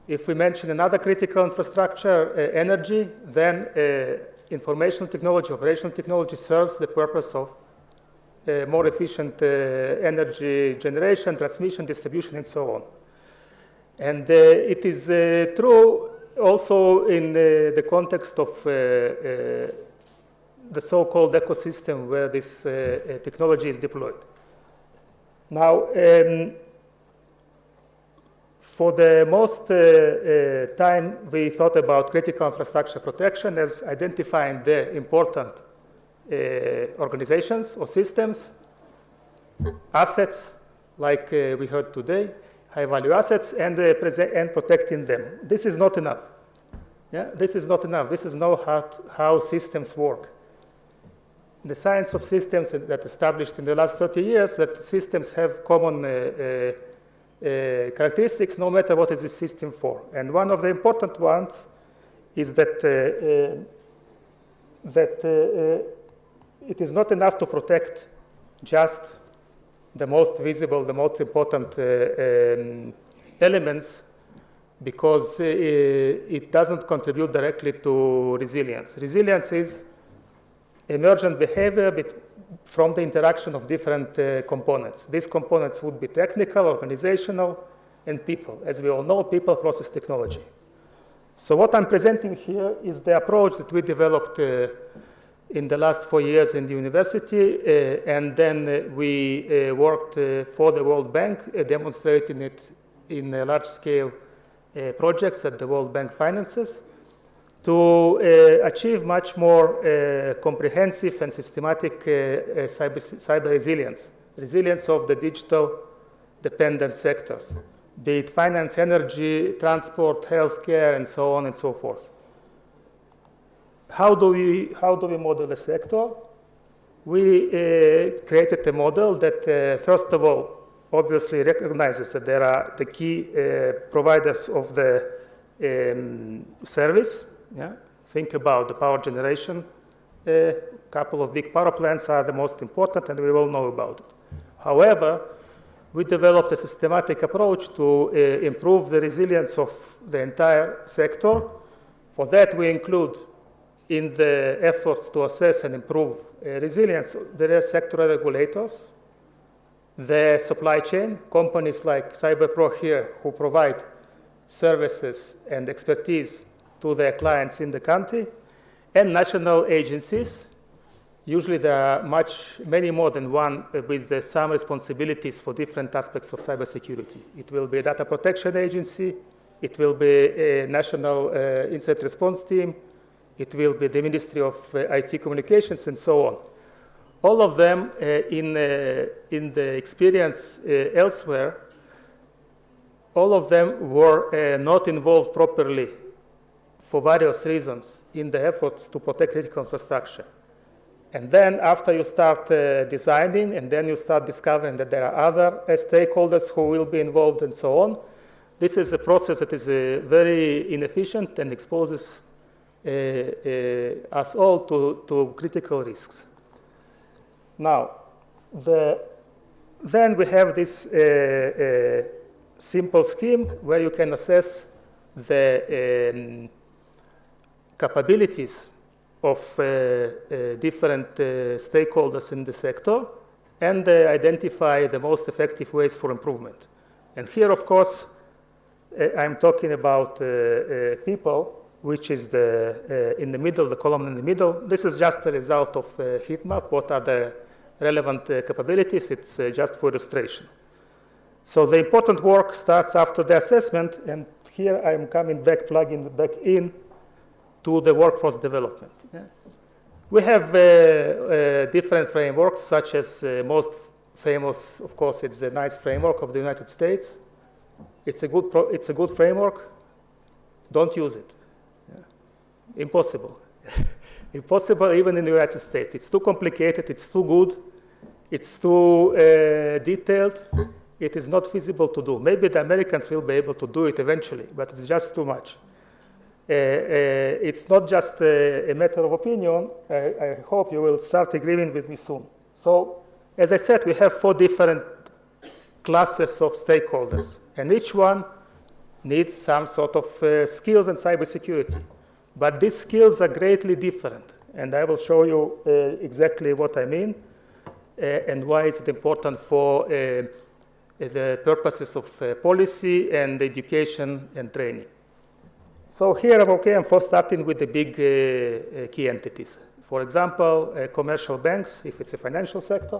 If we mention another critical infrastructure, energy, then information technology, operational technology serves the purpose of more efficient energy generation, transmission, distribution, and so on. And it is true also in the context of the so-called ecosystem where this technology is deployed. Now, for the most time, we thought about critical infrastructure protection as identifying the important organizations or systems, assets, like we heard today, high-value assets, and protecting them. This is not enough. Yeah, this is not enough. This is not how systems work. The science of systems that established in the last 30 years that systems have common characteristics no matter what is the system for. And one of the important ones is that it is not enough to protect just the most visible, the most important elements, because it doesn't contribute directly to resilience. Resilience is emergent behavior from the interaction of different components. These components would be technical, organizational, and people. As we all know, people, process, technology. So what I'm presenting here is the approach that we developed in the last 4 years in the university, and then we worked for the World Bank, demonstrating it in large-scale projects that the World Bank finances, to achieve much more comprehensive and systematic cyber resilience, resilience of the digital dependent sectors, be it finance, energy, transport, healthcare, and so on and so forth. How do we model the sector? We created a model that, first of all, obviously recognizes that there are the key providers of the service. Yeah? Think about the power generation. A couple of big power plants are the most important, and we all know about it. However, we developed a systematic approach to improve the resilience of the entire sector. For that, we include in the efforts to assess and improve resilience, there are sectoral regulators, the supply chain, companies like CyberPro here who provide services and expertise to their clients in the country, and national agencies. Usually there are many more than one with some responsibilities for different aspects of cybersecurity. It will be a data protection agency, it will be a national incident response team, it will be the Ministry of IT Communications, and so on. All of them, in the experience elsewhere, all of them were not involved properly for various reasons in the efforts to protect critical infrastructure. And then after you start designing, and then you start discovering that there are other stakeholders who will be involved and so on, this is a process that is very inefficient and exposes us all to critical risks. Now, then we have this simple scheme where you can assess the capabilities of different stakeholders in the sector and identify the most effective ways for improvement. And here, of course, I'm talking about people, which is in the middle, the column in the middle. This is just a result of a heat map. What are the relevant capabilities? It's just for illustration. So the important work starts after the assessment, and here I'm coming back, plugging back in to the workforce development. Yeah. We have different frameworks, such as most famous, of course, it's the NICE framework of the United States. It's a good framework. Don't use it. Yeah. Impossible. Impossible even in the United States. It's too complicated, it's too good, it's too detailed. It is not feasible to do. Maybe the Americans will be able to do it eventually, but it's just too much. It's not just a matter of opinion. I hope you will start agreeing with me soon. So, as I said, we have 4 different classes of stakeholders, and each one needs some sort of skills in cybersecurity. But these skills are greatly different, and I will show you exactly what I mean and why is it important for the purposes of policy and education and training. So here I'm first starting with the big key entities. For example, commercial banks, if it's a financial sector.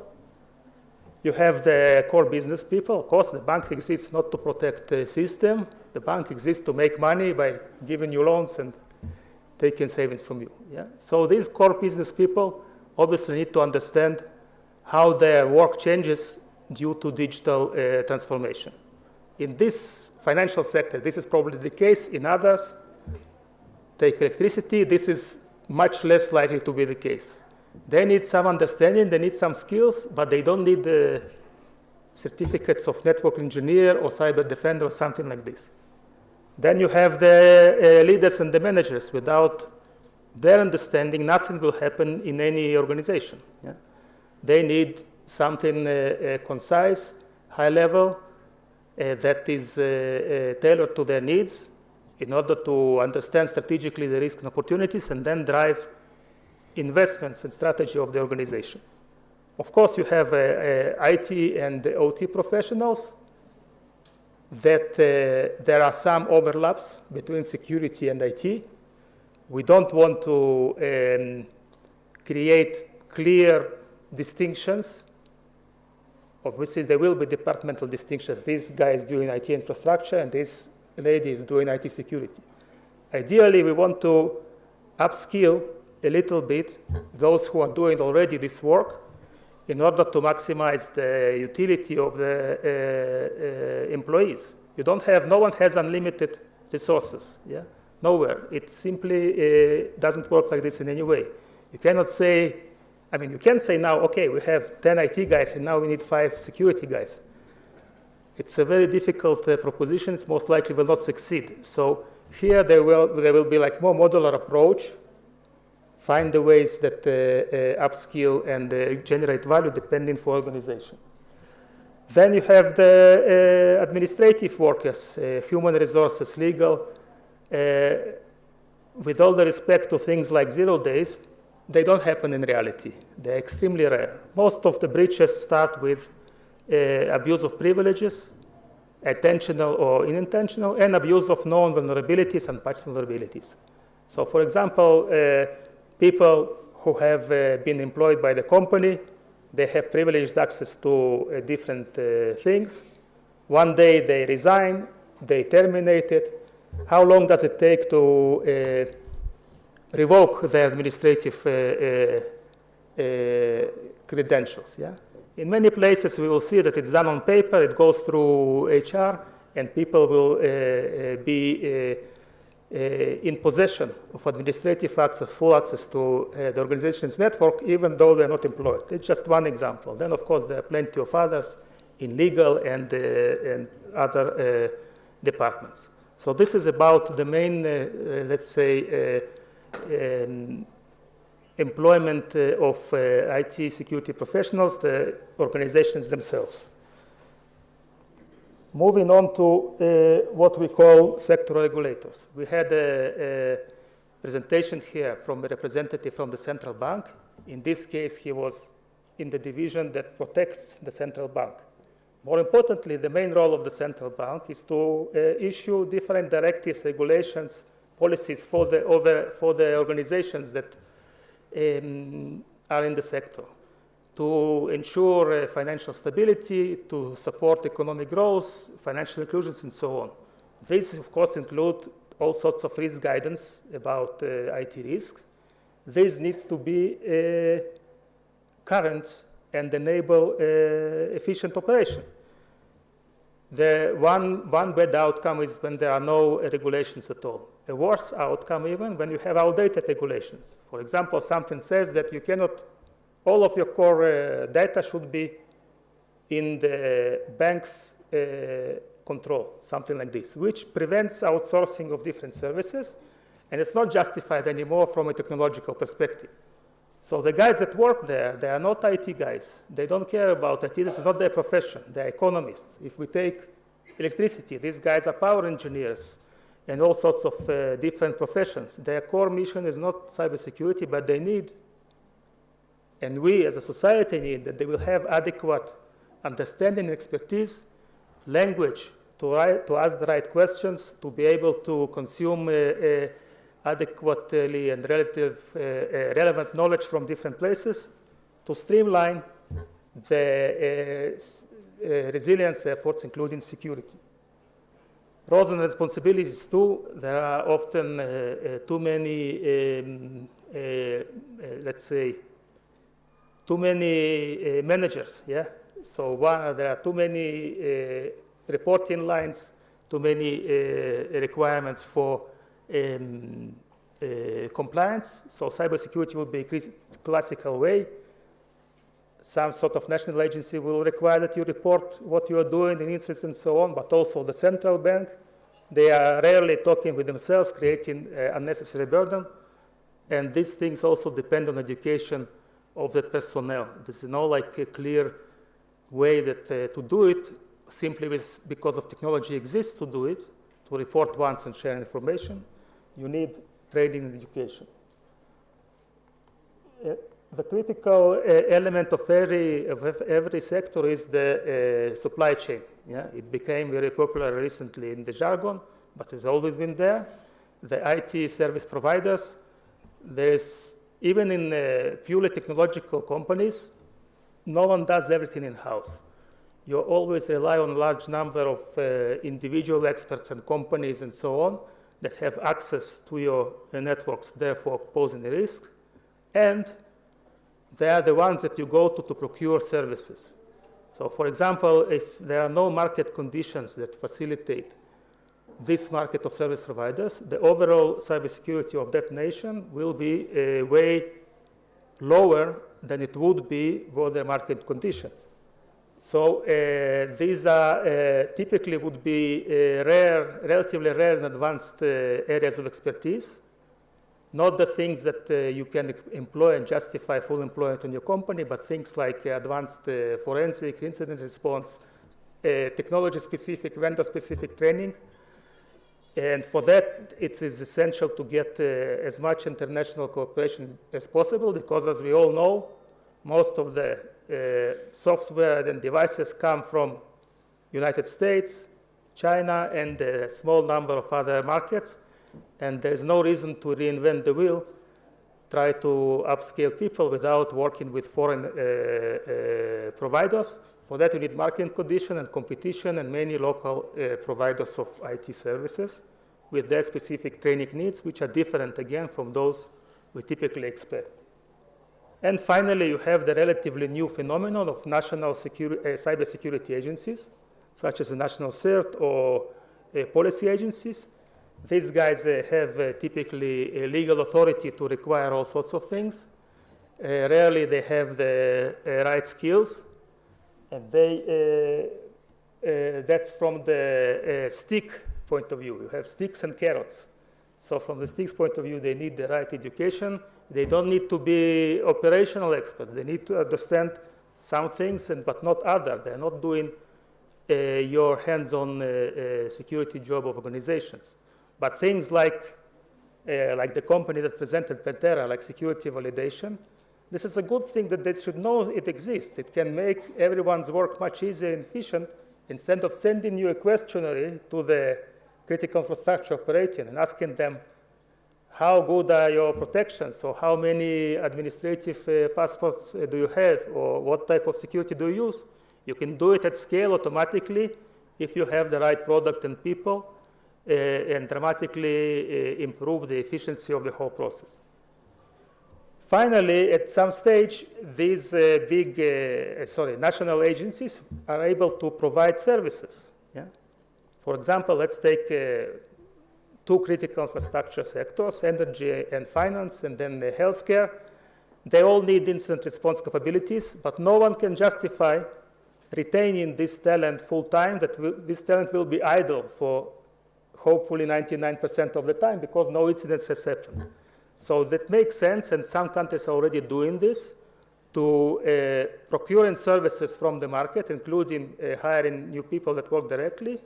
You have the core business people. Of course, the bank exists not to protect the system. The bank exists to make money by giving you loans and taking savings from you. Yeah? So these core business people obviously need to understand how their work changes due to digital transformation. In this financial sector, this is probably the case. In others, take electricity, this is much less likely to be the case. They need some understanding, they need some skills, but they don't need the certificates of network engineer or cyber defender or something like this. Then you have the leaders and the managers. Without their understanding, nothing will happen in any organization. Yeah? They need something concise, high level, that is tailored to their needs in order to understand strategically the risks and opportunities and then drive investments and strategy of the organization. Of course, you have IT and OT professionals that there are some overlaps between security and IT. We don't want to create clear distinctions. Obviously, there will be departmental distinctions. This guy is doing IT infrastructure, and this lady is doing IT security. Ideally, we want to upskill a little bit those who are doing already this work in order to maximize the utility of the employees. No one has unlimited resources, yeah? Nowhere. It simply doesn't work like this in any way. You cannot say, you can say now, okay, we have 10 IT guys and now we need 5 security guys. It's a very difficult proposition. It's most likely will not succeed. So here there will be like more modular approach, find the ways that upskill and generate value depending for organization. Then you have the administrative workers, human resources, legal. With all the respect to things like 0 days, they don't happen in reality. They're extremely rare. Most of the breaches start with abuse of privileges, intentional or unintentional, and abuse of known vulnerabilities and patched vulnerabilities. So for example, people who have been employed by the company, they have privileged access to different things. One day they resign, they terminate it. How long does it take to revoke their administrative credentials? Yeah? In many places, we will see that it's done on paper, it goes through HR, and people will be in possession of administrative access, full access to the organization's network, even though they're not employed. It's just one example. Then, of course, there are plenty of others in legal and other departments. So this is about the main, let's say, employment of IT security professionals, the organizations themselves. Moving on to what we call sector regulators. We had presentation here from a representative from the central bank. In this case, he was in the division that protects the central bank. More importantly, the main role of the central bank is to issue different directives, regulations, policies for the organizations that are in the sector, to ensure financial stability, to support economic growth, financial inclusions, and so on. These, of course, include all sorts of risk guidance about IT risks. This needs to be current and enable efficient operation. The one bad outcome is when there are no regulations at all. A worse outcome even when you have outdated regulations. For example, something says that you cannot, all of your core data should be in the bank's control, something like this, which prevents outsourcing of different services, and it's not justified anymore from a technological perspective. So the guys that work there, they are not IT guys. They don't care about IT. This is not their profession. They're economists. If we take electricity, these guys are power engineers and all sorts of different professions. Their core mission is not cybersecurity, but they need, and we as a society need, that they will have adequate understanding and expertise, language to ask the right questions, to be able to consume adequately and relevant knowledge from different places, to streamline the resilience efforts, including security. Roles and responsibilities too. There are often too many, let's say, too many managers, yeah? So there are too many reporting lines, too many requirements for compliance. So cybersecurity will be a classical way. Some sort of national agency will require that you report what you are doing in incidents and so on, but also the central bank. They are rarely talking with themselves, creating unnecessary burden. And these things also depend on education of the personnel. There's no like a clear way that to do it, simply because of technology exists to do it, to report once and share information. You need training and education. The critical element of every sector is the supply chain. Yeah? It became very popular recently in the jargon, but it's always been there. The IT service providers, there's, even in purely technological companies, no one does everything in-house. You always rely on a large number of individual experts and companies and so on that have access to your networks, therefore posing a risk. And they are the ones that you go to procure services. So for example, if there are no market conditions that facilitate this market of service providers, the overall cybersecurity of that nation will be way lower than it would be were there market conditions. So these are typically would be relatively rare and advanced areas of expertise. Not the things that you can employ and justify full employment in your company, but things like advanced forensic, incident response, technology-specific, vendor-specific training. And for that, it is essential to get as much international cooperation as possible, because as we all know, most of the software and devices come from United States, China, and a small number of other markets. And there's no reason to reinvent the wheel, try to upscale people without working with foreign providers. For that, you need market condition and competition and many local providers of IT services with their specific training needs, which are different, again, from those we typically expect. And finally, you have the relatively new phenomenon of national cybersecurity agencies, such as the National CERT or policy agencies. These guys have typically a legal authority to require all sorts of things. Rarely they have the right skills. And that's from the stick point of view. You have sticks and carrots. So from the sticks point of view, they need the right education. They don't need to be operational experts. They need to understand some things, but not others. They're not doing your hands-on security job of organizations. But things like like the company that presented Pantera, like security validation. This is a good thing that they should know it exists. It can make everyone's work much easier and efficient instead of sending you a questionnaire to the critical infrastructure operator and asking them, how good are your protections, or how many administrative passports do you have, or what type of security do you use? You can do it at scale automatically if you have the right product and people, and dramatically improve the efficiency of the whole process. Finally, at some stage, these national agencies are able to provide services. Yeah? For example, let's take two critical infrastructure sectors, energy and finance, and then healthcare. They all need incident response capabilities, but no one can justify retaining this talent full-time, this talent will be idle for hopefully 99% of the time because no incidents has happened. So that makes sense, and some countries are already doing this, to procuring services from the market, including hiring new people that work directly,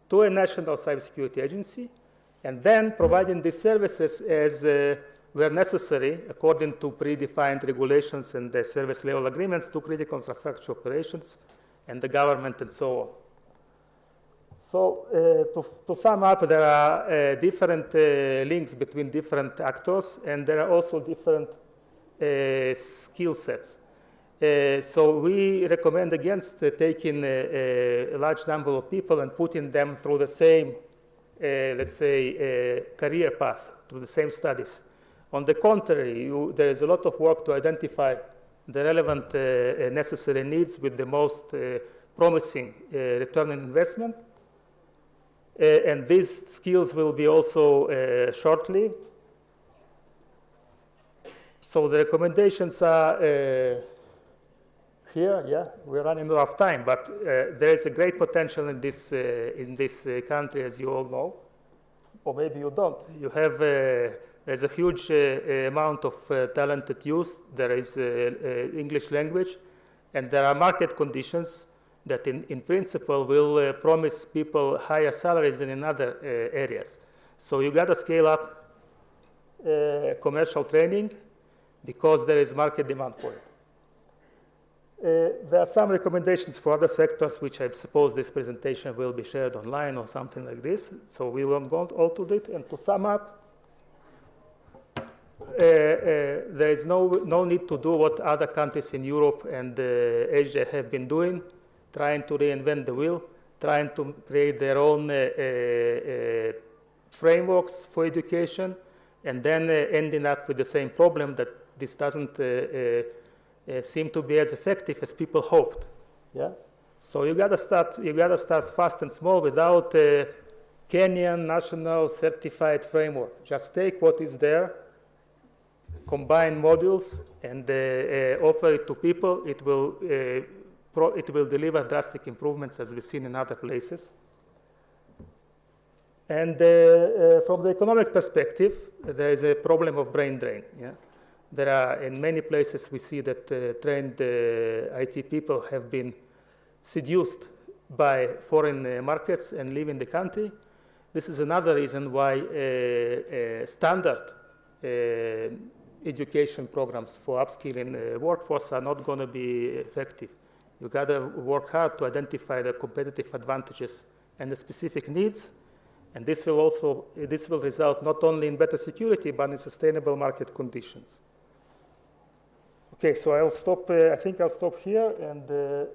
to a national cybersecurity agency, and then providing these services as where necessary, according to predefined regulations and the service level agreements, to critical infrastructure operations and the government and so on. So to sum up, there are different links between different actors, and there are also different skill sets. So we recommend against taking a large number of people and putting them through the same, let's say, career path, through the same studies. On the contrary, there is a lot of work to identify the relevant necessary needs with the most promising return on investment. And these skills will be also short-lived. So the recommendations are here. Yeah, we're running out of time, but there is a great potential in this country, as you all know, or maybe you don't. You have there's a huge amount of talented youth. There is English language, and there are market conditions that in principle will promise people higher salaries than in other areas. So you got to scale up commercial training because there is market demand for it. There are some recommendations for other sectors, which I suppose this presentation will be shared online or something like this. So we won't go all to it. And to sum up, there is no need to do what other countries in Europe and Asia have been doing, trying to reinvent the wheel, trying to create their own frameworks for education, and then ending up with the same problem that this doesn't seem to be as effective as people hoped. Yeah. So you gotta start fast and small without a Kenyan national certified framework. Just take what is there, combine modules, and offer it to people. It will deliver drastic improvements, as we've seen in other places. And from the economic perspective, there is a problem of brain drain. Yeah? There are, in many places, we see that trained IT people have been seduced by foreign markets and leaving the country. This is another reason why standard education programs for upskilling workforce are not going to be effective. You got to work hard to identify the competitive advantages and the specific needs, and this will result not only in better security but in sustainable market conditions. Okay, so I'll stop. I think I'll stop here, and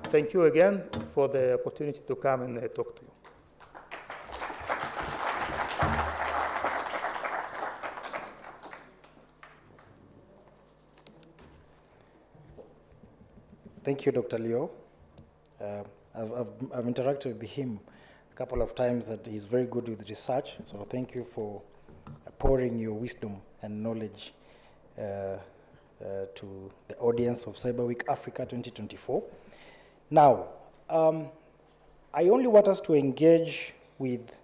thank you again for the opportunity to come and talk to you. Thank you, Dr. Leo. I've interacted with him a couple of times, and he's very good with research. So thank you for pouring your wisdom and knowledge to the audience of Cyber Week Africa 2024. Now, I only want us to engage with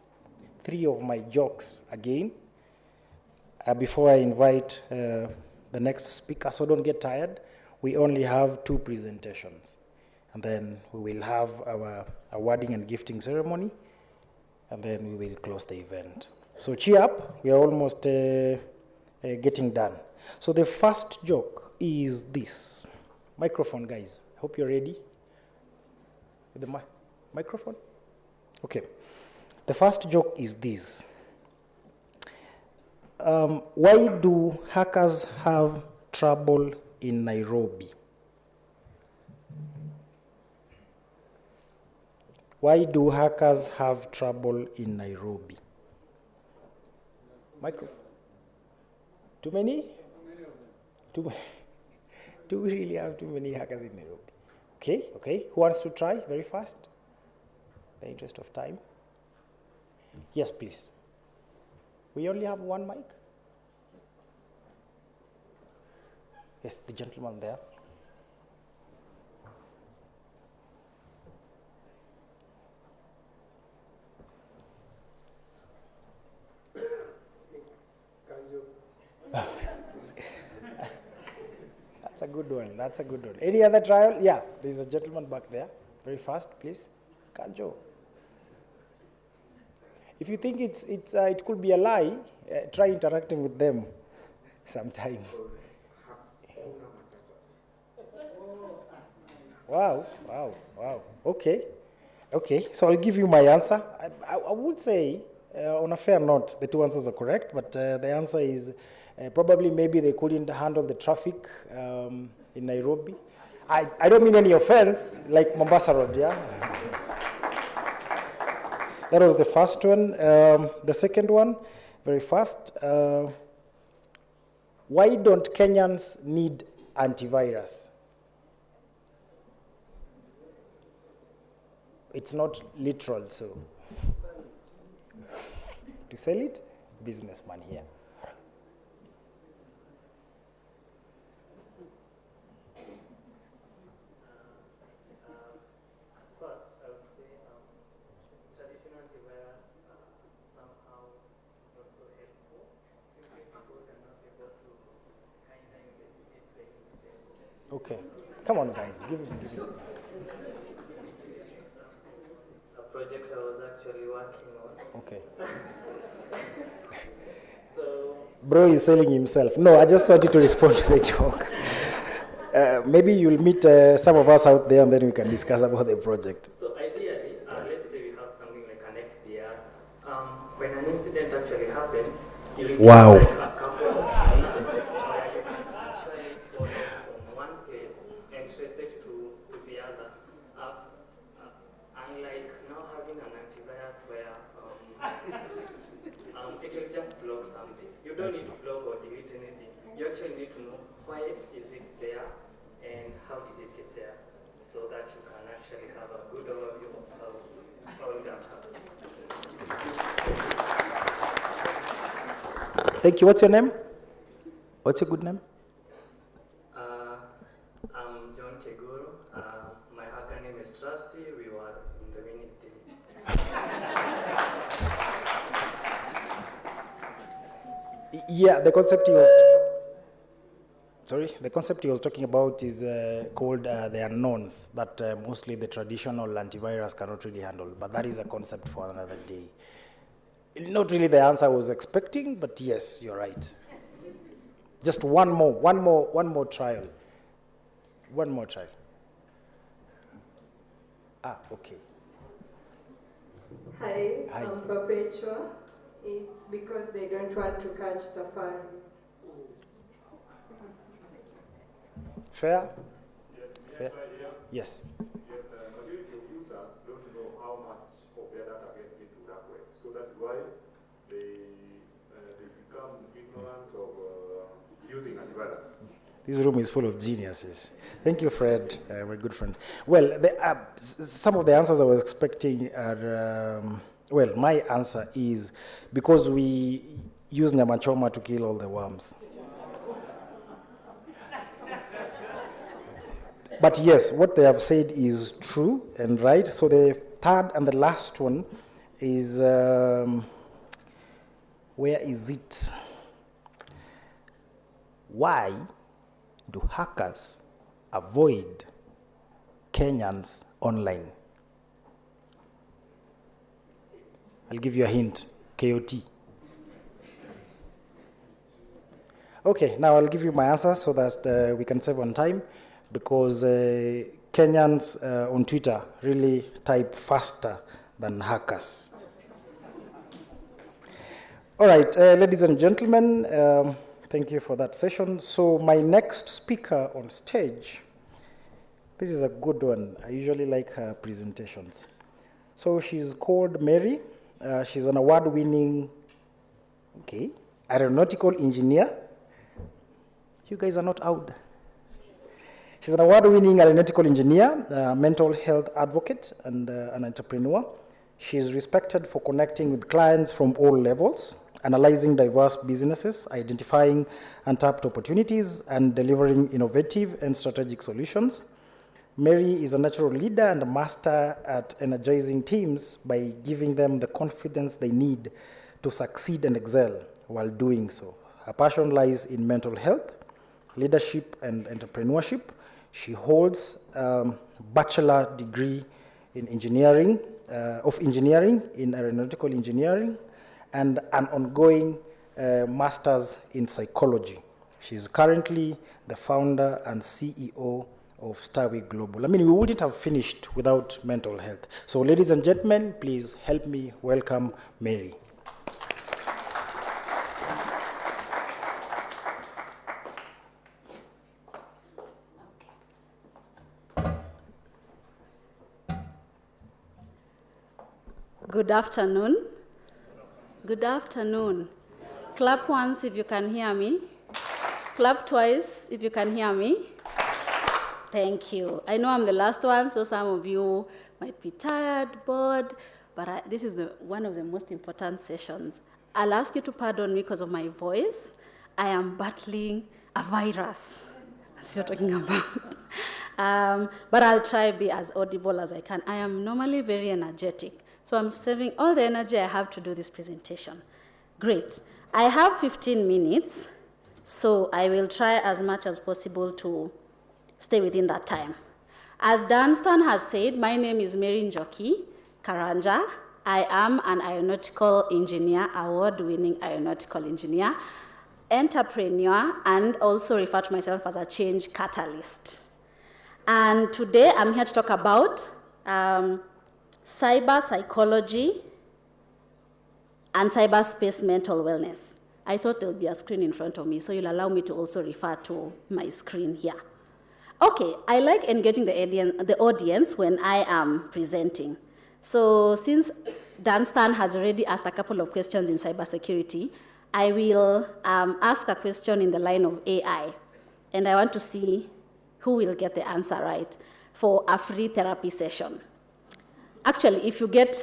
3 of my jokes again before I invite the next speaker, so don't get tired. We only have 2 presentations, and then we will have our awarding and gifting ceremony, and then we will close the event. So cheer up, we are almost getting done. So the first joke is this. Microphone, guys. Hope you're ready. With the microphone? Okay. The first joke is this. Why do hackers have trouble in Nairobi? Why do hackers have trouble in Nairobi? Microphone. Too many? Too many. Do we really have too many hackers in Nairobi? Okay, okay. Who wants to try very fast? In the interest of time. Yes, please. We only have one mic. Yes, the gentleman there. That's a good one. That's a good one. Any other trial? Yeah, there's a gentleman back there. Very fast, please. Kanjo. If you think it could be a lie, try interacting with them sometime. Wow, wow, wow. Okay, okay. So I'll give you my answer. I would say, on a fair note, the two answers are correct, but the answer is probably maybe they couldn't handle the traffic in Nairobi. I don't mean any offense, like Mombasa Road, yeah? That was the first one. The second one, very fast. Why don't Kenyans need antivirus? It's not literal, so. To sell it? Businessman here. Okay. Come on, guys. Give it. A project I was actually working on. Okay. So. Bro is selling himself. No, I just wanted to respond to the joke. Maybe you'll meet some of us out there and then we can discuss about the project. So ideally, let's say we have something like an XDR. When an incident actually happens, you'll Wow. get like a couple of cases where you can actually follow from one case and trace it to the other. Unlike now having an antivirus where it will just block something. You don't need to block or delete anything. You actually need to know why is it there and how did it get there, so that you can actually have a good overview of how that happened. Thank you. What's your name? What's your good name? I'm John Keguru. My hacker name is Trusty. We were in the minute team. Yeah, the concept he was. Sorry, the concept he was talking about is called the unknowns that mostly the traditional antivirus cannot really handle. But that is a concept for another day. Not really the answer I was expecting, but yes, you're right. Just one more trial. One more trial. Ah, okay. Hi, Hi. I'm Perpetua. It's because they don't want to catch safaris. Fair? Yes, Fair? Yes, Yes. majority of users don't know how much of their data gets into that way. So that's why they become ignorant of using antivirus. This room is full of geniuses. Thank you, Fred, my good friend. Well, some of the answers I was expecting are, well, my answer is because we use nyamachoma to kill all the worms. But yes, what they have said is true and right. So the third and the last one is, where is it? Why do hackers avoid Kenyans online? I'll give you a hint. KOT. Okay, now I'll give you my answer so that we can save on time, because Kenyans on Twitter really type faster than hackers. All right, ladies and gentlemen, thank you for that session. So my next speaker on stage, this is a good one. I usually like her presentations. So she's called Mary. She's an award-winning, aeronautical engineer. You guys are not out. She's an award-winning aeronautical engineer, mental health advocate, and an entrepreneur. She's respected for connecting with clients from all levels, analyzing diverse businesses, identifying untapped opportunities, and delivering innovative and strategic solutions. Mary is a natural leader and a master at energizing teams by giving them the confidence they need to succeed and excel while doing so. Her passion lies in mental health, leadership, and entrepreneurship. She holds a bachelor degree in engineering, in aeronautical engineering, and an ongoing master's in psychology. She's currently the founder and CEO of Starway Global. I mean, we wouldn't have finished without mental health. So ladies and gentlemen, please help me welcome Mary. Good afternoon. Good afternoon. Clap once if you can hear me. Clap twice if you can hear me. Thank you. I know I'm the last one, so some of you might be tired, bored, but this is one of the most important sessions. I'll ask you to pardon me because of my voice. I am battling a virus, as you're talking about. But I'll try to be as audible as I can. I am normally very energetic, so I'm saving all the energy I have to do this presentation. Great. I have 15 minutes, so I will try as much as possible to stay within that time. As Dunstan has said, my name is Mary Njoki Karanja. I am an aeronautical engineer, award-winning aeronautical engineer, entrepreneur, and also refer to myself as a change catalyst. And today I'm here to talk about cyber psychology and cyberspace mental wellness. I thought there'll be a screen in front of me, so you'll allow me to also refer to my screen here. Okay, I like engaging the audience when I am presenting. So since Dunstan has already asked a couple of questions in cybersecurity, I will ask a question in the line of AI, and I want to see who will get the answer right for a free therapy session. Actually, if you get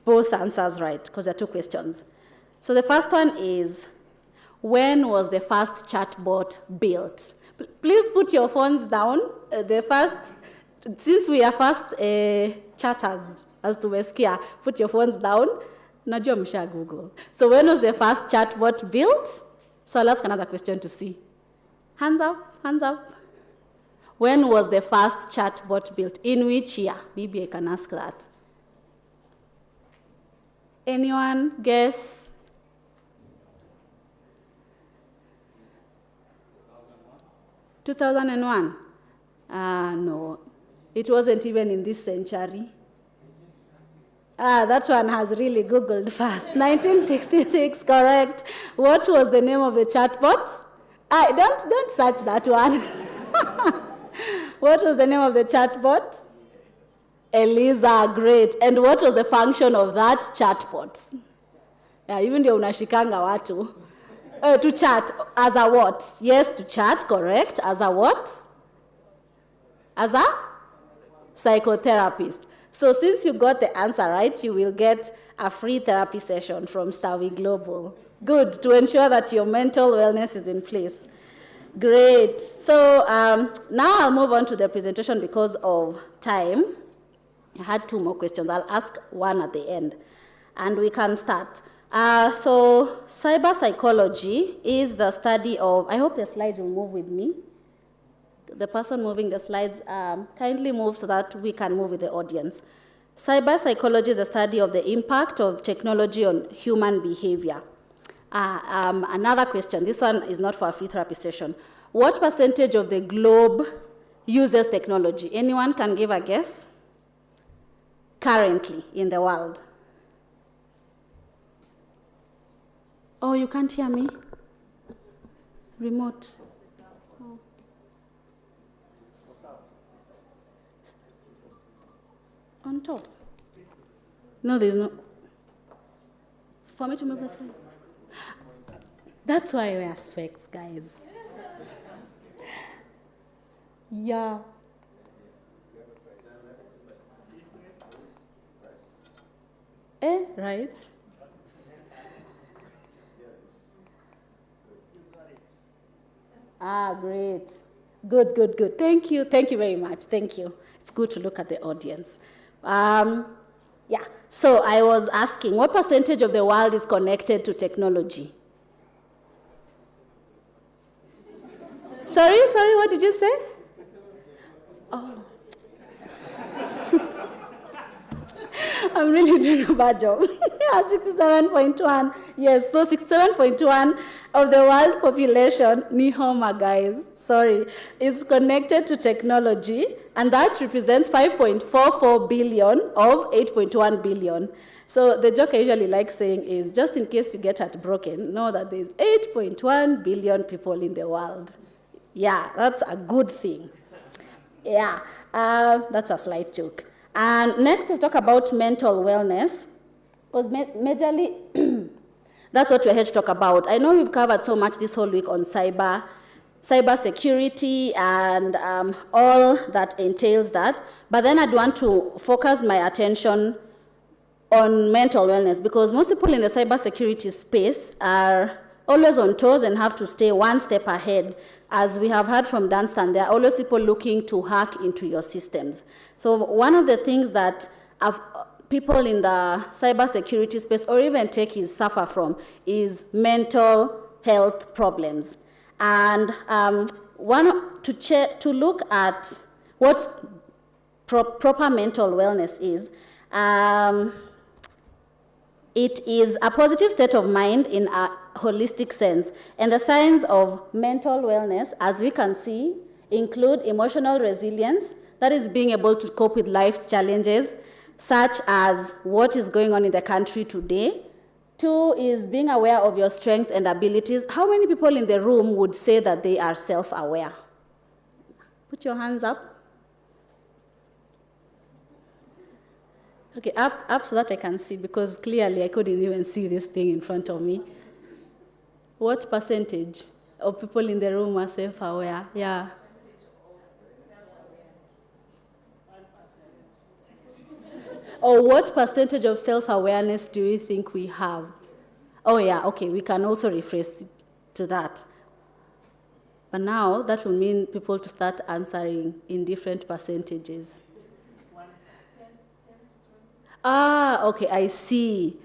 both answers right, because there are two questions. So the first one is, when was the first chatbot built? Please put your phones down. Since we are first chatters, as tumesikia, put your phones down. Najua msha Google. So when was the first chatbot built? So I'll ask another question to see. Hands up, hands up. When was the first chatbot built? In which year? Maybe I can ask that. Anyone guess? 2001? No, it wasn't even in this century. That one has really Googled fast. 1966, correct. What was the name of the chatbot? Don't search that one. What was the name of the chatbot? Eliza, great. And what was the function of that chatbot? Even ndio unashikanga watu. To chat, as a what? Yes, to chat, correct. As a what? As a psychotherapist. So since you got the answer right, you will get a free therapy session from Starway Global. Good, to ensure that your mental wellness is in place. Great. So now I'll move on to the presentation because of time. I had two more questions. I'll ask one at the end, and we can start. So cyber psychology is the study of, I hope the slides will move with me. The person moving the slides, kindly move so that we can move with the audience. Cyber psychology is the study of the impact of technology on human behavior. Another question. This one is not for a free therapy session. What percentage of the globe uses technology? Anyone can give a guess? Currently in the world. Oh, you can't hear me? Remote. Oh. On top. No, there's no. For me to move the slide. That's why I wear specs, guys. Yeah. Right? Great. Good, good, good. Thank you. Thank you very much. Thank you. It's good to look at the audience. Yeah. So I was asking, what percentage of the world is connected to technology? Sorry, what did you say? Oh. I'm really doing a bad job. Yeah, 67.1. Yes, so 67.1 of the world population, Nihoma guys, sorry, is connected to technology, and that represents 5.44 billion of 8.1 billion. So the joke I usually like saying is, just in case you get heartbroken, know that there's 8.1 billion people in the world. Yeah, that's a good thing. Yeah, that's a slight joke. And next we'll talk about mental wellness, because majorly that's what we're here to talk about. I know we've covered so much this whole week on cyber security and all that entails that, but then I'd want to focus my attention on mental wellness, because most people in the cyber security space are always on toes and have to stay one step ahead. As we have heard from Dunstan, there are always people looking to hack into your systems. So one of the things that people in the cybersecurity space or even techies suffer from is mental health problems. And to look at what proper mental wellness is, it is a positive state of mind in a holistic sense. And the signs of mental wellness, as we can see, include emotional resilience, that is being able to cope with life's challenges, such as what is going on in the country today. 2 is being aware of your strengths and abilities. How many people in the room would say that they are self-aware? Put your hands up. Okay, up so that I can see, because clearly I couldn't even see this thing in front of me. What percentage of people in the room are self-aware? Yeah. Or what percentage of self-awareness do you think we have? Oh yeah, okay, we can also rephrase it to that. But now that will mean people to start answering in different percentages. Okay, I see.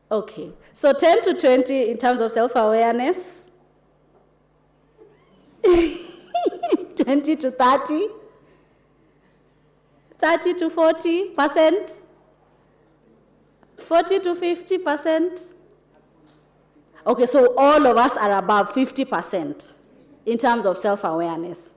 Okay, so 10 to 20 in terms of self-awareness. 20 to 30. 30 to 40%. 40 to 50%. Okay, so all of us are above 50% in terms of self-awareness.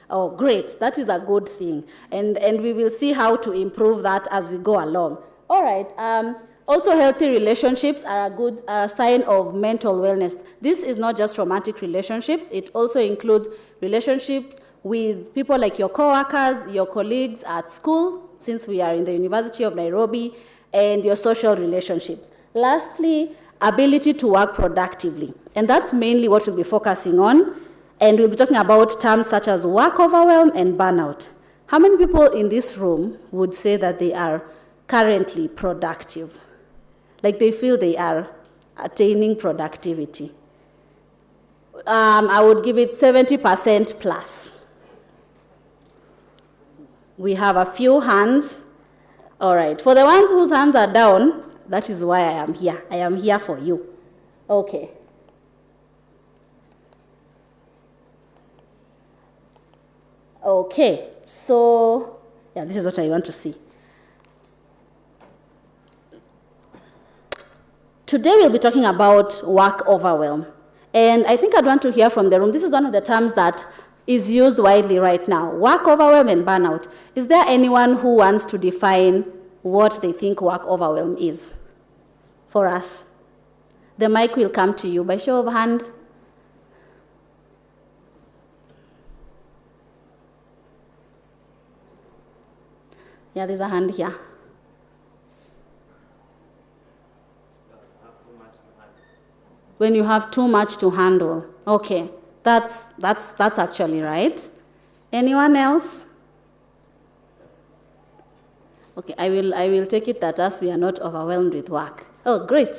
Oh, great. That is a good thing. And we will see how to improve that as we go along. All right. Also, healthy relationships are a sign of mental wellness. This is not just romantic relationships. It also includes relationships with people like your coworkers, your colleagues at school, since we are in the University of Nairobi, and your social relationships. Lastly, ability to work productively. And that's mainly what we'll be focusing on. And we'll be talking about terms such as work overwhelm and burnout. How many people in this room would say that they are currently productive? Like they feel they are attaining productivity? I would give it 70% plus. We have a few hands. All right. For the ones whose hands are down, that is why I am here. I am here for you. Okay. Okay, so, yeah, this is what I want to see. today we'll be talking about work overwhelm. And I think I'd want to hear from the room. This is one of the terms that is used widely right now. Work overwhelm and burnout. Is there anyone who wants to define what they think work overwhelm is for us? The mic will come to you by show of hands. Yeah, there's a hand here. When you have too much to handle. Okay, that's actually right. Anyone else? Okay, I will take it that us we are not overwhelmed with work. Oh, great.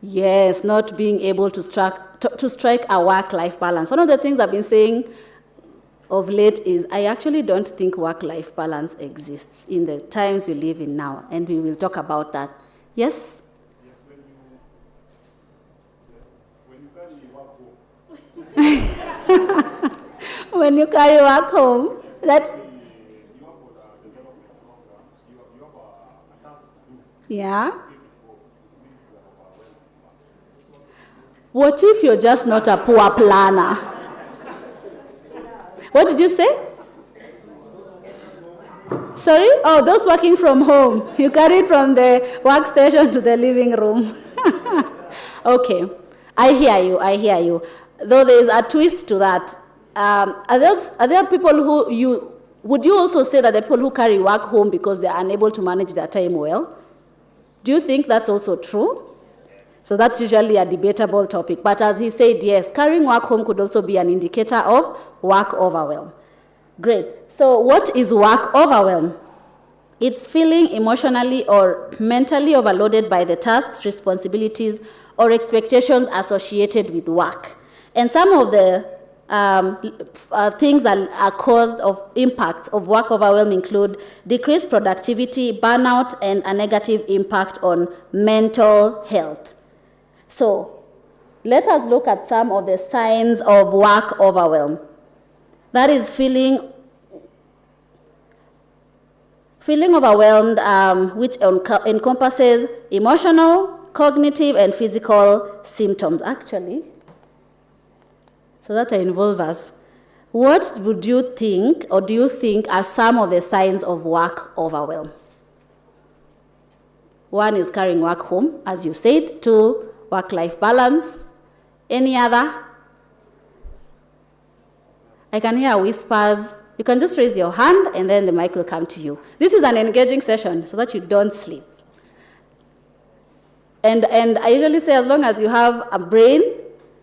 Yes, not being able to strike a work-life balance. One of the things I've been saying of late is I actually don't think work-life balance exists in the times we live in now, and we will talk about that. Yes? When you carry work home, that... Yeah? What if you're just not a poor planner? What did you say? Sorry? Oh, those working from home. You carry it from the workstation to the living room. Okay. I hear you. Though there is a twist to that. Are there people who would you also say that the people who carry work home because they are unable to manage their time well? Do you think that's also true? So that's usually a debatable topic. But as he said, yes, carrying work home could also be an indicator of work overwhelm. Great. So what is work overwhelm? It's feeling emotionally or mentally overloaded by the tasks, responsibilities, or expectations associated with work. And some of the things that are caused of impacts of work overwhelm include decreased productivity, burnout, and a negative impact on mental health. So let us look at some of the signs of work overwhelm. That is feeling overwhelmed, which encompasses emotional, cognitive, and physical symptoms, actually. So that involves us. What would you think, or do you think, are some of the signs of work overwhelm? One is carrying work home, as you said. 2, work-life balance. Any other? I can hear whispers. You can just raise your hand, and then the mic will come to you. This is an engaging session, so that you don't sleep. And I usually say, as long as you have a brain,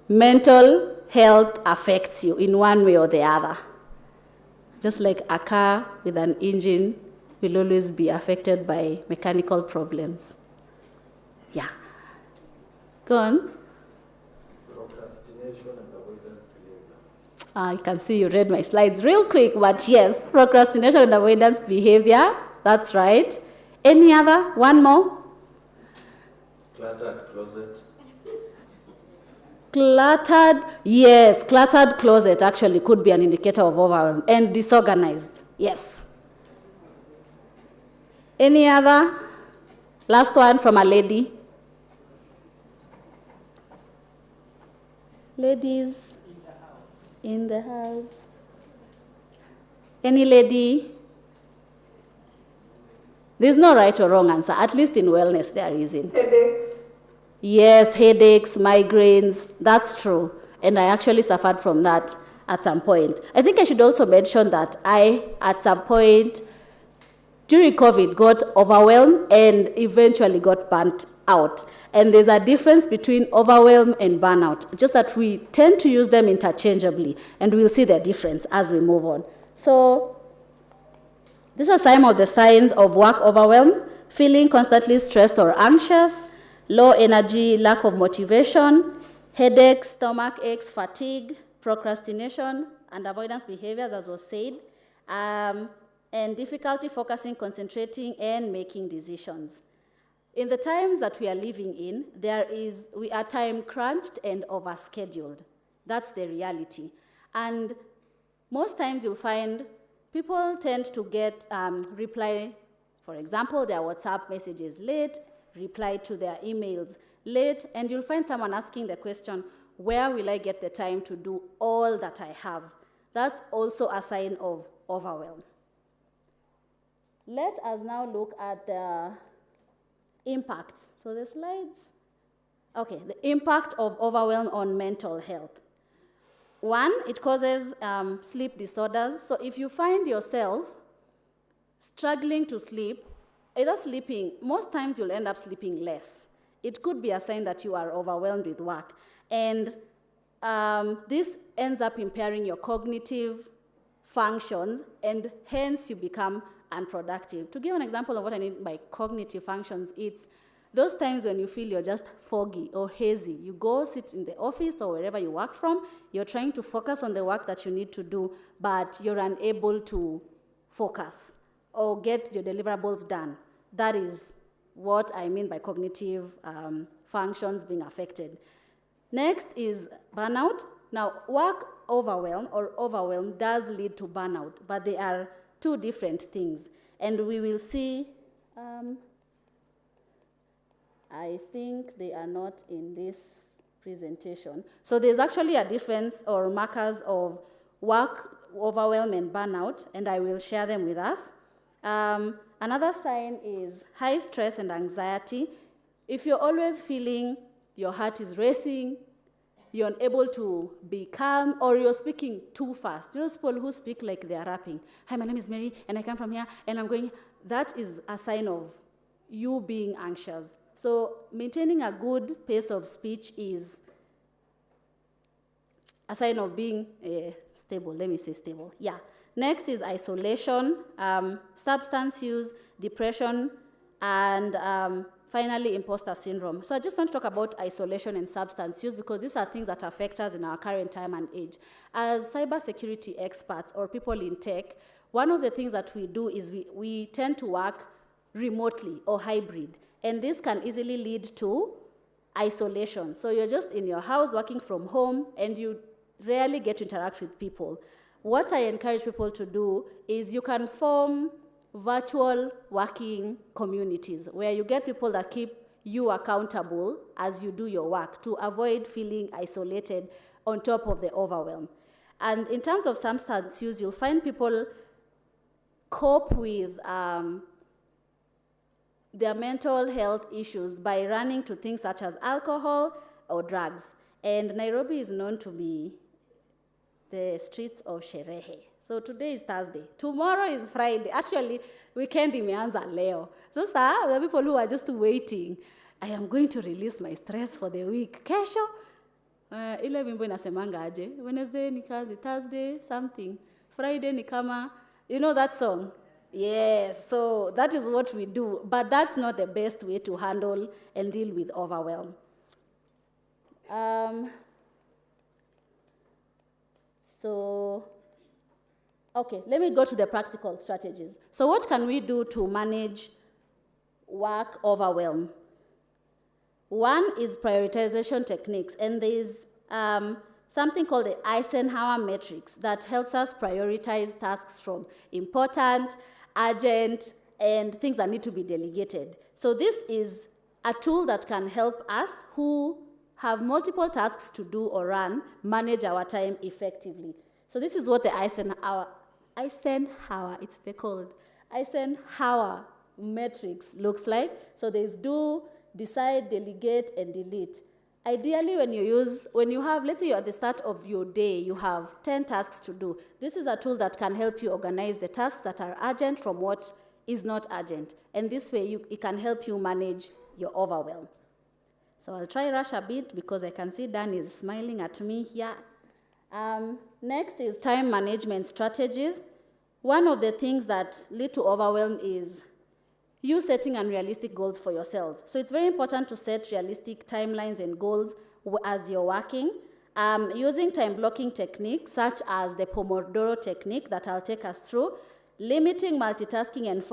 mental health affects you in one way or the other. Just like a car with an engine will always be affected by mechanical problems. Yeah. Go on. Procrastination and avoidance behavior. I can see you read my slides real quick, but yes, procrastination and avoidance behavior, that's right. Any other? One more? Cluttered closet. Cluttered closet actually could be an indicator of overwhelm. And disorganized, yes. Any other? Last one from a lady. Ladies in the house. Any lady? There's no right or wrong answer. At least in wellness there isn't. Headaches. Yes, headaches, migraines, that's true. And I actually suffered from that at some point. I think I should also mention that I, at some point, during COVID, got overwhelmed and eventually got burnt out. And there's a difference between overwhelm and burnout, just that we tend to use them interchangeably, and we'll see the difference as we move on. So these are some of the signs of work overwhelm: feeling constantly stressed or anxious, low energy, lack of motivation, headaches, stomach aches, fatigue, procrastination, and avoidance behaviors, as was said, and difficulty focusing, concentrating, and making decisions. In the times that we are living in, we are time crunched and overscheduled. That's the reality. And most times you'll find people tend to get reply For example, their WhatsApp messages late, reply to their emails late, and you'll find someone asking the question, where will I get the time to do all that I have? That's also a sign of overwhelm. Let us now look at the impact. So the slides. Okay, the impact of overwhelm on mental health. One, it causes sleep disorders. So if you find yourself struggling to sleep, either sleeping, most times you'll end up sleeping less. It could be a sign that you are overwhelmed with work. And this ends up impairing your cognitive functions, and hence you become unproductive. To give an example of what I mean by cognitive functions, it's those times when you feel you're just foggy or hazy. You go sit in the office or wherever you work from, you're trying to focus on the work that you need to do, but you're unable to focus or get your deliverables done. That is what I mean by cognitive functions being affected. Next is burnout. Now, work overwhelm does lead to burnout, but they are two different things. And we will see, I think they are not in this presentation. So there's actually a difference or markers of work overwhelm and burnout, and I will share them with us. Another sign is high stress and anxiety. If you're always feeling your heart is racing, you're unable to be calm, or you're speaking too fast. You know, people who speak like they're rapping. Hi, my name is Mary, and I come from here, and I'm going. That is a sign of you being anxious. So maintaining a good pace of speech is a sign of being stable. Let me say stable. Yeah. Next is isolation, substance use, depression, and finally, imposter syndrome. So I just want to talk about isolation and substance use because these are things that affect us in our current time and age. As cybersecurity experts or people in tech, one of the things that we do is we tend to work remotely or hybrid. And this can easily lead to isolation. So you're just in your house working from home and you rarely get to interact with people. What I encourage people to do is you can form virtual working communities where you get people that keep you accountable as you do your work to avoid feeling isolated on top of the overwhelm. And in terms of substance use, you'll find people cope with their mental health issues by running to things such as alcohol or drugs. And Nairobi is known to be the streets of sherehe. So today is Thursday. Tomorrow is Friday. Actually, weekend imeanza leo. So the people who are just waiting, I am going to release my stress for the week. Kesho, ile wimbo inasemanga aje. Wednesday ni kazi, Thursday something. Friday ni kama, you know that song? Yes, so that is what we do. But that's not the best way to handle and deal with overwhelm. Okay, let me go to the practical strategies. So what can we do to manage work overwhelm? One is prioritization techniques, and there's something called the Eisenhower matrix that helps us prioritize tasks from important, urgent, and things that need to be delegated. So this is a tool that can help us who have multiple tasks to do or run, manage our time effectively. So this is what the Eisenhower, it's called Eisenhower matrix looks like. So there's do, decide, delegate, and delete. Ideally, when you have, let's say you're at the start of your day, you have 10 tasks to do. This is a tool that can help you organize the tasks that are urgent from what is not urgent. And this way, it can help you manage your overwhelm. So I'll try rush a bit because I can see Dan is smiling at me here. Next is time management strategies. One of the things that lead to overwhelm is you setting unrealistic goals for yourself. So it's very important to set realistic timelines and goals as you're working. Using time blocking techniques such as the Pomodoro technique that I'll take us through, limiting multitasking and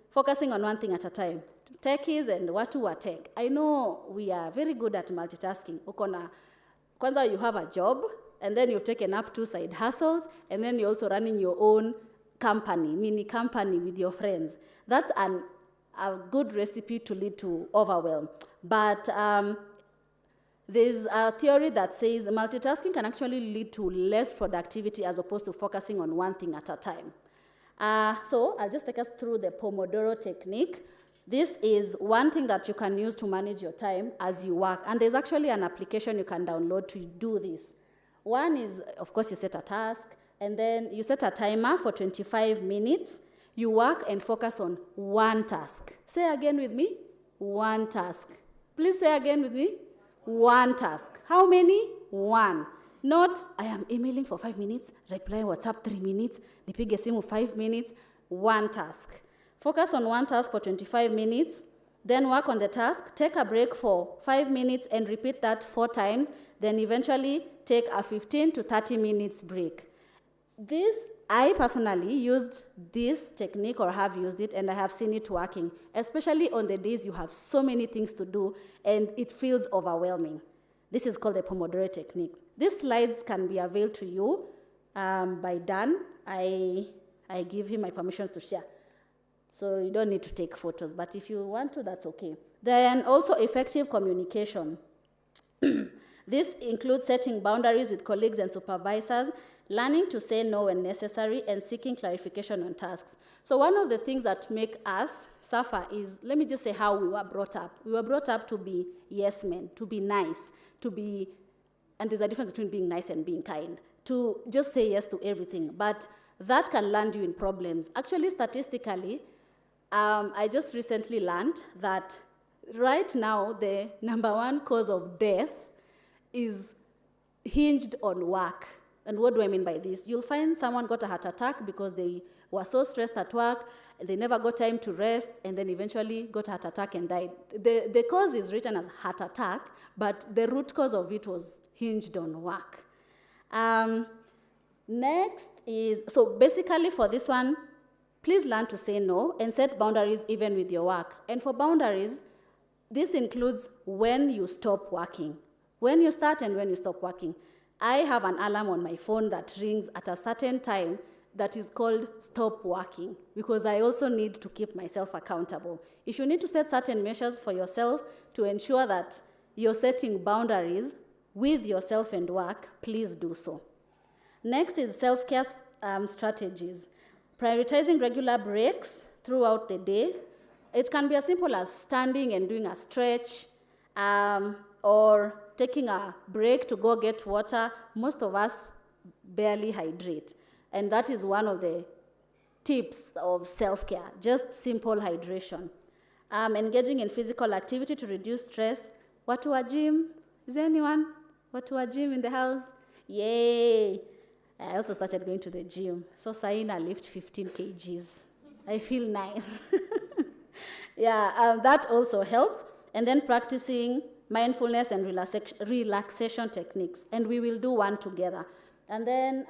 focusing on one thing at a time. Techies and watu wa tech. I know we are very good at multitasking. Kwanza you have a job, and then you've taken up 2 side hustles, and then you're also running your own company, mini company with your friends. That's a good recipe to lead to overwhelm. But there's a theory that says multitasking can actually lead to less productivity as opposed to focusing on one thing at a time. So I'll just take us through the Pomodoro technique. This is one thing that you can use to manage your time as you work. And there's actually an application you can download to do this. One is, of course, you set a task, and then you set a timer for 25 minutes. You work and focus on one task. Say again with me, one task. Please say again with me, one task. How many? One. Not, I am emailing for 5 minutes, reply WhatsApp 3 minutes, nipige simu 5 minutes. One task. Focus on one task for 25 minutes, then work on the task, take a break for 5 minutes and repeat that 4 times, then eventually take a 15 to 30 minutes break. I personally used this technique or have used it, and I have seen it working, especially on the days you have so many things to do and it feels overwhelming. This is called the Pomodoro technique. These slides can be availed to you by Dan. I give him my permissions to share. So you don't need to take photos, but if you want to, that's okay. Then also effective communication. This includes setting boundaries with colleagues and supervisors, learning to say no when necessary, and seeking clarification on tasks. So one of the things that make us suffer is, let me just say how we were brought up. We were brought up to be yes men, to be nice, and there's a difference between being nice and being kind, to just say yes to everything. But that can land you in problems. Actually, statistically, I just recently learned that right now the #1 cause of death is hinged on work. And what do I mean by this? You'll find someone got a heart attack because they were so stressed at work, and they never got time to rest, and then eventually got a heart attack and died. The cause is written as heart attack, but the root cause of it was hinged on work. Next is, so basically for this one, please learn to say no and set boundaries even with your work. And for boundaries, this includes when you stop working, when you start and when you stop working. I have an alarm on my phone that rings at a certain time that is called stop working, because I also need to keep myself accountable. If you need to set certain measures for yourself to ensure that you're setting boundaries with yourself and work, please do so. Next is self-care strategies. Prioritizing regular breaks throughout the day. It can be as simple as standing and doing a stretch, or taking a break to go get water. Most of us barely hydrate, and that is one of the tips of self-care, just simple hydration. Engaging in physical activity to reduce stress. What to a gym? Is there anyone? What to a gym in the house? Yay! I also started going to the gym. So Saina, I lift 15 kgs. I feel nice. That also helps. And then practicing mindfulness and relaxation techniques. And we will do one together. And then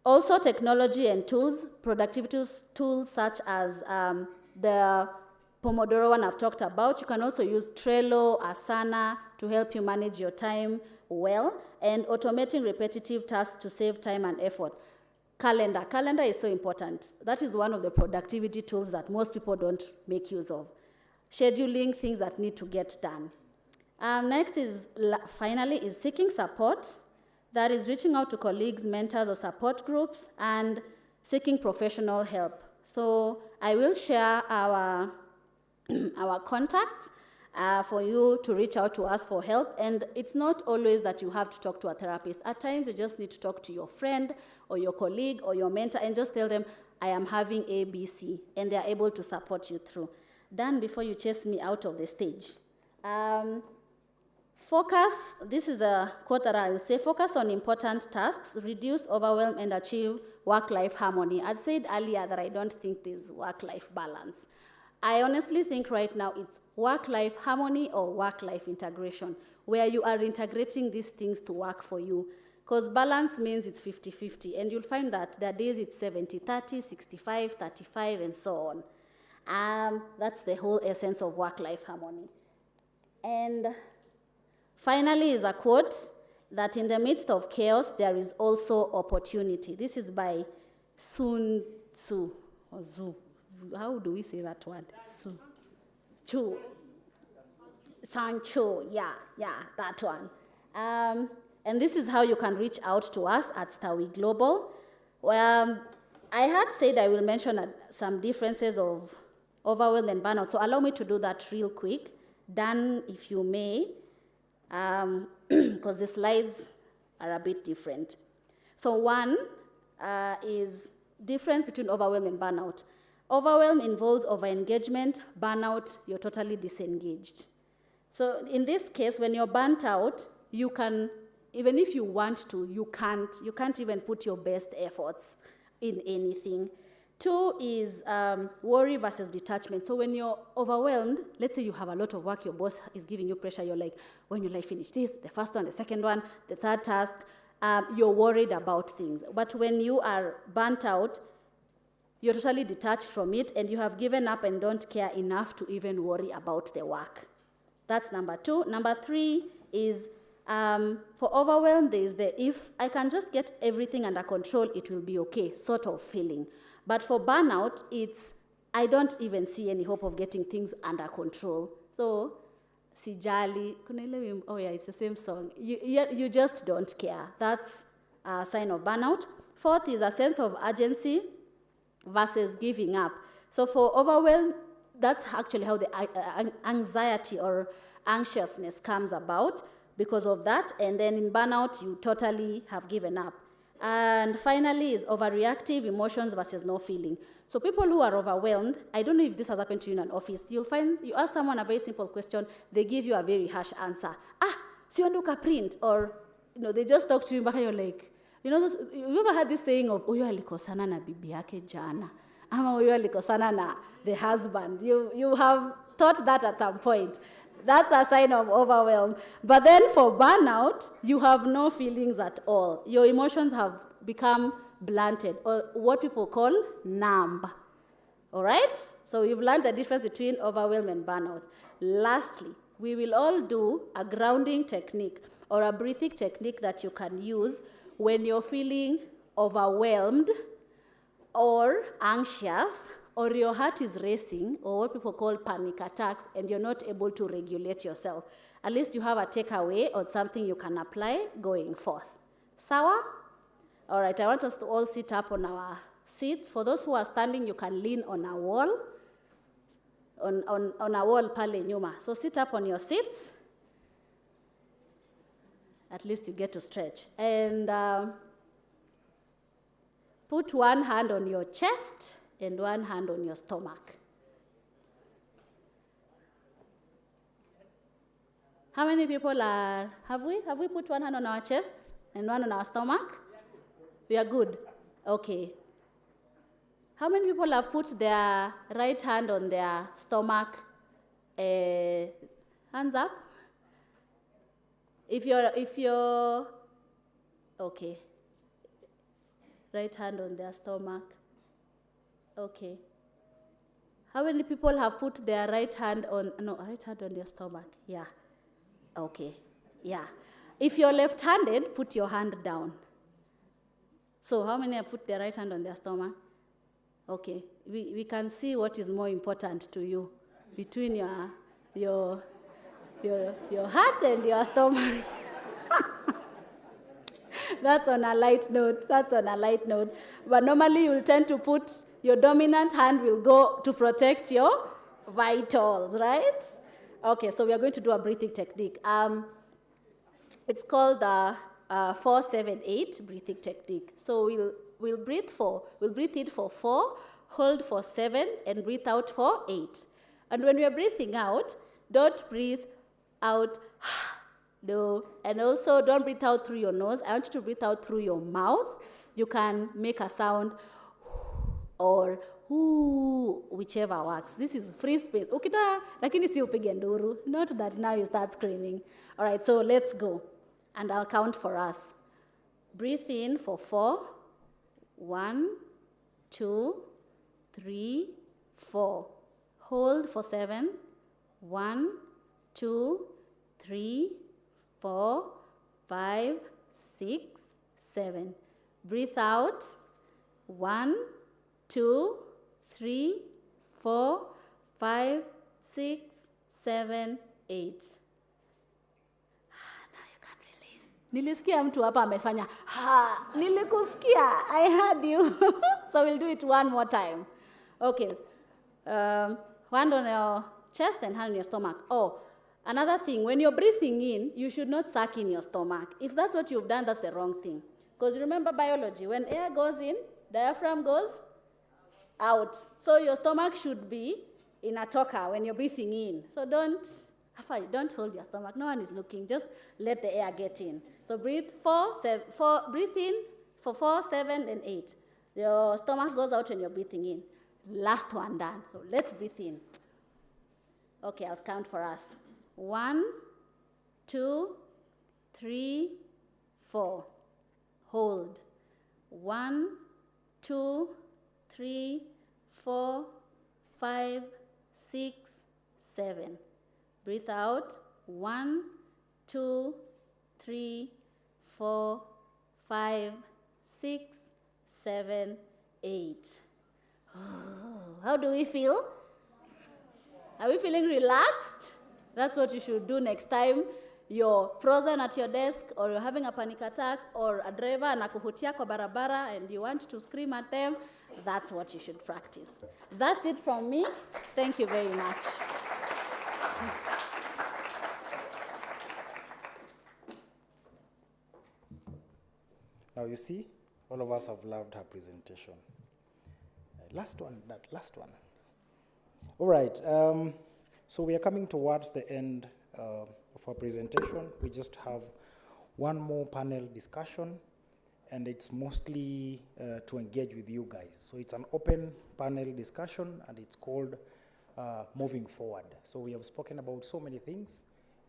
also technology and tools, productivity tools such as the Pomodoro one I've talked about. You can also use Trello, Asana to help you manage your time well, and automating repetitive tasks to save time and effort. Calendar is so important. That is one of the productivity tools that most people don't make use of. Scheduling things that need to get done. Next is, finally, is seeking support. That is reaching out to colleagues, mentors, or support groups, and seeking professional help. So I will share our contacts for you to reach out to us for help. And it's not always that you have to talk to a therapist. At times, you just need to talk to your friend or your colleague or your mentor and just tell them, I am having ABC, and they're able to support you through. Dan, before you chase me out of the stage. Focus, this is the quote that I would say, focus on important tasks, reduce overwhelm, and achieve work-life harmony. I'd said earlier that I don't think there's work-life balance. I honestly think right now it's work-life harmony or work-life integration, where you are integrating these things to work for you. Because balance means it's 50-50, and you'll find that there are days it's 70-30, 65-35, and so on. That's the whole essence of work-life harmony. And finally is a quote that in the midst of chaos, there is also opportunity. This is by Sun Tzu or Zu. How do we say that word? Sun Tzu. Sancho, yeah, that one. And this is how you can reach out to us at Stawi Global. I had said I will mention some differences of overwhelm and burnout, so allow me to do that real quick. Dan, if you may, because the slides are a bit different. So one is difference between overwhelm and burnout. Overwhelm involves overengagement. Burnout, you're totally disengaged. So in this case, when you're burnt out, you can, even if you want to, you can't even put your best efforts in anything. Two is worry versus detachment. So when you're overwhelmed, let's say you have a lot of work, your boss is giving you pressure, you're like, when will I finish this, the first one, the second one, the third task, you're worried about things. But when you are burnt out, you're totally detached from it and you have given up and don't care enough to even worry about the work. That's number two. Number three is for overwhelm, there is the if I can just get everything under control, it will be okay sort of feeling. But for burnout, it's I don't even see any hope of getting things under control. So, sijali, oh yeah, it's the same song. You just don't care. That's a sign of burnout. Fourth is a sense of urgency versus giving up. So for overwhelm, that's actually how the anxiety or anxiousness comes about because of that. And then in burnout, you totally have given up. And finally is overreactive emotions versus no feeling. So people who are overwhelmed, I don't know if this has happened to you in an office, you'll find, you ask someone a very simple question, they give you a very harsh answer. Si ondoka print, or, they just talk to you, but you're like, you ever had this saying of, uyo alikosana na bibi yake jana, ama uyo alikosana na the husband. You have thought that at some point. That's a sign of overwhelm. But then for burnout, you have no feelings at all. Your emotions have become blunted, or what people call numb. All right? So you've learned the difference between overwhelm and burnout. Lastly, we will all do a grounding technique or a breathing technique that you can use when you're feeling overwhelmed or anxious, or your heart is racing, or what people call panic attacks, and you're not able to regulate yourself. At least you have a takeaway or something you can apply going forth. Sawa? All right, I want us to all sit up on our seats. For those who are standing, you can lean on a wall, on a wall pale nyuma. So sit up on your seats. At least you get to stretch. And put one hand on your chest and one hand on your stomach. How many people have we put one hand on our chest and one on our stomach? We are good. Okay. How many people have put their right hand on their stomach? Hands up. If you're, okay. Right hand on their stomach. Okay. How many people have put their right hand on their stomach? Yeah. Okay. Yeah. If you're left-handed, put your hand down. So how many have put their right hand on their stomach? Okay. We can see what is more important to you between your heart and your stomach. That's on a light note. But normally you'll tend to put your dominant hand will go to protect your vitals, right? Okay, so we are going to do a breathing technique. It's called the 4-7-8 breathing technique. So we'll breathe in for 4, hold for 7, and breathe out for 8. And when we are breathing out, don't breathe out. No, and also don't breathe out through your nose. I want you to breathe out through your mouth. You can make a sound or whichever works. This is free space. Ukita, lakini si upige nduru. Not that now you start screaming. All right, so let's go. And I'll count for us. Breathe in for 4. 1, 2, 3, 4. Hold for 7. 1, 2, 3, 4, 5, 6, 7. Breathe out 1, 2, 3, 4, 5, 6, 7, 8. Now you can release. Nilisikia mtu hapa amefanya, ha, nilikusikia, I heard you. So we'll do it one more time. Okay. Hand on your chest and hand on your stomach. Oh, another thing, when you're breathing in, you should not suck in your stomach. If that's what you've done, that's the wrong thing. Because remember biology, when air goes in, diaphragm goes out. So your stomach should be in a talker when you're breathing in. So don't hold your stomach. No one is looking. Just let the air get in. So breathe breathe in for 4, 7, and 8. Your stomach goes out when you're breathing in. Last one done. So let's breathe in. Okay, I'll count for us. 1, 2, 3, 4. Hold. 1, 2, 3, 4, 5, 6, 7. Breathe out. 1, 2, 3, 4, 5, 6, 7, 8. How do we feel? Are we feeling relaxed? That's what you should do next time you're frozen at your desk or you're having a panic attack or a driver anakuhutia kwa barabara and you want to scream at them. That's what you should practice. That's it from me. Thank you very much. Now you see, all of us have loved her presentation. Last one. All right, so we are coming towards the end of our presentation. We just have one more panel discussion, and it's mostly to engage with you guys. So it's an open panel discussion, and it's called Moving Forward. So we have spoken about so many things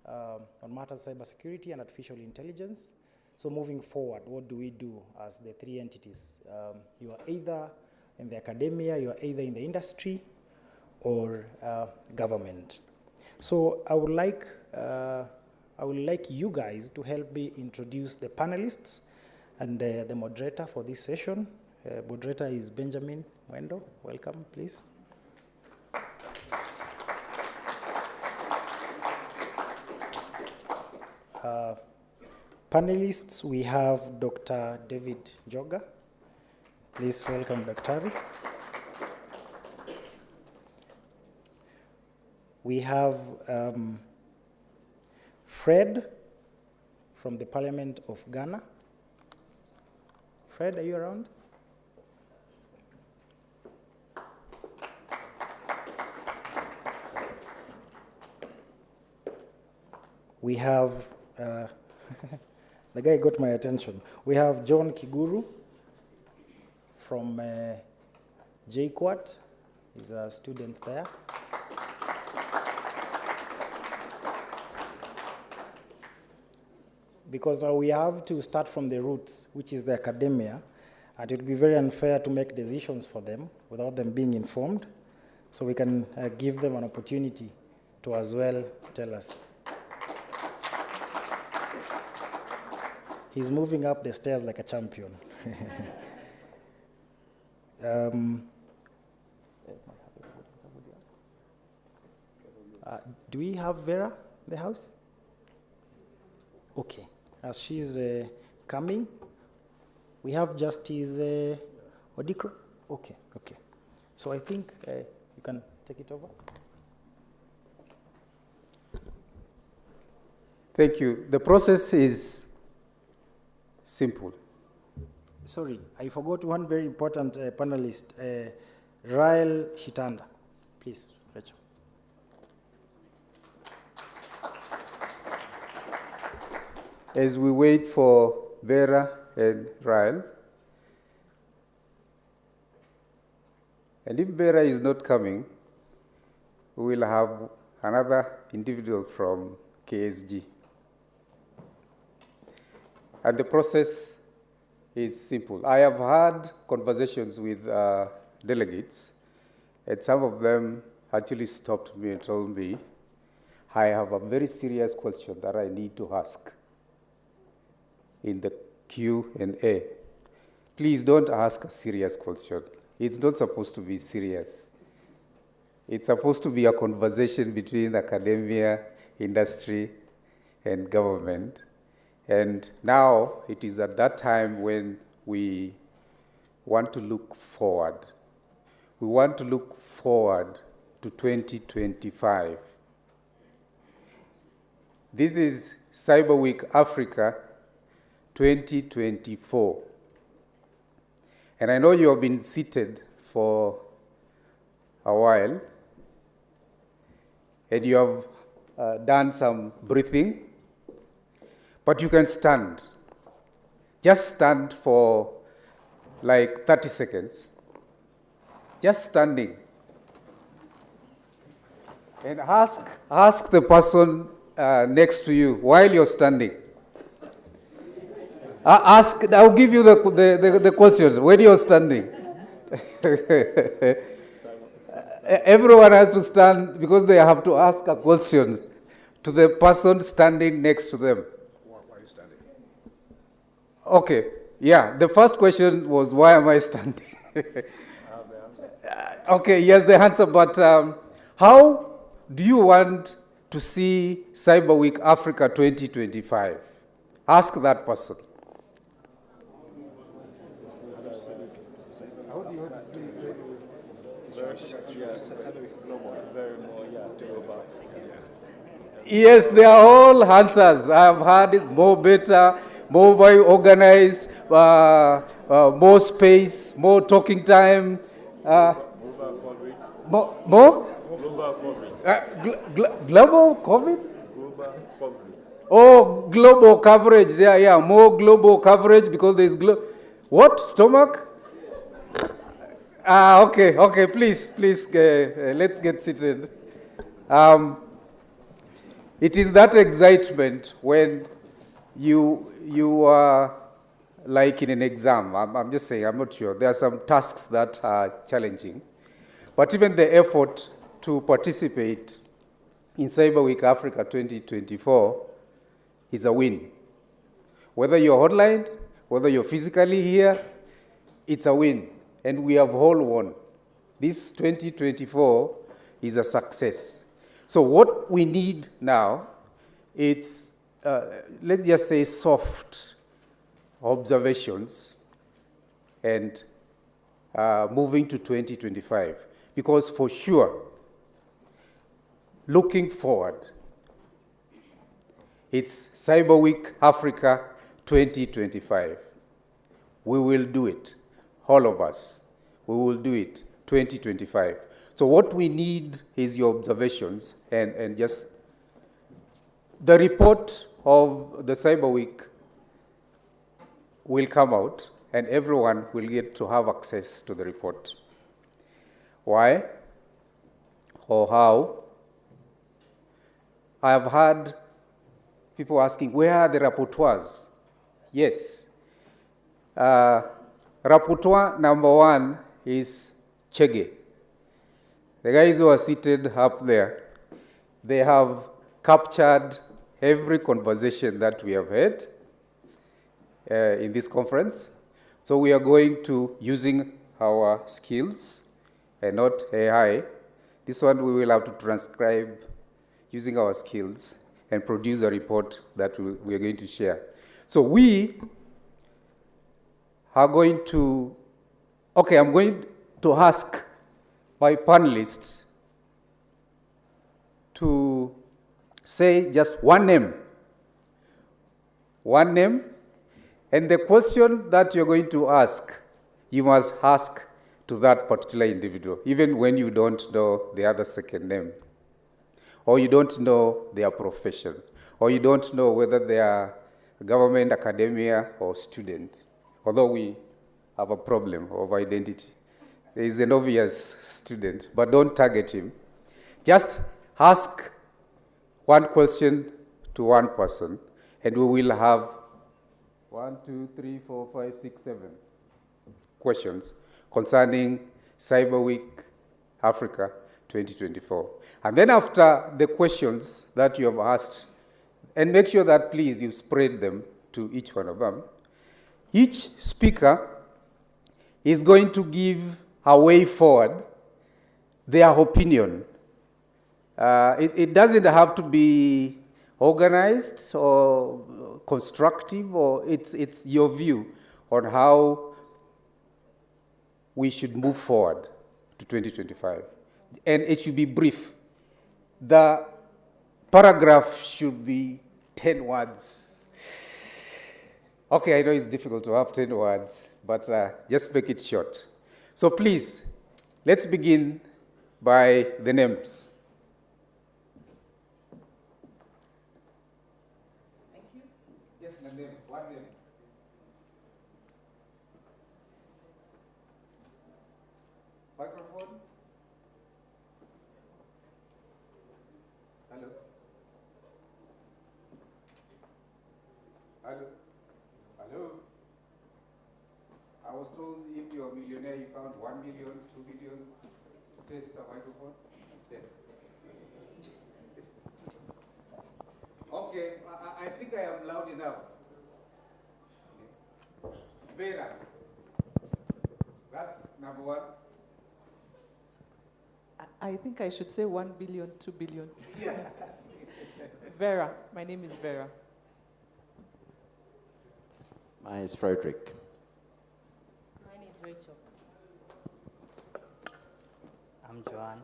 on matters of cybersecurity and artificial intelligence. So moving forward, what do we do as the three entities? You are either in the academia, you are either in the industry, or government. So I would like you guys to help me introduce the panelists and the moderator for this session. Moderator is Benjamin Wendo. Welcome, please. Panelists, we have Dr. David Njoga. Please welcome Dr. We have Fred from the Parliament of Ghana. Fred, are you around? We have, the guy got my attention. We have John Kiguru from JKUAT. He's a student there. Because now we have to start from the roots, which is the academia, and it would be very unfair to make decisions for them without them being informed. So we can give them an opportunity to as well tell us. He's moving up the stairs like a champion. Do we have Vera in the house? Okay. As she's coming, we have Justice Odikro. Okay. So I think you can take it over. Thank you. The process is simple. Sorry, I forgot one very important panelist, Rael Shitanda. Please, Rachel. As we wait for Vera and Rael, and if Vera is not coming, we will have another individual from KSG. And the process is simple. I have had conversations with delegates, and some of them actually stopped me and told me, I have a very serious question that I need to ask in the Q&A. please don't ask a serious question. It's not supposed to be serious. It's supposed to be a conversation between academia, industry, and government. And now it is at that time when we want to look forward. We want to look forward to 2025. This is Cyber Week Africa 2024. And I know you have been seated for a while, and you have done some breathing, but you can stand. Just stand for like 30 seconds. Just standing. And ask the person next to you while you're standing. I'll give you the question when you're standing. Everyone has to stand because they have to ask a question to the person standing next to them. Why are you standing? Okay, yeah, the first question was, why am I standing? Okay, yes, the answer, but how do you want to see Cyber Week Africa 2025? Ask that person. Yes, they are all answers. I have heard it more better, more very organized, more space, more talking time. More? Global COVID? Oh, global coverage. Yeah, more global coverage because there's what? Stomach? Okay, please, let's get seated. It is that excitement when you are like in an exam. I'm just saying, I'm not sure. There are some tasks that are challenging. But even the effort to participate in Cyber Week Africa 2024 is a win. Whether you're online, whether you're physically here, it's a win. And we have all won. This 2024 is a success. So what we need now, it's, let's just say, soft observations and moving to 2025. Because for sure, looking forward, it's Cyber Week Africa 2025. We will do it, all of us. We will do it 2025. So what we need is your observations and just the report of the Cyber Week will come out and everyone will get to have access to the report. Why or how? I have heard people asking, where are the rapporteurs? Yes. Rapporteur number one is Chege. The guys who are seated up there, they have captured every conversation that we have had in this conference. So we are going to, using our skills and not AI, this one we will have to transcribe using our skills and produce a report that we are going to share. So we are going to, okay, I'm going to ask my panelists to say just one name. One name, and the question that you're going to ask, you must ask to that particular individual, even when you don't know the other second name, or you don't know their profession, or you don't know whether they are government, academia, or student, although we have a problem of identity. There is an obvious student, but don't target him. Just ask one question to one person, and we will have 1, 2, 3, 4, 5, 6, 7 questions concerning Cyber Week Africa 2024. And then after the questions that you have asked, and make sure that please you spread them to each one of them, each speaker is going to give a way forward, their opinion. It doesn't have to be organized or constructive, or it's your view on how we should move forward to 2025. And it should be brief. The paragraph should be 10 words. Okay, I know it's difficult to have 10 words, but just make it short. So please, let's begin by the names. Thank you. Just the name, one name. Microphone. Hello. Hello. Hello. I was told if you're a millionaire, you count 1 million, 2 million. Test the microphone. There. Okay, I think I am loud enough. Vera. That's number one. I think I should say 1 billion, 2 billion. Yes. Vera. My name is Vera. Mine is Frederick. Mine is Rachel. I'm Joanne.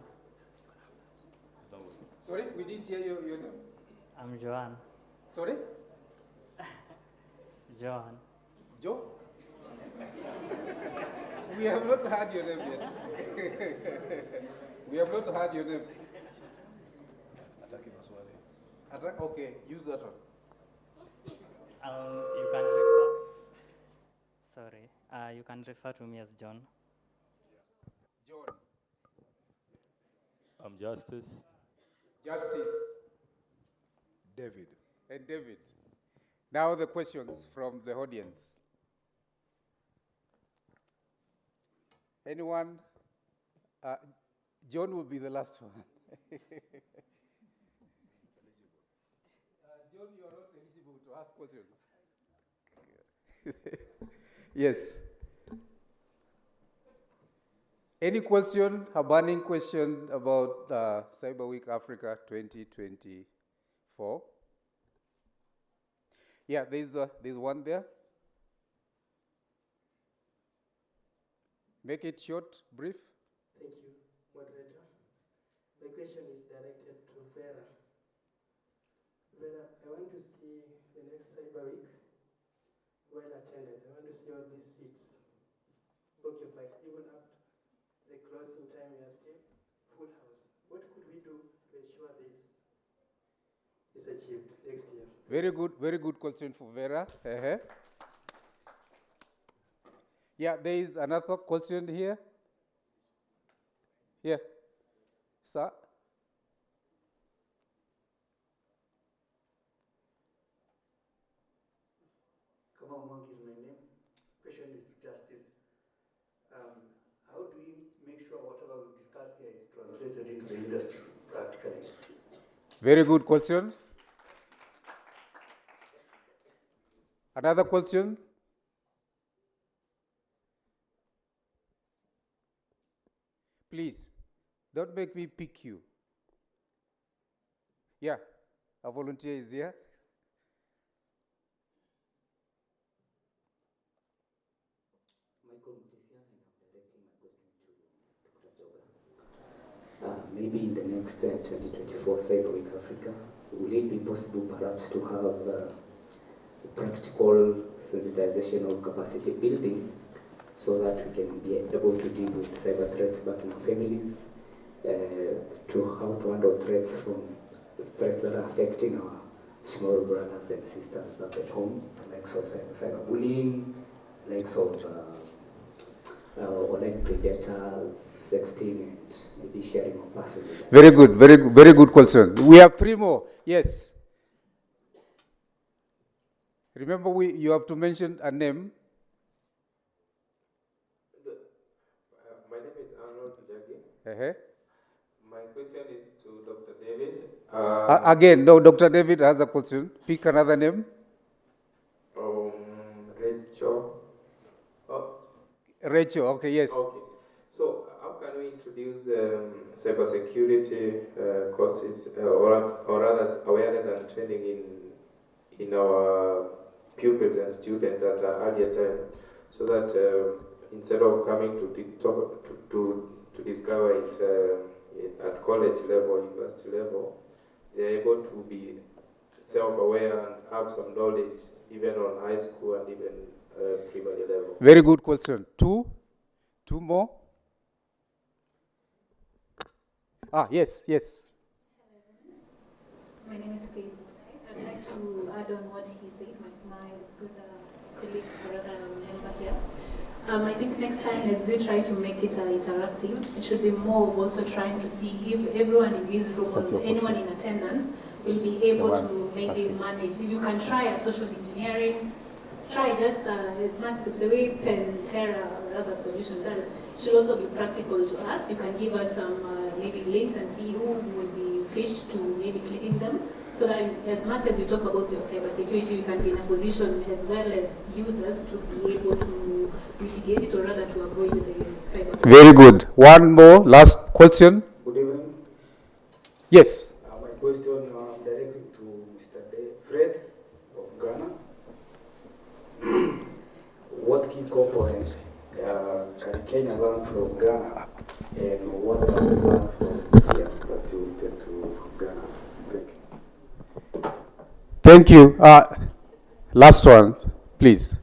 Sorry, we didn't hear your name. I'm Joanne. Sorry? Joanne. Joe? We have not heard your name yet. We have not heard your name. Okay, use that one. You can refer. Sorry, you can refer to me as John. John. I'm Justice. Justice. David. And David. Now the questions from the audience. Anyone? John will be the last one. John, you are not eligible to ask questions. Yes. Any question, a burning question about Cyber Week Africa 2024? Yeah, there's one there. Make it short, brief. Thank you, moderator. My question is directed to Vera. Vera, I want to see the next Cyber Week well attended. I want to see all these seats occupied, even up the closing time, we are still full house. What could we do to ensure this is achieved next year? Very good question for Vera. Yeah, there is another question here. Yeah. Sir? Kamau Monk is my name. Question is justice. How do we make sure whatever we discuss here is translated into the industry practically? Very good question. Another question? Please, don't make me pick you. Yeah, a volunteer is here. Michael Mutisia, and I'm directing my question to Dr. Joga. Maybe in the next 2024 Cyber Week Africa, will it be possible perhaps to have practical sensitization or capacity building so that we can be able to deal with cyber threats back in our families, to how to handle threats that are affecting our small brothers and sisters back at home, likes of cyberbullying, likes of online predators, sexting, and maybe sharing of personal data. Very good question. We have three more. Yes. Remember, you have to mention a name. My name is Arnold Jagi. My question is to Dr. David. Again, no, Dr. David has a question. Pick another name. Rachel. Rachel, okay, yes. Okay. So how can we introduce cybersecurity courses or rather awareness and training in our pupils and students at an earlier time, so that instead of coming to discover it at college level, university level, they are able to be self-aware and have some knowledge even on high school and even primary level. Very good question. Two more. Yes. My name is Faith. I'd like to add on what he said, my good colleague, brother, member here. I think next time, as we try to make it interactive, it should be more of also trying to see if everyone in this room or anyone in attendance will be able to maybe manage. If you can try a social engineering, try just as much the way Pentera or other solution does. Should also be practical to us. You can give us some maybe links and see who will be fished to maybe clicking them, so that as much as you talk about your cybersecurity, you can be in a position as well as users to be able to mitigate it or rather to avoid the cyber. Very good. One more, last question. Good evening. Yes. My question directed to Mr. Fred of Ghana. What key components can Kenya learn from Ghana, and what can we learn from here that you intend to Ghana? Thank you. Thank you. Last one, please.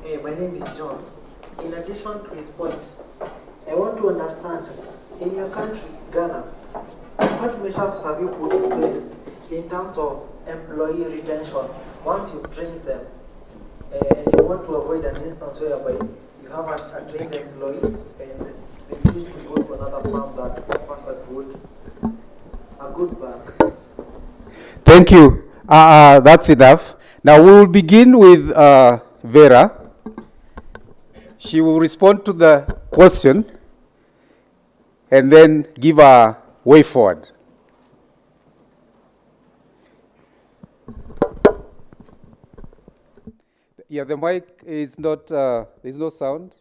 Hey, my name is John. In addition to his point, I want to understand, in your country, Ghana, what measures have you put in place in terms of employee retention once you've trained them? And you want to avoid an instance whereby you have a trained employee and they choose to go to another firm that offers a good bank. Thank you. That's enough. Now we will begin with Vera. She will respond to the question and then give a way forward. Yeah, the mic is not, there's no sound.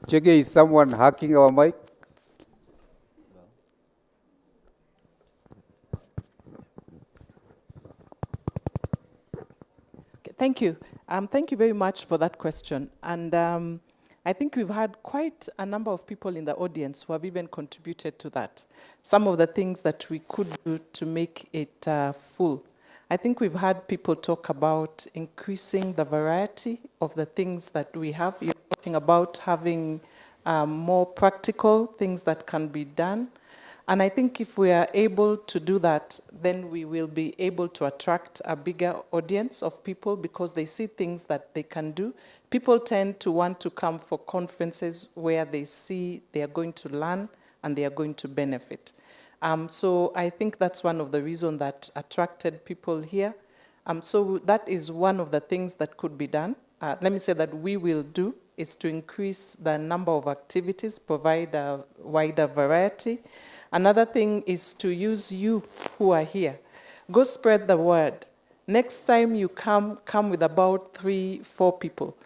Chege, is someone hacking our mic? Thank you. Thank you very much for that question. And I think we've had quite a number of people in the audience who have even contributed to that. Some of the things that we could do to make it full. I think we've had people talk about increasing the variety of the things that we have. You're talking about having more practical things that can be done. And I think if we are able to do that, then we will be able to attract a bigger audience of people because they see things that they can do. People tend to want to come for conferences where they see they are going to learn and they are going to benefit. So I think that's one of the reasons that attracted people here. So that is one of the things that could be done. Let me say that we will do is to increase the number of activities, provide a wider variety. Another thing is to use you who are here. Go spread the word. Next time you come with about 3-4 people.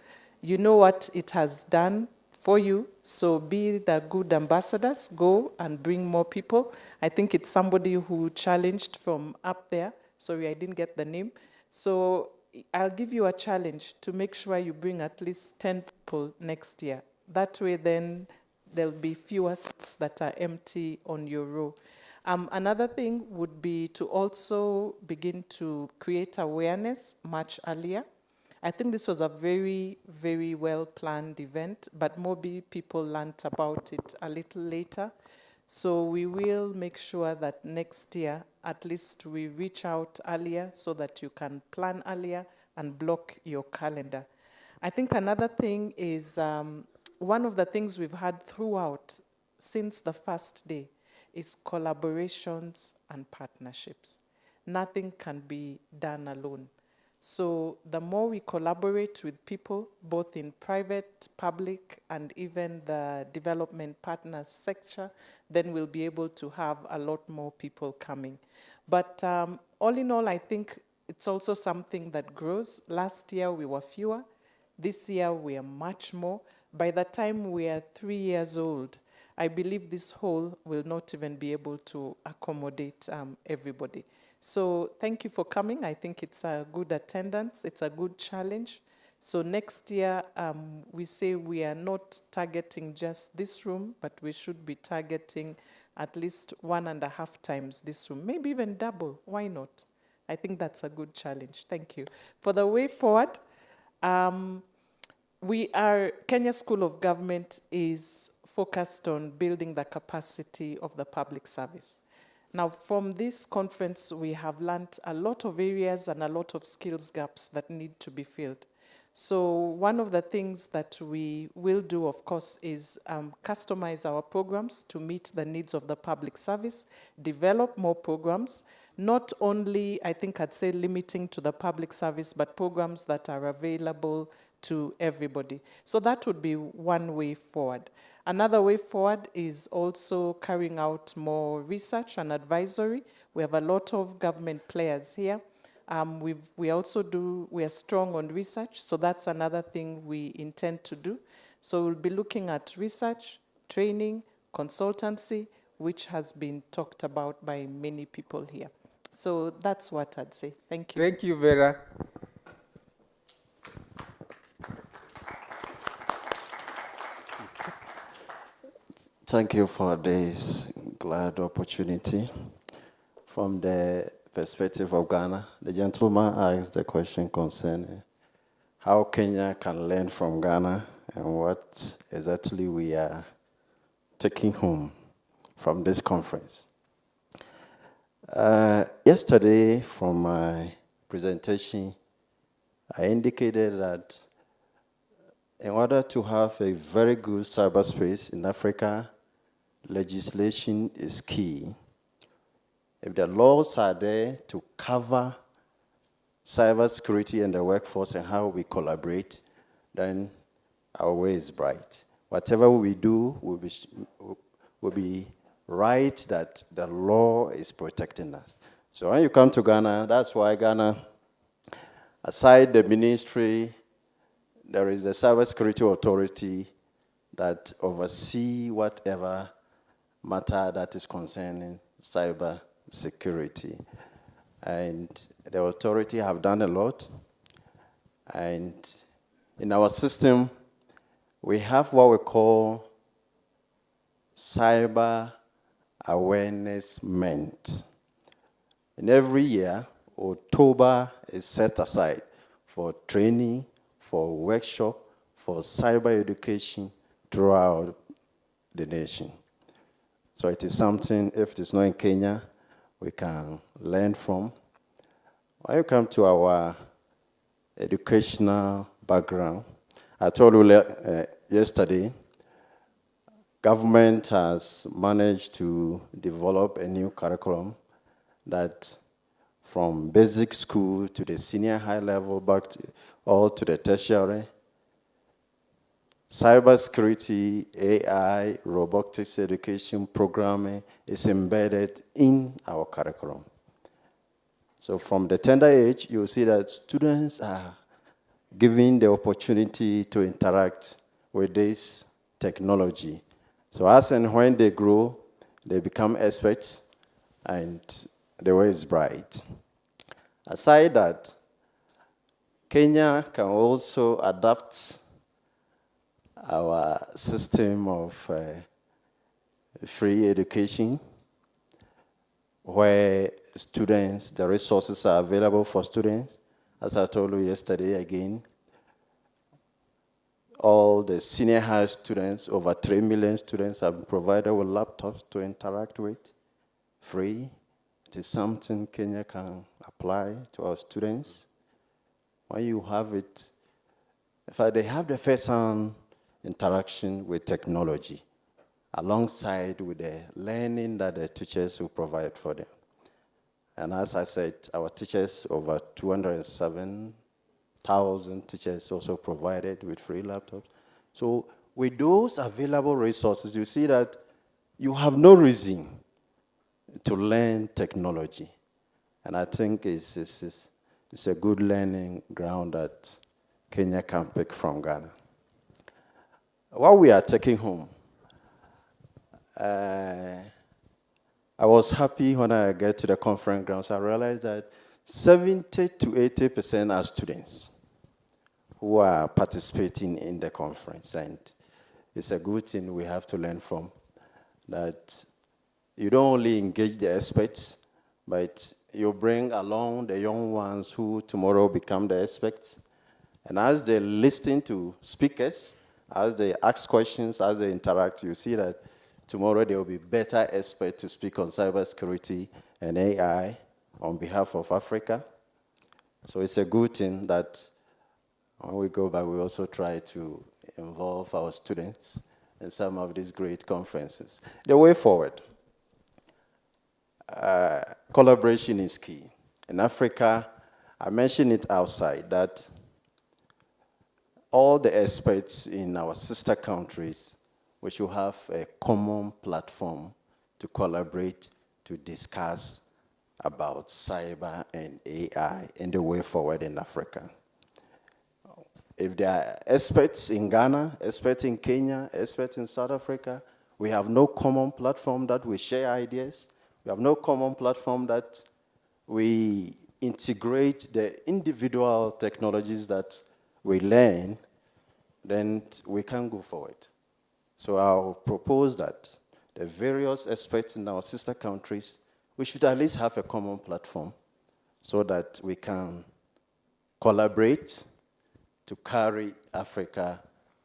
You know what it has done for you, so be the good ambassadors. Go and bring more people. I think it's somebody who challenged from up there. Sorry, I didn't get the name. So I'll give you a challenge to make sure you bring at least 10 people next year. That way then there'll be fewer seats that are empty on your row. Another thing would be to also begin to create awareness much earlier. I think this was a very, very well-planned event, but maybe people learned about it a little later. So we will make sure that next year, at least we reach out earlier so that you can plan earlier and block your calendar. I think another thing is one of the things we've had throughout since the first day is collaborations and partnerships. Nothing can be done alone. So the more we collaborate with people, both in private, public, and even the development partners sector, then we'll be able to have a lot more people coming. But all in all, I think it's also something that grows. Last year we were fewer. This year we are much more. By the time we are 3 years old, I believe this hall will not even be able to accommodate everybody. So thank you for coming. I think it's a good attendance. It's a good challenge. So next year, we say we are not targeting just this room, but we should be targeting at least 1.5 times this room, maybe even double. Why not? I think that's a good challenge. Thank you. For the way forward, Kenya School of Government is focused on building the capacity of the public service. Now, from this conference, we have learned a lot of areas and a lot of skills gaps that need to be filled. So one of the things that we will do, of course, is customize our programs to meet the needs of the public service, develop more programs, not only, I think I'd say, limiting to the public service, but programs that are available to everybody. So that would be one way forward. Another way forward is also carrying out more research and advisory. We have a lot of government players here. We are strong on research, so that's another thing we intend to do. So we'll be looking at research, training, consultancy, which has been talked about by many people here. So that's what I'd say. Thank you. Thank you, Vera. Thank you for this glad opportunity. From the perspective of Ghana, the gentleman asked the question concerning how Kenya can learn from Ghana and what exactly we are taking home from this conference. Yesterday, from my presentation, I indicated that in order to have a very good cyberspace in Africa, legislation is key. If the laws are there to cover cybersecurity and the workforce and how we collaborate, then our way is bright. Whatever we do will be right that the law is protecting us. So when you come to Ghana, that's why Ghana, aside the ministry, there is the Cybersecurity Authority that oversee whatever matter that is concerning cyber security. And the authority have done a lot. And in our system, we have what we call Cyber Awareness Month. And every year, October is set aside for training, for workshop, for cyber education throughout the nation. So it is something, if it is not in Kenya, we can learn from. When you come to our educational background, I told you yesterday, government has managed to develop a new curriculum that from basic school to the senior high level, back to, all to the tertiary, cybersecurity, AI, robotics education programming is embedded in our curriculum. So from the tender age, you'll see that students are given the opportunity to interact with this technology. So as and when they grow, they become experts, and the way is bright. Aside that, Kenya can also adapt our system of free education, where students, the resources are available for students. As I told you yesterday again, all the senior high students, over 3 million students, have been provided with laptops to interact with, free. It is something Kenya can apply to our students. When you have it, in fact, they have the first-hand interaction with technology, alongside with the learning that the teachers will provide for them. And as I said, our teachers, over 207,000 teachers also provided with free laptops. So with those available resources, you see that you have no reason to learn technology. And I think it's a good learning ground that Kenya can pick from Ghana. What we are taking home, I was happy when I get to the conference grounds. I realized that 70 to 80% are students who are participating in the conference. And it's a good thing we have to learn from, that you don't only engage the experts, but you bring along the young ones who tomorrow become the experts. And as they listen to speakers, as they ask questions, as they interact, you see that tomorrow they will be better experts to speak on cybersecurity and AI on behalf of Africa. So it's a good thing that when we go back, we also try to involve our students in some of these great conferences. The way forward, collaboration is key. In Africa, I mentioned it outside, that all the experts in our sister countries, we should have a common platform to collaborate, to discuss about cyber and AI and the way forward in Africa. If there are experts in Ghana, experts in Kenya, experts in South Africa, we have no common platform that we share ideas. We have no common platform that we integrate the individual technologies that we learn, then we can go forward. So I'll propose that the various experts in our sister countries, we should at least have a common platform so that we can collaborate to carry Africa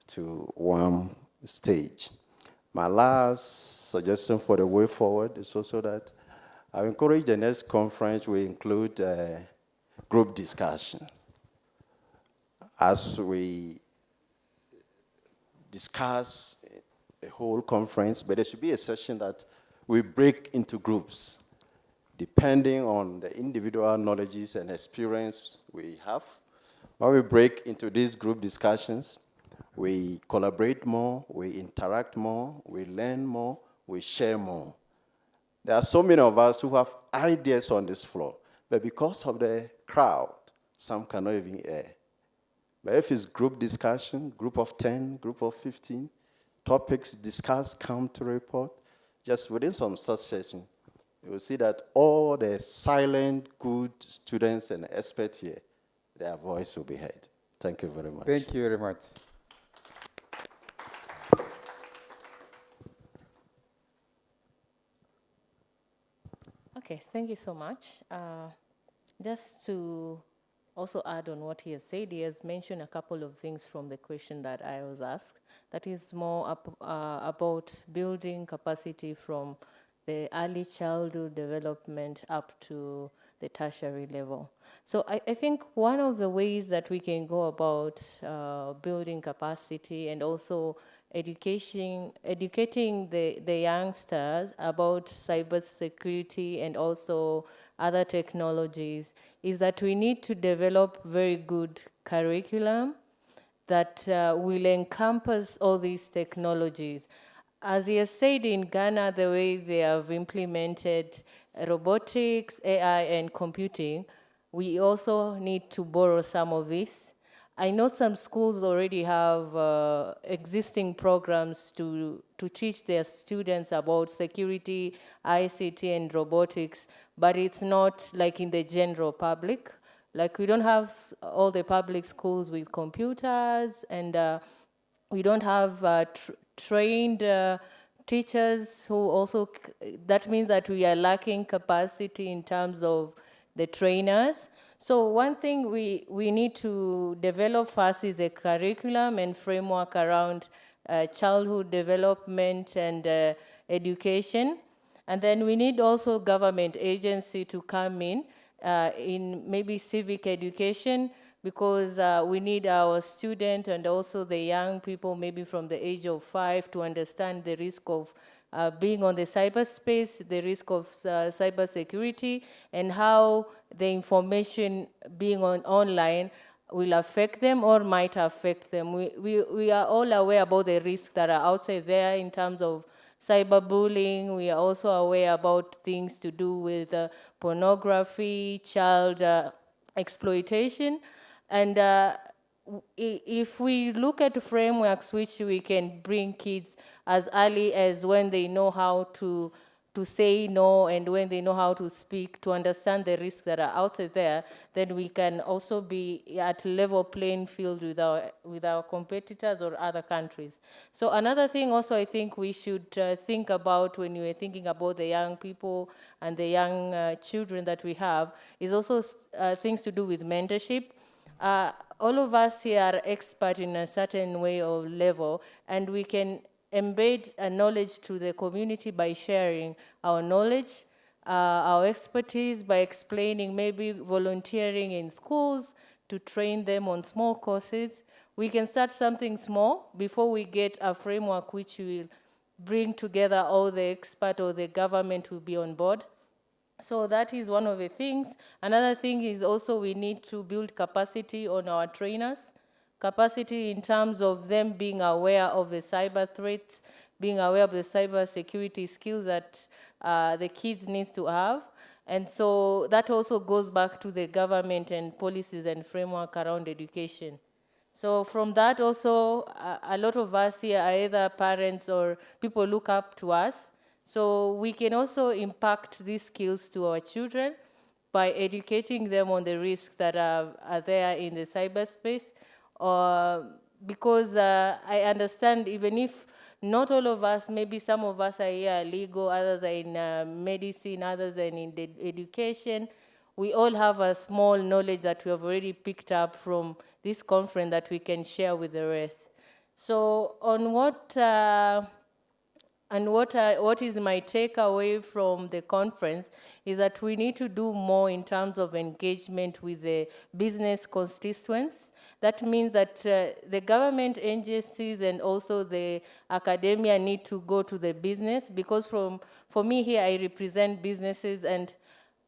to one stage. My last suggestion for the way forward is also that I encourage the next conference we include group discussion. As we discuss a whole conference, but there should be a session that we break into groups, depending on the individual knowledges and experience we have. When we break into these group discussions, we collaborate more, we interact more, we learn more, we share more. There are so many of us who have ideas on this floor, but because of the crowd, some cannot even air. But if it's group discussion, group of 10, group of 15, topics discussed, come to report, just within some such session, you will see that all the silent, good students and experts here, their voice will be heard. Thank you very much. Thank you very much. Okay, thank you so much. Just to also add on what he has said, he has mentioned a couple of things from the question that I was asked. That is more about building capacity from the early childhood development up to the tertiary level. So I think one of the ways that we can go about building capacity and also educating the youngsters about cybersecurity and also other technologies is that we need to develop very good curriculum that will encompass all these technologies. As he has said, in Ghana, the way they have implemented robotics, AI, and computing, we also need to borrow some of this. I know some schools already have existing programs to teach their students about security, ICT, and robotics, but it's not like in the general public. Like, we don't have all the public schools with computers, and we don't have trained teachers who also, that means that we are lacking capacity in terms of the trainers. So one thing we need to develop first is a curriculum and framework around childhood development and education. And then we need also government agency to come in maybe civic education, because we need our students and also the young people, maybe from the age of 5, to understand the risk of being on the cyberspace, the risk of cybersecurity, and how the information being online will affect them or might affect them. We are all aware about the risks that are outside there in terms of cyberbullying. We are also aware about things to do with pornography, child exploitation. And if we look at frameworks which we can bring kids as early as when they know how to say no and when they know how to speak, to understand the risks that are outside there, then we can also be at level playing field with our competitors or other countries. So another thing also I think we should think about when you are thinking about the young people and the young children that we have is also things to do with mentorship. All of us here are expert in a certain way or level, and we can embed a knowledge to the community by sharing our knowledge, our expertise, by explaining, maybe volunteering in schools to train them on small courses. We can start something small before we get a framework which will bring together all the experts or the government will be on board. So that is one of the things. Another thing is also we need to build capacity on our trainers, capacity in terms of them being aware of the cyber threats, being aware of the cyber security skills that the kids need to have. And so that also goes back to the government and policies and framework around education. So from that also, a lot of us here are either parents or people look up to us. So we can also impact these skills to our children by educating them on the risks that are there in the cyberspace. Because I understand even if not all of us, maybe some of us are here legal, others are in medicine, others are in the education, we all have a small knowledge that we have already picked up from this conference that we can share with the rest. So on what is my takeaway from the conference is that we need to do more in terms of engagement with the business constituents. That means that the government agencies and also the academia need to go to the business, because for me here, I represent businesses, and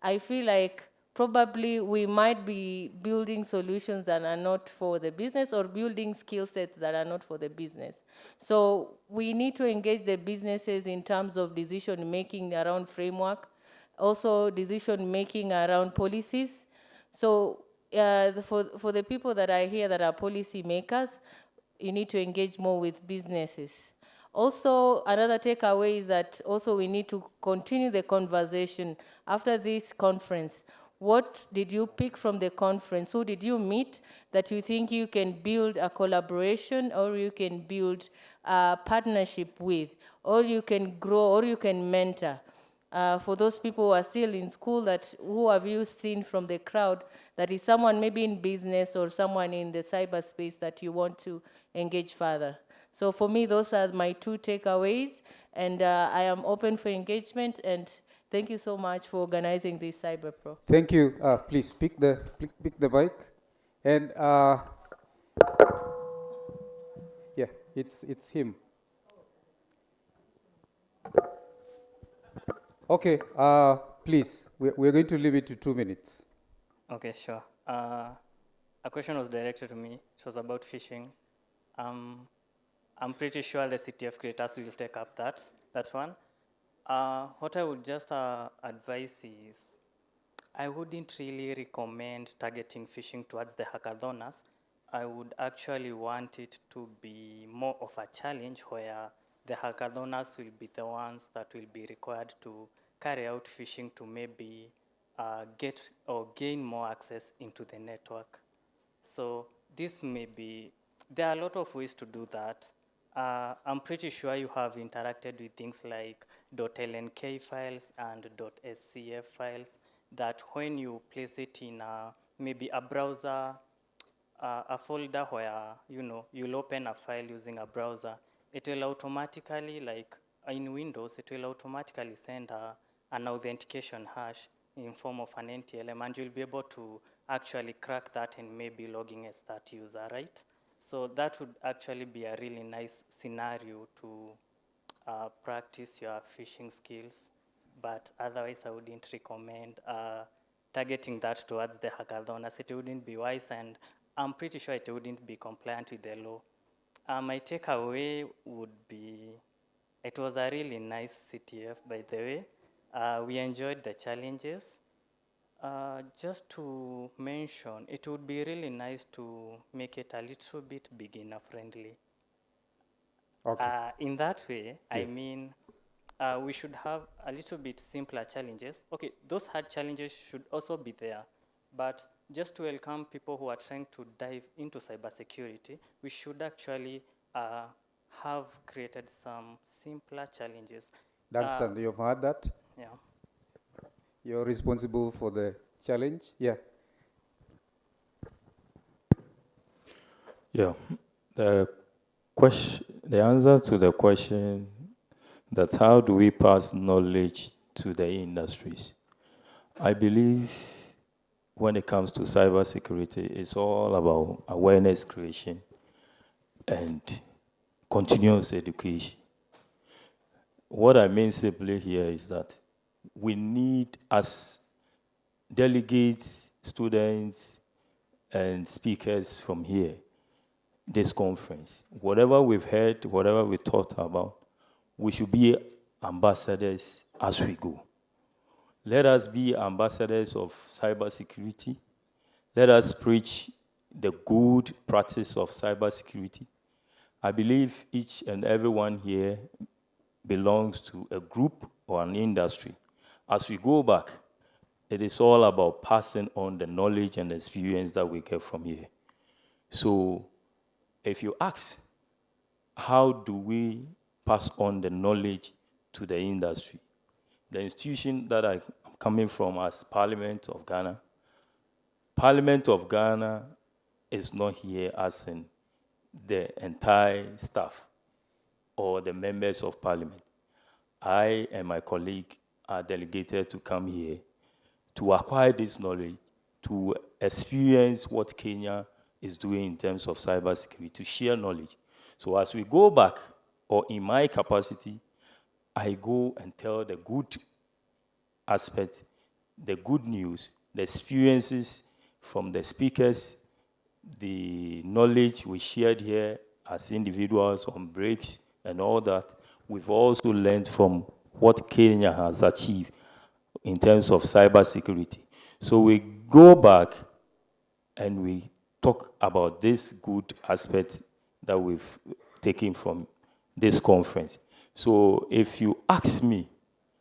I feel like probably we might be building solutions that are not for the business or building skill sets that are not for the business. So we need to engage the businesses in terms of decision-making around framework, also decision-making around policies. So for the people that are here that are policy makers, you need to engage more with businesses. Also, another takeaway is that also we need to continue the conversation after this conference. What did you pick from the conference? Who did you meet that you think you can build a collaboration or you can build a partnership with, or you can grow or you can mentor? For those people who are still in school, who have you seen from the crowd that is someone maybe in business or someone in the cyberspace that you want to engage further? So for me, those are my two takeaways, and I am open for engagement, and thank you so much for organizing this CyberPro. Thank you. Please pick the mic, and yeah, it's him. Okay. Please, we're going to leave it to 2 minutes. Okay, sure. A question was directed to me. It was about phishing. I'm pretty sure the City of Creators will take up that one. What I would just advise is, I wouldn't really recommend targeting phishing towards the hackathoners. I would actually want it to be more of a challenge where the hackathoners will be the ones that will be required to carry out phishing to maybe get or gain more access into the network. So this may be, there are a lot of ways to do that. I'm pretty sure you have interacted with things like .lnk files and .scf files that when you place it in maybe a browser, a folder where, you'll open a file using a browser, it will automatically, like in Windows, it will automatically send an authentication hash in form of an NTLM, and you'll be able to actually crack that and maybe logging as that user, right? So that would actually be a really nice scenario to practice your fishing skills, but otherwise I wouldn't recommend targeting that towards the hackathon, as it wouldn't be wise, and I'm pretty sure it wouldn't be compliant with the law. My takeaway would be, it was a really nice CTF, by the way. We enjoyed the challenges. Just to mention, it would be really nice to make it a little bit beginner-friendly. Okay. In that way, I Yes. mean, we should have a little bit simpler challenges. Okay, those hard challenges should also be there, but just to welcome people who are trying to dive into cybersecurity, we should actually have created some simpler challenges. Dunstan, you've heard that? Yeah. You're responsible for the challenge? Yeah. Yeah. The answer to the question that how do we pass knowledge to the industries? I believe when it comes to cybersecurity, it's all about awareness creation and continuous education. What I mean simply here is that we need, as delegates, students, and speakers from here, this conference, whatever we've heard, whatever we talked about, we should be ambassadors as we go. Let us be ambassadors of cybersecurity. Let us preach the good practice of cybersecurity. I believe each and everyone here belongs to a group or an industry. As we go back, it is all about passing on the knowledge and experience that we get from here. So if you ask, how do we pass on the knowledge to the industry? The institution that I'm coming from as Parliament of Ghana is not here as in the entire staff or the members of Parliament. I and my colleague are delegated to come here to acquire this knowledge, to experience what Kenya is doing in terms of cybersecurity, to share knowledge. So as we go back, or in my capacity, I go and tell the good aspect, the good news, the experiences from the speakers, the knowledge we shared here as individuals on breaks and all that. We've also learned from what Kenya has achieved in terms of cybersecurity. So we go back and we talk about this good aspect that we've taken from this conference. So if you ask me,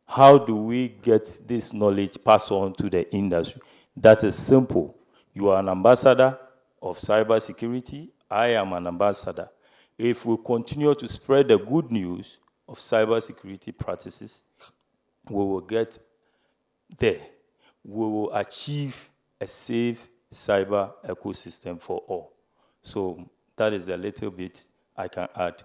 how do we get this knowledge passed on to the industry? That is simple. You are an ambassador of cybersecurity. I am an ambassador. If we continue to spread the good news of cybersecurity practices, we will get there. We will achieve a safe cyber ecosystem for all. So that is a little bit I can add,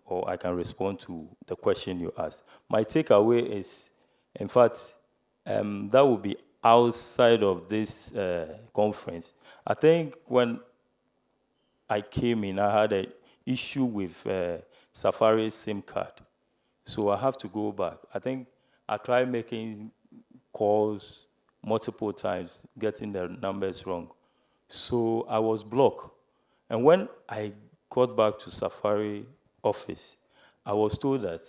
or I can respond to the question you asked. My takeaway is, in fact, that will be outside of this conference. I think when I came in, I had an issue with Safari's SIM card. So I have to go back. I think I tried making calls multiple times, getting the numbers wrong. So I was blocked. And when I got back to Safari office, I was told that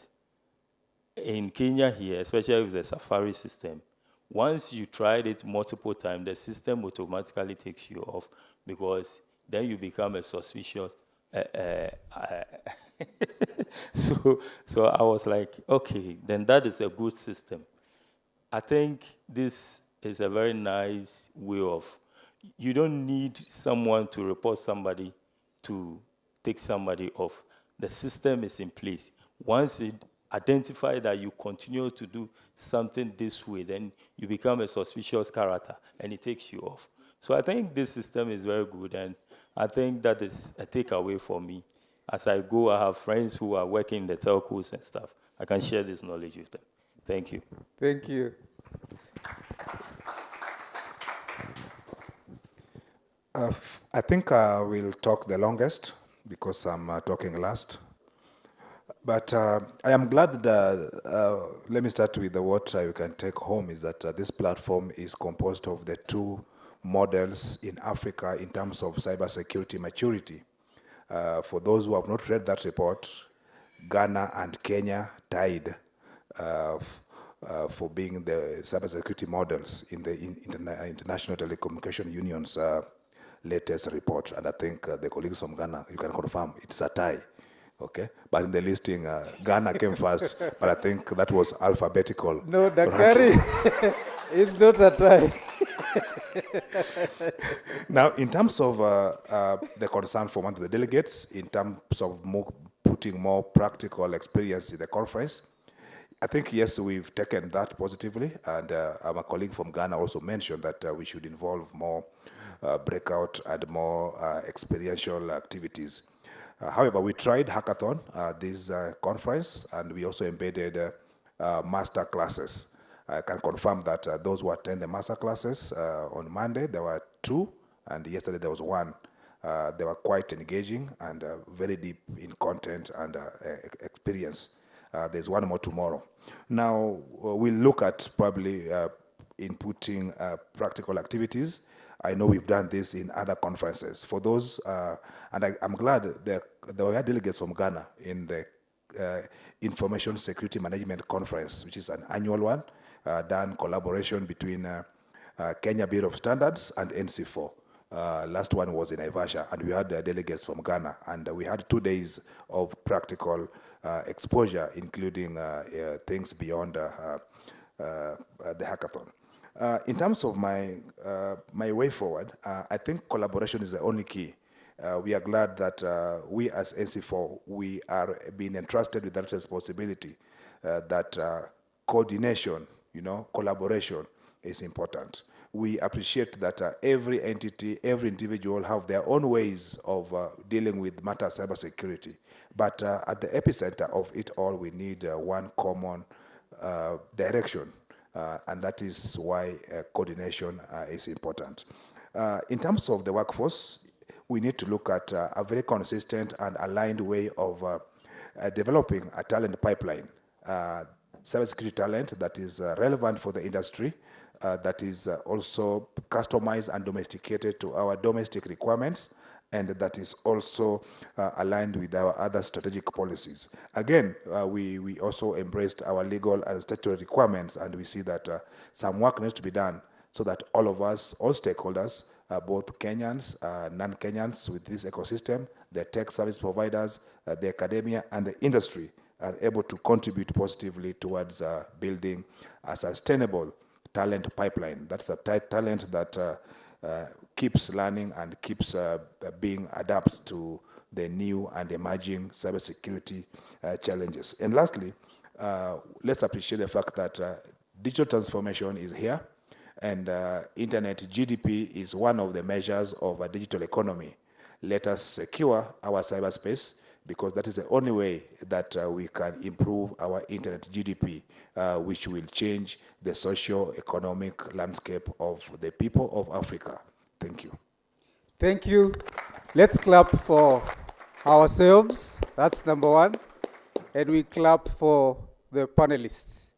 in Kenya here, especially with the Safari system, once you tried it multiple times, the system automatically takes you off, because then you become a suspicious. So I was like, okay, then that is a good system. I think this is a very nice way of, you don't need someone to report somebody to take somebody off. The system is in place. Once it identifies that you continue to do something this way, then you become a suspicious character and it takes you off. So I think this system is very good, and I think that is a takeaway for me. As I go, I have friends who are working in the telcos and stuff. I can share this knowledge with them. Thank you. Thank you. I think I will talk the longest because I'm talking last. But I am glad that, let me start with what you can take home is that this platform is composed of the two models in Africa in terms of cybersecurity maturity. For those who have not read that report, Ghana and Kenya tied for being the cybersecurity models in the International Telecommunication Union's latest report. And I think the colleagues from Ghana, you can confirm it's a tie. Okay, but in the listing, Ghana came first, but I think that was alphabetical. No, Daktari, it's not a tie. Now, in terms of the concern for one of the delegates, in terms of putting more practical experience in the conference, I think, yes, we've taken that positively, and our colleague from Ghana also mentioned that we should involve more breakout and more experiential activities. However, we tried hackathon, this conference, and we also embedded master classes. I can confirm that those who attend the master classes on Monday, there were 2, and yesterday there was 1. They were quite engaging and very deep in content and experience. There's 1 more tomorrow. Now, we'll look at probably inputting practical activities. I know we've done this in other conferences. For those, and I'm glad there were delegates from Ghana in the Information Security Management Conference, which is an annual one, done collaboration between Kenya Bureau of Standards and NC4. Last one was in Naivasha, and we had delegates from Ghana, and we had 2 days of practical exposure, including things beyond the hackathon. In terms of my way forward, I think collaboration is the only key. We are glad that we as NC4, we are being entrusted with that responsibility, that coordination, collaboration is important. We appreciate that every entity, every individual have their own ways of dealing with matters of cybersecurity. But at the epicenter of it all, we need one common direction. And that is why coordination is important. In terms of the workforce, we need to look at a very consistent and aligned way of developing a talent pipeline, cybersecurity talent that is relevant for the industry, that is also customized and domesticated to our domestic requirements, and that is also aligned with our other strategic policies. Again, we also embraced our legal and statutory requirements, and we see that some work needs to be done so that all of us, all stakeholders, both Kenyans, non-Kenyans with this ecosystem, the tech service providers, the academia, and the industry are able to contribute positively towards building a sustainable talent pipeline. That's a talent that keeps learning and keeps being adapted to the new and emerging cybersecurity challenges. And lastly, let's appreciate the fact that digital transformation is here, and internet GDP is one of the measures of a digital economy. Let us secure our cyberspace, because that is the only way that we can improve our internet GDP, which will change the socio-economic landscape of the people of Africa. Thank you. Thank you. Let's clap for ourselves. That's number 1. And we clap for the panelists.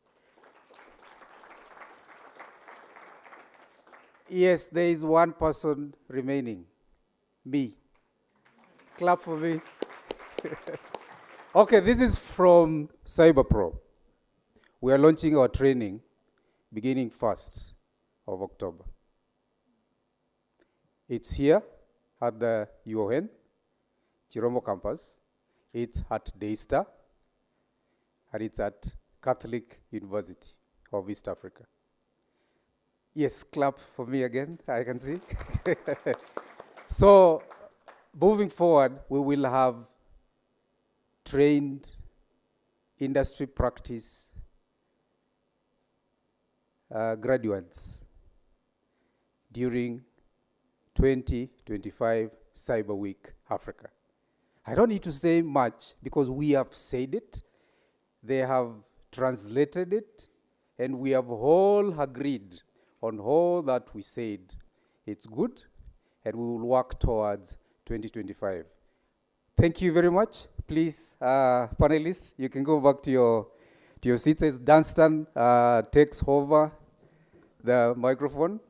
Yes, there is one person remaining. Me. Clap for me. Okay, this is from CyberPro. We are launching our training beginning 1st of October. It's here at the UON, Chirombo campus. It's at Daystar, and it's at Catholic University of East Africa. Yes, clap for me again, I can see. So, moving forward, we will have trained industry practice graduates during 2025 Cyber Week Africa. I don't need to say much because we have said it, they have translated it, and we have all agreed on all that we said. It's good, and we will work towards 2025. Thank you very much. please, panelists, you can go back to your seats as Dunstan takes over the microphone.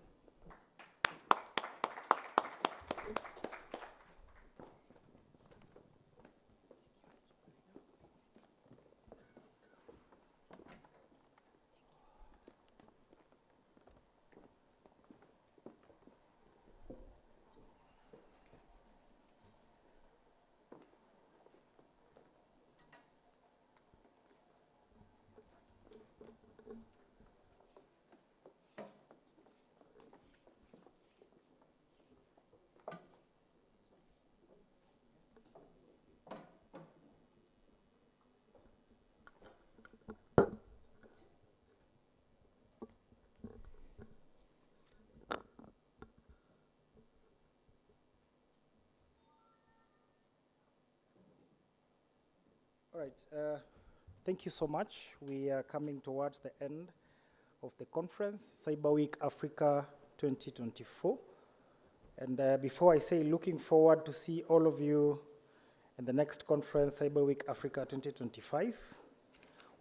All right. Thank you so much. We are coming towards the end of the conference, Cyber Week Africa 2024. And before I say looking forward to see all of you in the next conference, Cyber Week Africa 2025,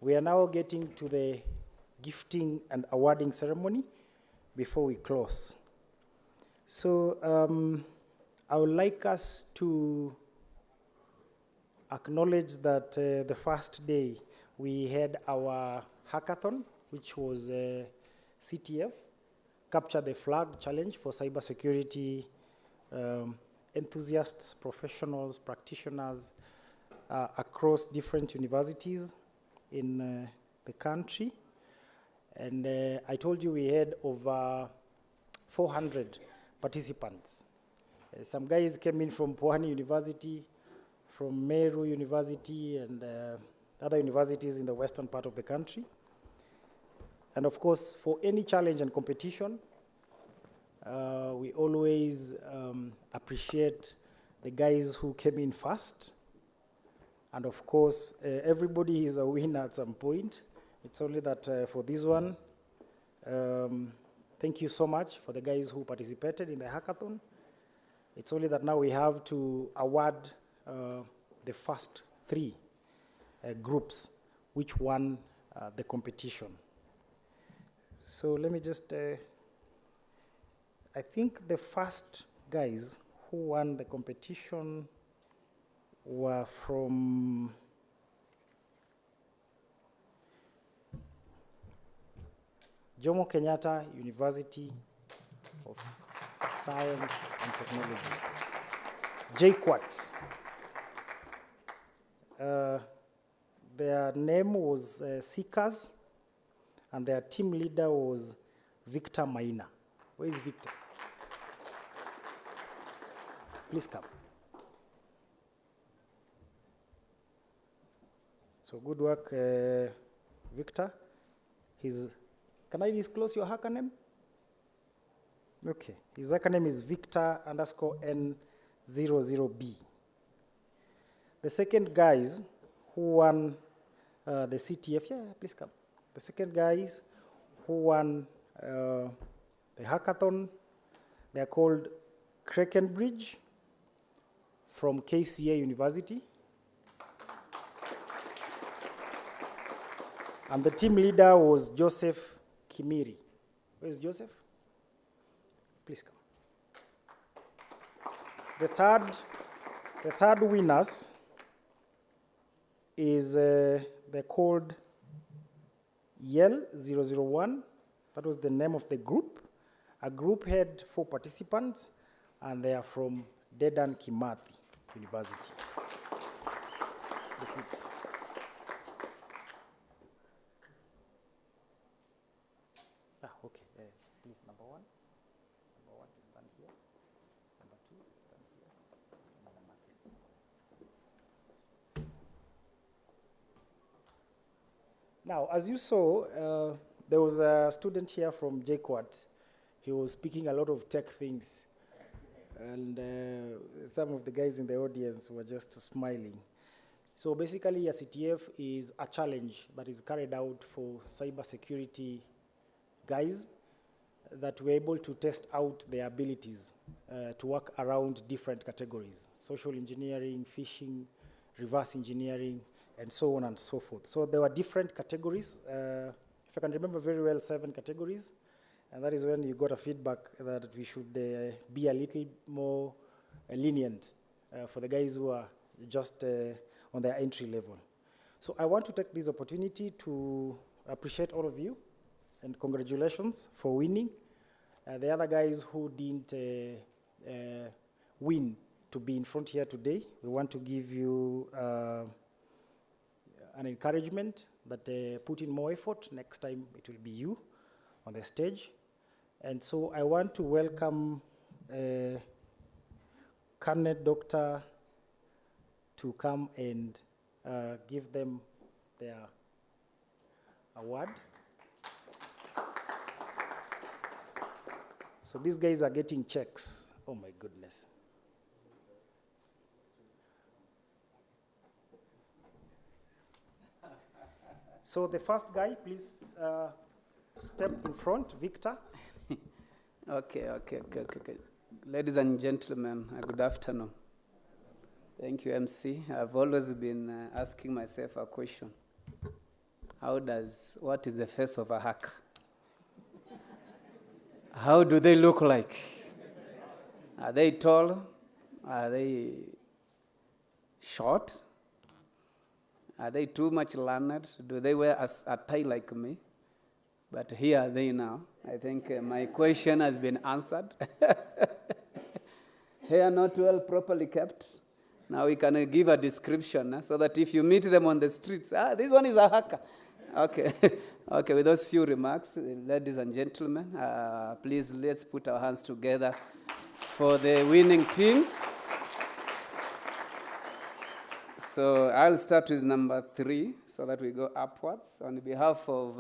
we are now getting to the gifting and awarding ceremony before we close. So I would like us to acknowledge that the first day we had our hackathon, which was CTF, Capture the Flag Challenge for cybersecurity enthusiasts, professionals, practitioners across different universities in the country. And I told you we had over 400 participants. Some guys came in from Pwani University, from Meru University, and other universities in the western part of the country. And of course, for any challenge and competition, we always appreciate the guys who came in first. And of course, everybody is a winner at some point. It's only that for this one, thank you so much for the guys who participated in the hackathon. It's only that now we have to award the first three groups which won the competition. So let me just, I think the first guys who won the competition were from Jomo Kenyatta University of Science and Technology, JKUAT. Their name was Seekers, and their team leader was Victor Maina. Where is Victor? Please come. So good work, Victor. Can I disclose your hacker name? Okay, his hacker name is Victor_N00B. The second guys who won the CTF, please come. The second guys who won the hackathon, they are called Krakenbridge from KCA University. And the team leader was Joseph Kimiri. Where is Joseph? Please come. The third winners is they're called YEL 001. That was the name of the group. A group had 4 participants, and they are from Dedan Kimathi University. Okay. Please, number 1. Number 1 to stand here. Number 2 to stand here. And number 3. Now, as you saw, there was a student here from JKUAT. He was speaking a lot of tech things. And some of the guys in the audience were just smiling. So basically, a CTF is a challenge that is carried out for cybersecurity guys that were able to test out their abilities to work around different categories: social engineering, phishing, reverse engineering, and so on and so forth. So there were different categories. If I can remember very well, 7 categories. And that is when you got a feedback that we should be a little more lenient for the guys who are just on their entry level. So I want to take this opportunity to appreciate all of you and congratulations for winning. The other guys who didn't win to be in front here today, we want to give you an encouragement that put in more effort. Next time it will be you on the stage. And so I want to welcome Cabinet Doctor to come and give them their award. So these guys are getting checks. Oh my goodness. So the first guy, please step in front, Victor. Okay. Ladies and gentlemen, good afternoon. Thank you, MC. I've always been asking myself a question. What is the face of a hacker? How do they look like? Are they tall? Are they short? Are they too much learned? Do they wear a tie like me? But here are they now. I think my question has been answered. Hair not well properly kept. Now we can give a description so that if you meet them on the streets, this one is a hacker. Okay, okay. With those few remarks, ladies and gentlemen, please let's put our hands together for the winning teams. So I'll start with number 3 so that we go upwards. On behalf of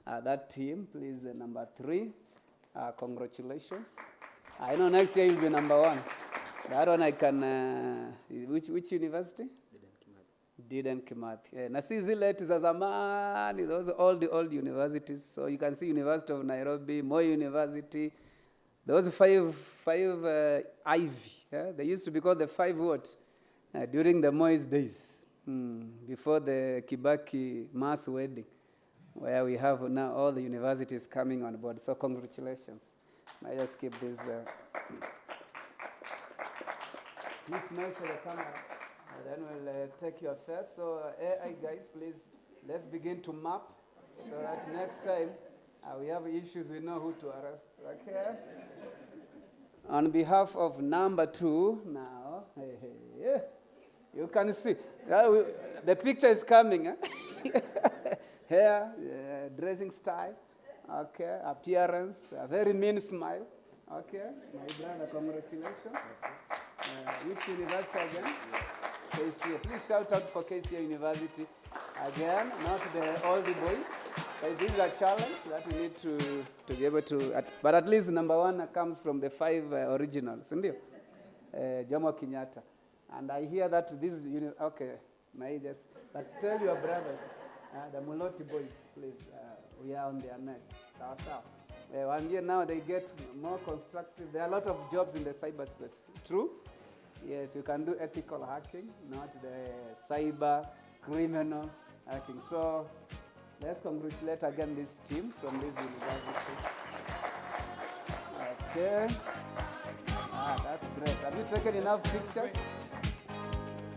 that team, please, number 3, congratulations. I know next year you'll be number 1. That one I can, which university? Dedan Kimathi. Nasizi leti za zamani, those are the old universities. So you can see University of Nairobi, Moi University, those five Ivy. Yeah? They used to be called the 5 what? During the Moi's days, before the Kibaki mass wedding, where we have now all the universities coming on board. So congratulations. I just keep this. Please smile for the camera, and then we'll take your face. So AI guys, please, let's begin to map so that next time we have issues, we know who to arrest, okay? On behalf of number 2, now, you can see, the picture is coming. Hair, dressing style, okay, appearance, a very mean smile, okay. My brother, congratulations. Which university again? KCA. Please shout out for KCA University. Again, not the oldie boys. But this is a challenge that we need to be able to, but at least number 1 comes from the 5 originals, isn't it? Jomo Kenyatta. And I hear that this is, okay, may I just, but tell your brothers, the Muloti boys, please, we are on their neck. One year now they get more constructive. There are a lot of jobs in the cyberspace. True? Yes, you can do ethical hacking, not the cyber criminal hacking. So let's congratulate again this team from this university. Okay. That's great. Have you taken enough pictures?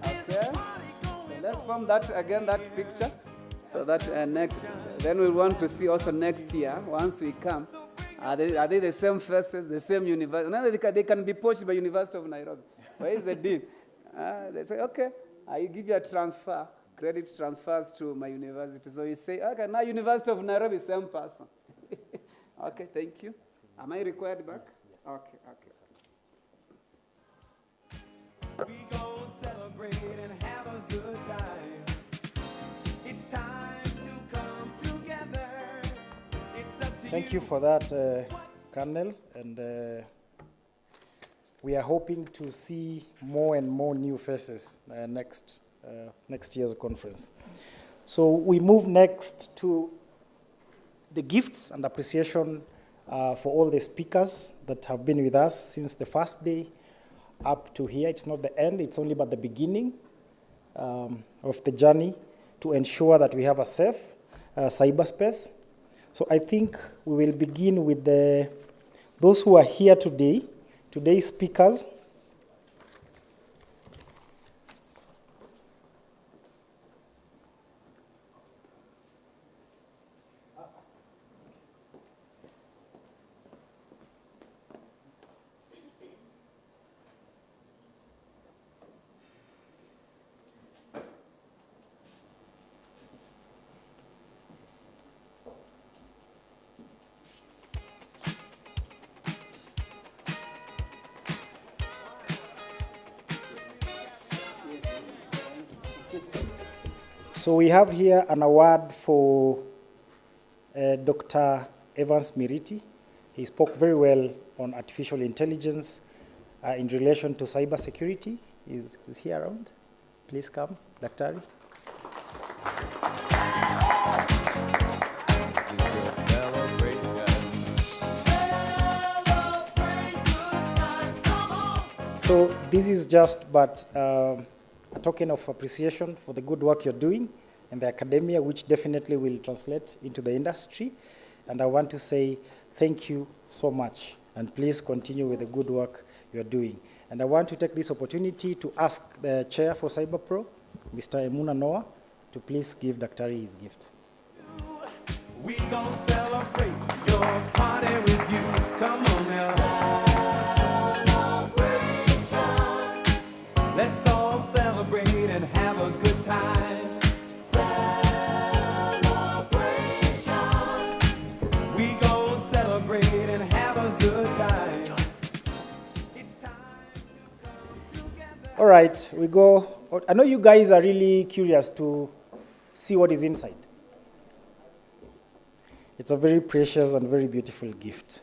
Okay. So let's form that again, that picture. So that then we'll want to see also next year, once we come, are they the same faces, the same university? Now they can be poached by University of Nairobi. Where is the dean? They say, okay, I give you a transfer, credit transfers to my university. So you say, okay, now University of Nairobi, same person. Okay, thank you. Am I required back? Yes. Okay. We go celebrate and have a good time. It's time to come together. It's up to Thank you for that, Colonel. And we are hoping to see more and more new faces next year's conference. So we move next to the gifts and appreciation for all the speakers that have been with us since the first day up to here. It's not the end, it's only but the beginning. of the journey to ensure that we have a safe cyberspace. So I think we will begin with those who are here today, today's speakers. So we have here an award for Dr. Evans Miriti. He spoke very well on artificial intelligence in relation to cybersecurity. Is he around? Please come, Daktari. So this is just but a token of appreciation for the good work you're doing in the academia, which definitely will translate into the industry. And I want to say thank you so much, and please continue with the good work you're doing. And I want to take this opportunity to ask the chair for CyberPro, Mr. Emuna Noah, to please give Daktari his gift. We gon' celebrate your party with you. Come on now. Let's all celebrate and have a good time. Celebration. We gon' celebrate and have a good time. All right, we go. I know you guys are really curious to see what is inside. It's a very precious and very beautiful gift.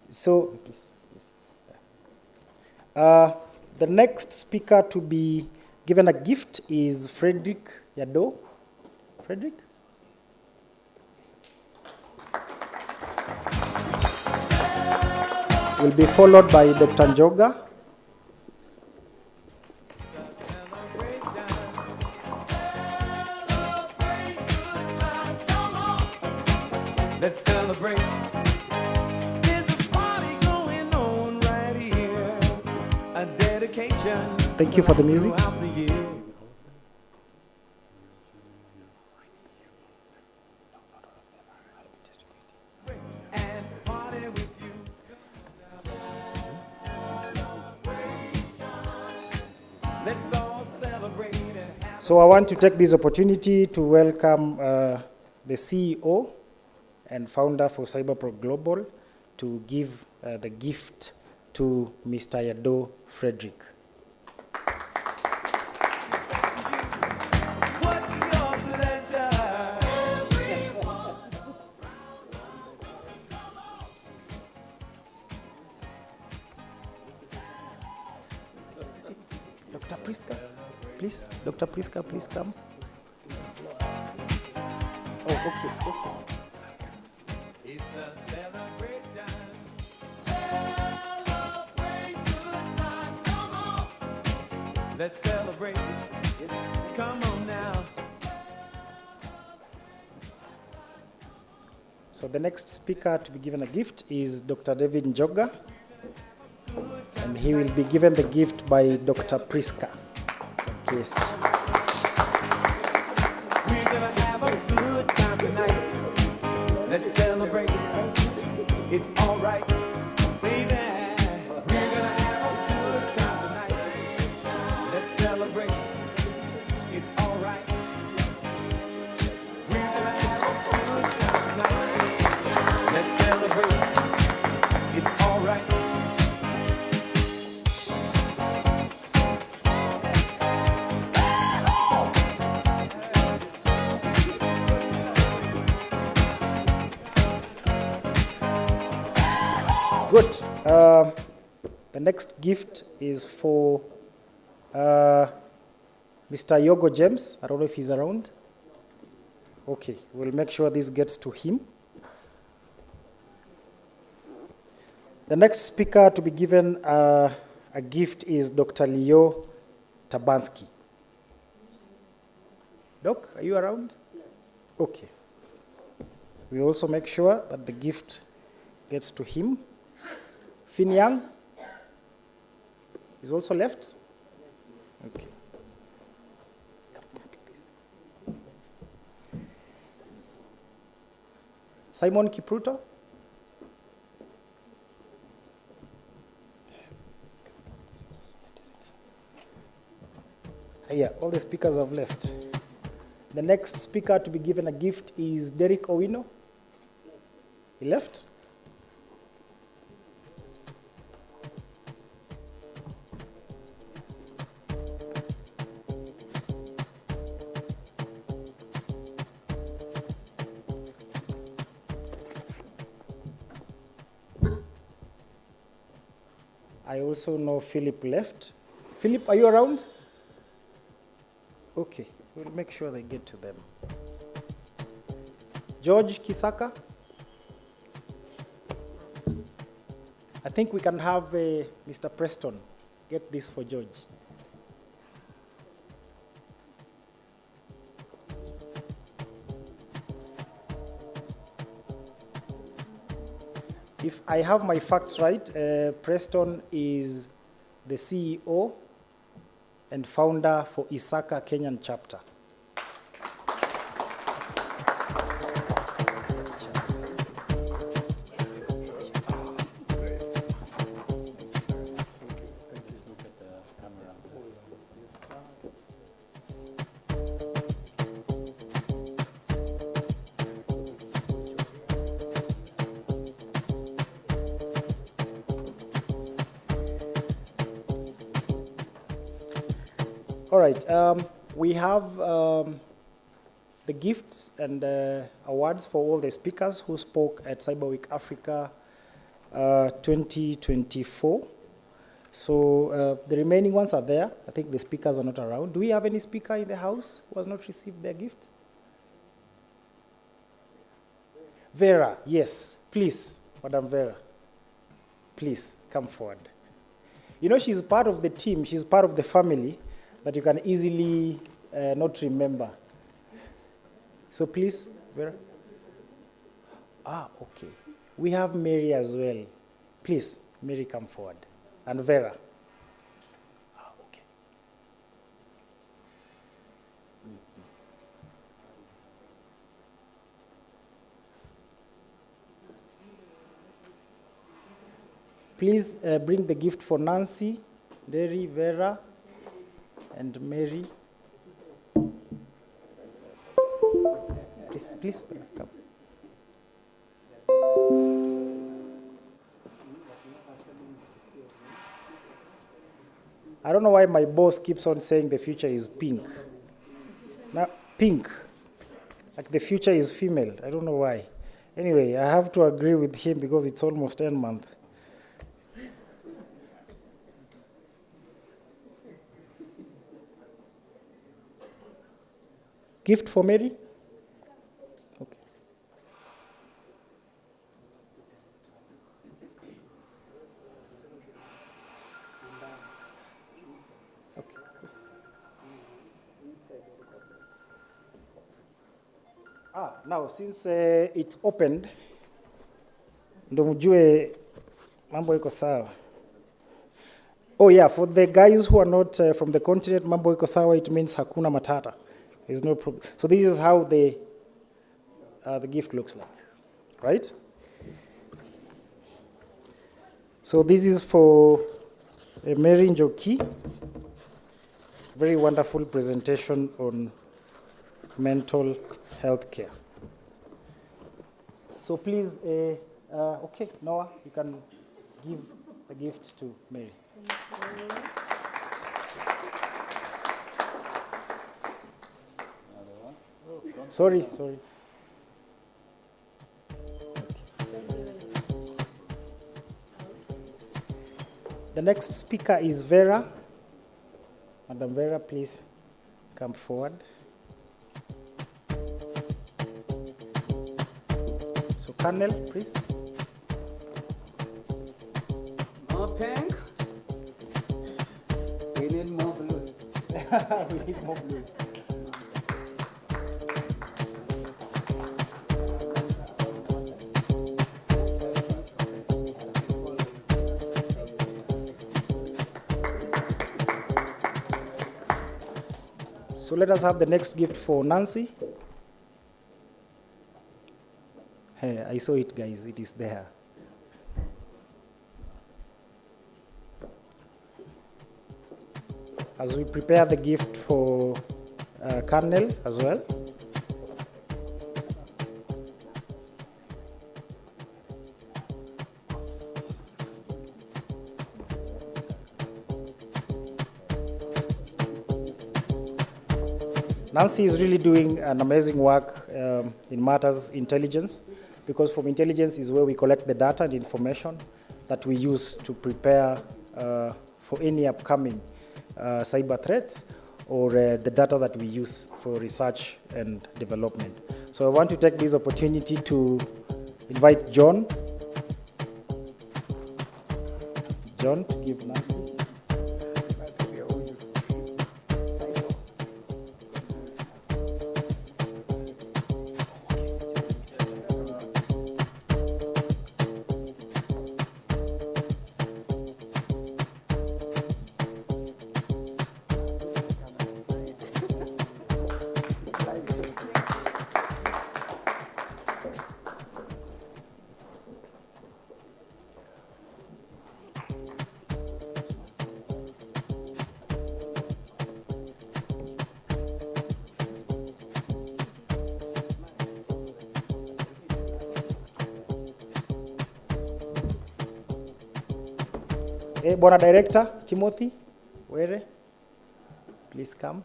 So, the next speaker to be given a gift is Frederick Yado. Frederick? Will be followed by Dr. Njoga. Let's celebrate. There's a party going on right here. A dedication. Thank you for the music. throughout the year. And party with you. Let's all celebrate and have. So I want to take this opportunity to welcome the CEO and founder for CyberPro Global to give the gift to Mr. Yado Frederick. What's your pleasure? Dr. Priska, please. Dr. Priska, please come. Oh, okay, okay. It's a celebration. Let's celebrate. Come on now. So the next speaker to be given a gift is Dr. David Njoga, and he will be given the gift by Dr. Priska. Yes. We're gonna have a good time tonight. Let's celebrate. It's all right, baby. We're gonna have a good time tonight. Let's celebrate. It's all right. We're gonna have a good time tonight. Let's celebrate. It's all right. Good. The next gift is for Mr. Yogo James. I don't know if he's around. Okay, we'll make sure this gets to him. The next speaker to be given a gift is Dr. Leo Tabansky. Doc, are you around? Okay. We also make sure that the gift gets to him. Fin Yang is also left? Okay. Simon Kipruto? Yeah, all the speakers have left. The next speaker to be given a gift is Derek Owino. He left? I also know Philip left. Philip, are you around? Okay, we'll make sure they get to them. George Kisaka? I think we can have Mr. Preston get this for George. If I have my facts right, Preston is the CEO and founder for Isaka Kenyan chapter. All right, we have the gifts and awards for all the speakers who spoke at Cyber Week Africa 2024. So the remaining ones are there. I think the speakers are not around. Do we have any speaker in the house who has not received their gifts? Vera, yes, please, Madam Vera, please come forward. You know, she's part of the team, she's part of the family that you can easily not remember. So please, Vera. Ah, okay. We have Mary as well. Please, Mary, come forward. And Vera. Ah, okay. Please bring the gift for Nancy, Derry, Vera, and Mary. Please, come. I don't know why my boss keeps on saying the future is pink. Now, pink. Like the future is female. I don't know why. Anyway, I have to agree with him because it's almost end month. Gift for Mary? Okay. Okay. Now since it's opened, ndo mjue mambo iko sawa. Oh yeah, for the guys who are not from the continent, mambo iko sawa, it means hakuna matata. There's no problem. So this is how the gift looks like, right? So this is for Mary Njoki. Very wonderful presentation on mental health care. So please, okay, Noah, you can give the gift to Mary. Sorry. The next speaker is Vera. Madam Vera, please come forward. So, Colonel, please. More pink. We need more blues. We need more blues. So let us have the next gift for Nancy. Hey, I saw it, guys. It is there. As we prepare the gift for Colonel as well. Nancy is really doing an amazing work in matters intelligence, because from intelligence is where we collect the data and information that we use to prepare for any upcoming cyber threats or the data that we use for research and development. So I want to take this opportunity to invite John to give Nancy. Bwana Director Timothy Were, please come.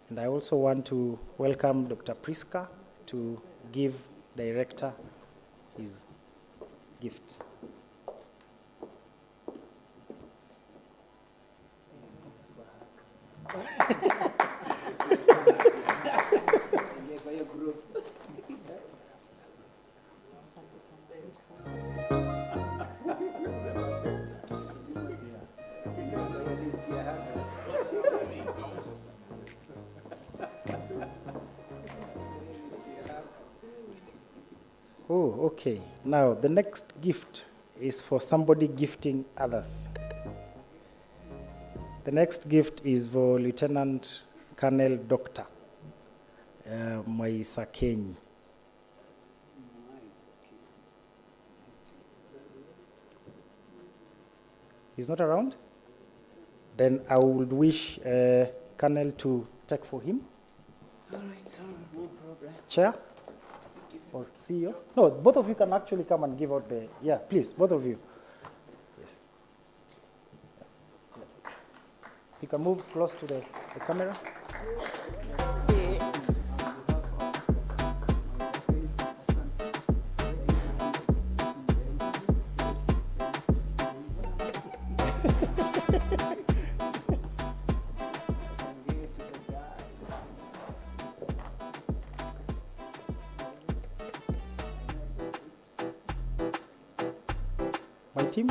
And I also want to welcome Dr. Priska to give Director his gift. Oh, okay. Now, the next gift is for somebody gifting others. The next gift is for Lieutenant Colonel Dr. Maisa Kenyi. He's not around? Then I would wish Colonel to take for him. All right, no problem. Chair? Or CEO? No, both of you can actually come and give out the, yeah, please, both of you. Yes. You can move close to the camera. My team.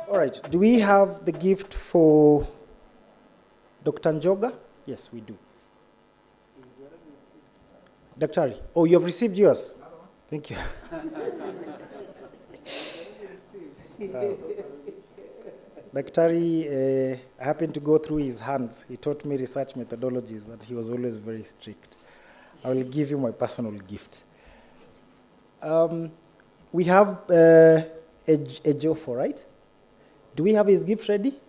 All right, do we have the gift for Dr. Njoga? Yes, we do. Daktari, oh, you have received yours? Thank you. Daktari, I happened to go through his hands. He taught me research methodologies that he was always very strict. I will give you my personal gift. We have a Jofo, right? Do we have his gift ready?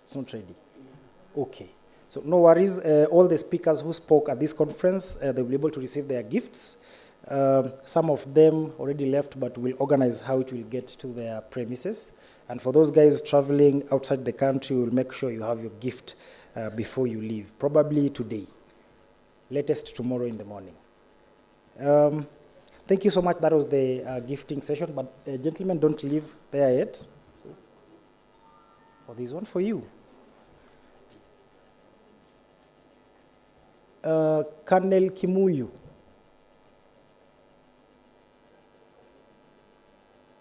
It's not ready. Okay. So no worries, all the speakers who spoke at this conference, they'll be able to receive their gifts. Some of them already left, but we'll organize how it will get to their premises. And for those guys traveling outside the country, we'll make sure you have your gift before you leave, probably today, latest tomorrow in the morning. Thank you so much. That was the gifting session, but gentlemen, don't leave there yet. Oh, there's one for you. Colonel Kimuyu.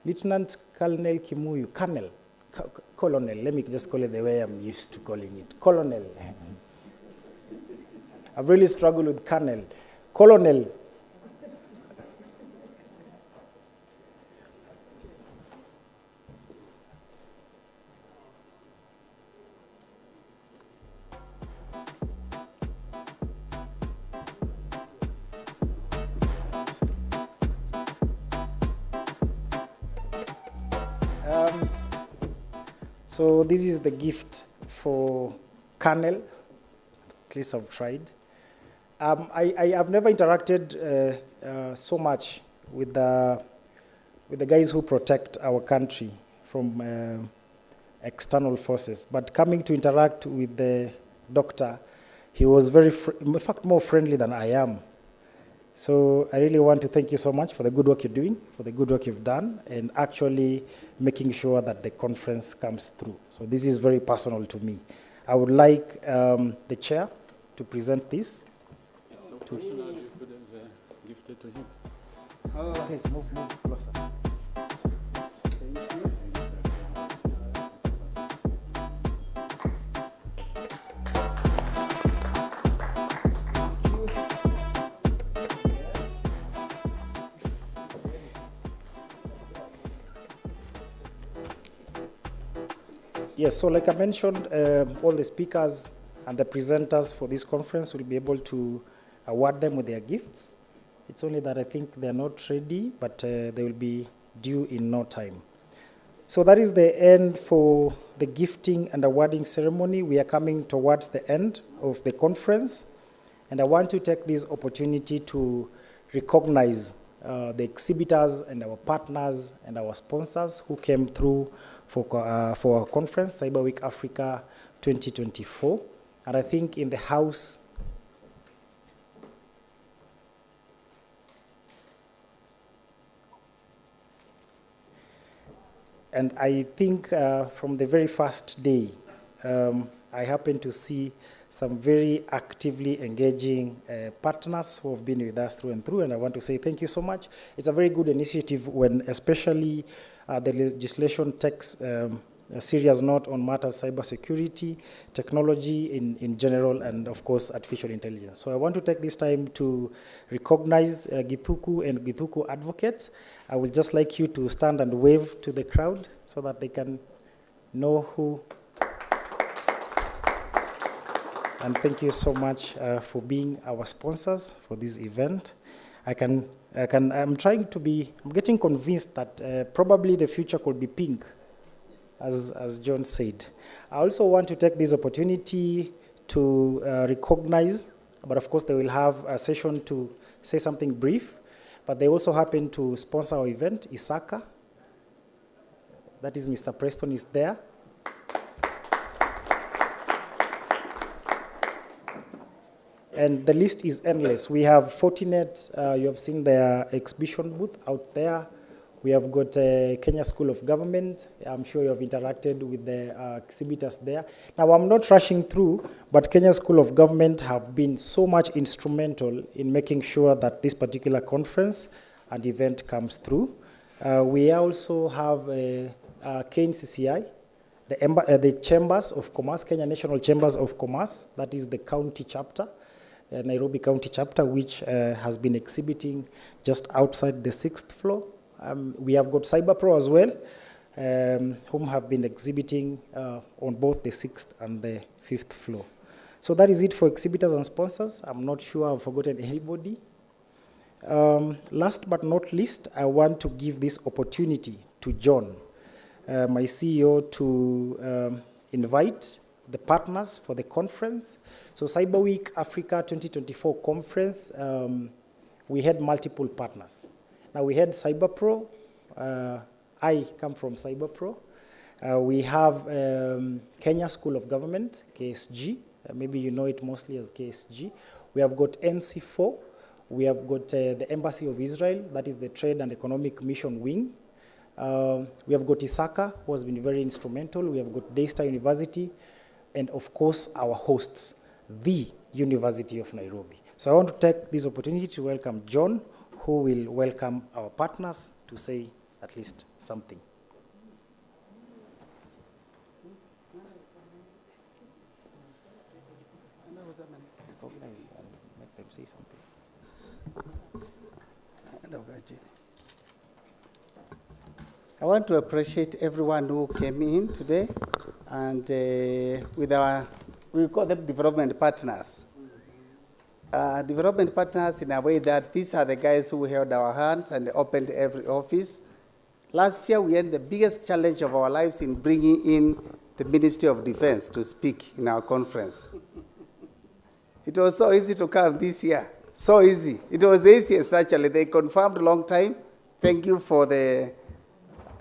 Lieutenant Colonel Kimuyu, Colonel, let me just call it the way I'm used to calling it, Colonel. I've really struggled with Colonel. Colonel. So this is the gift for Colonel. At least I've tried. I have never interacted so much with the guys who protect our country from external forces. But coming to interact with the doctor, he was very, in fact, more friendly than I am. So I really want to thank you so much for the good work you're doing, for the good work you've done, and actually making sure that the conference comes through. So this is very personal to me. I would like the chair to present this. It's so personal, you could have gifted to him. Oh, okay, move closer. Yes, so like I mentioned, all the speakers and the presenters for this conference will be able to award them with their gifts. It's only that I think they're not ready, but they will be due in no time. So that is the end for the gifting and awarding ceremony. We are coming towards the end of the conference, and I want to take this opportunity to recognize the exhibitors and our partners and our sponsors who came through for our conference, Cyber Week Africa 2024. And I think in the house, and I think from the very first day, I happened to see some very actively engaging partners who have been with us through and through, and I want to say thank you so much. It's a very good initiative when especially the legislation takes a serious note on matters cybersecurity, technology in general, and of course artificial intelligence. So I want to take this time to recognize Githuku and Githuku advocates. I would just like you to stand and wave to the crowd so that they can know who. And thank you so much for being our sponsors for this event. I'm getting convinced that probably the future could be pink, as John said. I also want to take this opportunity to recognize, but of course they will have a session to say something brief, but they also happen to sponsor our event, ISACA. That is Mr. Preston is there. And the list is endless. We have Fortinet, you have seen their exhibition booth out there. We have got Kenya School of Government. I'm sure you have interacted with the exhibitors there. Now, I'm not rushing through, but Kenya School of Government have been so much instrumental in making sure that this particular conference and event comes through. We also have KNCCI, the Chambers of Commerce, Kenya National Chambers of Commerce, that is the county chapter. Nairobi County chapter, which has been exhibiting just outside the 6th floor. We have got CyberPro as well, whom have been exhibiting on both the 6th and the 5th floor. So that is it for exhibitors and sponsors. I'm not sure I've forgotten anybody. Last but not least, I want to give this opportunity to John, my CEO, to invite the partners for the conference. So Cyber Week Africa 2024 conference, we had multiple partners. Now we had CyberPro. I come from CyberPro. We have Kenya School of Government, KSG. Maybe you know it mostly as KSG. We have got NC4. We have got the Embassy of Israel, that is the Trade and Economic Mission Wing. We have got ISACA, who has been very instrumental. We have got Daystar University, and of course, our hosts, the University of Nairobi. So I want to take this opportunity to welcome John, who will welcome our partners to say at least something. Make them say something. I want to appreciate everyone who came in today, and with our, we call them development partners. Development partners in a way that these are the guys who held our hands and opened every office. Last year, we had the biggest challenge of our lives in bringing in the Ministry of Defense to speak in our conference. It was so easy to come this year, so easy. It was the easiest, actually. They confirmed a long time. Thank you for the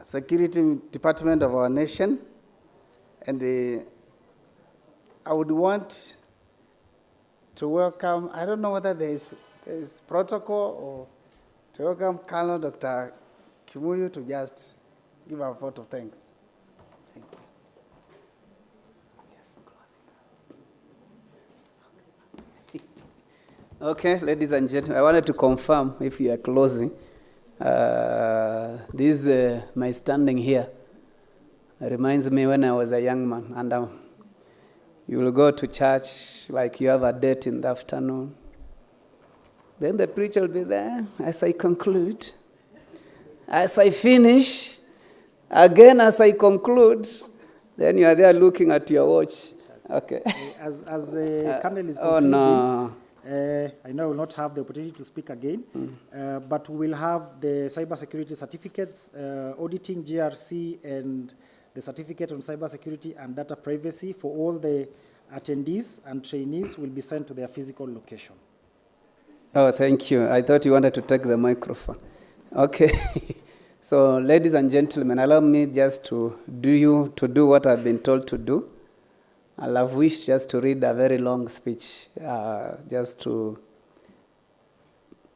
Security Department of our nation. And I would want to welcome, I don't know whether there is protocol or to welcome Colonel Dr. Kimuyu to just give a vote of thanks. Thank you. Okay, ladies and gentlemen, I wanted to confirm if you are closing. My standing here reminds me when I was a young man, and you will go to church like you have a date in the afternoon. Then the preacher will be there as I conclude. As I finish, again as I conclude, then you are there looking at your watch. Okay. As the candle is concluding, oh no. I know I will not have the opportunity to speak again, but we will have the cybersecurity certificates, auditing GRC, and the certificate on cybersecurity and data privacy for all the attendees and trainees will be sent to their physical location. Oh, thank you. I thought you wanted to take the microphone. Okay. So, ladies and gentlemen, allow me just to do what I've been told to do. I'll have wished just to read a very long speech, just to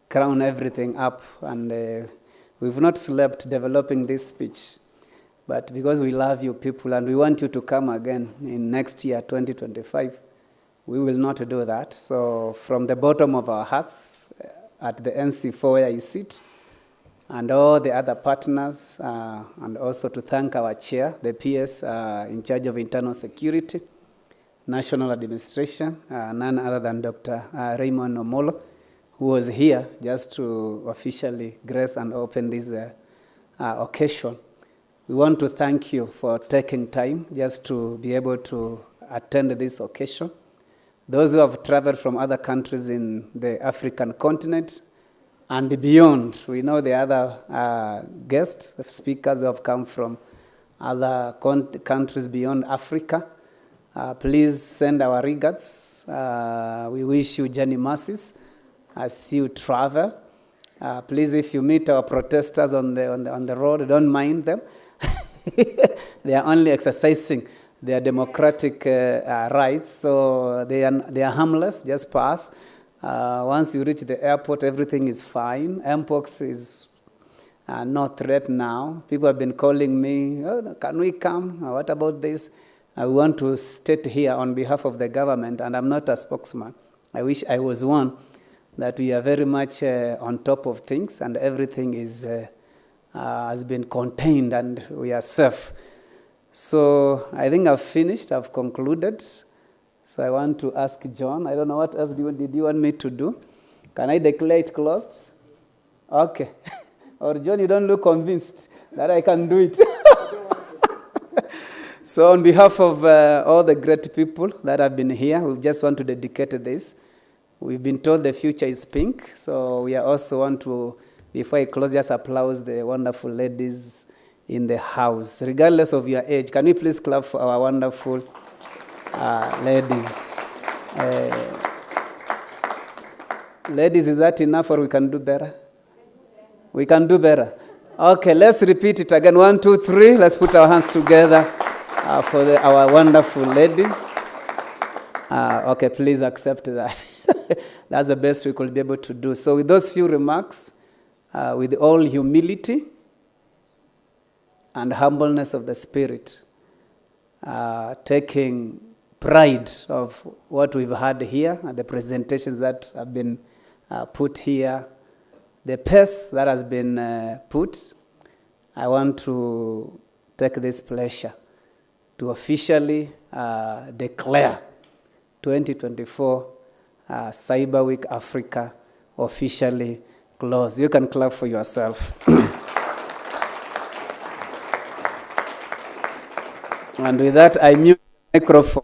crown everything up. And we've not slept developing this speech. But because we love you people and we want you to come again in next year, 2025, we will not do that. So from the bottom of our hearts, at the NC4 where I sit, and all the other partners, and also to thank our chair, the PS in charge of internal security, national administration, none other than Dr. Raymond Omolo, who was here just to officially grace and open this occasion. We want to thank you for taking time just to be able to attend this occasion. Those who have traveled from other countries in the African continent and beyond, we know the other guests, speakers who have come from other countries beyond Africa. Please send our regards. We wish you journey mercies as you travel. Please, if you meet our protesters on the road, don't mind them. They are only exercising their democratic rights, so they are harmless. Just pass. Once you reach the airport, everything is fine. Mpox is no threat now. People have been calling me, oh, can we come? What about this? I want to state here on behalf of the government, and I'm not a spokesman. I wish I was one, that we are very much on top of things and everything is has been contained and we are safe. So I think I've finished, I've concluded. So I want to ask John, I don't know what else did you want me to do? Can I declare it closed? Okay. Or John, you don't look convinced that I can do it. So on behalf of all the great people that have been here, we just want to dedicate this. We've been told the future is pink, so we also want to, before I close, just applaud the wonderful ladies in the house, regardless of your age. Can we please clap for our wonderful ladies? Ladies, is that enough or we can do better? We can do better. Okay, let's repeat it again. 1, 2, 3. Let's put our hands together for our wonderful ladies. Okay, please accept that. That's the best we could be able to do. So with those few remarks, with all humility and humbleness of the spirit, taking pride of what we've had here, and the presentations that have been put here, the pace that has been put, I want to take this pleasure to officially declare 2024 Cyber Week Africa officially closed. You can clap for yourself. And with that, I mute the microphone.